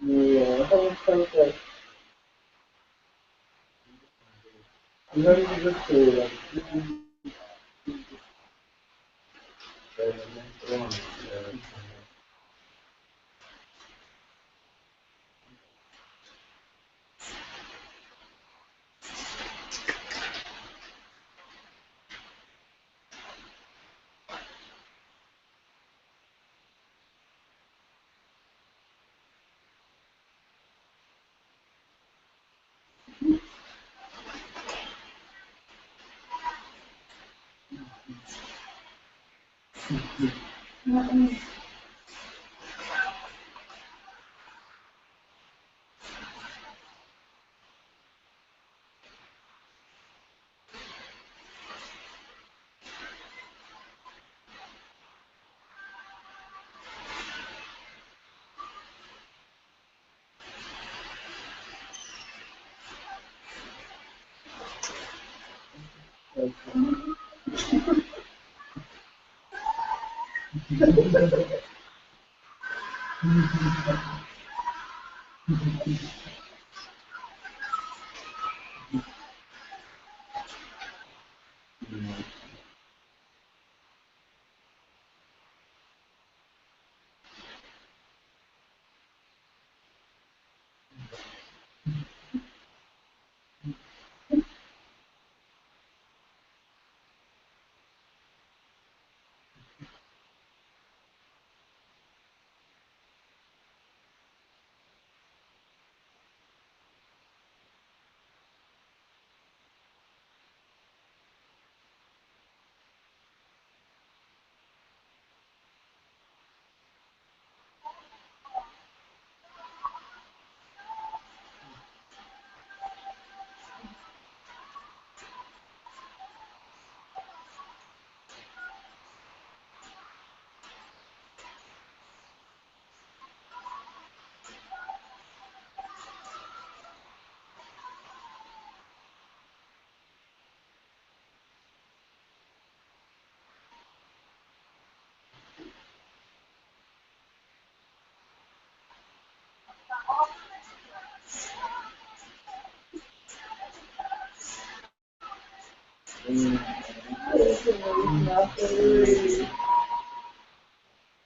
Speaker 11: Yeah, okay. I'm not even just saying that.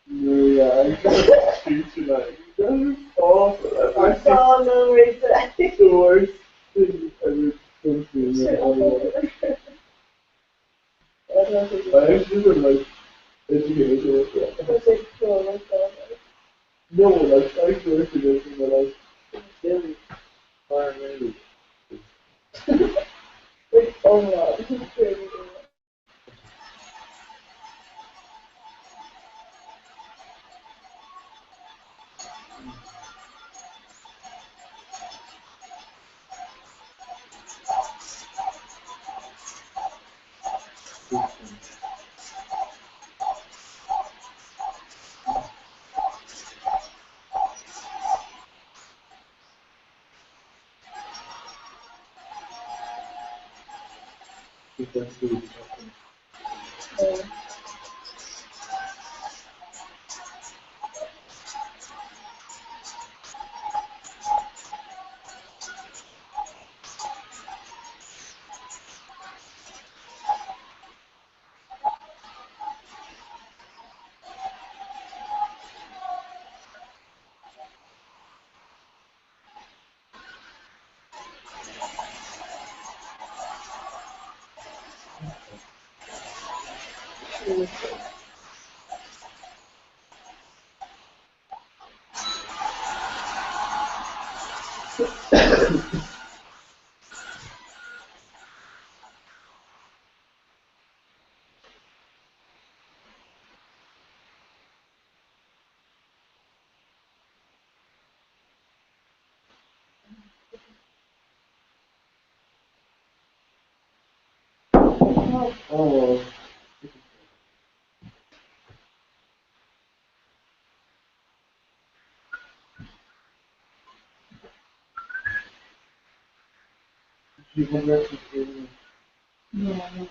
Speaker 11: Maria, I can't treat you like that is awful. I
Speaker 12: saw no reason.
Speaker 11: think the worst thing ever come to me. I actually would like education as well. No, like I swear to this in my life.
Speaker 12: Really? Or maybe. It's so much. It's really good.
Speaker 11: That's really oh. You can rest in
Speaker 12: No, no, no.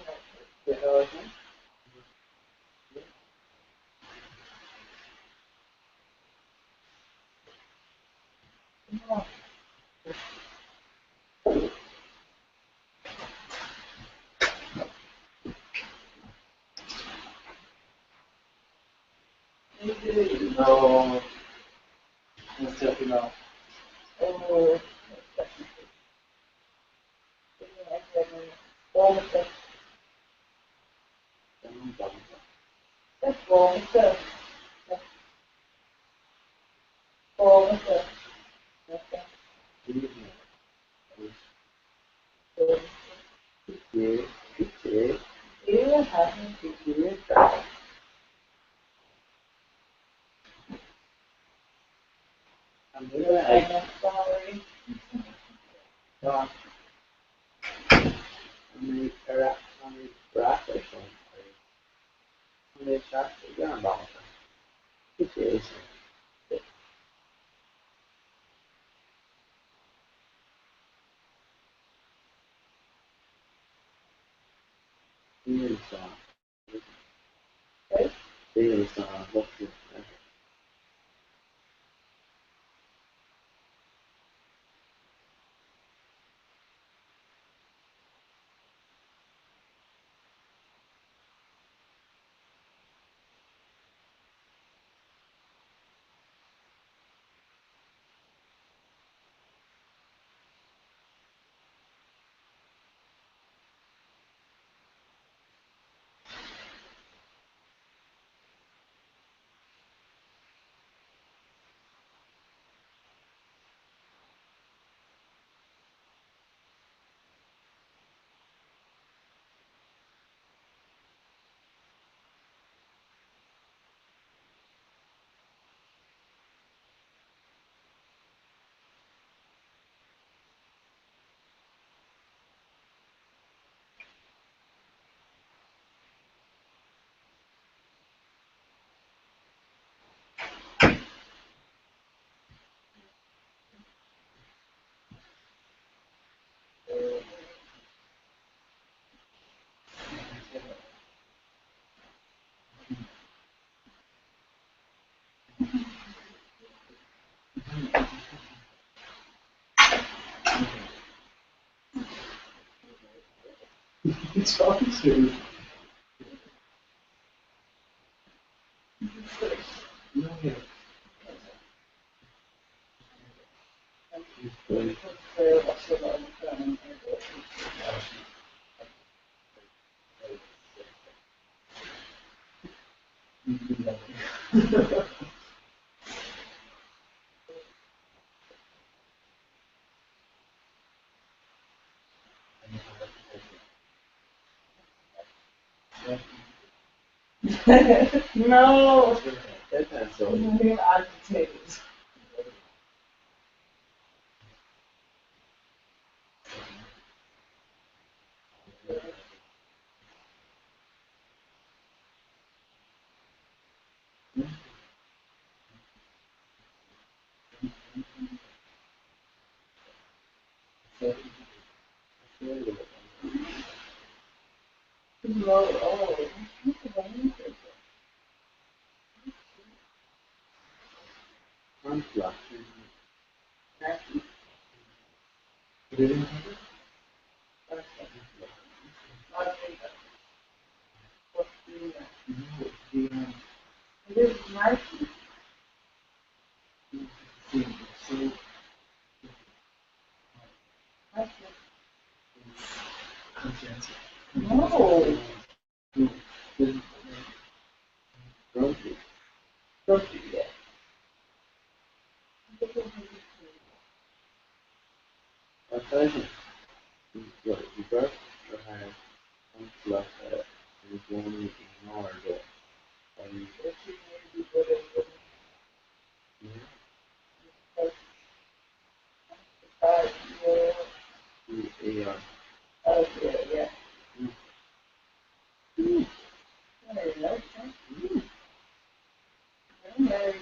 Speaker 5: No, most definitely not.
Speaker 12: Oh, that's wrong, sir. Wrong, sir. You haven't figured out.
Speaker 5: I'm
Speaker 12: sorry.
Speaker 5: It's talking to. No, yeah.
Speaker 12: No.
Speaker 6: That's so.
Speaker 12: Him agitated. No. Oh.
Speaker 6: I'm flat.
Speaker 12: It is nice. No. Don't do that. Okay, yeah. Very nice, huh? Very,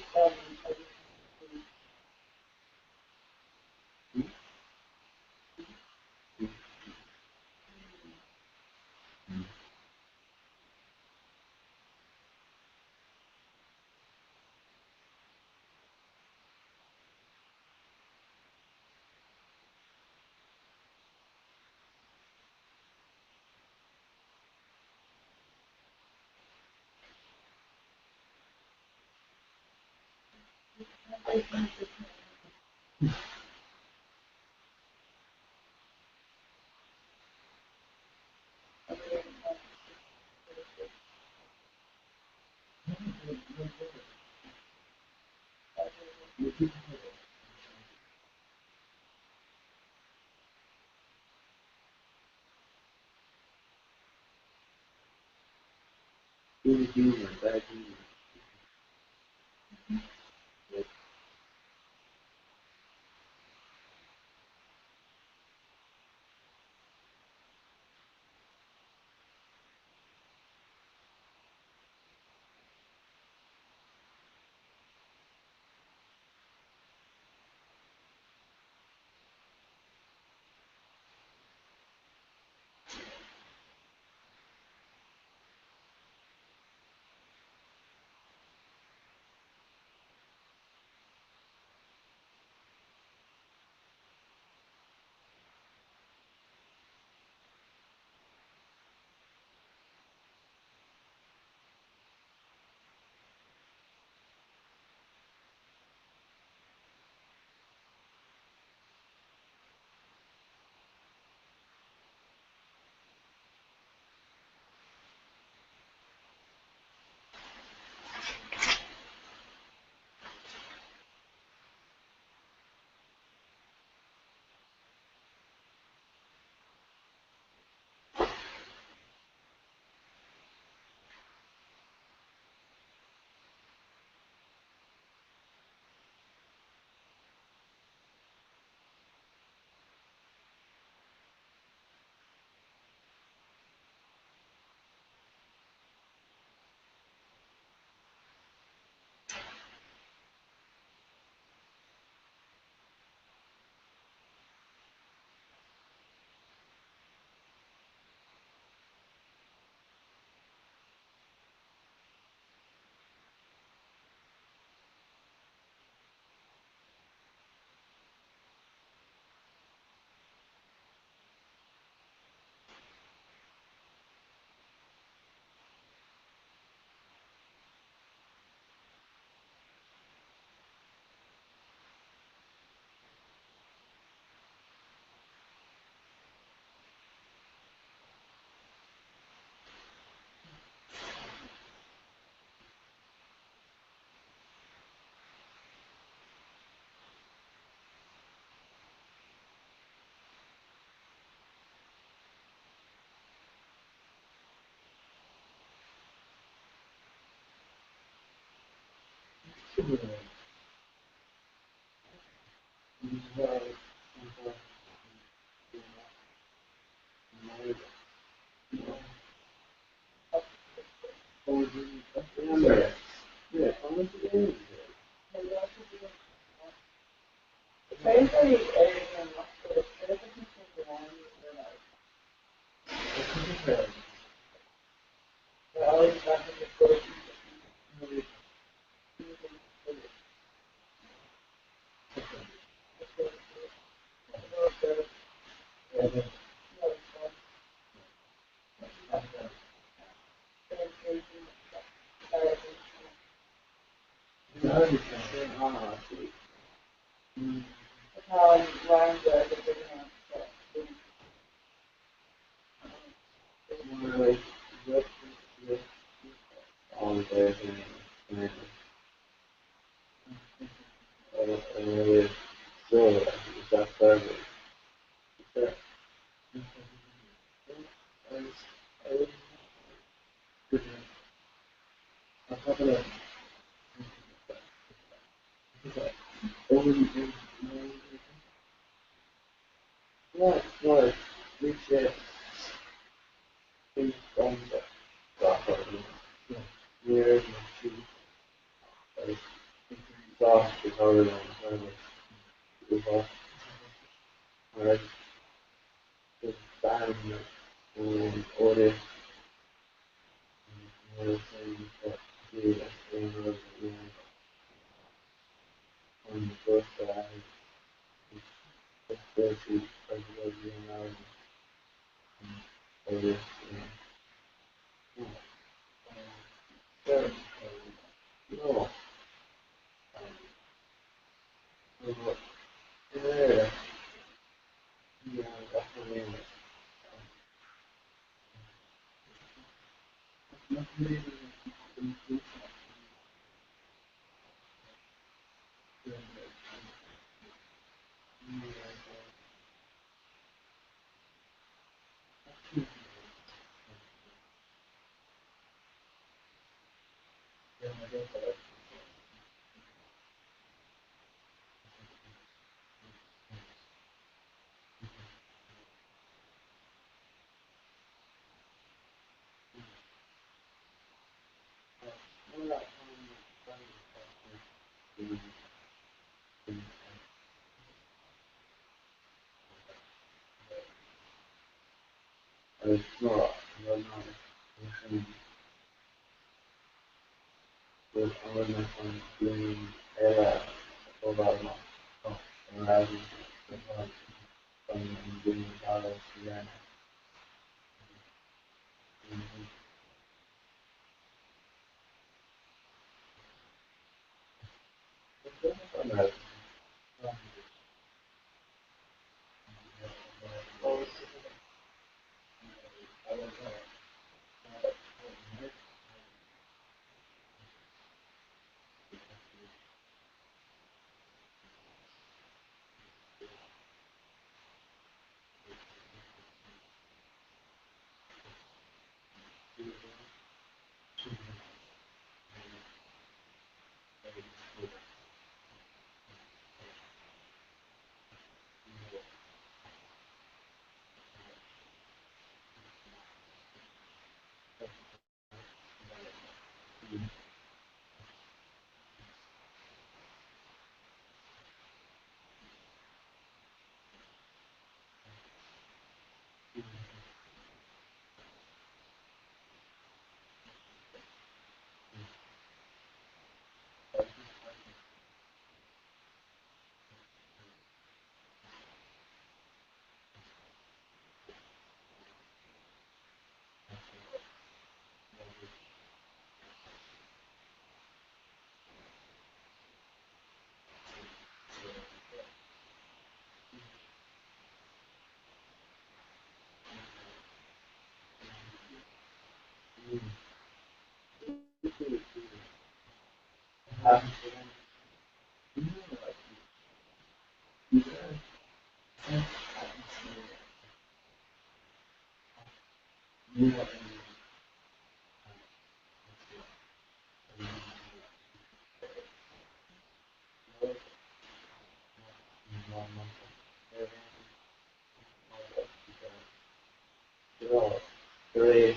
Speaker 11: Great,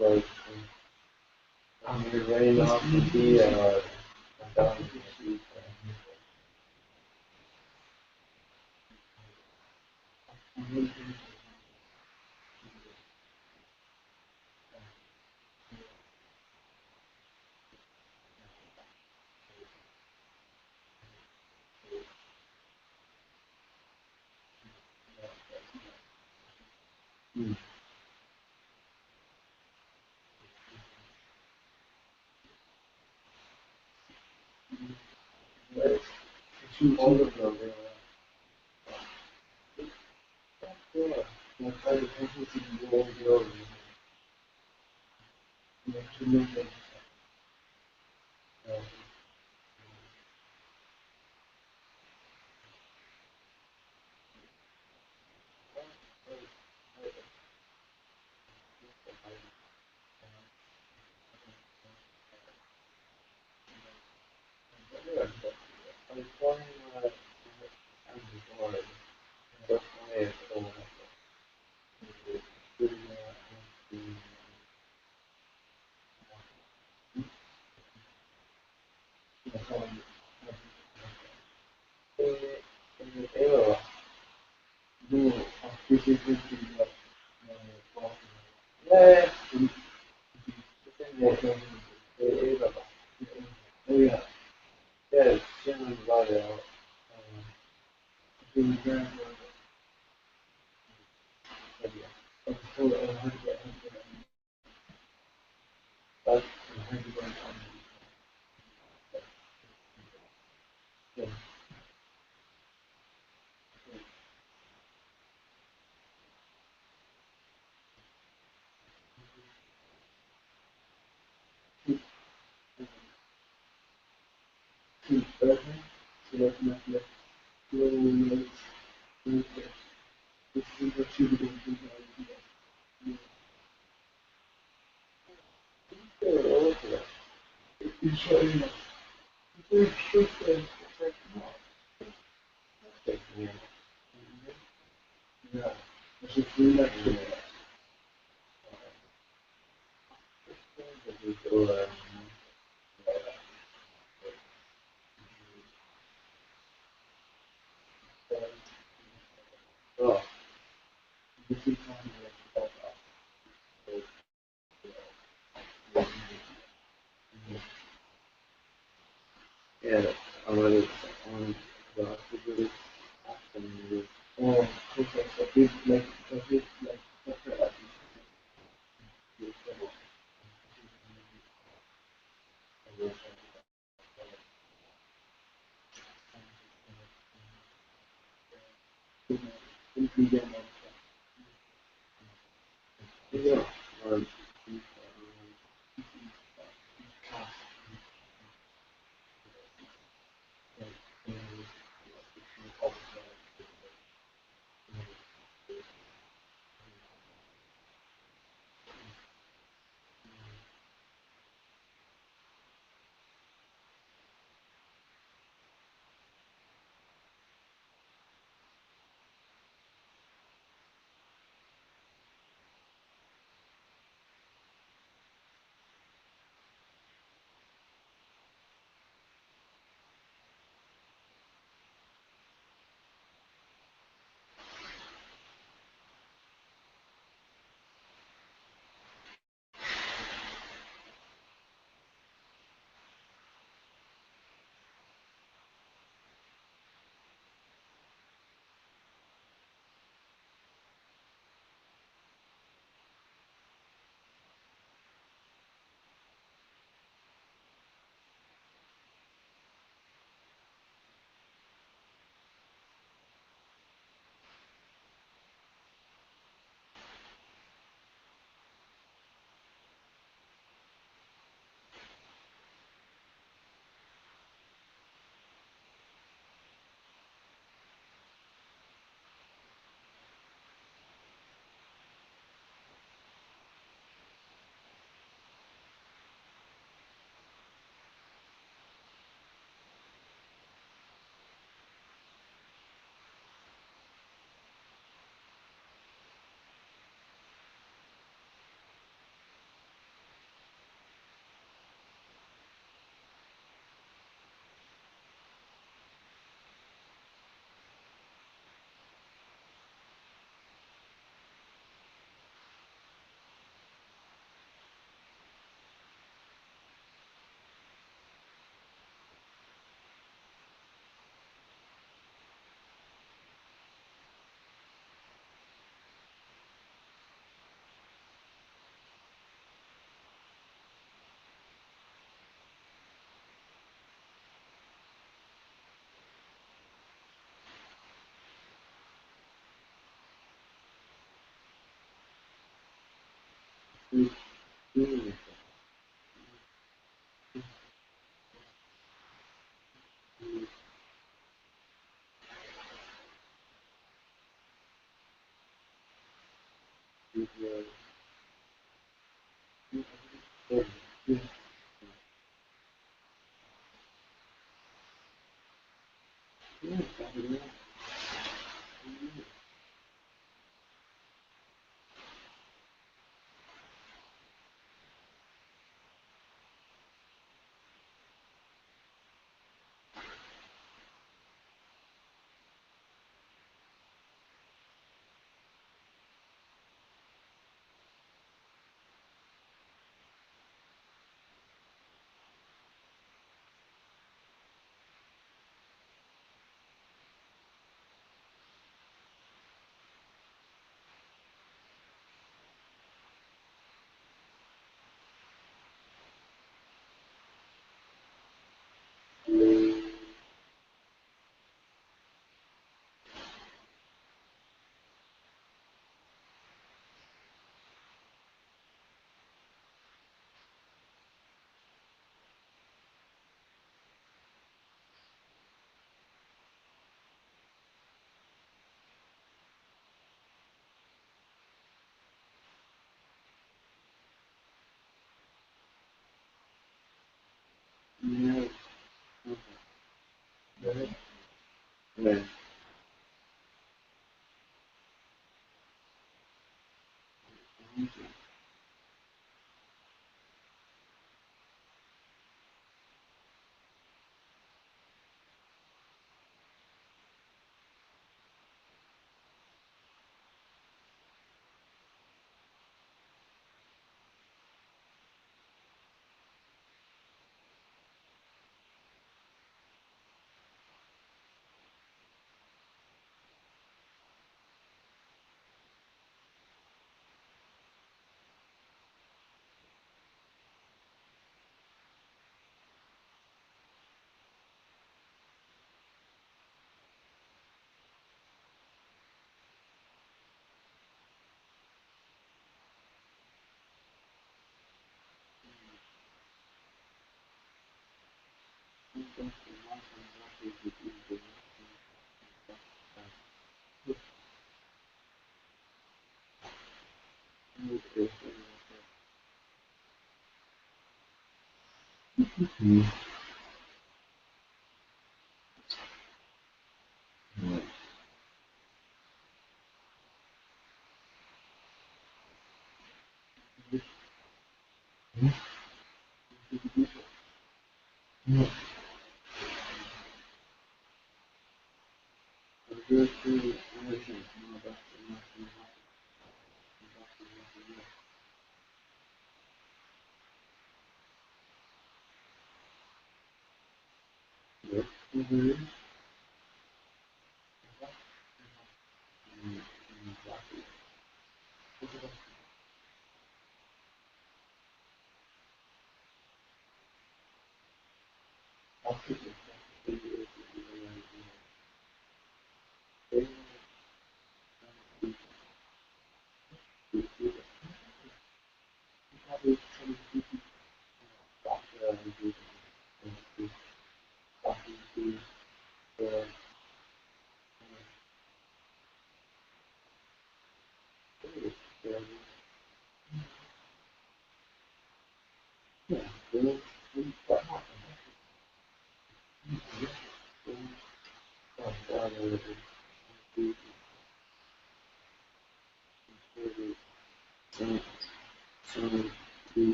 Speaker 11: like, I'm very not to be down to see. All of them, yeah. My father has to be all the to make it. I find I'm before that's why it's all yeah. Yeah, Shannon Valley. Yeah, I'm ready. On the activity action. Oh, okay. So big like yeah.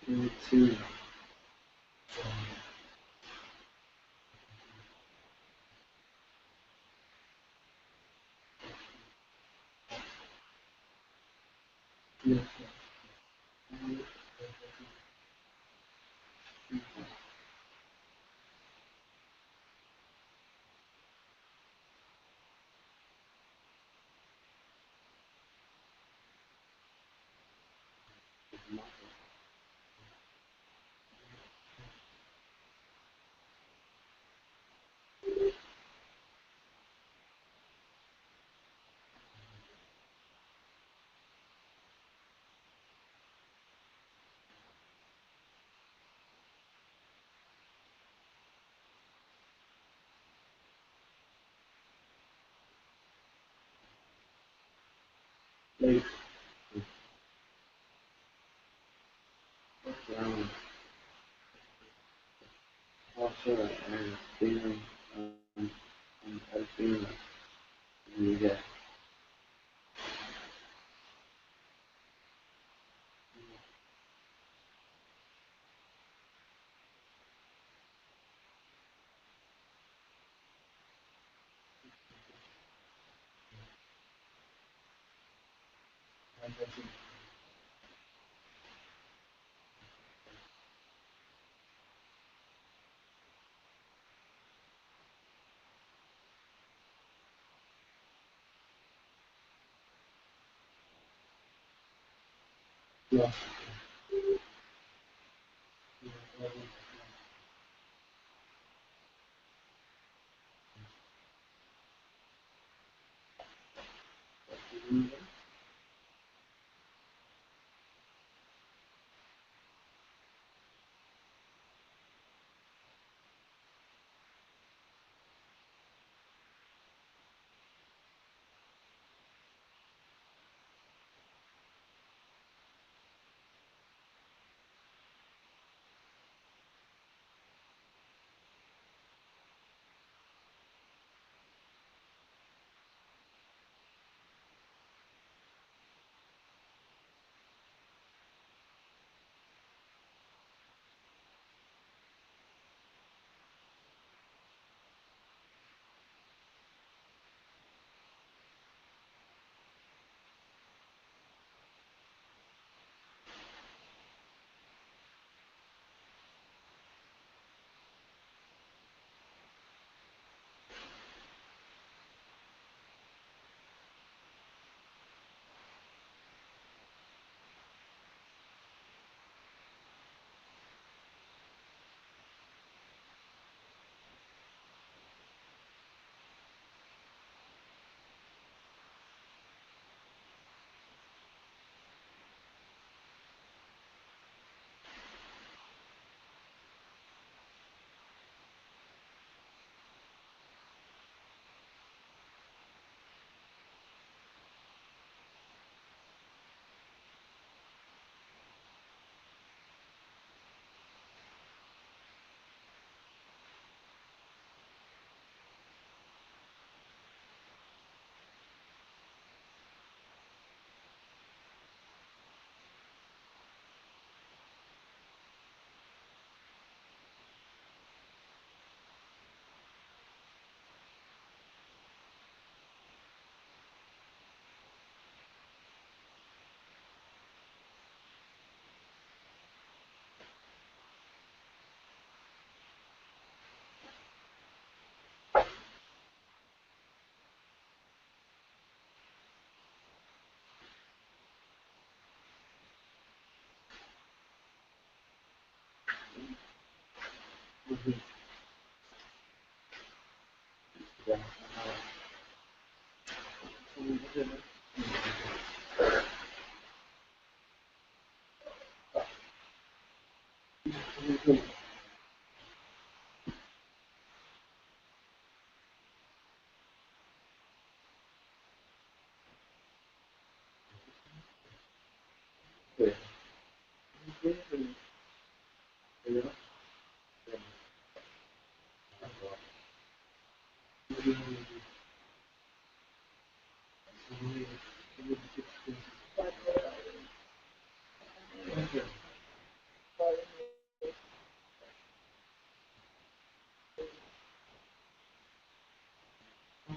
Speaker 5: Two. Yeah. Late. Also, feeling, I feel you get. Yeah.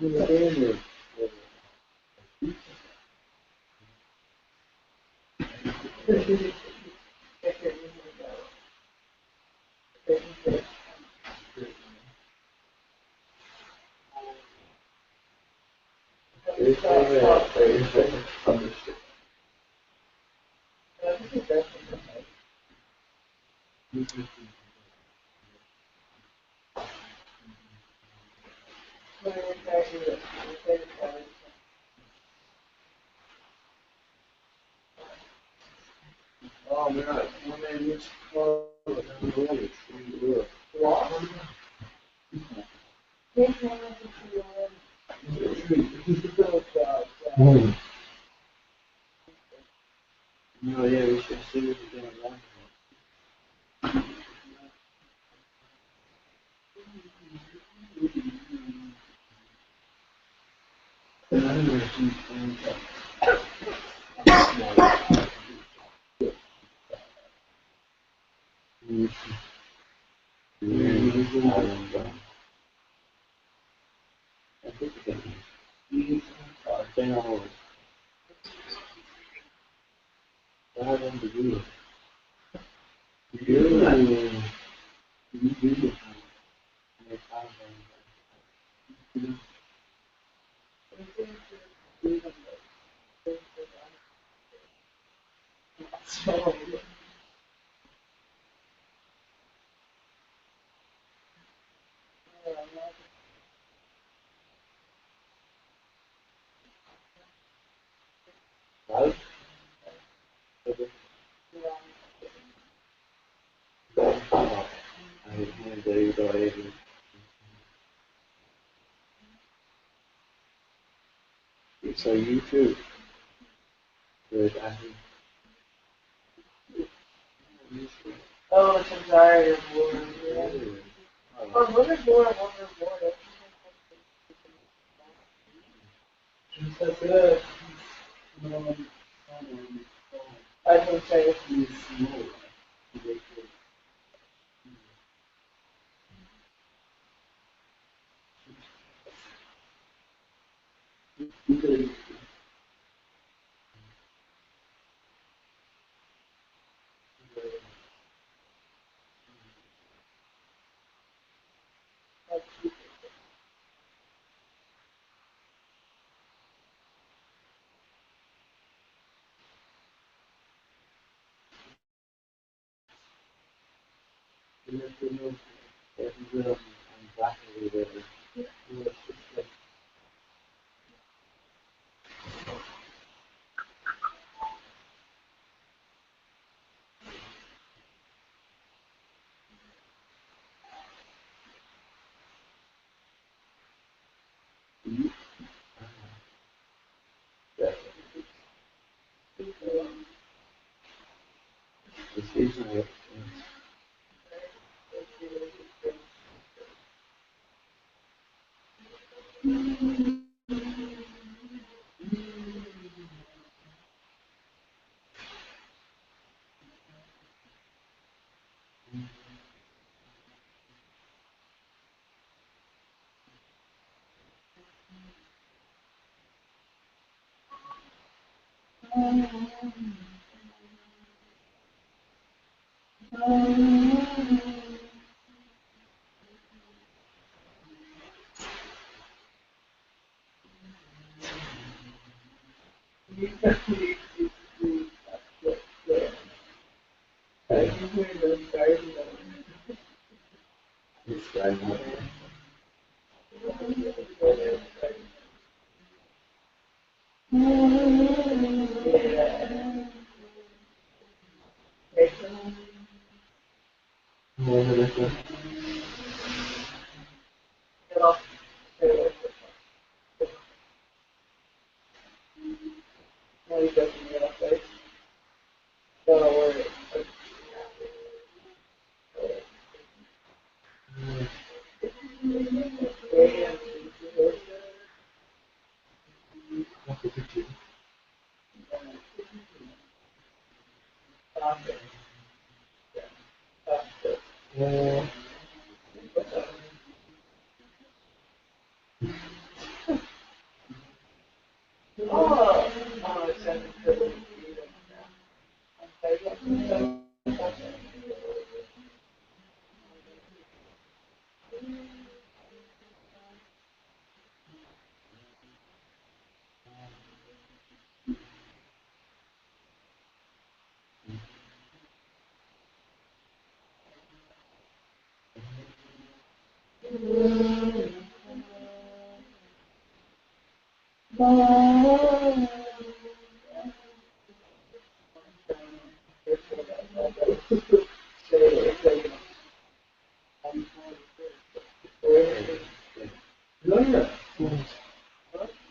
Speaker 9: Oh my god, when I reach for what? No, yeah, we should see what you're doing wrong. So you too. Good, I think. Oh, it's anxiety of war. Oh, what is war? That's it. I can say it's small.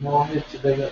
Speaker 10: No, it's bigger.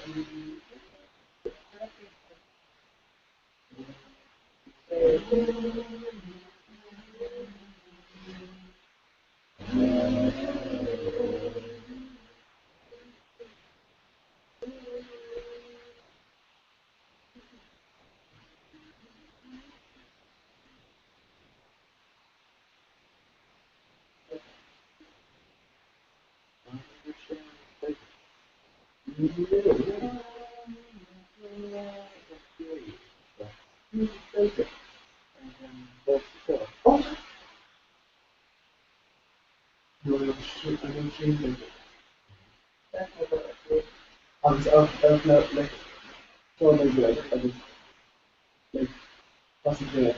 Speaker 10: I've like so maybe like I just like wasn't there.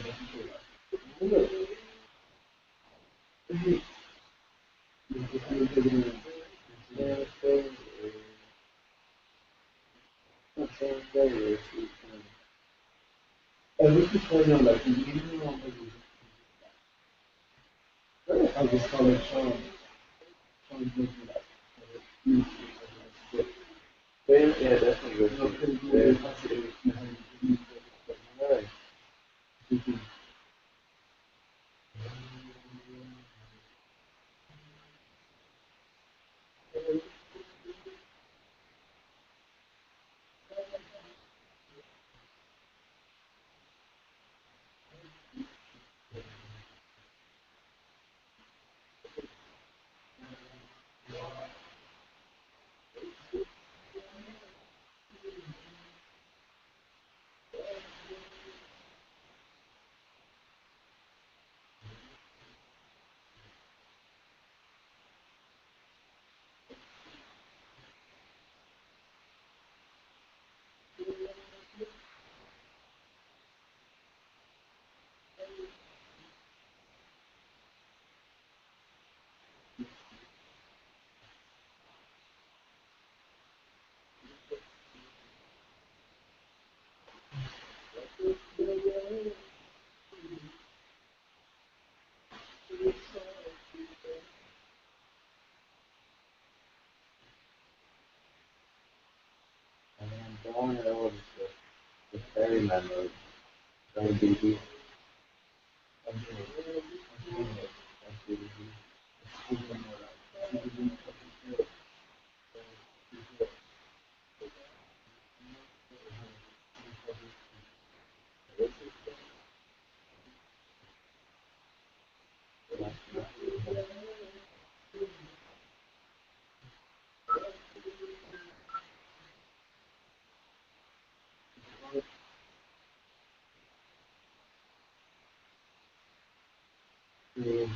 Speaker 10: I was just trying to like I just call it Sean. Sean Biggie, like, yeah, definitely good. Alright. Born was the ferryman was very busy. Yeah.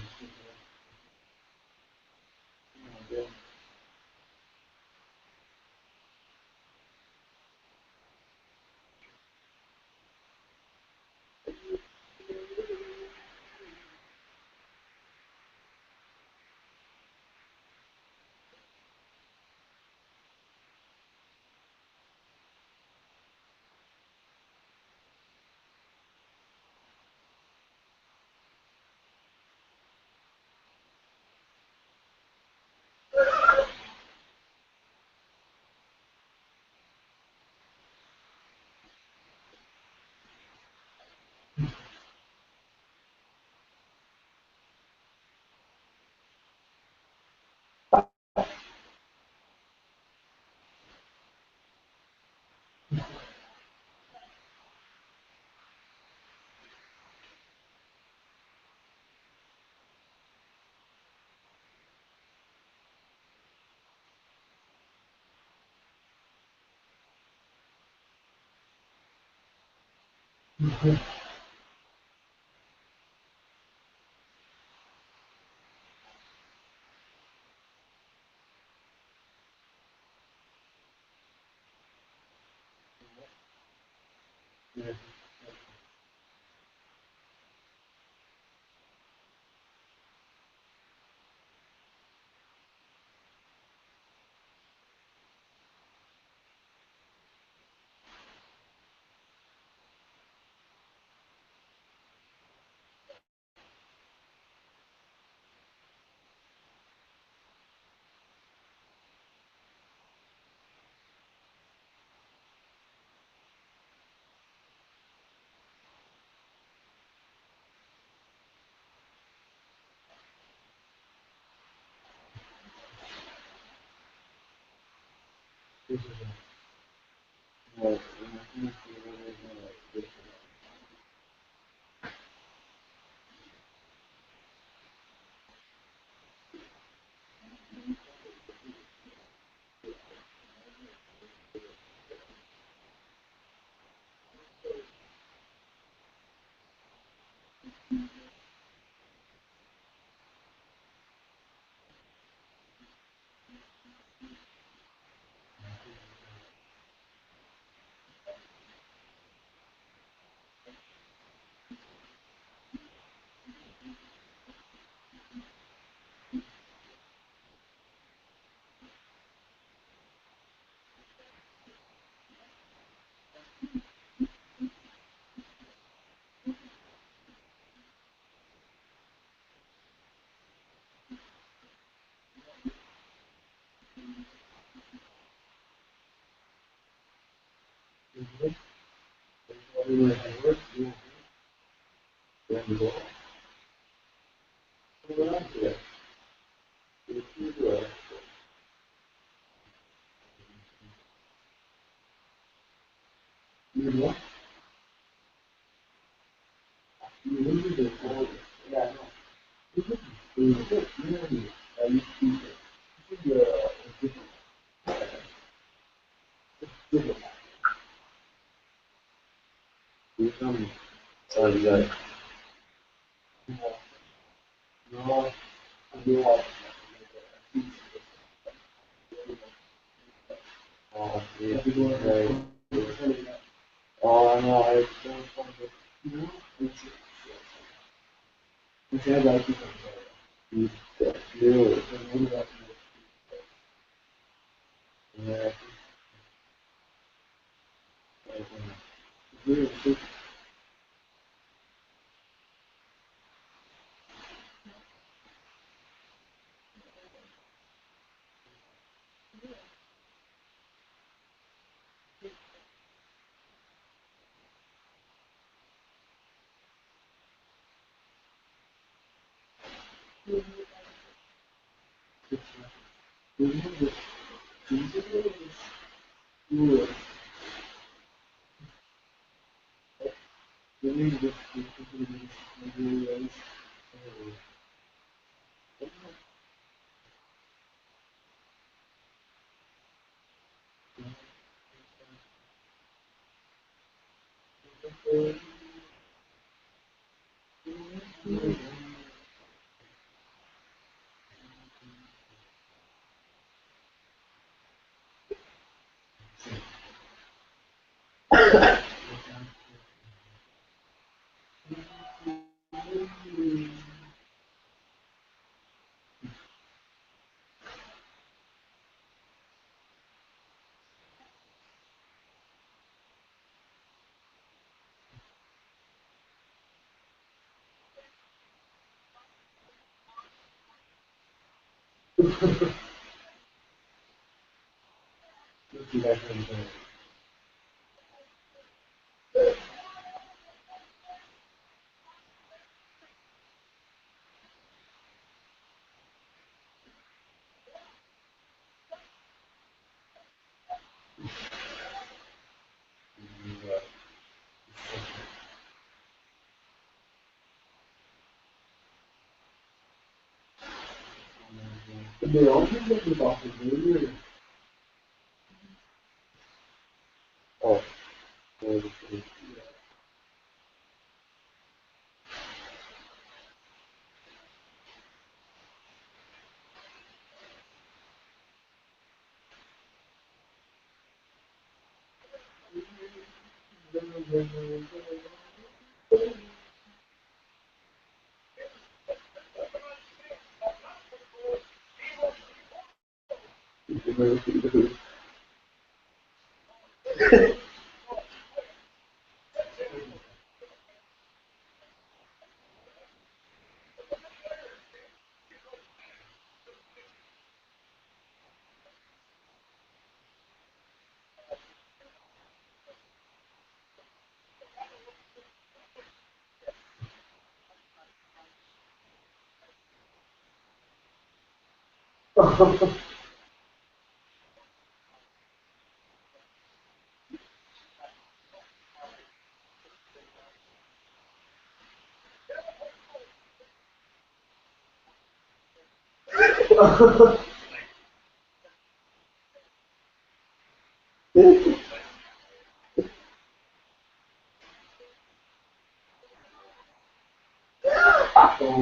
Speaker 11: Oh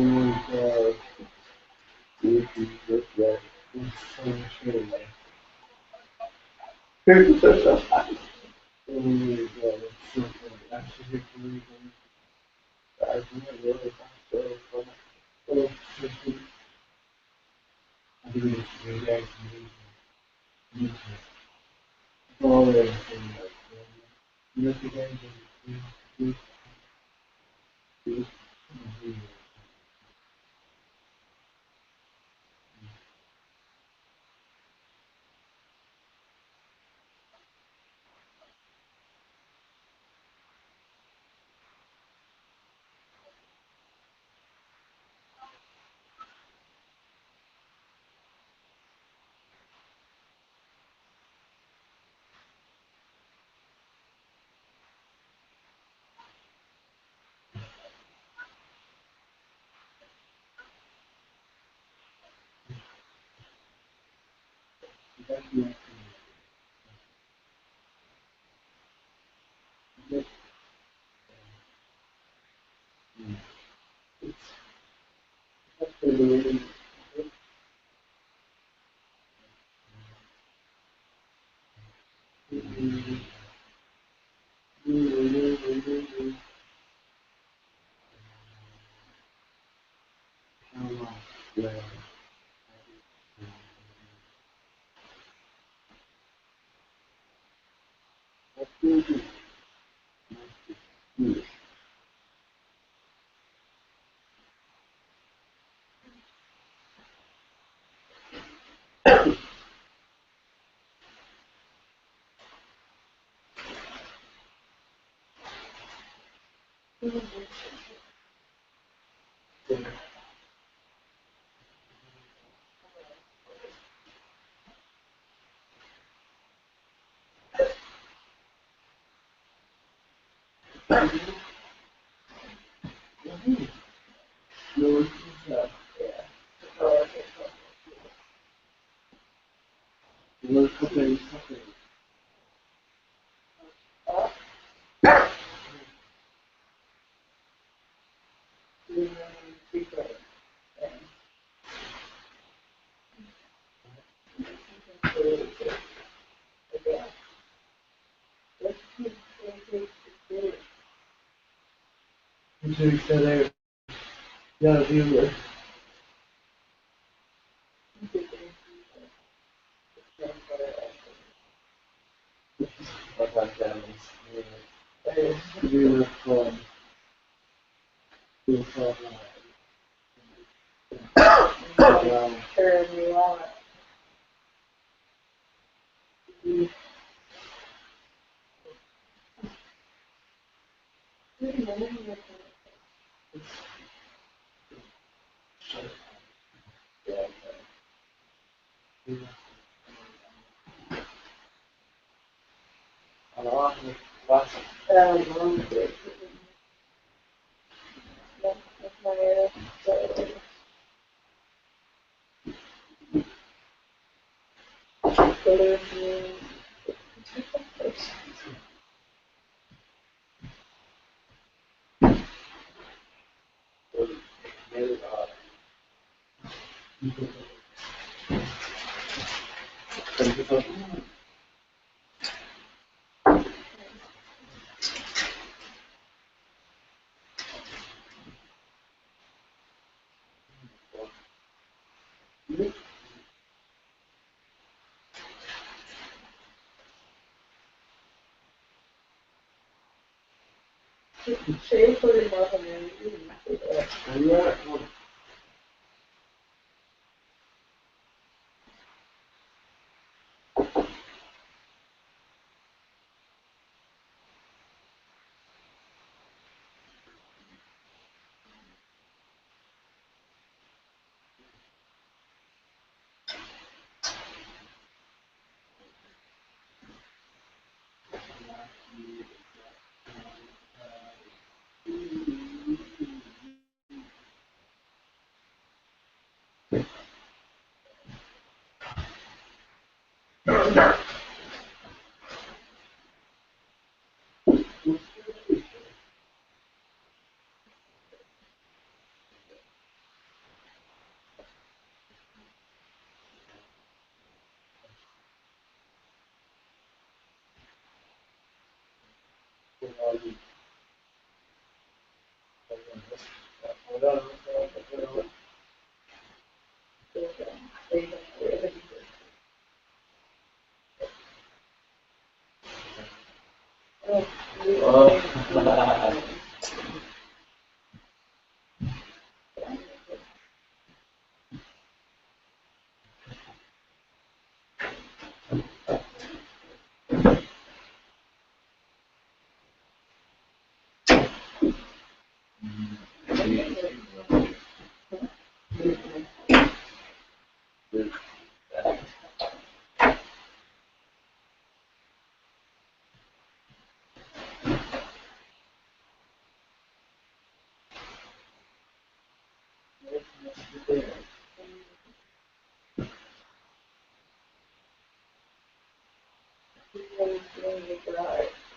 Speaker 11: my god. This is just like, it's so true. Oh my god, it's so funny. Actually, believe me. I really so funny. Oh, so funny. I believe it's really actually useless. All everything like that. You know, the guys yeah, viewer. Viewer from
Speaker 12: Turn you on.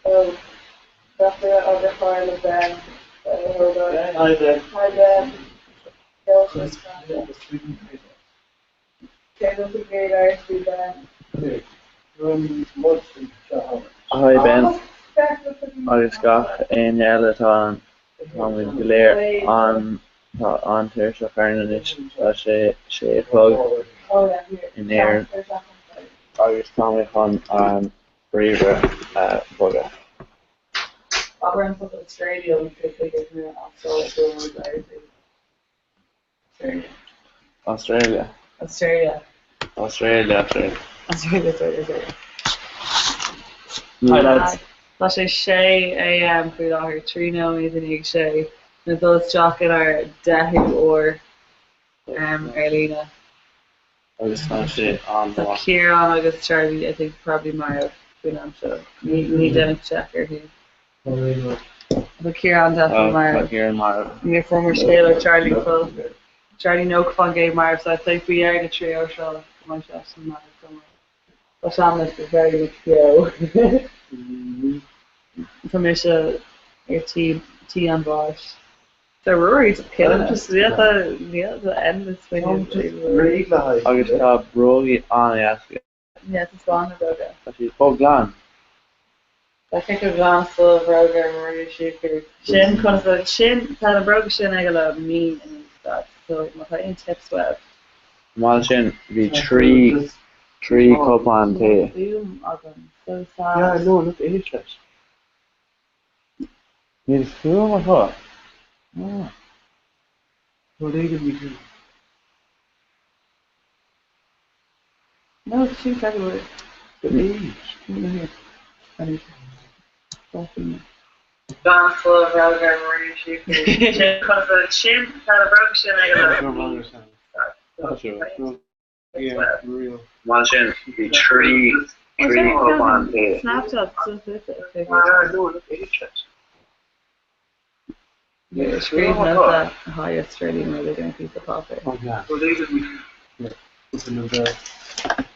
Speaker 12: Oh, that's the other part of them. Hold on.
Speaker 5: Hi Ben.
Speaker 12: Hi Ben. Taylor to great artist Ben.
Speaker 13: Hi Ben, agus gach in Elatán Tommy Blair on Tirsha Fernanis sé plug in air agus Tommy Con Brever Bugger.
Speaker 12: Abraham from Australia, we could take it here
Speaker 13: Australia.
Speaker 1: Hi lads. Tá sé 6 AM faoi láthair tríno iad in ag sé na dul teach ar 10 or Arlena.
Speaker 13: Agus tá sé an
Speaker 1: Kieran agus Charlie, I think probably Mario faoin am seo. Ní dénach checkar here. But Kieran definitely Mario.
Speaker 13: Kieran Mario.
Speaker 1: Your former scaler Charlie Full. Charlie no fun game Mario, so I think we are the trio show. My chef and Mario somewhere. But Sam is very good trio. From your team and Bosch. So Rory's killing us. The end is swinging.
Speaker 13: Agus tá Brogy an Yaska.
Speaker 1: Yes, it's gone about it.
Speaker 13: She's Bob Glan.
Speaker 1: I think a glass full of Roger and Maria Shaker. Shin comes out. Shin had a broke shin I got mean and that. So my in tips web.
Speaker 13: Mal sin bhí trí cupán té.
Speaker 1: So sad.
Speaker 5: Yeah, no, look at it.
Speaker 13: Níl fiúm atá.
Speaker 5: No, they didn't do.
Speaker 1: No, it's 2 February.
Speaker 5: The age.
Speaker 1: Glass full of Roger and Maria Shaker. Shin comes out. Shin had a broke shin I got
Speaker 5: Yeah, real.
Speaker 13: Mal sin bhí trí cupán té.
Speaker 1: Snapchat.
Speaker 5: No, look at it.
Speaker 1: Yeah, screaming at that high Australian living piece of coffee.
Speaker 5: Oh yeah. So they didn't. It's another.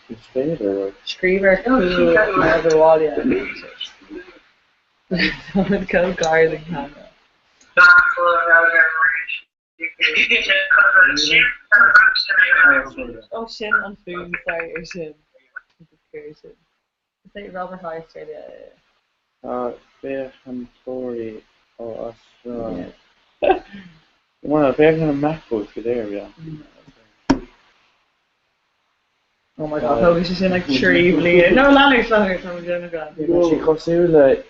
Speaker 13: It's better.
Speaker 1: Screamer cool over wall yeah. Someone go garden camera. Oh shin on food, sorry, or shin. It's like Robert High Australia.
Speaker 13: Bear and Tory or Australia. Well, bear and a MacBook there, yeah.
Speaker 1: Oh my god, how is she in like tree bleeding? No, Lanny's not here, someone's doing a gun.
Speaker 13: She comes to like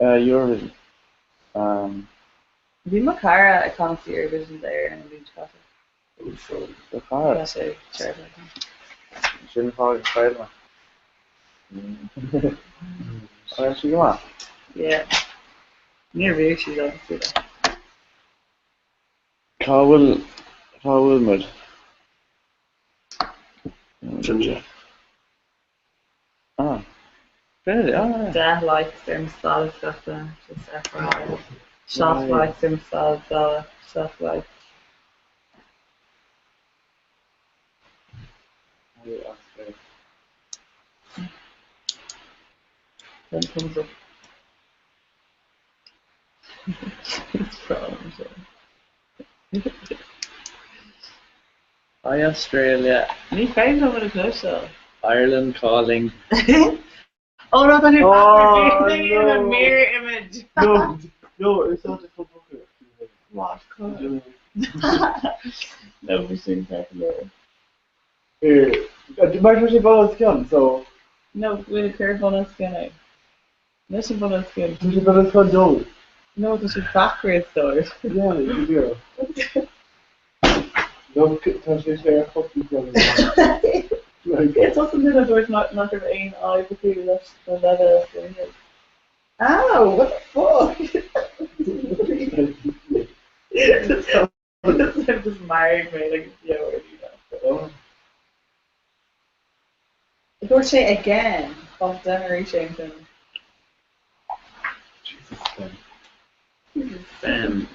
Speaker 13: Eurovision.
Speaker 1: Bhí mar cara a conci Eurovision there in the beach coffee.
Speaker 13: The car.
Speaker 1: That's it, sure.
Speaker 13: Shouldn't follow the Spider-Man. Oh, she come on.
Speaker 1: Yeah. Near view, she's obviously there.
Speaker 13: Cowell Mud. Ginger. Ah. Really? Oh,
Speaker 1: Dad likes them salad stuff then. Just FYI. Shop likes them salad stuff like.
Speaker 13: Then comes up. It's problem. Hi Australia. Ní féin go a close. Ireland calling. Oh no, that's your backwards in a mirror image.
Speaker 5: No, it's not a full book.
Speaker 13: What? No, we've seen that.
Speaker 5: Here, the microchip bonus gun, so.
Speaker 13: No, with a pair bonus skin. This is bonus skin.
Speaker 5: This is bonus gun, no.
Speaker 13: No, this is backwards though.
Speaker 5: Yeah, you do. No, touch your hair, fucking gun.
Speaker 13: It's something that there's not of ain eye between us and that ow, what the fuck? I've just married me, like, yeah, what do you know? Dorche again, of generation. Jesus, Ben.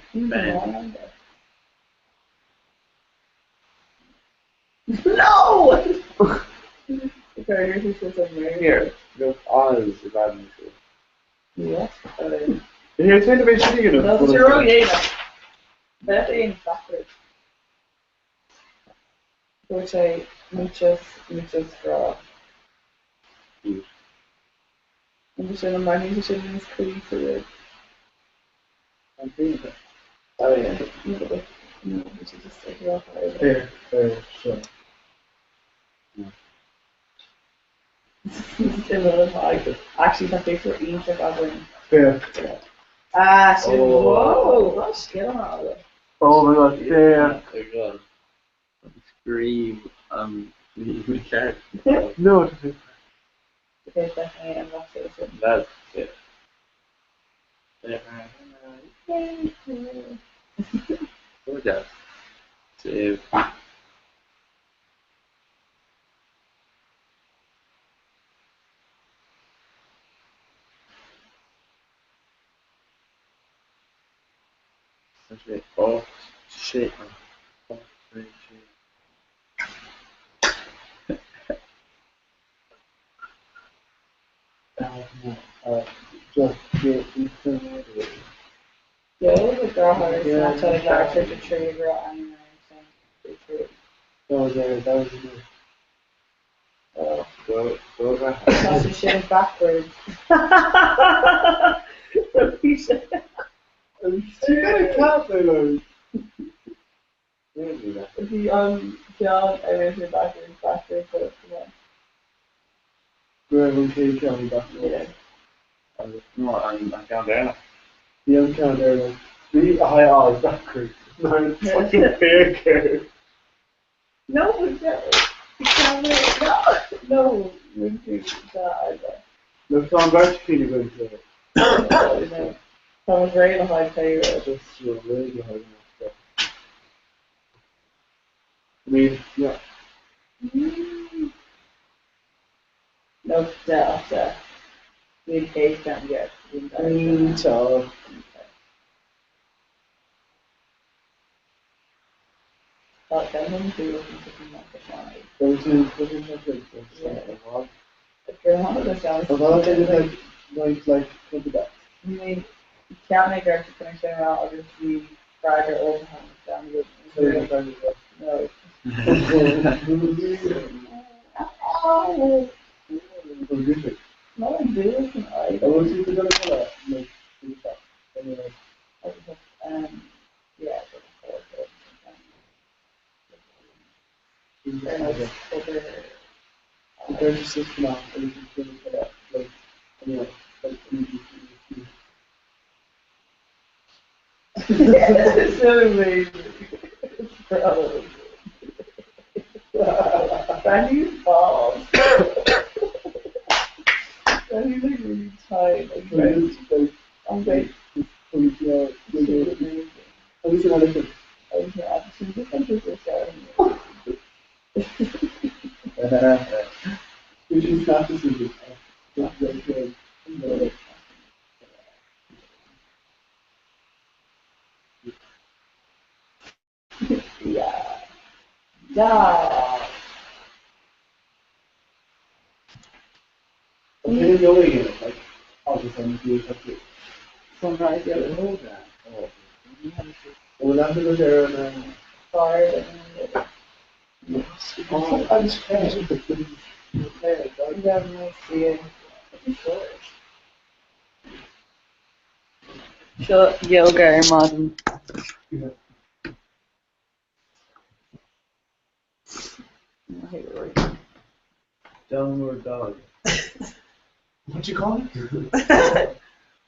Speaker 13: No! Okay, here's your system right
Speaker 5: here. Look, Oz is bad.
Speaker 13: Yes.
Speaker 5: Here's going to be shitty enough.
Speaker 13: No, it's your own, yeah. Better in backwards. Dorche, muchas gracias. Muchas gracias, Chris.
Speaker 5: I'm feeling it.
Speaker 13: Oh yeah. No, we should just take it off.
Speaker 5: Here, sure.
Speaker 13: Actually, that takes for each of our brain.
Speaker 5: Here.
Speaker 13: Whoa! That's good on all of it.
Speaker 5: Oh my god, there.
Speaker 6: Oh god. Scream. We can't.
Speaker 5: No.
Speaker 13: Okay, definitely, and that's it.
Speaker 6: That's it. Oh yeah. Save. Oh shit. Oh shit.
Speaker 5: Just get
Speaker 13: Yeah, it was a girl who was not telling our trick or treat girl anyway.
Speaker 5: That was me.
Speaker 13: Oh.
Speaker 6: Go back.
Speaker 13: That's the shit backwards.
Speaker 5: You got a cat there, though.
Speaker 13: The John, I went to backwards, but come on.
Speaker 5: Whoever can count me back.
Speaker 13: Yeah.
Speaker 6: No, I'm down there.
Speaker 5: The young count there, like, 3 high odds backwards. No, it's fucking fair curve.
Speaker 13: No, you can't no, you wouldn't do that either.
Speaker 5: Look, Tom vertically going to it.
Speaker 13: Someone's very high pay rate.
Speaker 5: Just really high enough. I mean, yeah.
Speaker 13: No, that. We pay can't get.
Speaker 5: Ciao.
Speaker 13: But then when you looking for some like if you're one of the sounds,
Speaker 5: like, look at that.
Speaker 13: I mean, you can't make our connection around, I'll just be drag your old hands down with no. No, I'm doing it. I
Speaker 5: was going to go that. Like, anyway.
Speaker 13: Yeah.
Speaker 5: There's a system now, and you can put that, like, anyway, like,
Speaker 13: it's so amazing. Brandy's balls. Brandy's like really tight. I'm great.
Speaker 5: I'm just gonna listen. We should start this music.
Speaker 13: Yeah.
Speaker 5: I'm feeling yoga again, like, all of a sudden, you have to.
Speaker 13: Sunrise
Speaker 10: I
Speaker 13: yoga.
Speaker 10: know that. Oh.
Speaker 5: We'll have to go there and then.
Speaker 13: Fire.
Speaker 5: Oh, I'm scared.
Speaker 13: Yeah, nice to you. So yoga or modern. I hate it, right?
Speaker 6: Downward dog.
Speaker 5: What you call it?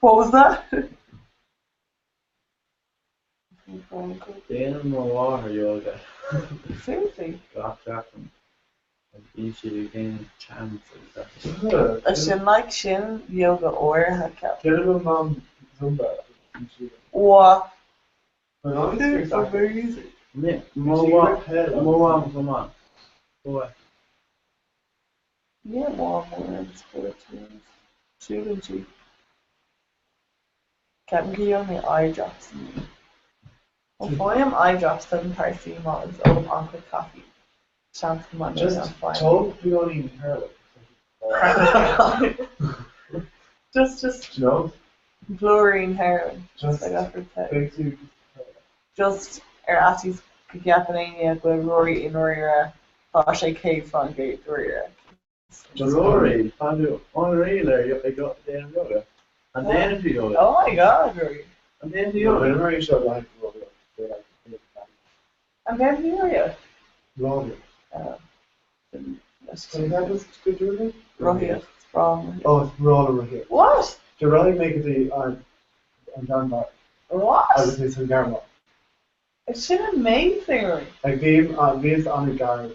Speaker 13: What was that?
Speaker 6: The animal water yoga.
Speaker 13: Seriously?
Speaker 6: Got that from usually gain chance of that.
Speaker 13: I should like shin yoga or haka.
Speaker 5: Get him on Zumba.
Speaker 13: What?
Speaker 5: But honestly,
Speaker 13: It's amazing.
Speaker 6: More come on. Boy.
Speaker 13: Yeah, warm words, sports. Shooting cheap. Can't give you only eye drops. Well, I am eye drops, 7 paracetamol, Uncle Coffee. Chance come on,
Speaker 5: Just told we don't even hear it.
Speaker 13: Just
Speaker 5: You know?
Speaker 13: blurring heroin.
Speaker 5: Just
Speaker 13: like that for the
Speaker 5: makes you.
Speaker 13: Just Atis Gapanania go Rory in Rory Pasha Cave from Gate Rory.
Speaker 6: Rory, quando unreal I got there and yoga. And then if you go.
Speaker 13: Oh my god, Rory.
Speaker 6: And then
Speaker 5: You
Speaker 6: you
Speaker 5: know,
Speaker 6: go.
Speaker 5: whenever you show like Roger, they're like,
Speaker 13: And then here
Speaker 5: Roger.
Speaker 13: that's
Speaker 5: So that was good, Julie?
Speaker 13: Rory. It's wrong.
Speaker 5: Oh, it's Roller right here.
Speaker 13: What?
Speaker 5: So Rory make it the on Dunbar. I
Speaker 13: What?
Speaker 5: was in some Garma.
Speaker 13: It's an amazing Rory.
Speaker 5: Like game on the Gar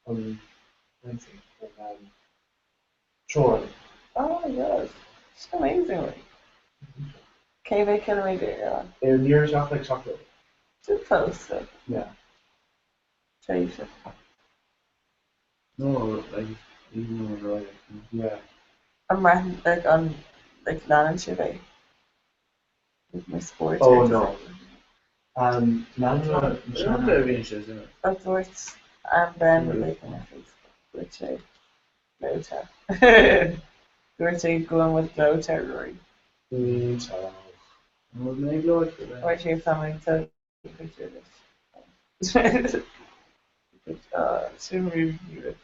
Speaker 5: on Wednesday and Troy.
Speaker 13: Oh my god. It's amazing Rory. KV Kilometer you're on.
Speaker 5: In near chocolate chocolate.
Speaker 13: Too close though.
Speaker 5: Yeah.
Speaker 13: Tracy.
Speaker 6: No, like even more right.
Speaker 5: Yeah.
Speaker 13: I'm writing like on like Lannan Chile. With my sports.
Speaker 5: Oh
Speaker 13: races.
Speaker 5: no. Nana.
Speaker 6: It's not very interesting, isn't it?
Speaker 13: Of course, I'm Ben with like on Facebook, which I Glowtower. Which I going with Glowtower, Rory.
Speaker 6: Well, maybe like for that.
Speaker 13: Or your family to picture this. Shouldn't review it.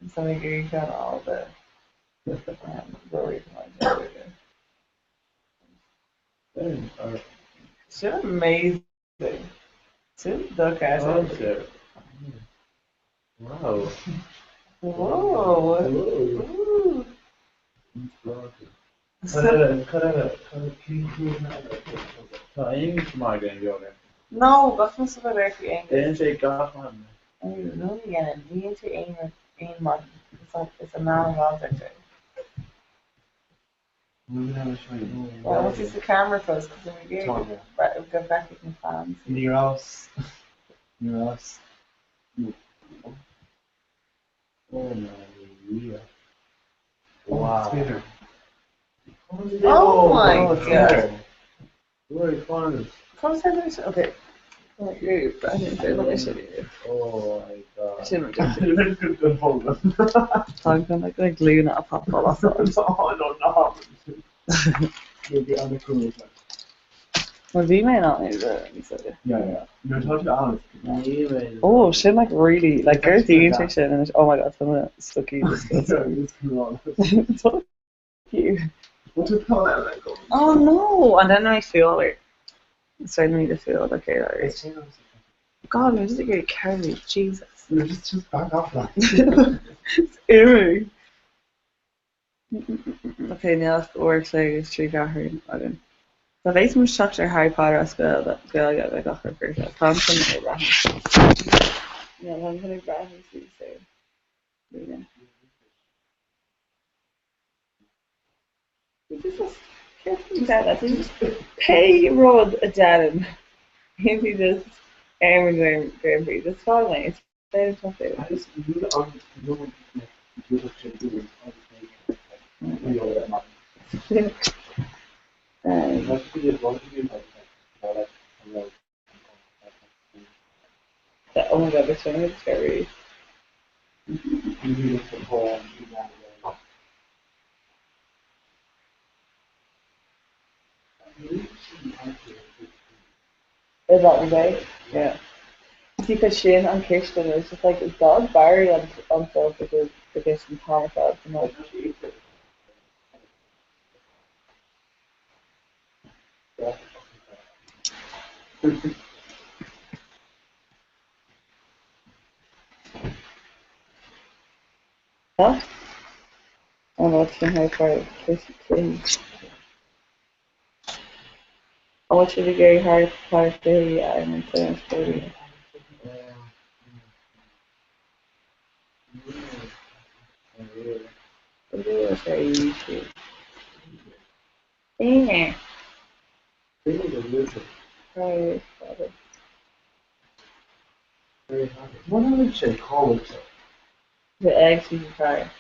Speaker 13: And something you got all the Rory from my
Speaker 6: Or
Speaker 13: She's amazing. She's look at
Speaker 6: there. Wow.
Speaker 13: Whoa. Ooh.
Speaker 6: So English tomorrow going yoga.
Speaker 13: No, that's not so bad for English.
Speaker 6: Then take off on.
Speaker 13: I don't know again. We need to aim mod. It's a non-object. Well, what is the camera close? Because then we go back in fans.
Speaker 5: Near us.
Speaker 6: Oh my god.
Speaker 5: Wow.
Speaker 13: Oh my god.
Speaker 6: Very fun.
Speaker 13: Come say this. Okay. Oh, you're back in there. Let me show you.
Speaker 6: Oh my god.
Speaker 13: I shouldn't have done it. I'm going to glue that up all off.
Speaker 5: I don't know. You'll be on the cruise.
Speaker 13: Well, we may not need that.
Speaker 5: Yeah. You're totally honest.
Speaker 13: Oh, shit, like really, like girthy into shit, and oh my god, some of that stucky.
Speaker 5: It's cool.
Speaker 13: So cute.
Speaker 5: What is call that?
Speaker 13: Oh no! And then I feel like, so I need to feel like, okay, like, God, I'm just getting carried. Jesus.
Speaker 5: You're just back off that.
Speaker 13: It's eerie. Okay, now let's go work like she got her again. The basement structure Harry Potter as well that girl got like off her first. Thompson or Brahms. Yeah, Thompson or Brahms is so reading. This is carefully that just pay Rod a Darren. If he just aiming Grand Prix. That's fine, mate. It's very tough.
Speaker 5: I just do it on computer to do it.
Speaker 13: Oh my god, this one is scary.
Speaker 5: You do it from home, you know,
Speaker 13: Is that right? Yeah. Because Shane and Kirsten is just like a dog Barry on top of the Kirsten Thomas out from like Huh? I'm watching how far Kirsten plays. I want you to get hard part day I'm in terms of Yeah. Right.
Speaker 5: what do we say call it?
Speaker 13: The eggs you can try.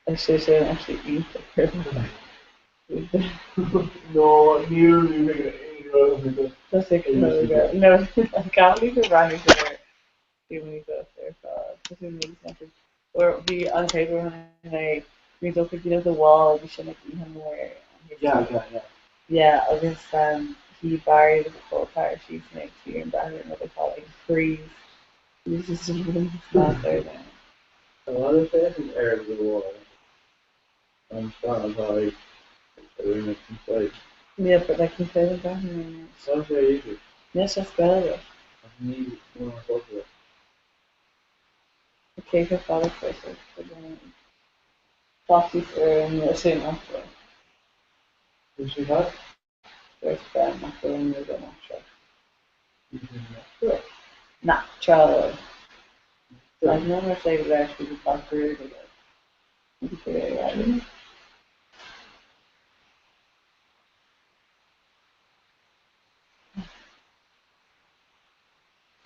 Speaker 13: I should say actually eat it.
Speaker 5: No, nearly make it
Speaker 13: That's like no, I can't leave it running there. Too many stuff there, so too many something. Or be on paper when we look at the wall, we should like him where.
Speaker 5: Yeah.
Speaker 13: Yeah, I guess he buried the full tire sheets next year and buried another colleague freeze. This is just really not there then.
Speaker 11: A lot of places are the wall. I'm starting by doing it inside.
Speaker 13: Yeah, but like you said about him.
Speaker 11: Sounds very easy.
Speaker 13: Yes, that's better.
Speaker 11: I need more software.
Speaker 13: Okay, the father first. Coffee in the same after.
Speaker 5: Did she have?
Speaker 13: There's bad macaroni with an natural. Natural. I've never said it actually the factory with it. Okay, yeah.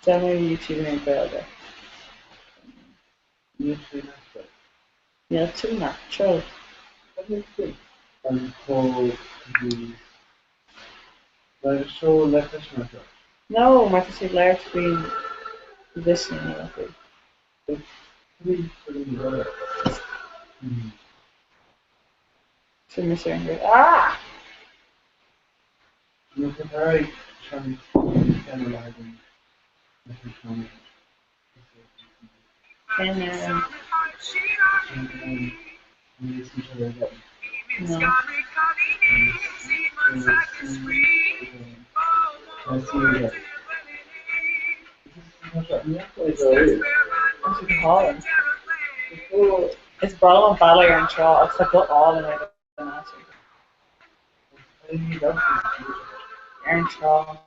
Speaker 13: Tell me YouTube name better. Yeah, too natural.
Speaker 5: And called the show left matter.
Speaker 13: No, my sister Larry's been listening to it. So Mr. Ingrid. Ah!
Speaker 5: You can very trying to analyze them.
Speaker 13: And no. What's it called? It's bottle and Ballard and Shaw. It's like all in it. Aaron Shaw.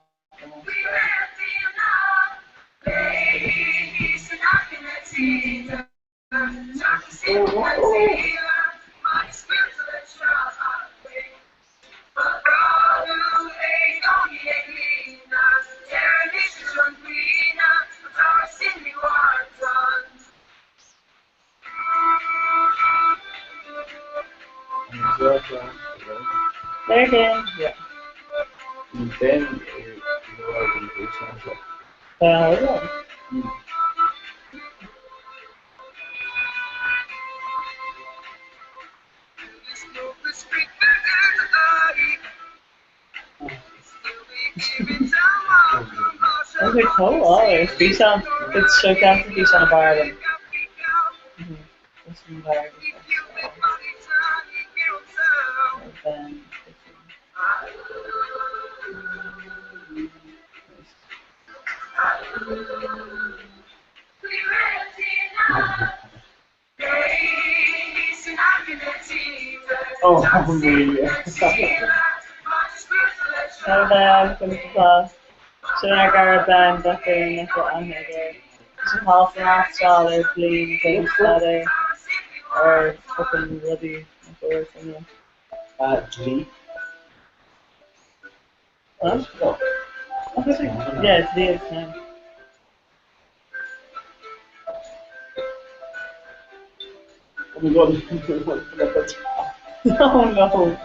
Speaker 13: There again. Yeah.
Speaker 11: And then
Speaker 13: Yeah. Okay, cool. Oh, it's decent. It's showcased to decent of Ireland. It's from Ireland.
Speaker 5: Oh, yeah.
Speaker 13: Welkom to class. Should I go band back in if I'm here? Should half an hour please and study or fucking ready or something.
Speaker 5: Lee.
Speaker 13: Huh?
Speaker 5: No.
Speaker 13: Yeah, it's the exam.
Speaker 5: Oh my god,
Speaker 13: Oh no.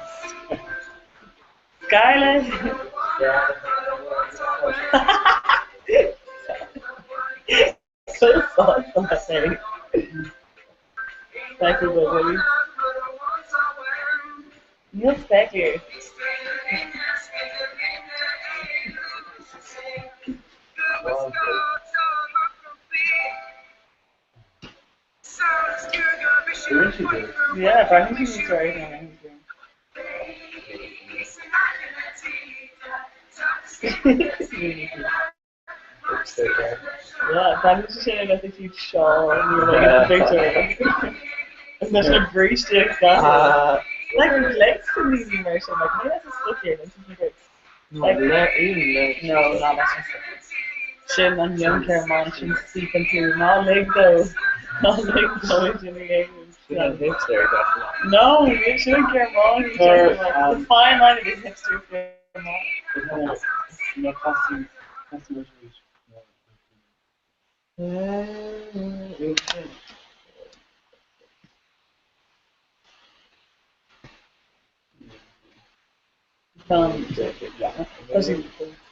Speaker 13: Skylar? So soft on that thing. Speckle, baby. Neil Speckler. Yeah, but I think he's right now. Yeah, that was just saying I think he'd shawl and you were like a picture. Especially a breach to example. Like legs can be immersion, like maybe that's a stuck here, don't you think it's like no, not much Shin and young Kermon should sleeping through not leg though. Not leg though in the game.
Speaker 5: Yeah, hipster, definitely.
Speaker 13: No, you shouldn't Kermon. The fine line of the hipster Kermon.
Speaker 5: No, costume
Speaker 13: Because he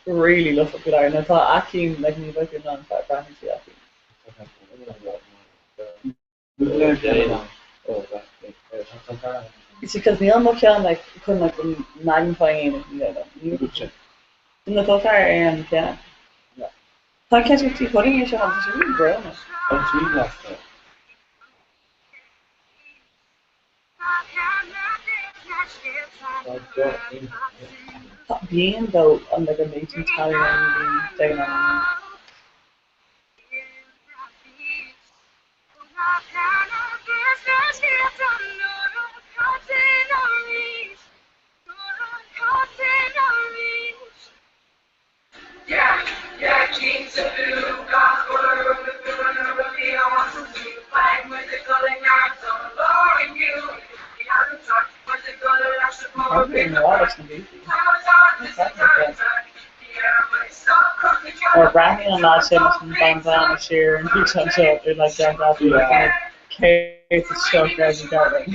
Speaker 13: really loved it, and I thought Akin, like, me like your non fat brand to Akin. It's because Neil McKeown, like, couldn't, like, magnifying anything like that. In the car, and yeah. I can't you keep putting it on, it's really grown.
Speaker 5: I was reading last night.
Speaker 13: Being though, I'm like a meeting tally and being taken on.
Speaker 4: Yeah, Kings of Blue, God's word, the good of the fear, I want to see, fight with the calling out, so Lord, you haven't touched, but the good of the support.
Speaker 13: I'm getting a lot of some beefy. Or Randy and Lad Simmons from Bandana Sheer and Big Time Show, they're like that, kind of case of shock as you got it.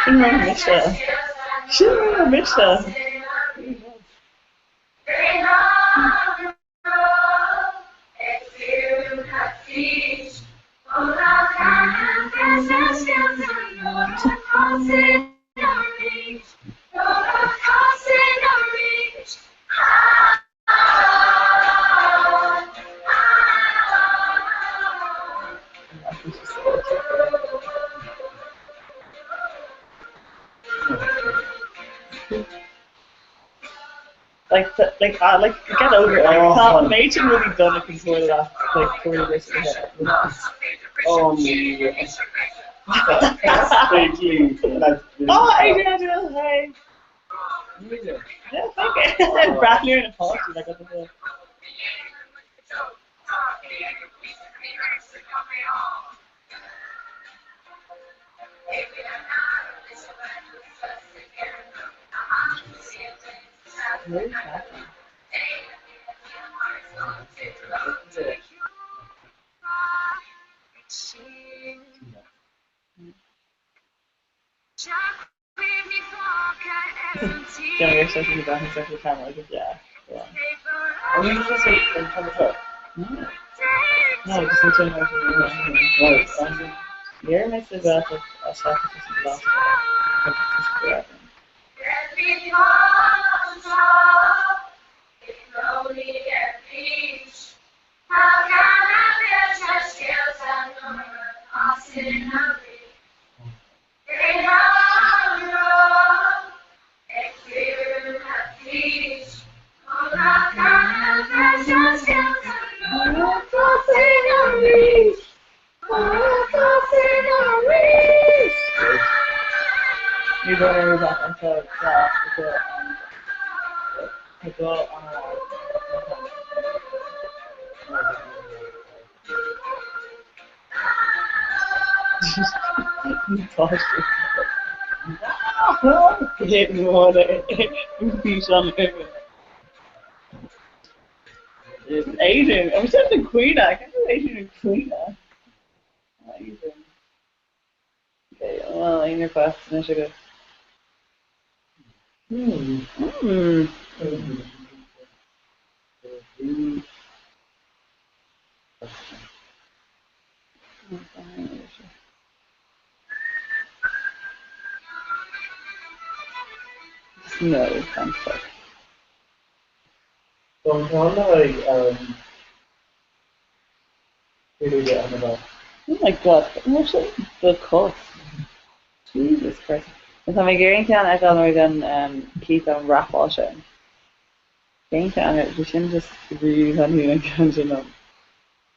Speaker 13: Shouldn't remember Misha. Shouldn't remember Misha. Like, get over it. Like, Nathan really done it before that, like, 40 years ago.
Speaker 5: Oh, me.
Speaker 13: Oh, Adrian, hey. Yeah, thank you. Bradley in a party, like, what the hell? Where is that? Can I go in the back and check the camera? Like, yeah.
Speaker 5: Are you just in camera shot?
Speaker 13: No, just in turn around from the room. You're my cigarette of a sacrifice of last time. You don't worry about until the go on a hit me water. Fish on it. Adrian. I'm such a queen. I can't do Adrian and queen. Adrian. Okay, well, in your question, I should go. No, thanks.
Speaker 5: Don't tell like really get on about.
Speaker 13: Oh my god, I'm actually the cost. Jesus Christ. If I'm going to I thought we're going to keep on rap all shit. Going to we shouldn't just really have you and you know.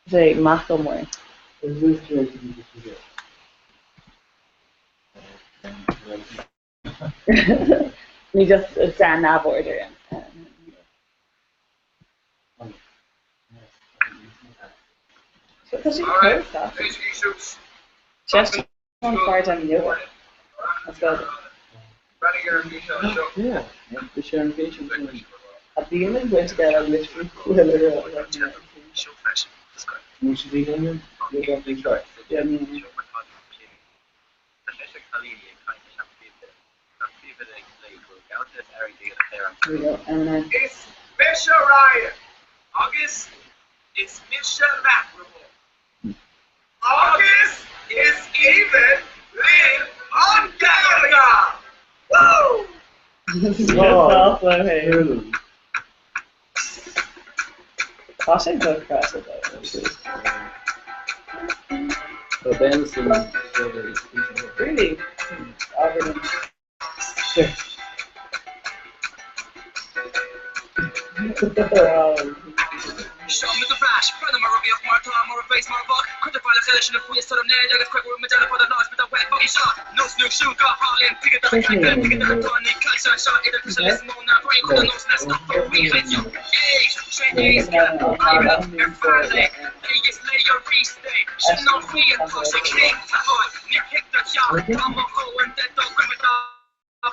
Speaker 13: Say Macklemore.
Speaker 5: Is this situation
Speaker 13: We just stand that border and because you close that. Just on far down yoga. Let's go.
Speaker 5: Yeah, the Sharon Patient.
Speaker 13: At the end, went together literally whether
Speaker 5: we should be in them. You're going to try. Yeah,
Speaker 11: It's Misha Ryan. August is Misha McLemore. August is even Lynn on Gallagher. Woo!
Speaker 13: I should go across it
Speaker 5: So Benson,
Speaker 13: really?
Speaker 4: Show me the flash, brother, my ruby of my time, more face, my buck. Critical selection of queer, sort of name, I get quick with Medalla for the noise, but I wet fucking shot. No snook, shoot, got Harley, and figure that I can't figure that I don't need catch, I shot, either because I listen more now, brain, could I know, let's not for real, it's your age. Train days, get up, I'm up, and Friday. Hey, it's lay your re-stay. Should not be a push, I can't avoid. Nick hit the shot, I'm a hoe, and that don't grip it up.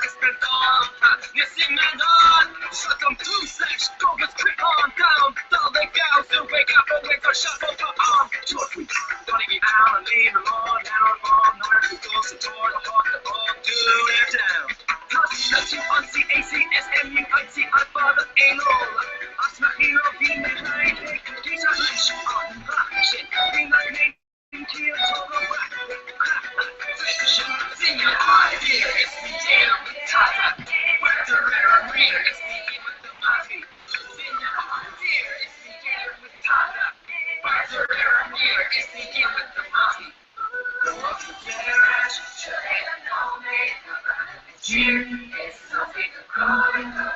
Speaker 4: It's been on, missing man on. Shut them two slash, go let's quick on down. Down they go, so wake up and wake up, shut up, arm. Gonna get out and leave alone, down on, north, close the door, the hawk, the all, do it down. Touch, UNCACSMUIT, I father anal. Ask my hero, be my line, he's a leash on, shit, be my name. Kill, talk about sing your idea, it's the deal with Tata. Where's the rare reader? It's the game with the mafia. Sing your idea, it's the game with Tata. Where's the rare reader? It's the game with the mafia. What's the flash? Sure ain't no make it's you. It's something to call it.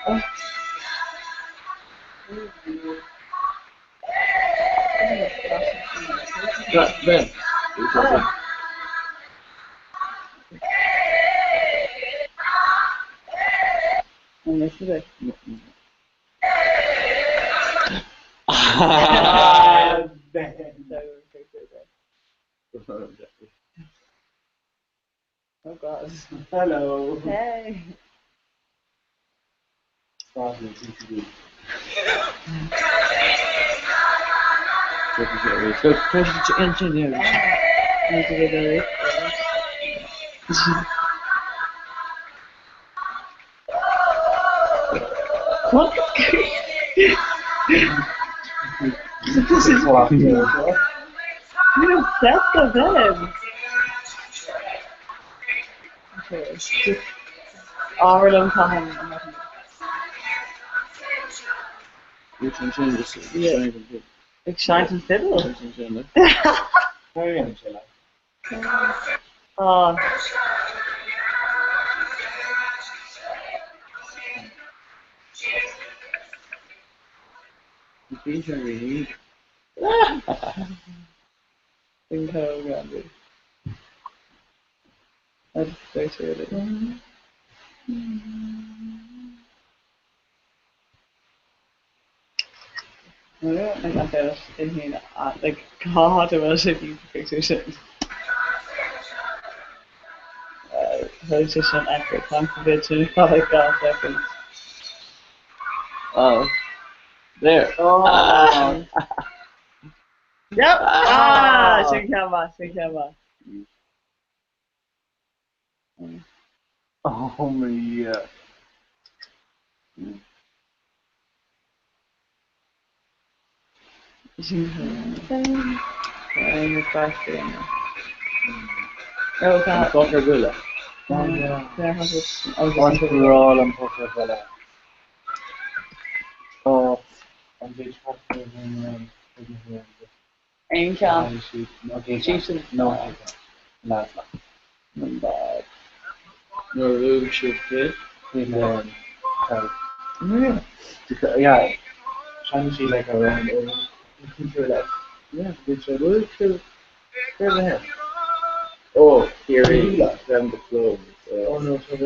Speaker 6: Ben.
Speaker 13: And this is it. Oh God.
Speaker 5: Hello.
Speaker 13: Hey.
Speaker 5: Starting to
Speaker 13: What?
Speaker 5: This is what I'm doing.
Speaker 13: You're obsessed with them. Okay, just hour long time. Yeah. Like shine and fiddle.
Speaker 5: Very interesting.
Speaker 13: Oh. Think how grande. That's so true. I don't think I felt in here like God was if you picture shit. Politician effort, contribution, 5 seconds.
Speaker 6: Oh. There.
Speaker 5: Oh.
Speaker 13: Yep. Shinkama.
Speaker 5: Oh my.
Speaker 6: Fucker Villa.
Speaker 5: Montreal and Pucker Villa. Oh, and they tracked
Speaker 13: Income.
Speaker 5: No, last.
Speaker 6: No room should fit.
Speaker 5: Yeah, trying to see like around like, yeah, it's a little too.
Speaker 6: Oh, here he is. Then the flow.
Speaker 5: Oh no, so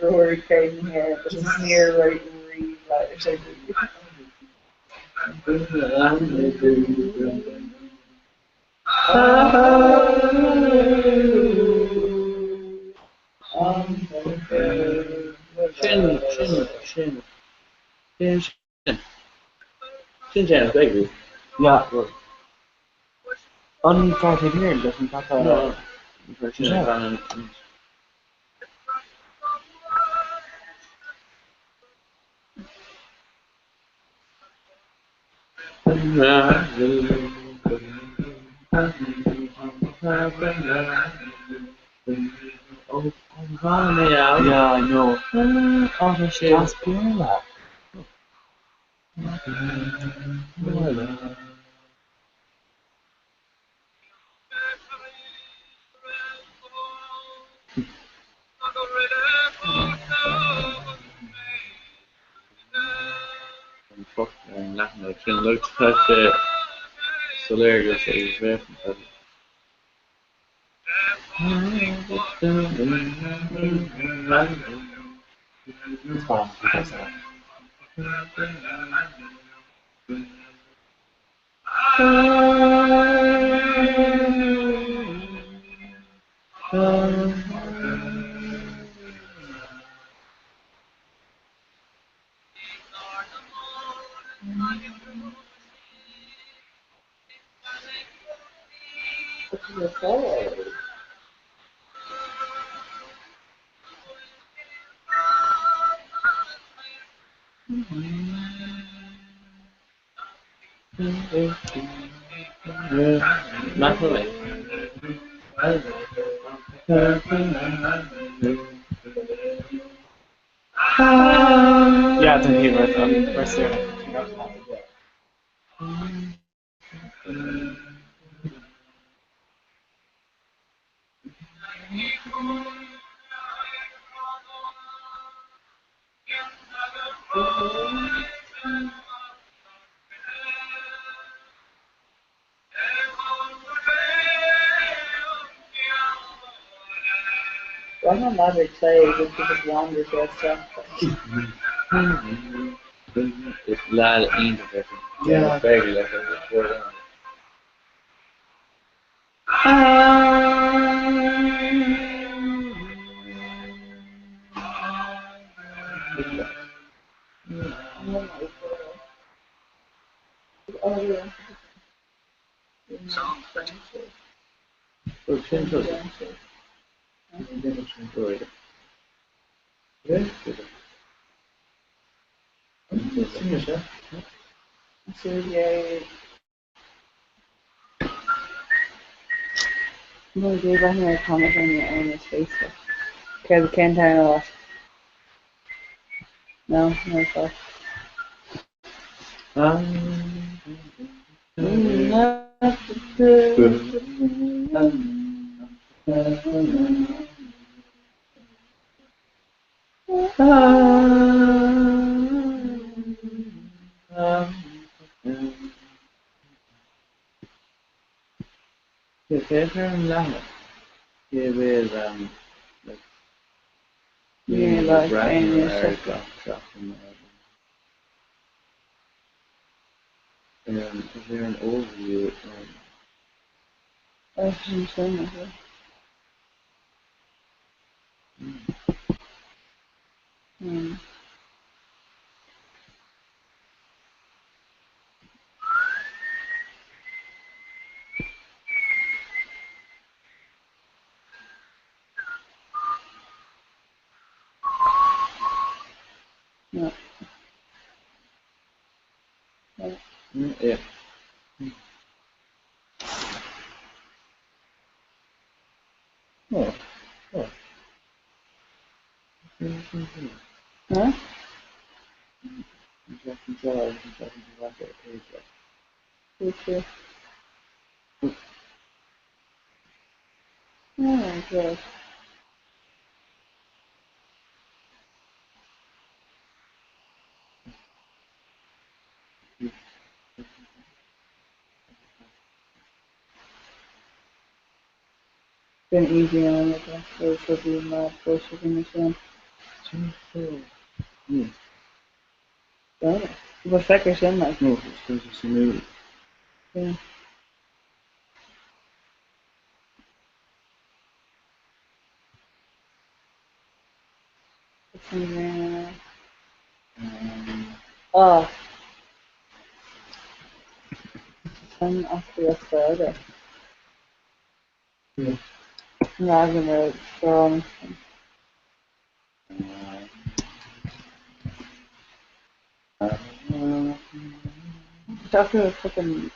Speaker 13: Rory came here, but it's near right and read like it's like
Speaker 6: Shin, baby.
Speaker 5: yeah, unfair here doesn't have a.
Speaker 6: No. Oh,
Speaker 5: Yeah, I know.
Speaker 6: Oh, shit.
Speaker 5: That's beautiful.
Speaker 6: Fuck, I'm laughing at it. Looked at the hilarious. It was very fantastic.
Speaker 5: It's fine.
Speaker 6: McElroy.
Speaker 5: Yeah, then he was first there.
Speaker 13: What on magic plays if you just wander to a step?
Speaker 6: It's lad ain't it.
Speaker 5: Yeah.
Speaker 6: Very like a
Speaker 13: I'm going to give anyway a comment on your own Facebook. Okay, we can't tell a lot. No thought.
Speaker 6: The paper language. Here is like
Speaker 13: Yeah, like
Speaker 6: writing
Speaker 13: Irish.
Speaker 6: is there an overview?
Speaker 13: I think so, maybe. No.
Speaker 6: Yeah. Oh.
Speaker 13: Huh? Okay. Oh my god. Been easy on it, so it should be mad bullshit in this one. Don't it? But feckers in like.
Speaker 6: No, it's going to smooth.
Speaker 13: Yeah. Oh. I'm actually upset.
Speaker 6: Yeah.
Speaker 13: Imagine it from. Talking about fucking.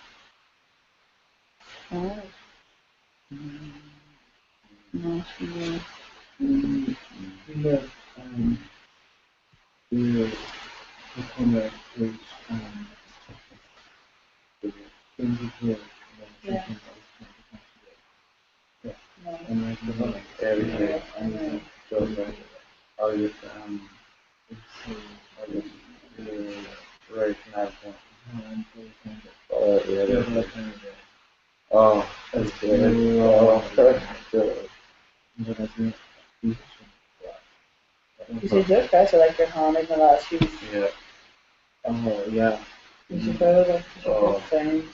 Speaker 13: Oh. No, she was.
Speaker 6: Oh, that's good.
Speaker 13: You should look better like your hand in the last few weeks.
Speaker 6: Yeah. Oh, yeah.
Speaker 13: You should go like the same.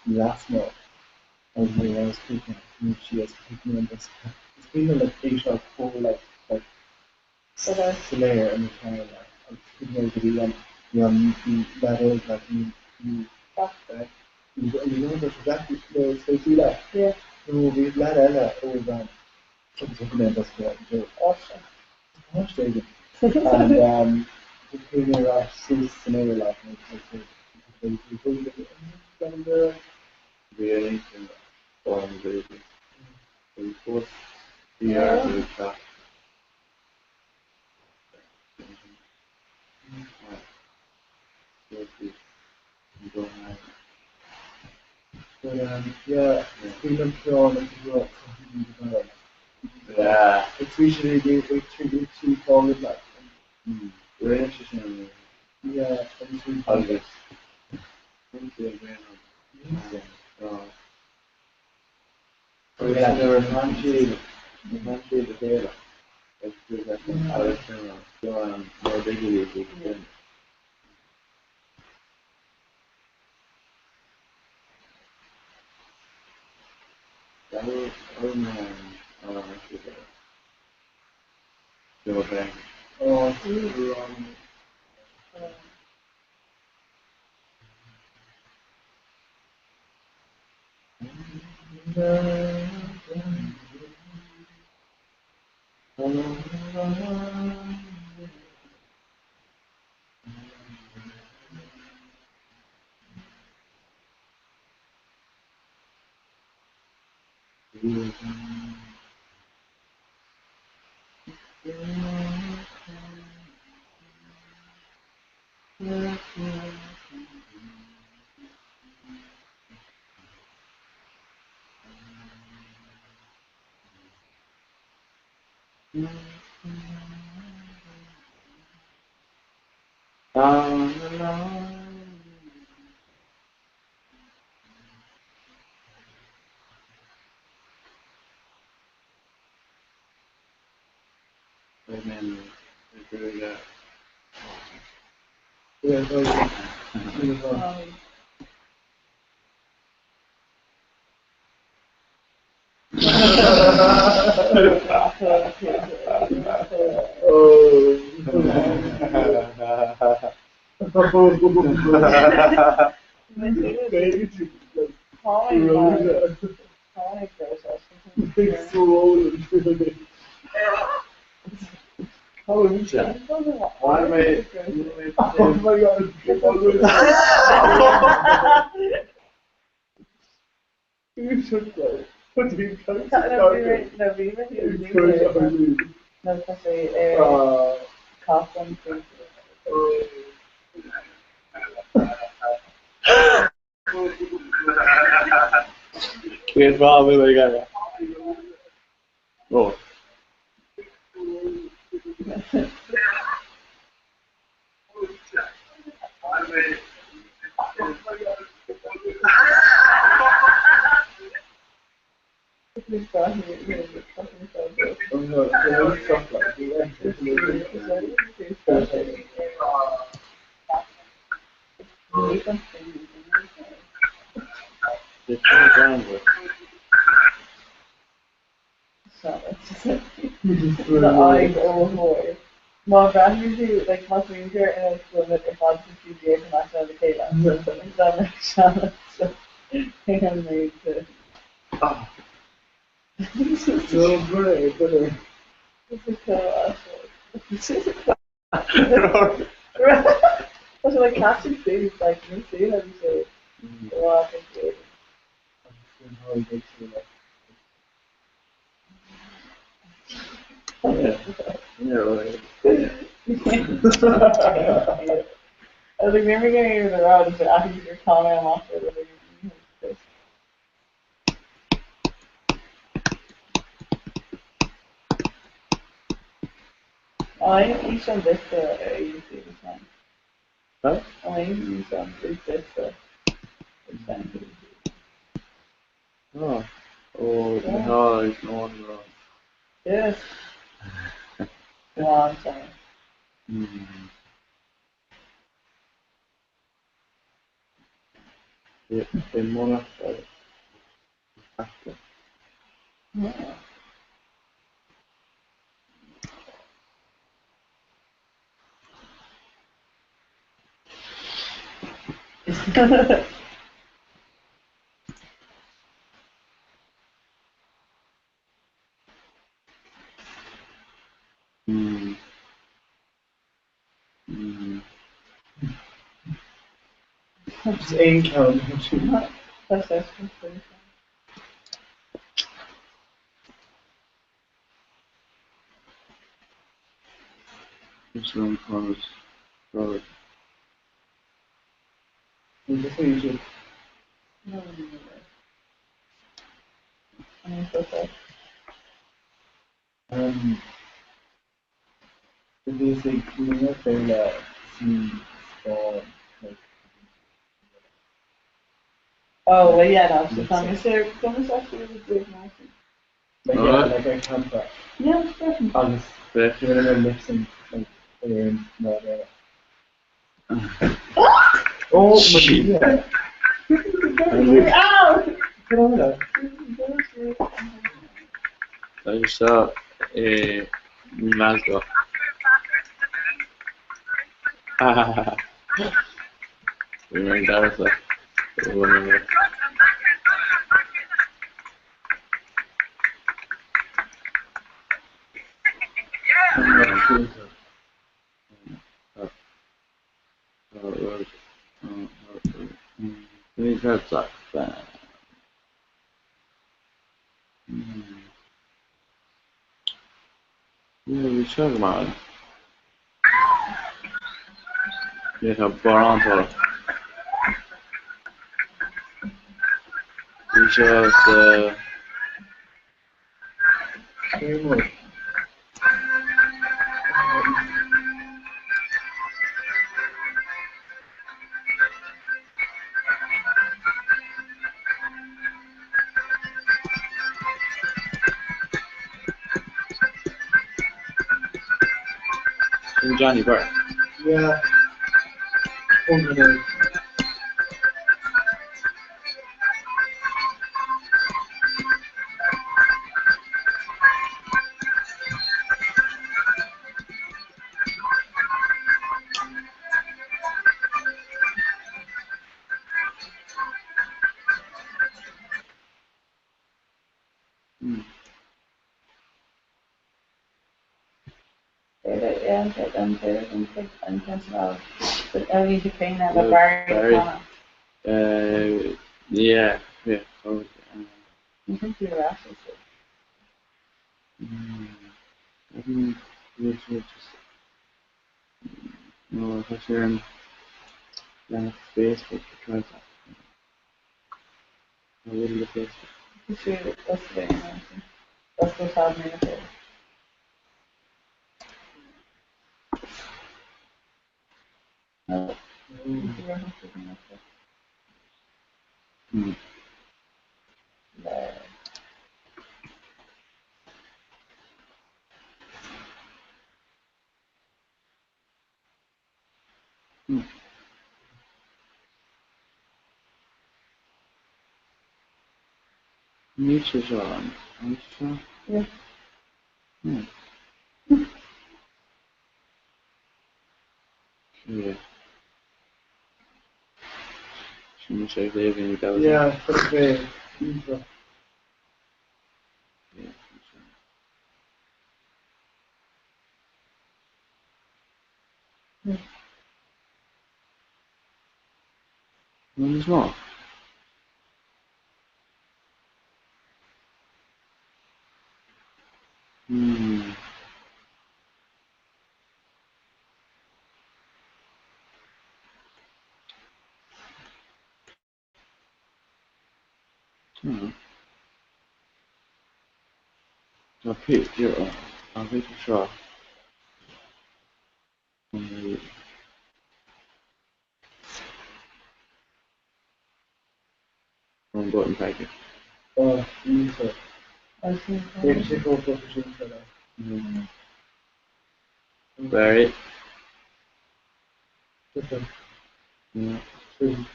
Speaker 5: Last night, I was speaking, and she was speaking on this. It's been like 8 or 4, like layer and kind of like I'm speaking over the that is like you know there's exactly so see that.
Speaker 13: Yeah.
Speaker 5: No, we let Ella over something in this joke.
Speaker 13: Awesome.
Speaker 5: Much David. And the premier of Swiss scenario like
Speaker 9: And people from the beginning and form the post the chat. Yeah, freedom for all of the world. Yeah, it's usually they treat it too forward like. Very interesting. Yeah, obviously. Thank you, man. Yeah, there was one shade of hair. It's just like an Irish camera. So, more bigly, that was, oh man, Joe Bank. Oh, Oh my god. You should go. What do you go? No, Coughlin. Che bravo, ragazzi. Oh. My brand usually like much easier and it's when it has to be the international Kayla. So it's done like Charlotte. So I think I'm made to. No, great, but this is so this is what's like catching things like you see how you say wow, thank you. Yeah, right. I was like, never getting even around to after your comment after the video. I think you should this you see this one. Huh? I think you should this Oh. Oh, yeah. No, it's no one wrong. Yes. Long time. Yeah, in Monaco. After. Yeah.
Speaker 5: Just aim count.
Speaker 13: That's it.
Speaker 6: Just run cars. Road.
Speaker 5: Just what you should.
Speaker 13: No, I'm so sorry.
Speaker 5: This like you fail see for like.
Speaker 13: Oh, well, yeah, that's the song. Is there bonus actually with Dave Martin?
Speaker 5: Like yeah, like I can't back.
Speaker 13: Yeah, it's definitely.
Speaker 5: Honest.
Speaker 6: Yeah.
Speaker 5: You're gonna lips and like they're in whatever. Oh my god.
Speaker 13: Ow!
Speaker 5: Get over that.
Speaker 6: I just saw Glasgow. We're embarrassed. That's like that. Yeah, we should, man. Yeah, Baron. We should.
Speaker 5: Very much.
Speaker 6: Johnny Burke.
Speaker 5: Yeah. Organized.
Speaker 13: Yeah, intentional. But only the thing that the Barry.
Speaker 6: Yeah. Oh,
Speaker 13: I think you're actually.
Speaker 6: I think we should just. No, if I share on Facebook, try that. I wouldn't look Facebook.
Speaker 13: You should. That's the thing. That's what's happening with it. No.
Speaker 6: Nietzsche's on.
Speaker 13: Yeah.
Speaker 6: Yeah. Shouldn't say leaving you guys.
Speaker 5: Yeah, that's great.
Speaker 6: When is what? I'll pick you up. I'll pick a shot. One button packet.
Speaker 5: Oh, info.
Speaker 13: I see.
Speaker 5: They should go for info now.
Speaker 6: Barry.
Speaker 5: Okay.
Speaker 6: Yeah.
Speaker 5: Sure.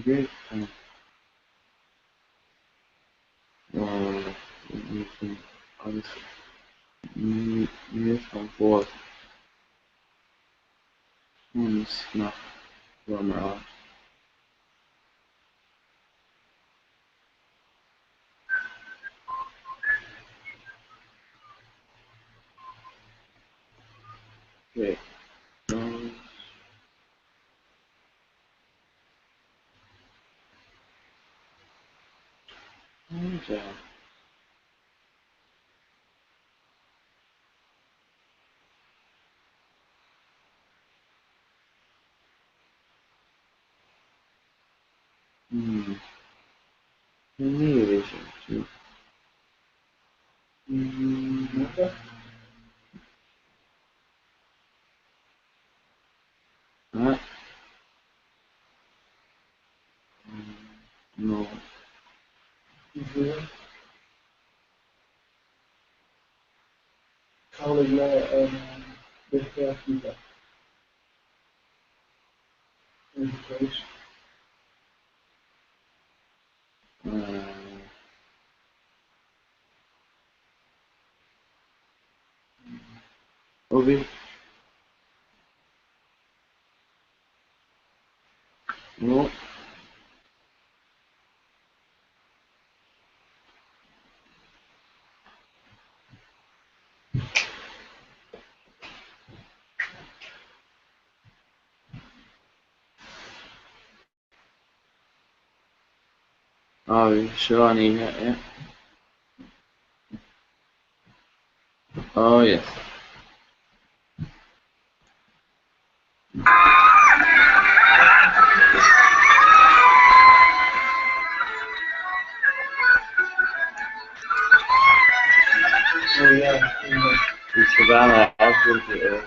Speaker 6: Great. Yes, on board. One's not warmer off. Okay. Okay. Maybe.
Speaker 5: Okay.
Speaker 6: No.
Speaker 5: Colleague with people. Education.
Speaker 6: Obi? No. Oh, Shawnee, yeah. Oh, yes.
Speaker 5: Oh yeah.
Speaker 6: The Savannah absolutely is.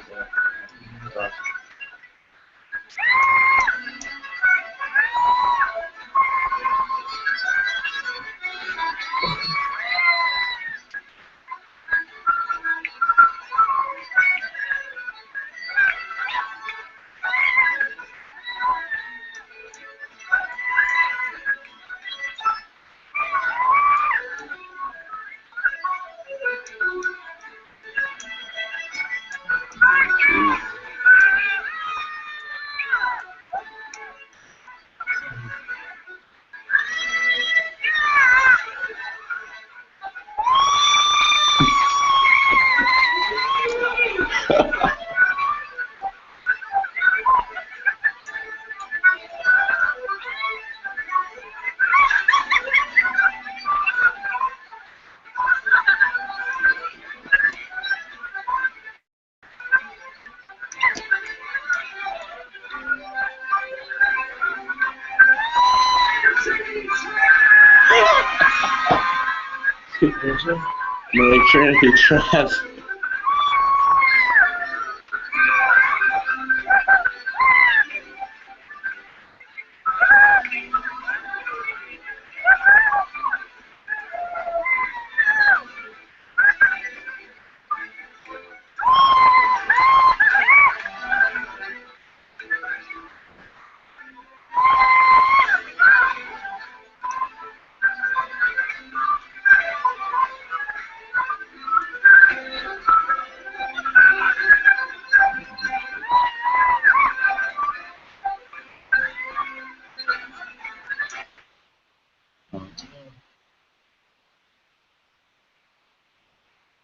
Speaker 6: My Trinity class.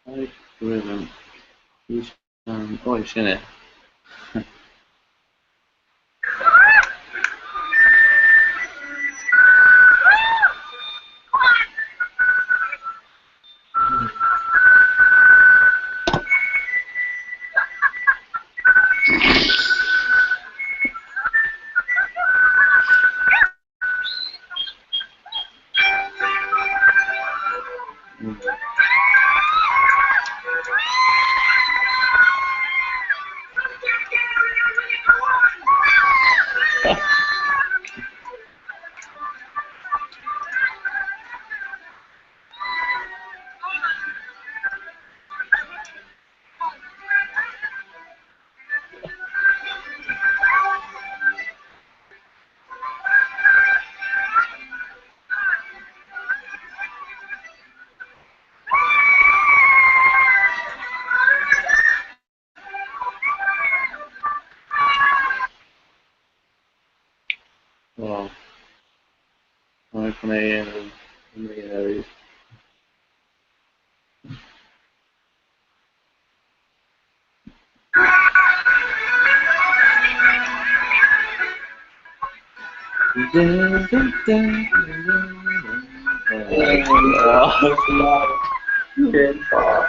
Speaker 6: Hi, Ruben. Oh, he's in it. Wow. I'm playing Aries.
Speaker 11: Good ball.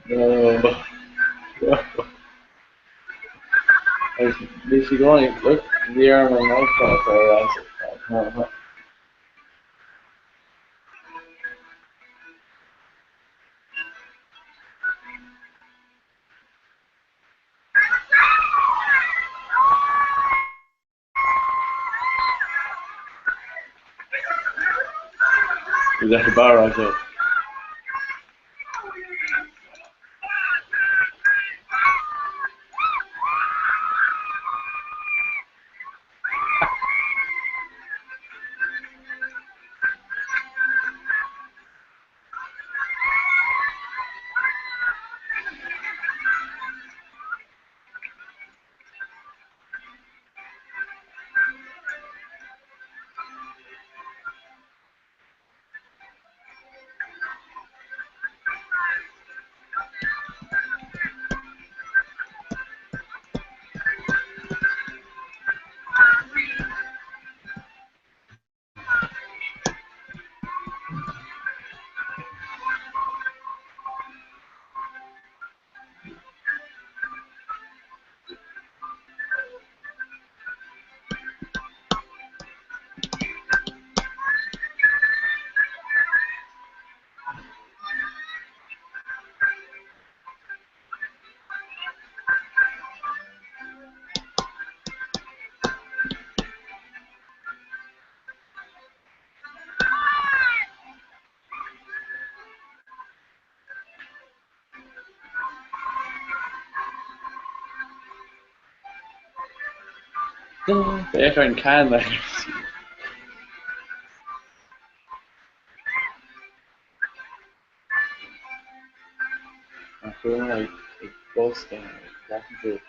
Speaker 14: No. Did she go and look the arm and mouth for her answer? Is that the bar also? Echt een can there. I'm feeling like ghosting, talking to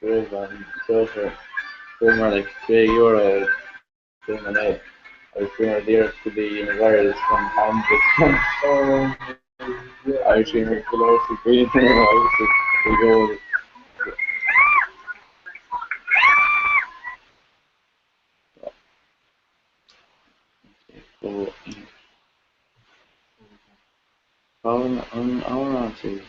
Speaker 14: girls on social, feeling more like €3 doing the night. I was feeling lyrics to be in the virus from hands with I was feeling close to being there, I was to go with it. So, I want to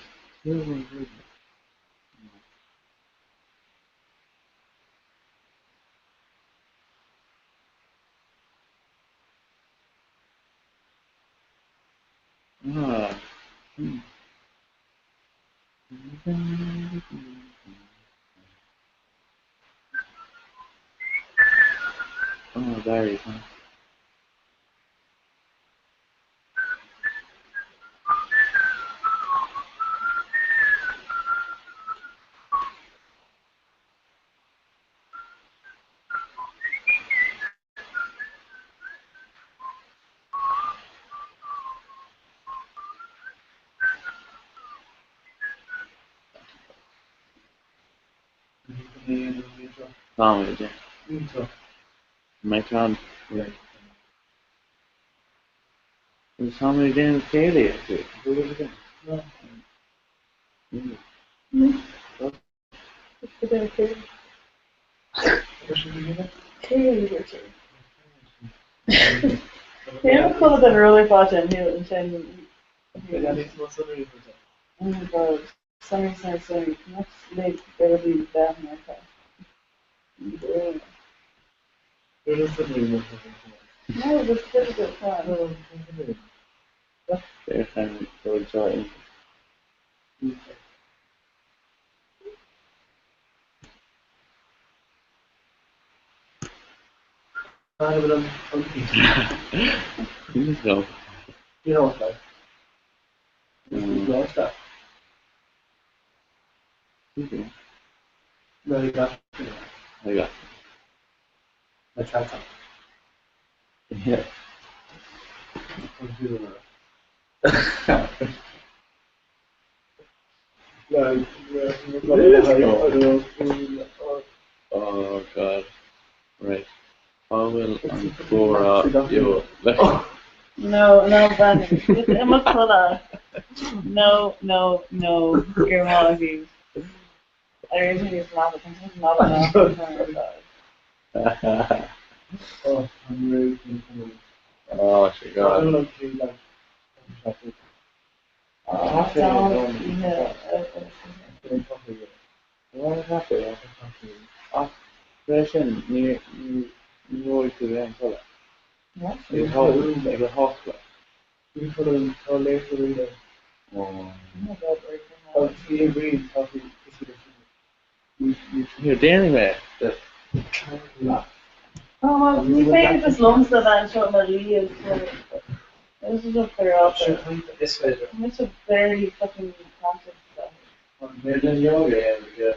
Speaker 14: oh, diary, huh? Tamam öyle. Mekan. Tamam öyle şeyle yapıyor. Böyle bir de.
Speaker 13: Yeah, call it a really fast and he'll intend. Oh my god, sorry. Next late, there will be that in my car. No, this is a car.
Speaker 14: There's some good joy. Please go.
Speaker 5: You know what, like? You know stuff.
Speaker 14: Okay.
Speaker 5: No, you got.
Speaker 14: I got.
Speaker 5: Let's have some.
Speaker 14: Yeah.
Speaker 5: Like,
Speaker 14: Oh god. Right. How will Angora you?
Speaker 13: No, Brandon. Emma Colour. No. You're wrong. I originally used not enough.
Speaker 5: oh, I'm really thinking.
Speaker 14: Oh, she
Speaker 5: I
Speaker 14: got
Speaker 5: don't
Speaker 14: it.
Speaker 5: know if you like.
Speaker 14: What is happening? Operation near to the color.
Speaker 13: What?
Speaker 14: Like a hospital.
Speaker 5: You put in or later in there.
Speaker 14: Oh.
Speaker 5: Oh, see, green coffee.
Speaker 14: You're dealing with it.
Speaker 13: Oh, well, we painted this lumps of and showing my leaves. This is a fair offer.
Speaker 5: This way.
Speaker 13: It's a very fucking concept stuff.
Speaker 5: They're doing yoga, yeah.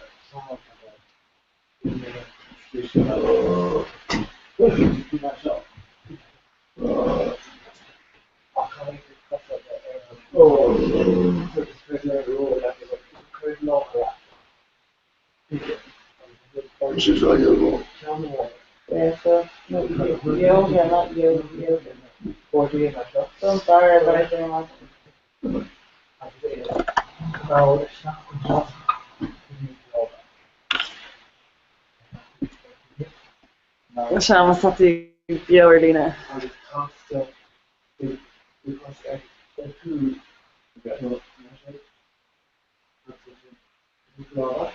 Speaker 13: Yeah, so yoga, not yoga. Don't sorry about it very much. Siamo stati più ordine.
Speaker 5: No.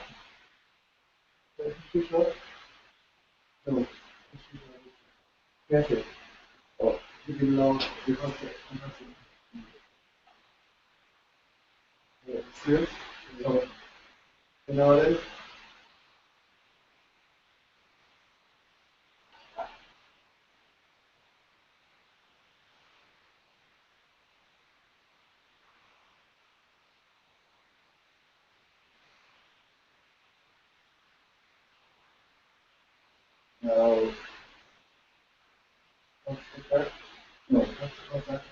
Speaker 5: No, what's that?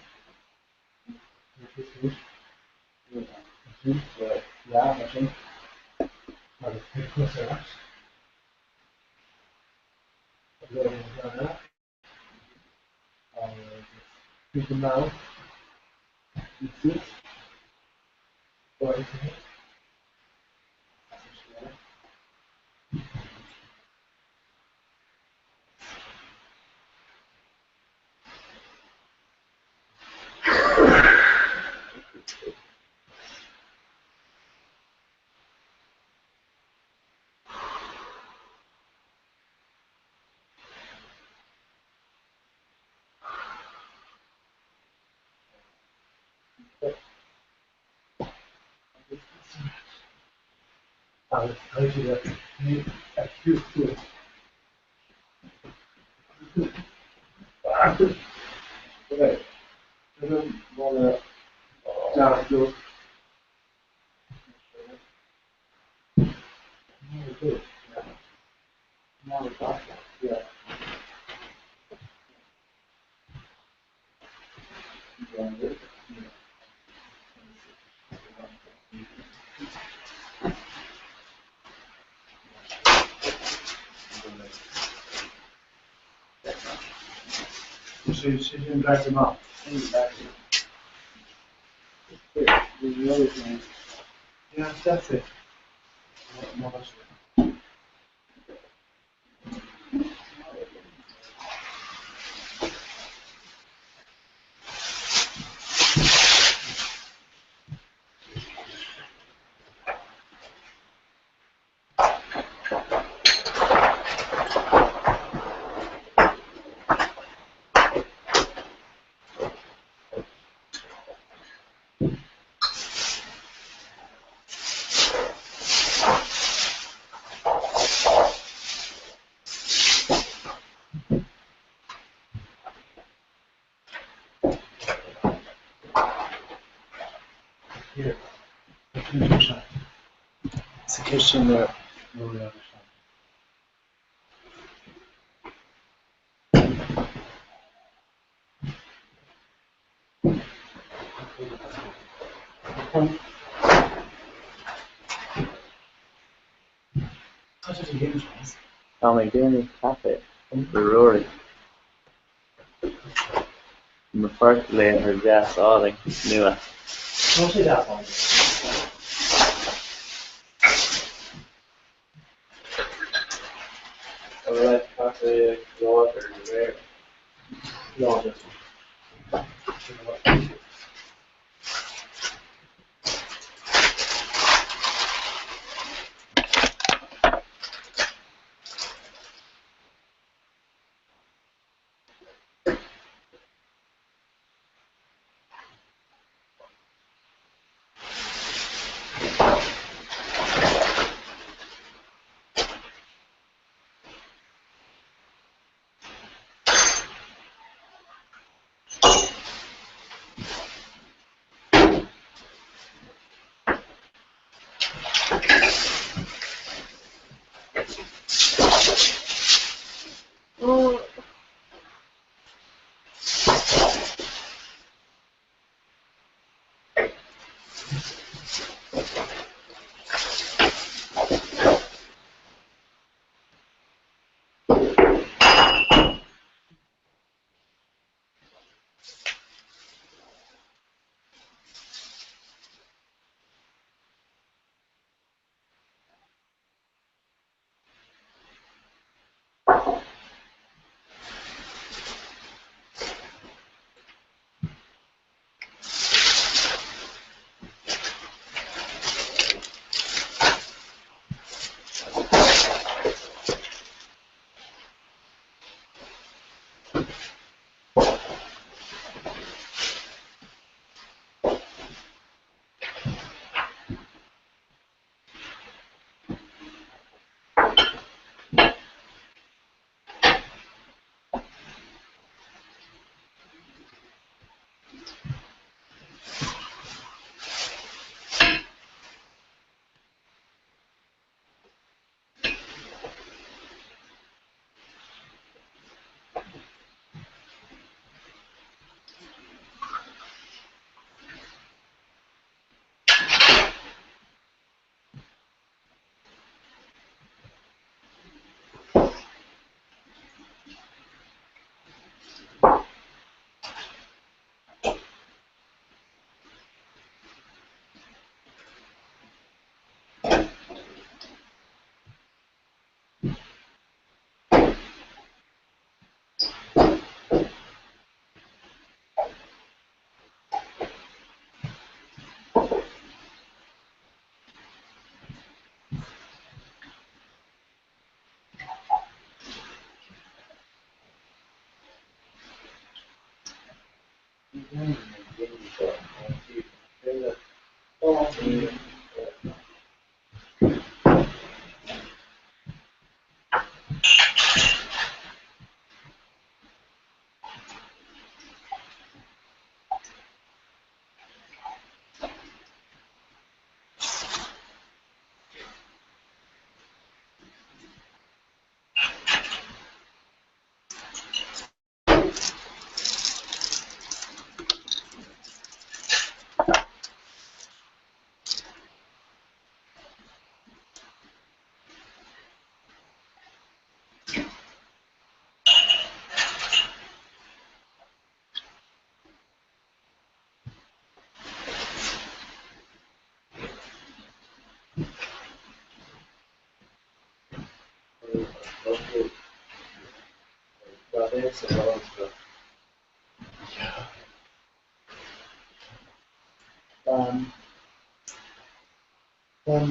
Speaker 5: Yeah, machine. People now. It's I see that. Excuse me. Okay. I don't want to do. Now it's off. Yeah. She didn't back him up. Yeah, that's it. Here. It's a kitchen there. No, we understand.
Speaker 9: That's what you huge ones.
Speaker 14: Tommy Denny Cafe, Brewery. My first lane her gas awning, knew it.
Speaker 9: Don't say that one.
Speaker 14: I like cafe, water, there.
Speaker 9: No, this one.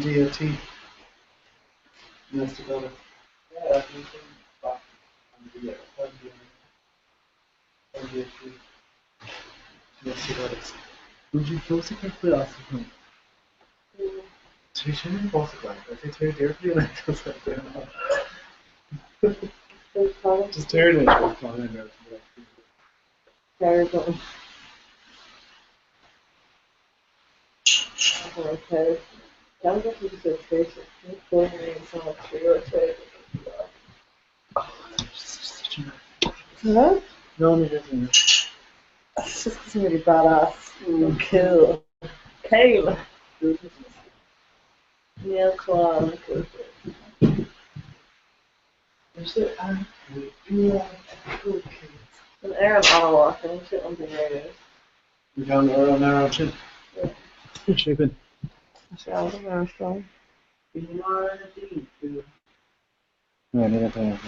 Speaker 5: DOT. Nice to go to. Yeah, I think back on the DOT. Nice to go to. Would you close the quickly off the phone? So you shouldn't both like, if it's very dearly and I just like that. Just turn it and fall in there.
Speaker 12: Terrible. Okay. That was actually so crazy. It's going so much for Hello?
Speaker 5: No, it isn't.
Speaker 12: It's just really badass. Kill. Kale. Neil Claw.
Speaker 13: An air of Ottawa, and shit underrated.
Speaker 5: We're down there on our option. Good sleeping.
Speaker 13: Shall we go strong?
Speaker 5: No, neither time.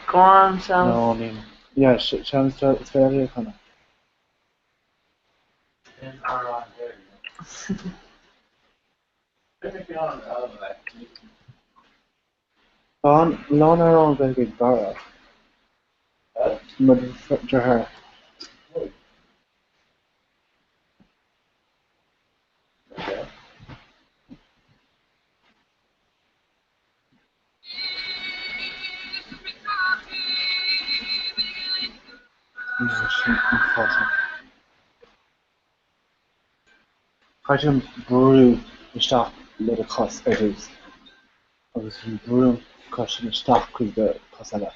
Speaker 13: Go on, Sam.
Speaker 5: No, I mean, yeah, Sean's fairly kind of. On Lana on very big bar. But to her. Caiitim brú isteach le a cos agus an brúm cos an isteach chuig de cos eile.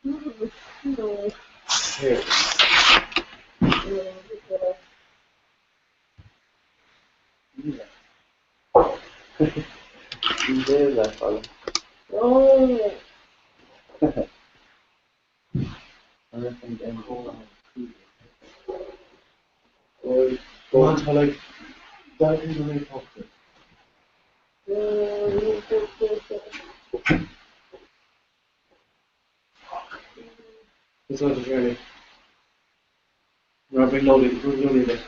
Speaker 13: No.
Speaker 14: Here. There's that fella.
Speaker 13: Oh.
Speaker 14: I reckon I'm going or go on to like that is the way to this one is really rubbing loaded, it.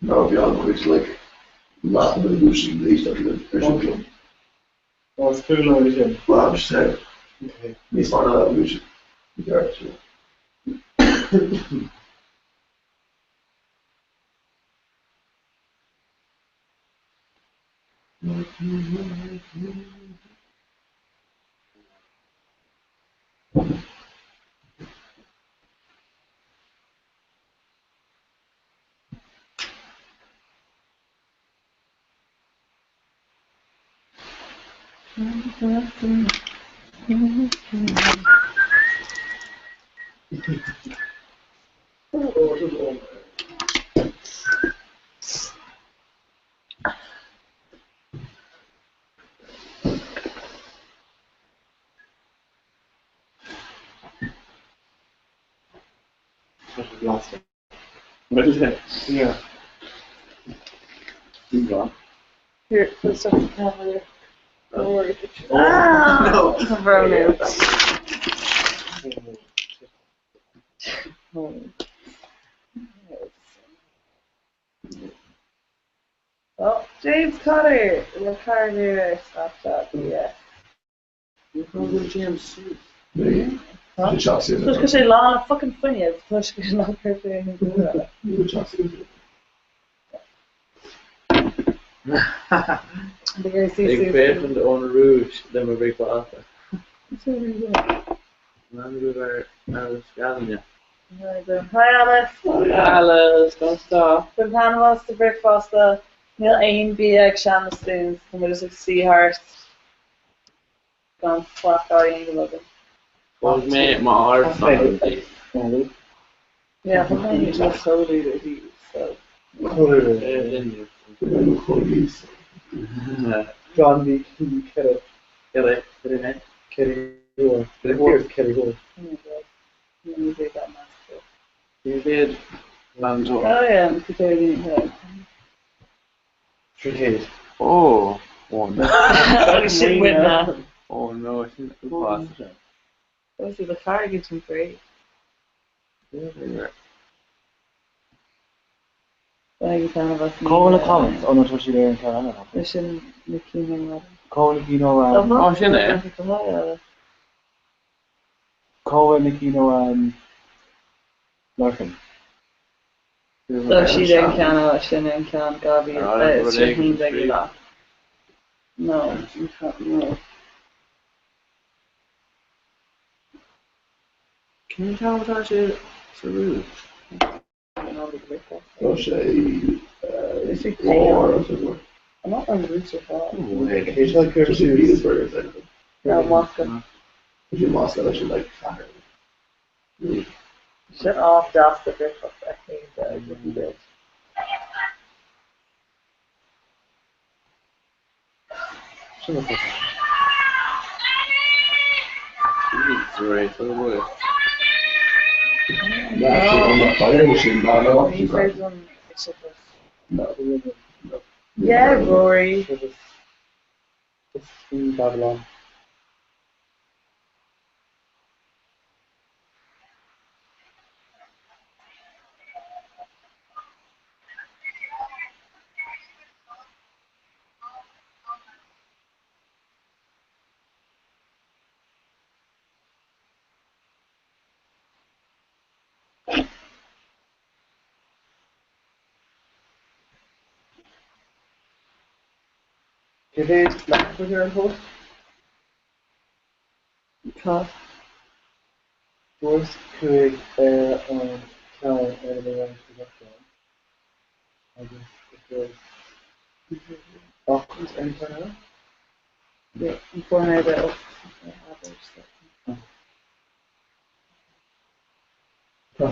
Speaker 11: No, beyond which like not the losing these are the
Speaker 14: Oh, it's too low, isn't it?
Speaker 11: well, I'm just saying.
Speaker 14: Okay.
Speaker 11: It's not a losing. Yeah,
Speaker 14: What is it? Yeah.
Speaker 11: Keep going.
Speaker 13: Here, put stuff in the camera. Don't worry.
Speaker 11: Oh,
Speaker 13: Ah!
Speaker 11: no.
Speaker 13: I'm brown out. Oh, James Cotter! The car here, Snapchat, yeah.
Speaker 14: You're probably James.
Speaker 11: Me?
Speaker 13: Huh?
Speaker 11: The shots in
Speaker 13: Push que sei lá na fucking funny, push que não quero ter
Speaker 11: The shots in
Speaker 14: Big Bear from the Owner Rouge, then we're big Alpha.
Speaker 13: What's over here?
Speaker 14: Man, we were Scania.
Speaker 13: Hi Alice.
Speaker 14: Hi Alice, don't stop.
Speaker 13: From Panama to breakfast, Neil Ain Biag Shanastins, and we're just like Seahorse. Gone flat out in the logo.
Speaker 14: Well, mate, my heart's not empty.
Speaker 13: Yeah, but then you just so later, so.
Speaker 14: John B. Kerry. Kerry Gore. Here's Kerry Gore.
Speaker 13: Oh my god. You did that master.
Speaker 14: You did Lanzo.
Speaker 13: Oh yeah, I'm preparing it.
Speaker 14: Trickade. Oh. Oh no.
Speaker 13: I should win that.
Speaker 14: Oh no, I think it's possible.
Speaker 13: Obviously the car gives me free.
Speaker 14: Yeah.
Speaker 13: You kind of us.
Speaker 5: Call in the comments. Oh no, it's actually there in Canada.
Speaker 13: I shouldn't make you know.
Speaker 5: Call Nikino
Speaker 14: Oh, she there.
Speaker 5: Call Nikino Larkin.
Speaker 13: So she didn't can, she didn't can, Gabi. It's just regular. No, you can't. No.
Speaker 14: Can you tell what I should rude?
Speaker 11: O'Shea,
Speaker 13: Is he
Speaker 11: or something.
Speaker 13: I'm not on the route so far.
Speaker 5: It's like
Speaker 11: Just in Petersburg, I think.
Speaker 13: Yeah, Moscow.
Speaker 11: If you Moscow, I should like fire.
Speaker 13: Shut off, that's the breakfast. I think that would be good.
Speaker 14: Jesus, right, for the way.
Speaker 13: Yeah, Rory.
Speaker 5: It's in Babylon. Give it black for your host.
Speaker 13: Cut.
Speaker 5: Worst could on town and around the restaurant. I guess it was Auckland and Canada.
Speaker 13: Yeah, before I had it.
Speaker 14: Oh,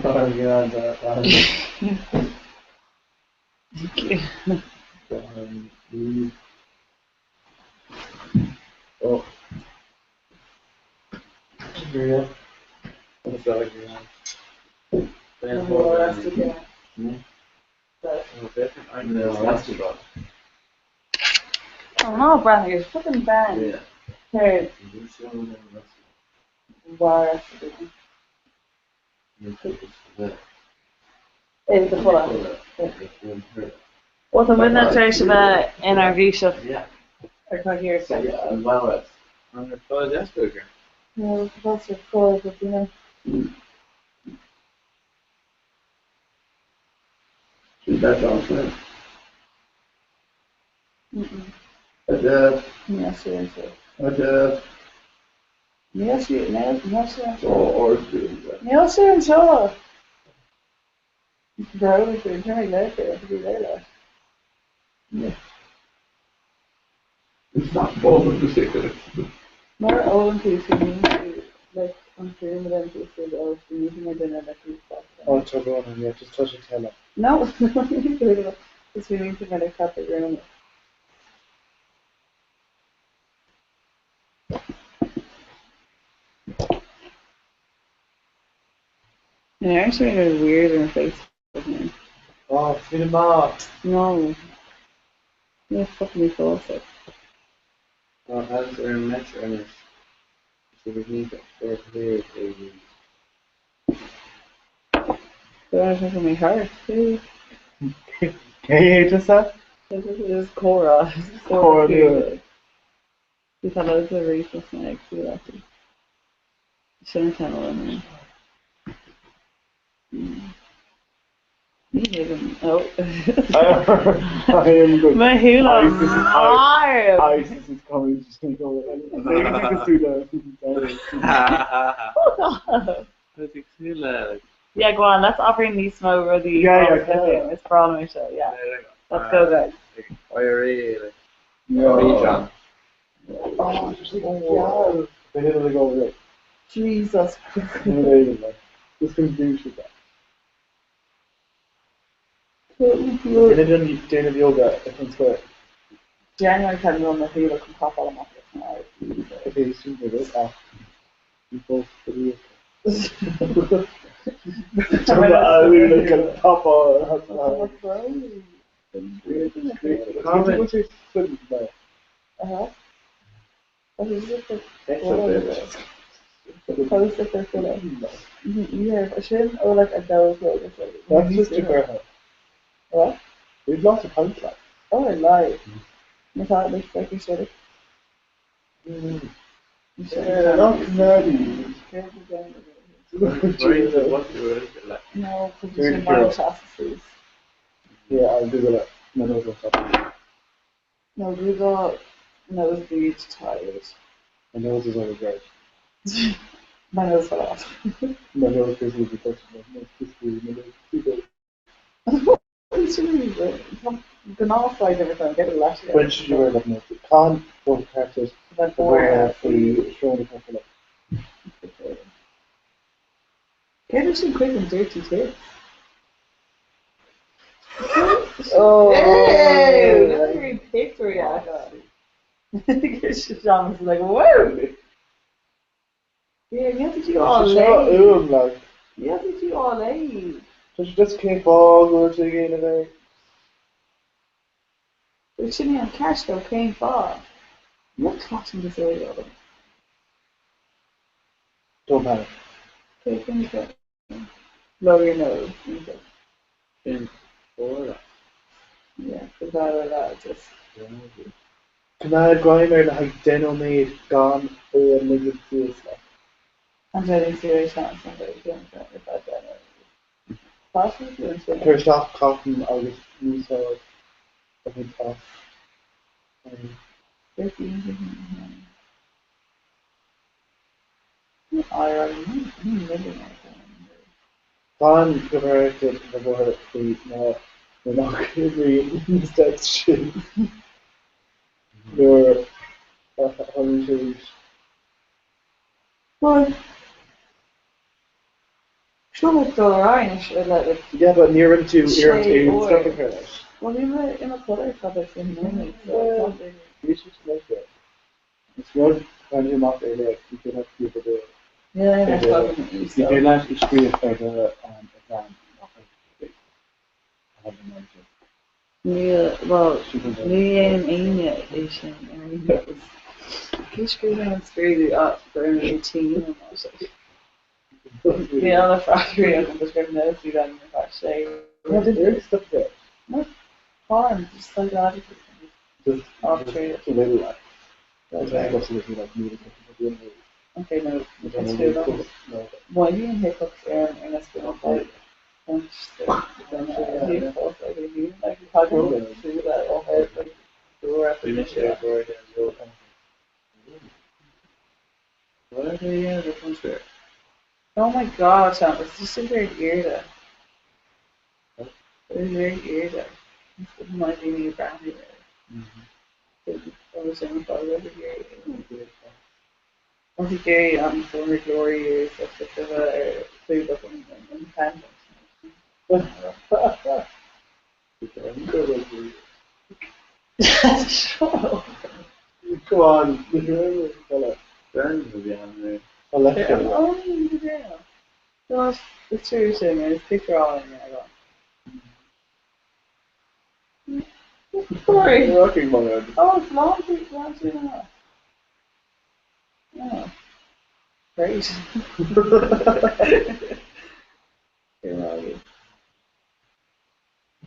Speaker 14: yeah. What's that again? No, that's too bad.
Speaker 13: Oh no, Brandon, you're fucking banned.
Speaker 14: Yeah.
Speaker 13: Here, why? Is the full. What's the administration NRV stuff?
Speaker 14: Yeah.
Speaker 13: I can't hear it.
Speaker 14: Yeah, and well, it's on the third Asperger.
Speaker 13: No, that's your call, but you know.
Speaker 11: She's that John Smith.
Speaker 13: Yes, yes,
Speaker 11: Or
Speaker 13: yes, yes,
Speaker 11: or
Speaker 13: yes, sure. Bro, if you're trying later, it'll be later.
Speaker 11: Yeah. It's not both of the secret.
Speaker 13: More old people need to, like, I'm feeling with them to say, oh, if you're meeting at dinner, like, you stop.
Speaker 5: Oh, touch on him, yeah, just touch your tail up.
Speaker 13: No, just we need to get a cup of room. And actually, they're weird in the face.
Speaker 5: Oh, feed him up.
Speaker 13: No. You're fucking false.
Speaker 14: Oh, as are metro and so we need to for clear
Speaker 13: They're not my heart, too.
Speaker 5: Can you just that?
Speaker 13: This is Cora.
Speaker 5: Cora, yeah.
Speaker 13: She thought I was a racist snake, too, actually. Shouldn't tell them. You didn't. Oh.
Speaker 5: I am good.
Speaker 13: My hula's hard.
Speaker 5: ISIS is coming. She's going to go with it. Maybe you can do that.
Speaker 13: Yeah, go on. Let's offer these over the.
Speaker 5: Yeah.
Speaker 13: It's Broadway show. Yeah. Let's go, guys.
Speaker 14: really?
Speaker 5: No. Oh, they didn't go over it.
Speaker 13: Jesus Christ.
Speaker 5: Just going to do shit.
Speaker 13: They
Speaker 5: didn't yoga. It's square.
Speaker 13: January can run the hula can pop all of my
Speaker 5: Okay, you should do this. You both do it. I really can pop all.
Speaker 13: Comment. What is it? Post it for that. Yeah, a shin or like a dove.
Speaker 5: That's just a girl.
Speaker 13: What?
Speaker 5: We've lost a contract.
Speaker 13: Oh, I lied. I thought it looked like you should have.
Speaker 5: Yeah, not nerdy.
Speaker 13: No, because you should buy chassis.
Speaker 5: Yeah, I'll do that. My nose was up.
Speaker 13: No, we got nosebleed tired.
Speaker 5: My nose is over great.
Speaker 13: My nose fell off.
Speaker 5: My nose is really touching my nose.
Speaker 13: It's really good. You can all fight every time. Get it last year.
Speaker 5: When should you wear that nose? You can't go to practice to wear the shoulder cover.
Speaker 13: Get it some quick and dirty too. Oh, hey, that's very picture, yeah. Sean was like, whoa! Yeah, you have to do all late. You have to do all late.
Speaker 5: So she just can't fall, go to the game today.
Speaker 13: We shouldn't have cash though, paying for. I'm not catching this area.
Speaker 5: Don't matter.
Speaker 13: Okay, finish it. Blow your nose.
Speaker 14: In Florida.
Speaker 13: Yeah, forgot about that. Just.
Speaker 5: Canal Grimer like Deno made gone or living feels like.
Speaker 13: I'm getting serious now. Somebody doing that if I don't know. Possibly.
Speaker 5: First off, cotton, August, new sales. I think off. Gone compared to before now. We're not going to agree instead shit. You're unusually.
Speaker 13: What? Shut up. go around and shit like
Speaker 5: Yeah, but near into
Speaker 13: Shade
Speaker 5: stuff
Speaker 13: or-
Speaker 5: like her.
Speaker 13: well in a colour colour in normally so it's not really
Speaker 5: You should like that. It's good when you're not there, like, you can have people do it.
Speaker 13: yeah that's fucking
Speaker 5: You
Speaker 13: easy
Speaker 5: can actually screen it for the exam. I have no idea.
Speaker 13: yeah well
Speaker 5: She can do it.
Speaker 13: New Year and Anya edition and it was keep screaming and screaming up for an 18 and I was like the other factory of the discrimination done in the factory
Speaker 5: Yeah, there's stuff there.
Speaker 13: no harm just like that
Speaker 5: Just
Speaker 13: off trade
Speaker 5: a little like.
Speaker 13: that's
Speaker 5: Like,
Speaker 13: right
Speaker 5: absolutely like music.
Speaker 13: okay no let's do that why do you hiccups and that's been like like talking through that all hard like door after the shit
Speaker 6: What are they in the concert?
Speaker 13: oh my god Sam it's just a weird ear there it's a weird ear there it might be me brand new I was in the photo of the Gary was it Gary former glory years of the food of independence shut up
Speaker 5: Go on.
Speaker 6: Burns will be on there.
Speaker 5: I'll let
Speaker 13: I'm
Speaker 5: you.
Speaker 13: only in the jail no it's seriously man it's picture all in there I got sorry
Speaker 5: You're working on it.
Speaker 13: oh it's long oh great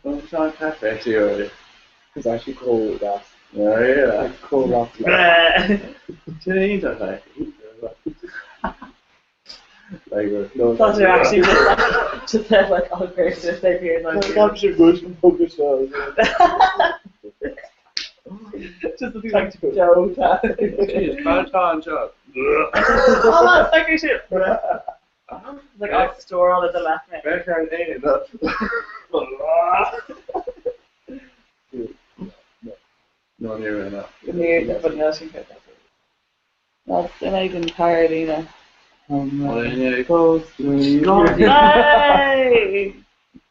Speaker 6: Don't try to cafe to you already.
Speaker 5: It's actually cold, that's.
Speaker 6: Yeah.
Speaker 5: It's cold off.
Speaker 6: Do you need that like?
Speaker 5: Like, no.
Speaker 13: thought you actually just have like all great if they appear like
Speaker 5: Capture good from poker shows.
Speaker 13: just to be like Joe
Speaker 6: Jeez, bad time job.
Speaker 13: oh that's like your shit it's like off the store all at the left minute
Speaker 6: Better than it. No, near right now.
Speaker 13: but no she can't that's an even Carolina
Speaker 6: Well, then, yeah,
Speaker 5: Close to
Speaker 13: hey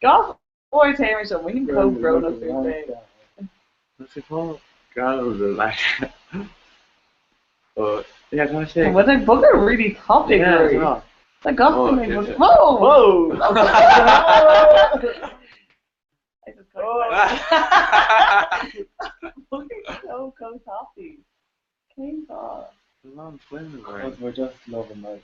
Speaker 13: God boy Tamer so we can go grown up through things
Speaker 6: what's it called? God, like. But yeah, can I say?
Speaker 13: when they book a really topic
Speaker 6: Yeah,
Speaker 13: like got
Speaker 6: Oh,
Speaker 13: them
Speaker 6: okay, okay.
Speaker 13: whoa
Speaker 5: Whoa!
Speaker 13: I just so coffee King God
Speaker 6: long swimming, right?
Speaker 5: Because we're just loving life.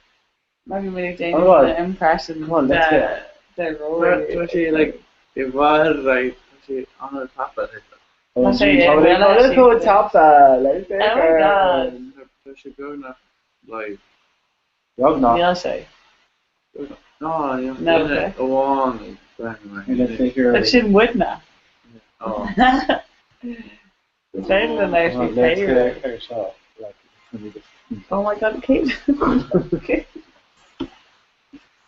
Speaker 13: maybe we need
Speaker 5: Oh, God.
Speaker 13: the impression
Speaker 5: Come on, let's
Speaker 13: the role
Speaker 6: But she like it was like she on the top of it.
Speaker 13: I'll show you, well,
Speaker 5: Let's
Speaker 13: actually,
Speaker 5: go top side. Let's take
Speaker 13: oh my
Speaker 5: her.
Speaker 13: God
Speaker 6: So she go now like
Speaker 13: Beyonce
Speaker 6: no, you
Speaker 13: No,
Speaker 6: know,
Speaker 13: okay.
Speaker 6: a one
Speaker 5: And let's take her.
Speaker 13: but she wouldn't have
Speaker 6: Oh,
Speaker 13: it's better than
Speaker 5: Let's
Speaker 13: actually
Speaker 5: take
Speaker 13: pay her
Speaker 5: her shot. Like, it's gonna be the.
Speaker 13: oh my God Kate okay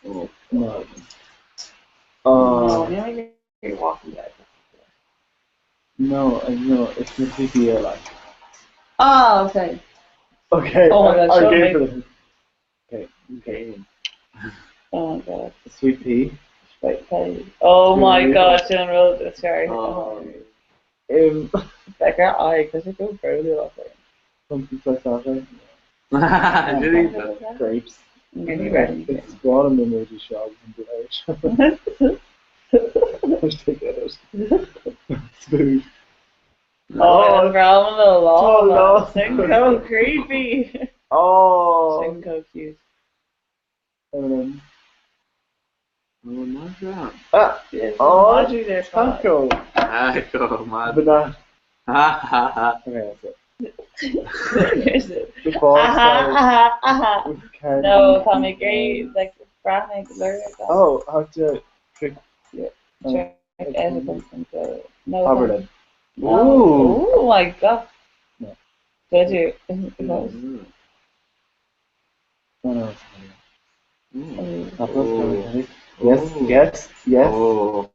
Speaker 6: oh,
Speaker 5: No.
Speaker 13: no you're walking back
Speaker 5: No, it's the PPA like.
Speaker 13: oh okay
Speaker 5: Okay,
Speaker 13: Oh my God,
Speaker 5: I'll
Speaker 13: show
Speaker 5: give
Speaker 13: me.
Speaker 5: for this. Okay.
Speaker 13: oh my God
Speaker 5: Sweet pea.
Speaker 13: Right, pay. Oh my God, General, sorry. Becker, because it goes fairly off there.
Speaker 5: Something like that, right?
Speaker 6: did he?
Speaker 5: Grapes.
Speaker 13: Anyway.
Speaker 5: It's brought in the emoji shop and the Irish. Let's take that out. Smooth.
Speaker 13: Oh, and growling a lot.
Speaker 5: Oh, no.
Speaker 13: Cinco, creepy.
Speaker 5: Oh.
Speaker 13: Cinco, cute.
Speaker 6: Oh my God.
Speaker 13: Yes,
Speaker 5: Oh,
Speaker 13: emoji there,
Speaker 5: Taco.
Speaker 6: Taco, man.
Speaker 5: Banana.
Speaker 6: Ha ha ha.
Speaker 5: Okay, that's it.
Speaker 13: Here's it.
Speaker 5: The ball
Speaker 13: Aha.
Speaker 5: with candy.
Speaker 13: No, Tommy Gray, like, Brahman, lyric.
Speaker 5: Oh, how to trick.
Speaker 13: Yeah. Trick evidence and go. No.
Speaker 5: Aberdeen.
Speaker 13: No.
Speaker 5: Ooh.
Speaker 13: Oh my God.
Speaker 5: No.
Speaker 13: Did you?
Speaker 5: No, no. Yes, yes, yes.
Speaker 6: Oh.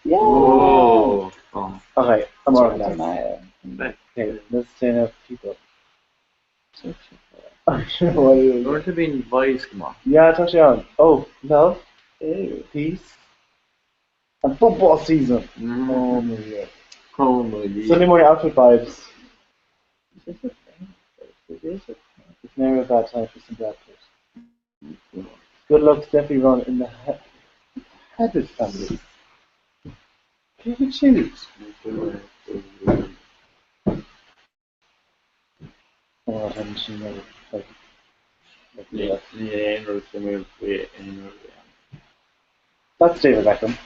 Speaker 13: Yeah.
Speaker 6: Oh. Oh.
Speaker 5: Okay, I'm alright now.
Speaker 6: Right.
Speaker 5: Okay, let's turn up people. I'm sure what it is.
Speaker 6: Or to be in voice, come on.
Speaker 5: Yeah, touch on. Oh, no.
Speaker 13: Ew.
Speaker 5: Peace. And football season. Oh my god.
Speaker 14: Oh my god.
Speaker 5: Sunday morning outfit vibes.
Speaker 13: Is this a thing? Is it?
Speaker 5: It's never a bad time for some breakfast. Good luck's definitely run in the Headed family. Can you choose? Oh, I haven't seen that. Like
Speaker 14: Yeah,
Speaker 5: that's David Beckham.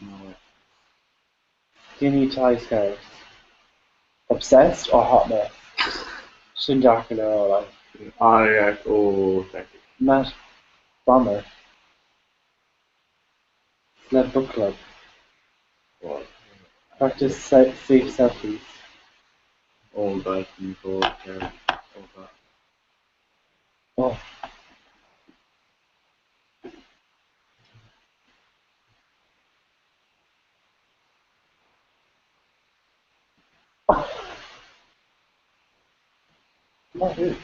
Speaker 14: no.
Speaker 5: Skinny tie scarves. Obsessed or hot mess? Shinjaka and all that.
Speaker 14: Oh yeah, oh thank you.
Speaker 5: Matt Bomber. Sled Book Club.
Speaker 14: What?
Speaker 5: Practice safe selfies.
Speaker 14: All that and all that.
Speaker 5: Oh. Oh, dude.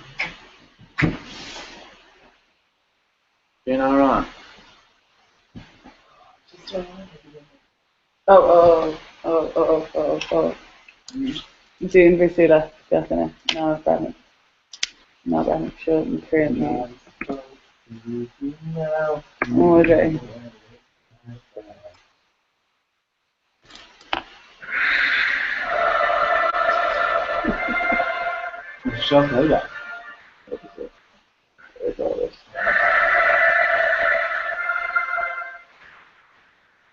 Speaker 14: You know, Ron.
Speaker 13: Oh. June Versida, definitely. No, Brandon. No, Brandon. Shouldn't create now. Oh, okay.
Speaker 5: Shut up, that.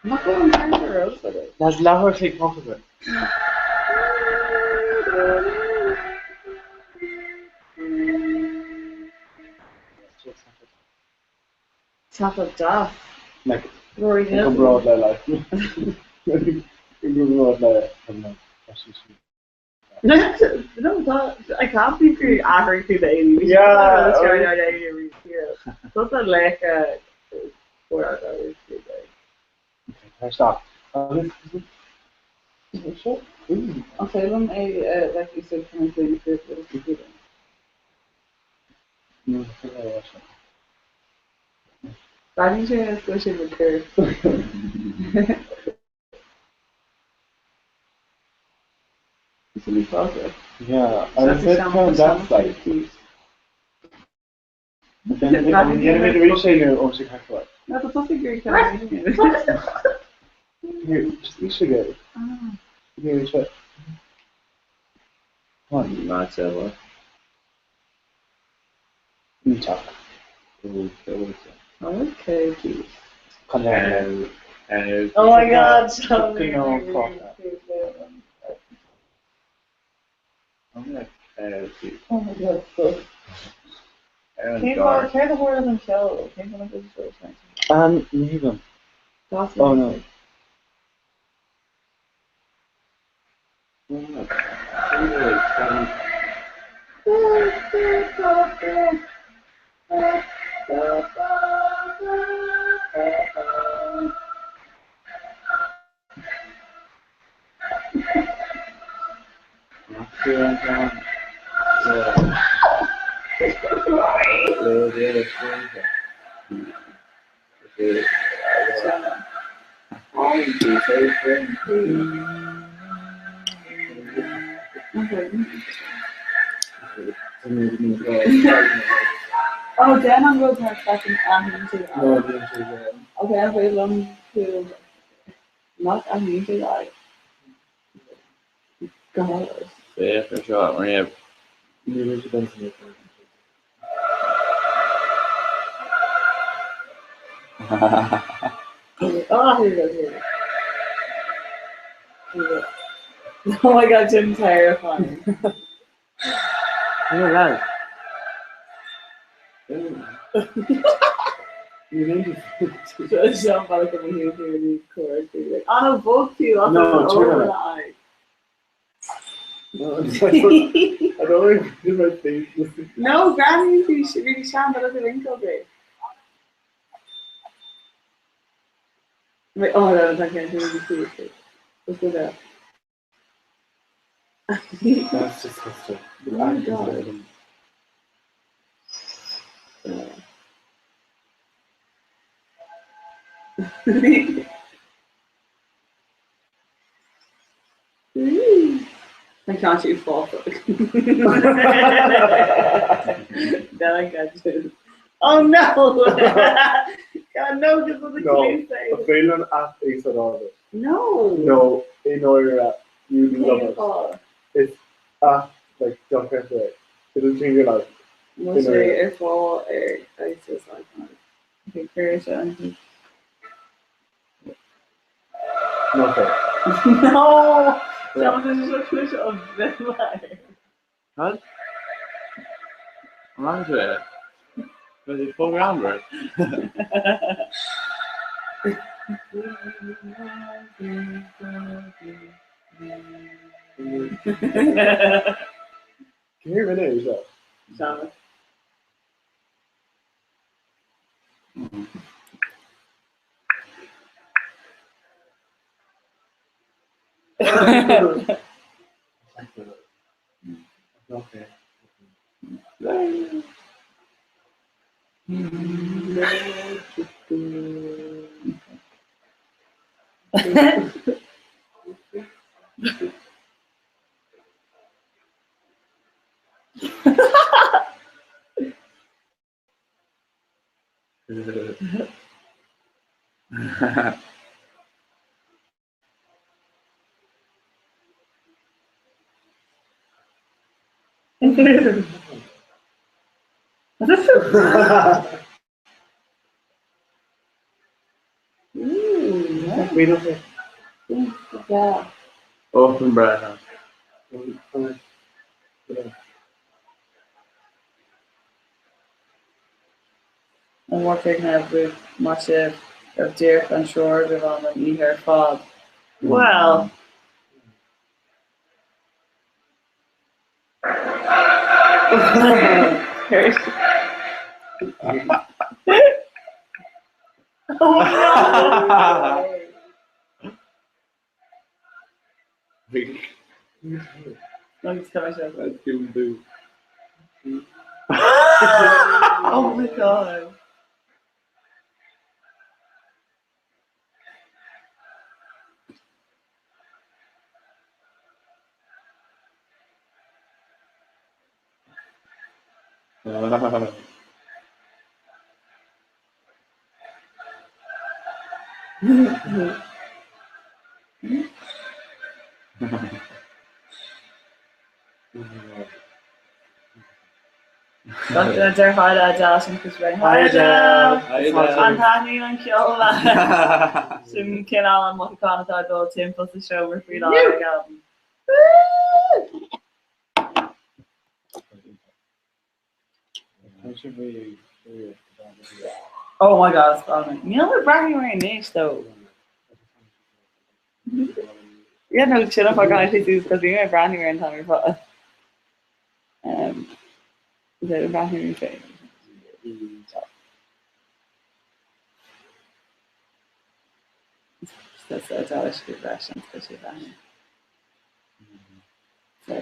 Speaker 13: I'm not going further else with it.
Speaker 5: That's Lahore take off of it.
Speaker 13: Top of Duff.
Speaker 5: Like,
Speaker 13: Rory
Speaker 5: come
Speaker 13: Nilsson.
Speaker 5: broad like. Come broad like.
Speaker 13: No, I can't be pretty angry to the 80s.
Speaker 5: Yeah.
Speaker 13: Let's go down 80s. Something like 4 hours.
Speaker 5: Okay, stop.
Speaker 13: I'll tell them like you said, can I play you first with a computer? Driving train is pushing the curve. It's really progress.
Speaker 5: Yeah, I was at kind that side. But then the animated reaching here, oh, she can't go.
Speaker 13: No, that's not a great
Speaker 5: Here, you should get it. Here, you should. Come on.
Speaker 14: Not so well.
Speaker 5: You talk.
Speaker 13: Okay, please.
Speaker 5: Come on.
Speaker 13: Oh my god,
Speaker 5: Fucking on fuck.
Speaker 14: I'm like,
Speaker 13: oh my god, fuck. Care the horror than show. Came from a good story.
Speaker 5: Leave him.
Speaker 13: Oh
Speaker 5: no.
Speaker 13: Oh, then I'm going to have second into that.
Speaker 5: No,
Speaker 13: Okay, I'm very long to not into that. God.
Speaker 14: Yeah, for sure. Maria.
Speaker 13: Oh, here we go. Oh my god, Jim's terrifying.
Speaker 5: You're right.
Speaker 13: You need to jump out of the heel here and record. On a book too, on
Speaker 5: No,
Speaker 13: the
Speaker 5: turn
Speaker 13: over
Speaker 5: it.
Speaker 13: the eye.
Speaker 5: No, I don't even do my face.
Speaker 13: No, Granny, you should really shine, but look at wrinkle there. Wait, oh my god, I can't hear you see it. Let's do that.
Speaker 5: That's disgusting.
Speaker 13: Oh my god. I can't shoot fall. Then I got you. Oh no! God, no, because of the police say.
Speaker 5: A failure at Ace at all.
Speaker 13: No.
Speaker 5: No, they know you're at. You love it.
Speaker 13: Painful.
Speaker 5: It's at, like, John Kessler. It'll change your life.
Speaker 13: Must be air fall, air ISIS, I can't. Okay, curious, anything.
Speaker 5: No, fair.
Speaker 13: No! That was just a push of vampire.
Speaker 14: What? I'm not into it. But it's full ground, right?
Speaker 5: Can you hear me now yourself?
Speaker 13: Sorry.
Speaker 5: Okay. We don't say.
Speaker 13: Yeah.
Speaker 14: Open breath.
Speaker 13: I'm working with much of Dirk and Shore on an e-hair fog. Well. Oh no! Let me tell myself.
Speaker 14: That's Doom Boo.
Speaker 13: Oh my god. Dr. Hyda Dalton because we're Hyda. I'm Penny and Kyola. Some Ken Allen, what kind of go Tim plus the show we're free on album. Oh my god, it's funny. You know what Braggy wearing this though? Yeah, no, shut up, I can't actually do this because we were Brandy wearing Tommy Potter. Is that a Brandy thing? That's a Dallas good version, especially Brandy. So,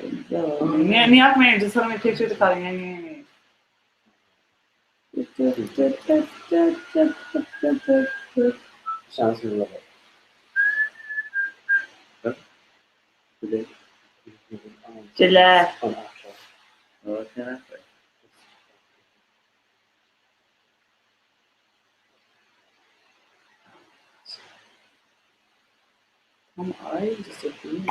Speaker 13: yeah, and you have me just put me a picture of the cutting anyway.
Speaker 5: Sounds really lovely.
Speaker 13: Gillette. Come on, just a thing.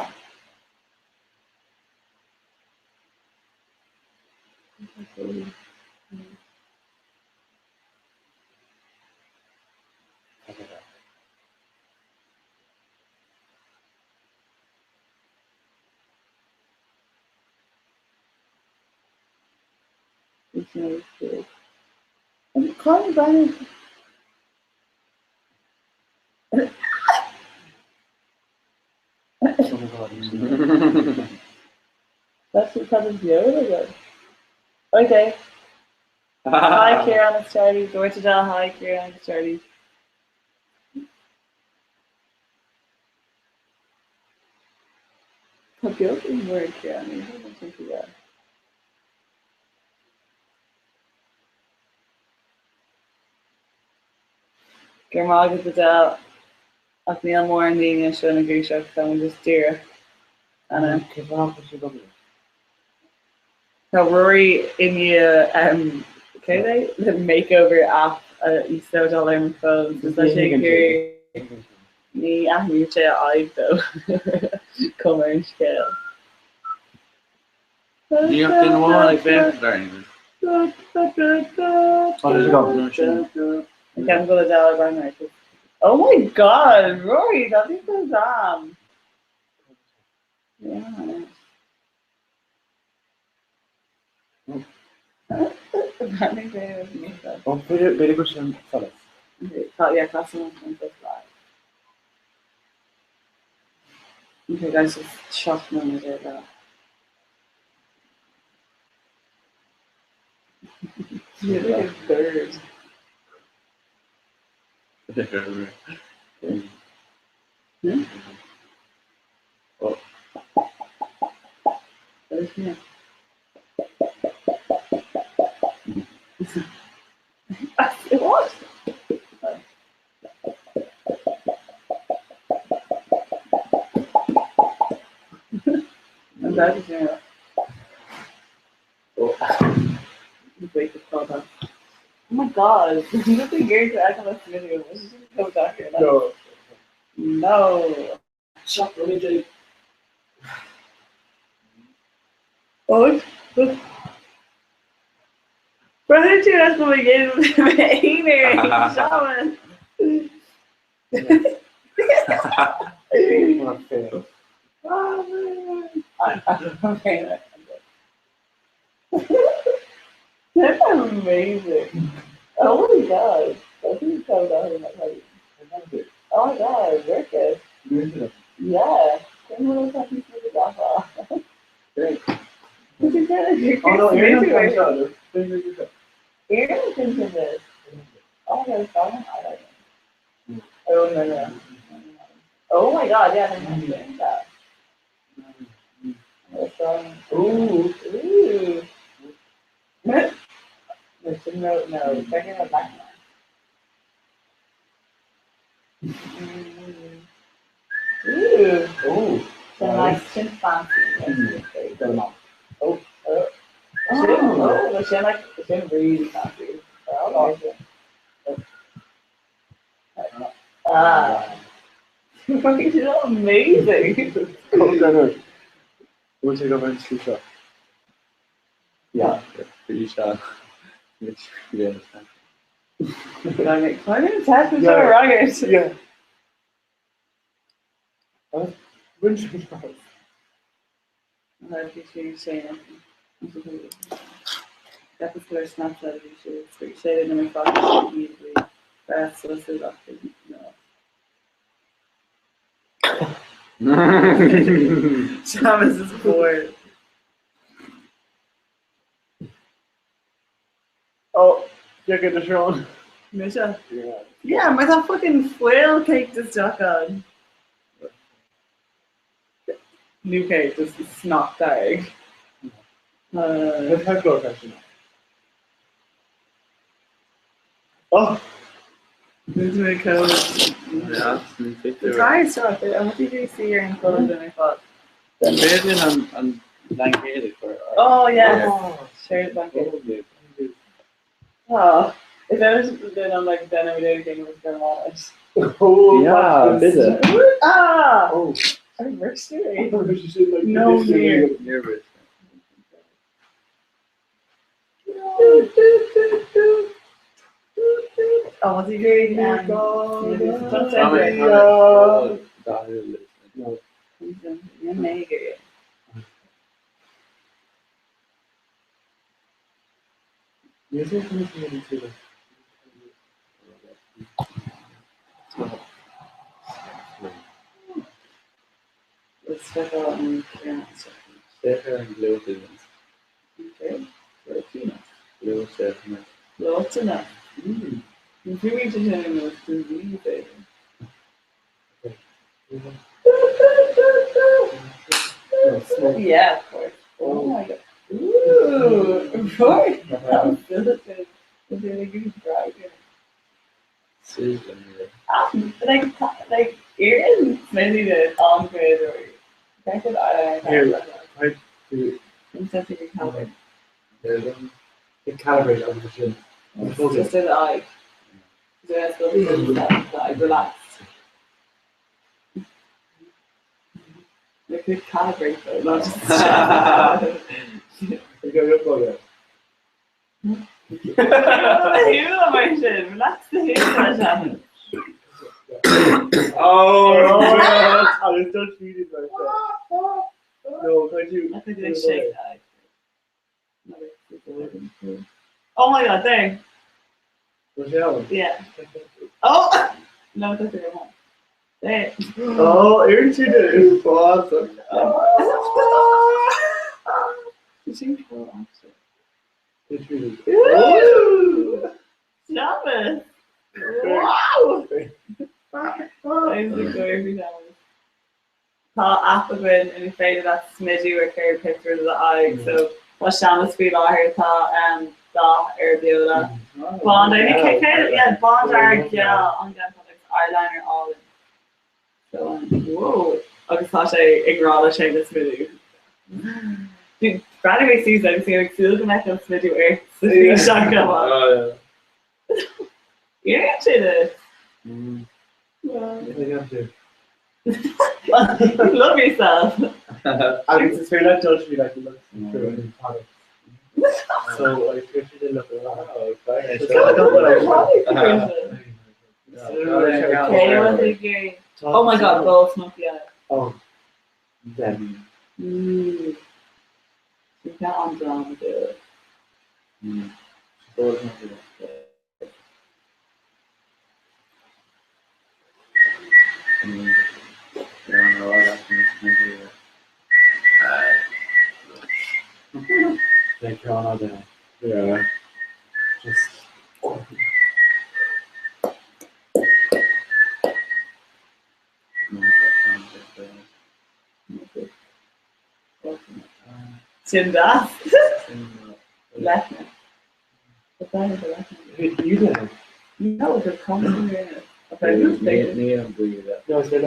Speaker 13: It's not good. I'm calling Brian. That's because it's good. Okay. Hi, Kieran, it's Charlie. Door to Del. Hi, Kieran, it's Charlie. Hope you're looking word, Kieran. I don't think you are. Germán go del ach níl mór an líne seo na gúiseach tá just tíre. Anna. Tá Rory in the makeover app you still don't learn phones. It's like here me and you say I though come on scale.
Speaker 14: You have to know like that learning.
Speaker 13: I can't go to Dallas. Oh my god, Rory, that is so dumb. Yeah.
Speaker 5: Very good show, fellas.
Speaker 13: Yeah, that's someone from this live. Okay, guys, just shocked me when I did that. You're like a bird. Hmm?
Speaker 14: Oh.
Speaker 13: There's me. What? I'm glad you're doing it. Wait to call that. Oh my god, this is a weird to act on this video. Let's just go back here now.
Speaker 5: No.
Speaker 13: No.
Speaker 5: Shut up, Jake.
Speaker 13: Oh, look. Brother, two has to begin with Ainer. Shaman.
Speaker 5: Not fair.
Speaker 13: Oh, man. Okay. That's amazing. Oh my god. I think so down in that party. Oh my god, work it. Yeah. Can you talk to me about that? Great. Oh
Speaker 5: no, Aaron comes out.
Speaker 13: Aaron thinks of this. Oh my god, I like it. Oh no. Oh my god, yeah, I'm not doing that. Ooh. No, second or back one. Ooh. So nice chin fancy. Oh, the chin really fancy. She's amazing.
Speaker 5: We'll take over and shoot up.
Speaker 14: Yeah, pretty sure. You understand.
Speaker 13: I didn't test it so rugged.
Speaker 5: Yeah. Windshield wipers.
Speaker 13: I appreciate you saying it. That was their Snapchat of you should say it in my phone easily. That's what's it up to. No. Shamus is bored.
Speaker 5: Oh, check it, Sean.
Speaker 13: Misha? Yeah, but that fucking foil cake this jack on. New cake, just snot tag.
Speaker 5: Let's have go question. Oh!
Speaker 13: This is my code.
Speaker 14: Yeah,
Speaker 13: the try is stuff. I want you to see your colours than I thought.
Speaker 14: Then Vivian and Lancaster for.
Speaker 13: Oh, yeah. Shared blanket. Oh, if I was doing on like denim or anything, it was going on it.
Speaker 5: Oh,
Speaker 14: yeah, did it?
Speaker 13: Ah!
Speaker 5: Oh,
Speaker 13: anniversary.
Speaker 5: No,
Speaker 14: nervous.
Speaker 13: Oh, what's he doing? You're mega.
Speaker 5: Yes, yes, yes, yes, yes.
Speaker 13: Let's check out on
Speaker 14: Stefan and Blue Business.
Speaker 13: Okay.
Speaker 14: Blue Stefan.
Speaker 13: Lots enough. If you reach a gentleman with two V, baby. Yeah, of course. Oh my god. Ooh, of course. I'm Philippine. It's really good dragon.
Speaker 14: Susan,
Speaker 13: Like you're in maybe the on grid or I could
Speaker 5: Here, I do
Speaker 13: instead of calibrate.
Speaker 5: the calibrate of the machine.
Speaker 13: Just do the eye. So that's the eye relaxed. You could calibrate though, not just
Speaker 5: You go look for it.
Speaker 13: the heel emotion. Relax the heel.
Speaker 5: Oh, I was so cheated myself. No, can't you?
Speaker 13: I think they shake that. Oh my god, there.
Speaker 5: Michelle.
Speaker 13: Yeah. Oh! No, that's the wrong. There.
Speaker 5: Oh, aren't you doing awesome?
Speaker 13: Did she fall after?
Speaker 5: It's really good.
Speaker 13: Ooh! Stop it! Wow! I used to go every time. Tá Applegreen in faded that smidgy where Kerry pictures of the eye. So what Shamus feel out here tá da Airbiola. Bond yeah, Bond art yeah on them eyeliner all in. So whoa. I just thought I ignored the this video. Dude, Brady makes these like see like still connect on smidgy where it's shot come on.
Speaker 5: Oh yeah.
Speaker 13: You're into this.
Speaker 5: I think I'm too.
Speaker 13: Love yourself.
Speaker 5: I mean, it's very like judge me like you look through any product. So like if you didn't look at
Speaker 14: Oh,
Speaker 13: oh my god, both smoky eye.
Speaker 5: Oh, then.
Speaker 13: You can't on do it.
Speaker 5: Thank you all day.
Speaker 14: yeah.
Speaker 5: Just.
Speaker 13: Sindas. Left. What time is it?
Speaker 5: You did.
Speaker 13: No, the comment here. Okay, just take it.
Speaker 5: No, it's been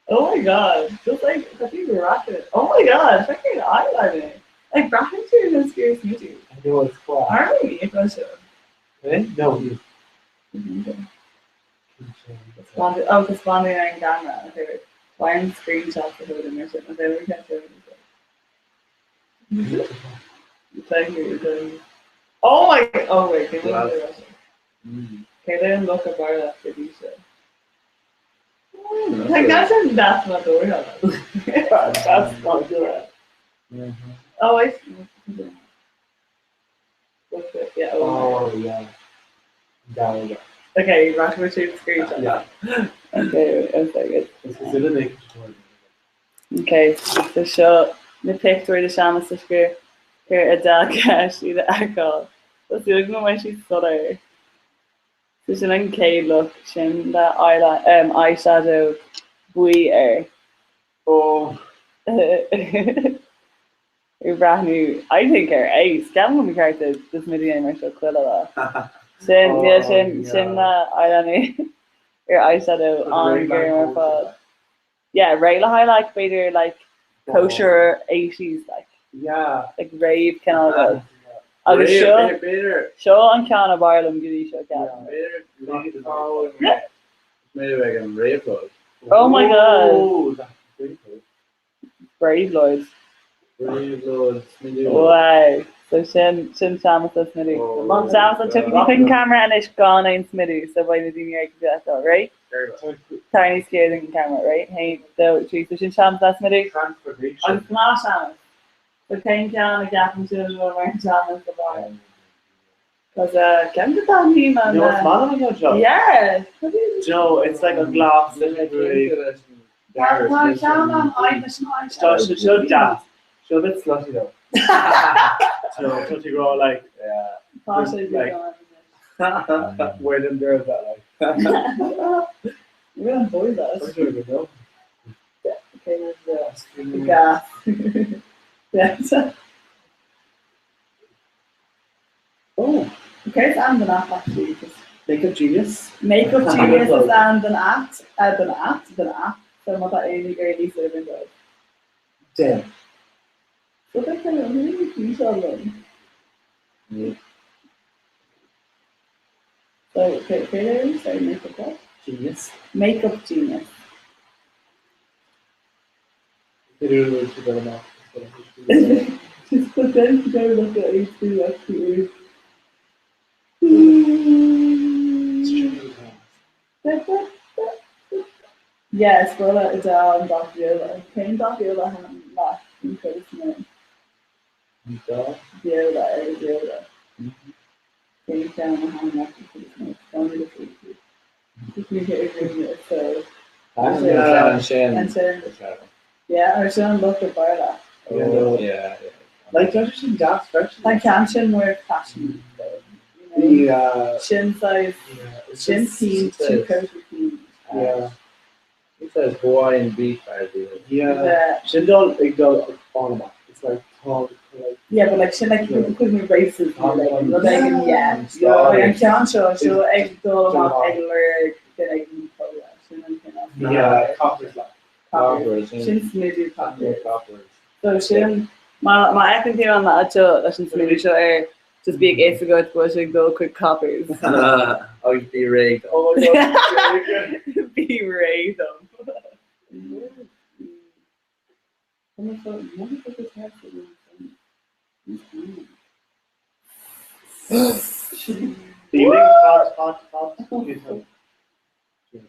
Speaker 13: Oh my god, just like I think rocket. Oh my god, freaking eyeliner. Like rockets are the scariest YouTube.
Speaker 5: I know it's cool.
Speaker 13: Aren't we? If I show.
Speaker 5: Eh? No, you.
Speaker 13: Oh, the spawning on camera. Okay, wait. Why am screenshots of the mission? Okay, we can't show it. Thank you. Oh my god. Oh wait, can we look at Russia? Okay, then look at that video show. Like that's not the word. That's not good. Oh, I see. What's it? Yeah.
Speaker 5: Oh, yeah. Down there.
Speaker 13: Okay, Rash, we're shooting screenshot.
Speaker 5: Yeah.
Speaker 13: Okay, one second.
Speaker 5: This is in the
Speaker 13: Okay, so show the picture of the Shamus to screw. Here, Adele Cash, the alcohol. What's the other when she's stutter? So she's like K look, she's the eyeshadow, bui
Speaker 5: Oh.
Speaker 13: You're brand new. I think her ace. Gavin will be character this video I'm so cool a Shin eyeliner. Your eyeshadow on your pod. Yeah, regular highlight better like kosher 80s like rave kind of I'll show on Can of Ireland give you show Oh my god. Brave Lloyds. Wow. So Shin Shamus and Smitty. Shamus and took the pin camera and it's gone in Smitty, so by the junior that right? Tiny scared in camera, right? Hey, so Shin Shamus and Smitty. I'm not Shamus. So Kane can a gap into the wearing Shamus the bar. Because Ken did that me man.
Speaker 5: No, it's not a Joe.
Speaker 13: Yes.
Speaker 5: Joe, it's like a glass that show that. Show a bit slutty though. So slutty girl like where them girls at like.
Speaker 13: We're gonna boy that.
Speaker 5: That's really good though.
Speaker 13: Okay, there's the gas. Yeah. Oh, Cares and an app actually.
Speaker 5: Makeup genius.
Speaker 13: Makeup genius is and an app. So what that is, you're really serving good.
Speaker 5: Damn.
Speaker 13: So they kind of really detail them. So, okay, sorry, makeup what?
Speaker 5: Genius.
Speaker 13: Makeup genius. Just put them together like the AC actually. Yes, well, it's Dr. Yola. Came Dr. Yola and last in Christmas. Yola, Eric Yola. Came down and hung up in Christmas. Only the freaky. If you get agreement, so. And Sharon. Yeah, or Sharon looked at Barla.
Speaker 6: Oh, yeah.
Speaker 5: Like, don't you see that especially?
Speaker 13: Like, can't Shin wear fashion? Shin size. Shin team, 2 coat team.
Speaker 14: Yeah. It says Hawaiian beef idea.
Speaker 5: Yeah. Shin don't on that. It's like tall.
Speaker 13: Yeah, but like Shin like you couldn't races. Yeah. And can't show egg doll, egg lurk, then egg
Speaker 5: yeah, coppers like.
Speaker 14: Coppers.
Speaker 13: Shin's maybe coppers. So Shin, my acting thing on that show, that's Shin's maybe show just being ace to go to watching those quick copies.
Speaker 14: Oh, be rigged.
Speaker 5: Oh my god.
Speaker 13: Be rigged them.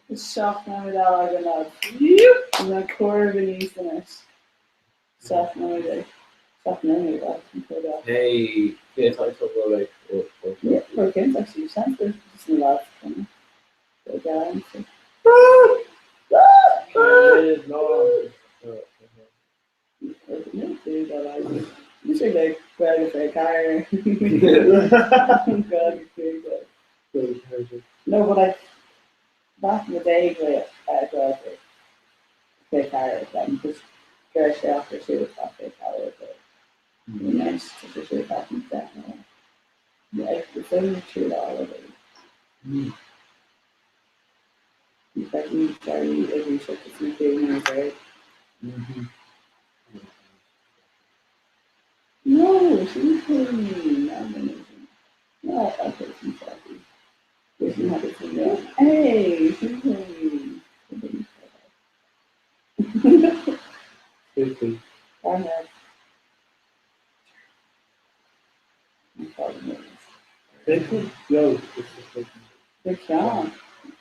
Speaker 13: The shock now with all I got. And that core beneath in it. Shock now with it. Shock now with that.
Speaker 14: Hey, yeah, I talk about like.
Speaker 13: Yeah, for kids actually, sounds good. Just in the last one. Go down. You should like grab a car. No, but like back in the day, I got a car and just go after she was after car with it. Nice to shoot back and that. Yeah, it's only $2 In fact, you carry every shot to see the right? No, she's clean. No, I put some coffee. She had it from there. Hey, she's clean. I have. They can't.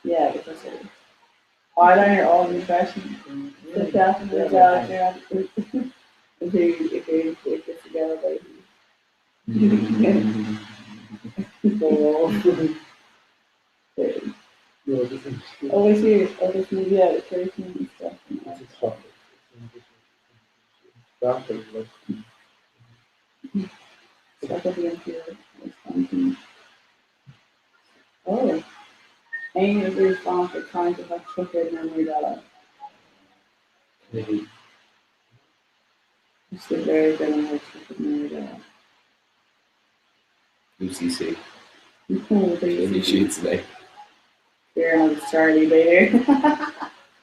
Speaker 13: Yeah, because eyeliner all in fashion. The fashion is out there. If they put this together, baby. Always here, always movie out, it's very smooth and stuff. Stuff at the end here. Oh. Ain't a very fond for trying to have crooked memory data. It's the very good on crooked memory data.
Speaker 7: UCC.
Speaker 13: Any
Speaker 7: sheets today.
Speaker 13: Here on Charlie later.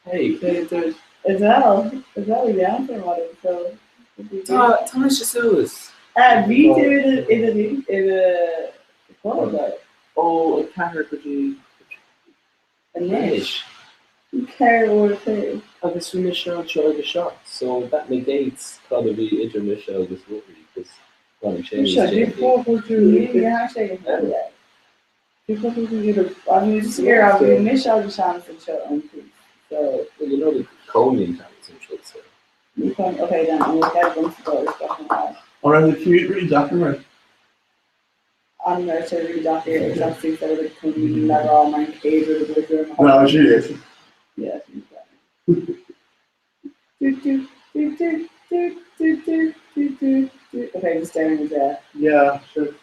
Speaker 6: Hey,
Speaker 13: there's Adele the answer model, so.
Speaker 6: Thomas Jesus.
Speaker 13: We did it in a qualifier.
Speaker 6: Oh, I can't hear could you.
Speaker 13: A niche. You care what it is.
Speaker 6: Agus rinne se anseo the shot, so that negates kind of the intermission agus movie because running change.
Speaker 13: Yeah, actually, people who can get a. I mean, just here, I'll be Michelle the chance and show on too. So.
Speaker 6: Well, you know the Conan chance and show, so.
Speaker 13: You can, okay, then I'm going to get a bunch of dollars.
Speaker 11: Alright, if you read document.
Speaker 13: I'm going to read off here exactly so that it can be like all my cage or the boyfriend.
Speaker 11: No, she is.
Speaker 13: Yeah, she's okay, just staring at that.
Speaker 5: Yeah, sure.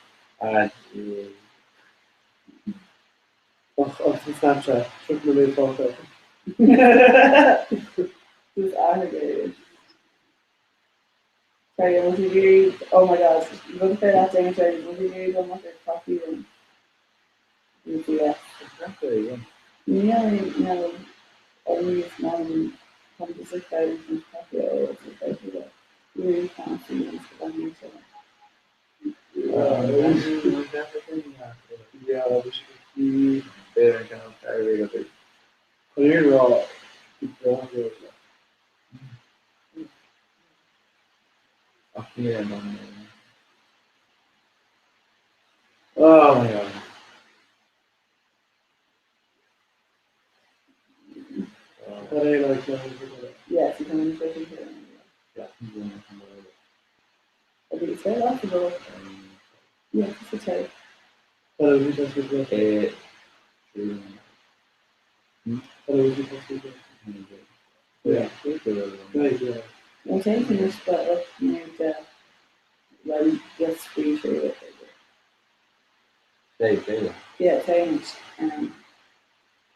Speaker 5: Off the Snapchat. Took the new photo.
Speaker 13: Just aggregated. Sorry, was he really? Oh my God! Look at that thing. Sorry, was he really done with their coffee room? Yeah. No, only is non composite guidance and copy or really fancy ones that I'm using.
Speaker 14: Yeah, we should be better than carry a bit. Clear raw. Oh my god.
Speaker 13: Yes, you can understand it.
Speaker 14: Yeah.
Speaker 13: I think it's very possible. Yes, it's a type.
Speaker 14: Yeah.
Speaker 13: I'm taking this spot up near the like just free trade. Yeah, change.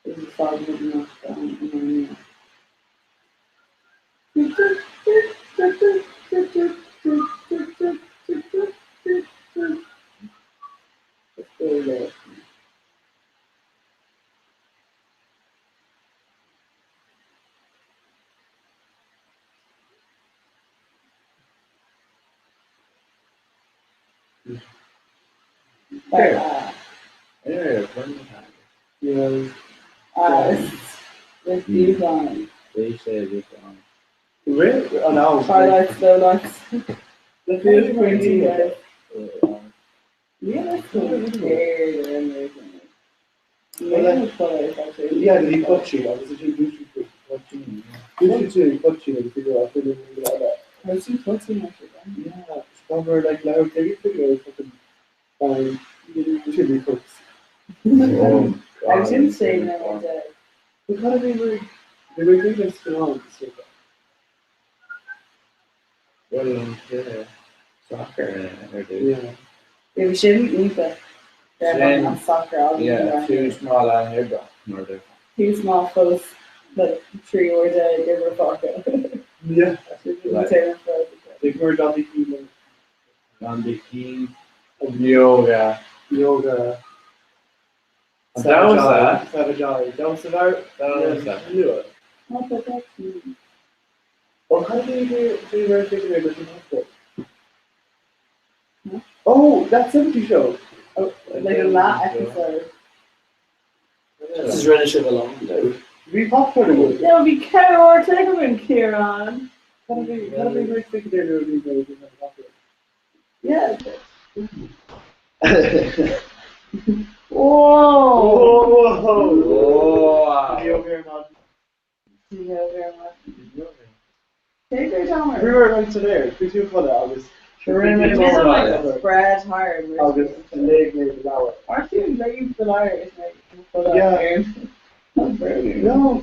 Speaker 13: This is fog good enough. Let's do fine.
Speaker 14: They say this on.
Speaker 5: Really? Oh no.
Speaker 13: Highlights, lowlights. The field printing, guys. Yeah, that's cool.
Speaker 5: Yeah, the coaching. I was actually YouTube coaching. YouTube coaching and figure out that.
Speaker 13: I see coaching actually.
Speaker 5: Yeah, discover like loud TV figure fucking chili cooks.
Speaker 13: I didn't say no.
Speaker 5: Because they were really strong.
Speaker 14: Well, yeah. Soccer.
Speaker 5: Yeah.
Speaker 13: Yeah, we shouldn't leave it. They're on soccer.
Speaker 14: Yeah, too small on here, but
Speaker 13: too small for us, like 3 or a give her a pocket.
Speaker 5: Yeah.
Speaker 14: They were Dundee King. Dundee King. Yoga.
Speaker 5: And that was that. That was about.
Speaker 14: That
Speaker 5: knew it.
Speaker 13: Not that that's me.
Speaker 5: Well, how do you very figure out that Oh, that 70 show.
Speaker 13: Oh, like a last episode.
Speaker 5: This is really shit along, though. We popped for the wood.
Speaker 13: Yeah, we Karen Ortega and Kieran.
Speaker 5: How do we very figure out that we
Speaker 13: Yeah.
Speaker 5: Whoa!
Speaker 13: Thank you very much. Take your time.
Speaker 5: We were going to there. We do for that. I was.
Speaker 13: Spread hard.
Speaker 5: I was leg the lower.
Speaker 13: Aren't you leave the liars?
Speaker 5: Yeah.
Speaker 13: Not brilliant.
Speaker 5: No.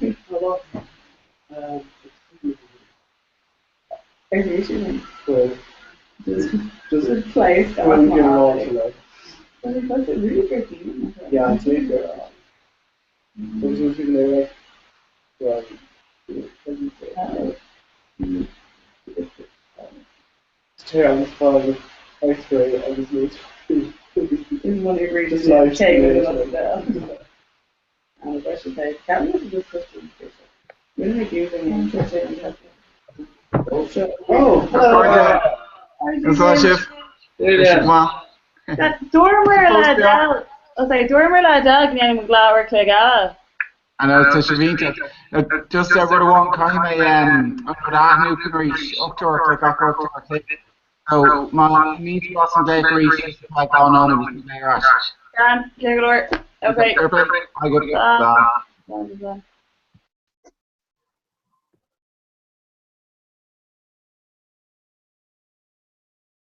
Speaker 13: Just play stuff. But it was a really good game.
Speaker 5: Yeah, it's really good. Those were people there. On the phone, I spray, I just moved.
Speaker 13: This one agreed to take it another down. And I should say, can't we just put it in the we don't make using it.
Speaker 5: Oh, hello.
Speaker 15: What's up, Chef?
Speaker 13: Dormer Ladell. I was like, Dormer Ladell, can you glad Clegala?
Speaker 15: And I was Shavita. Just over the one kind of new reach up to her, so my meat wasn't there for each like on it was there.
Speaker 13: Dan, okay.
Speaker 15: I got it.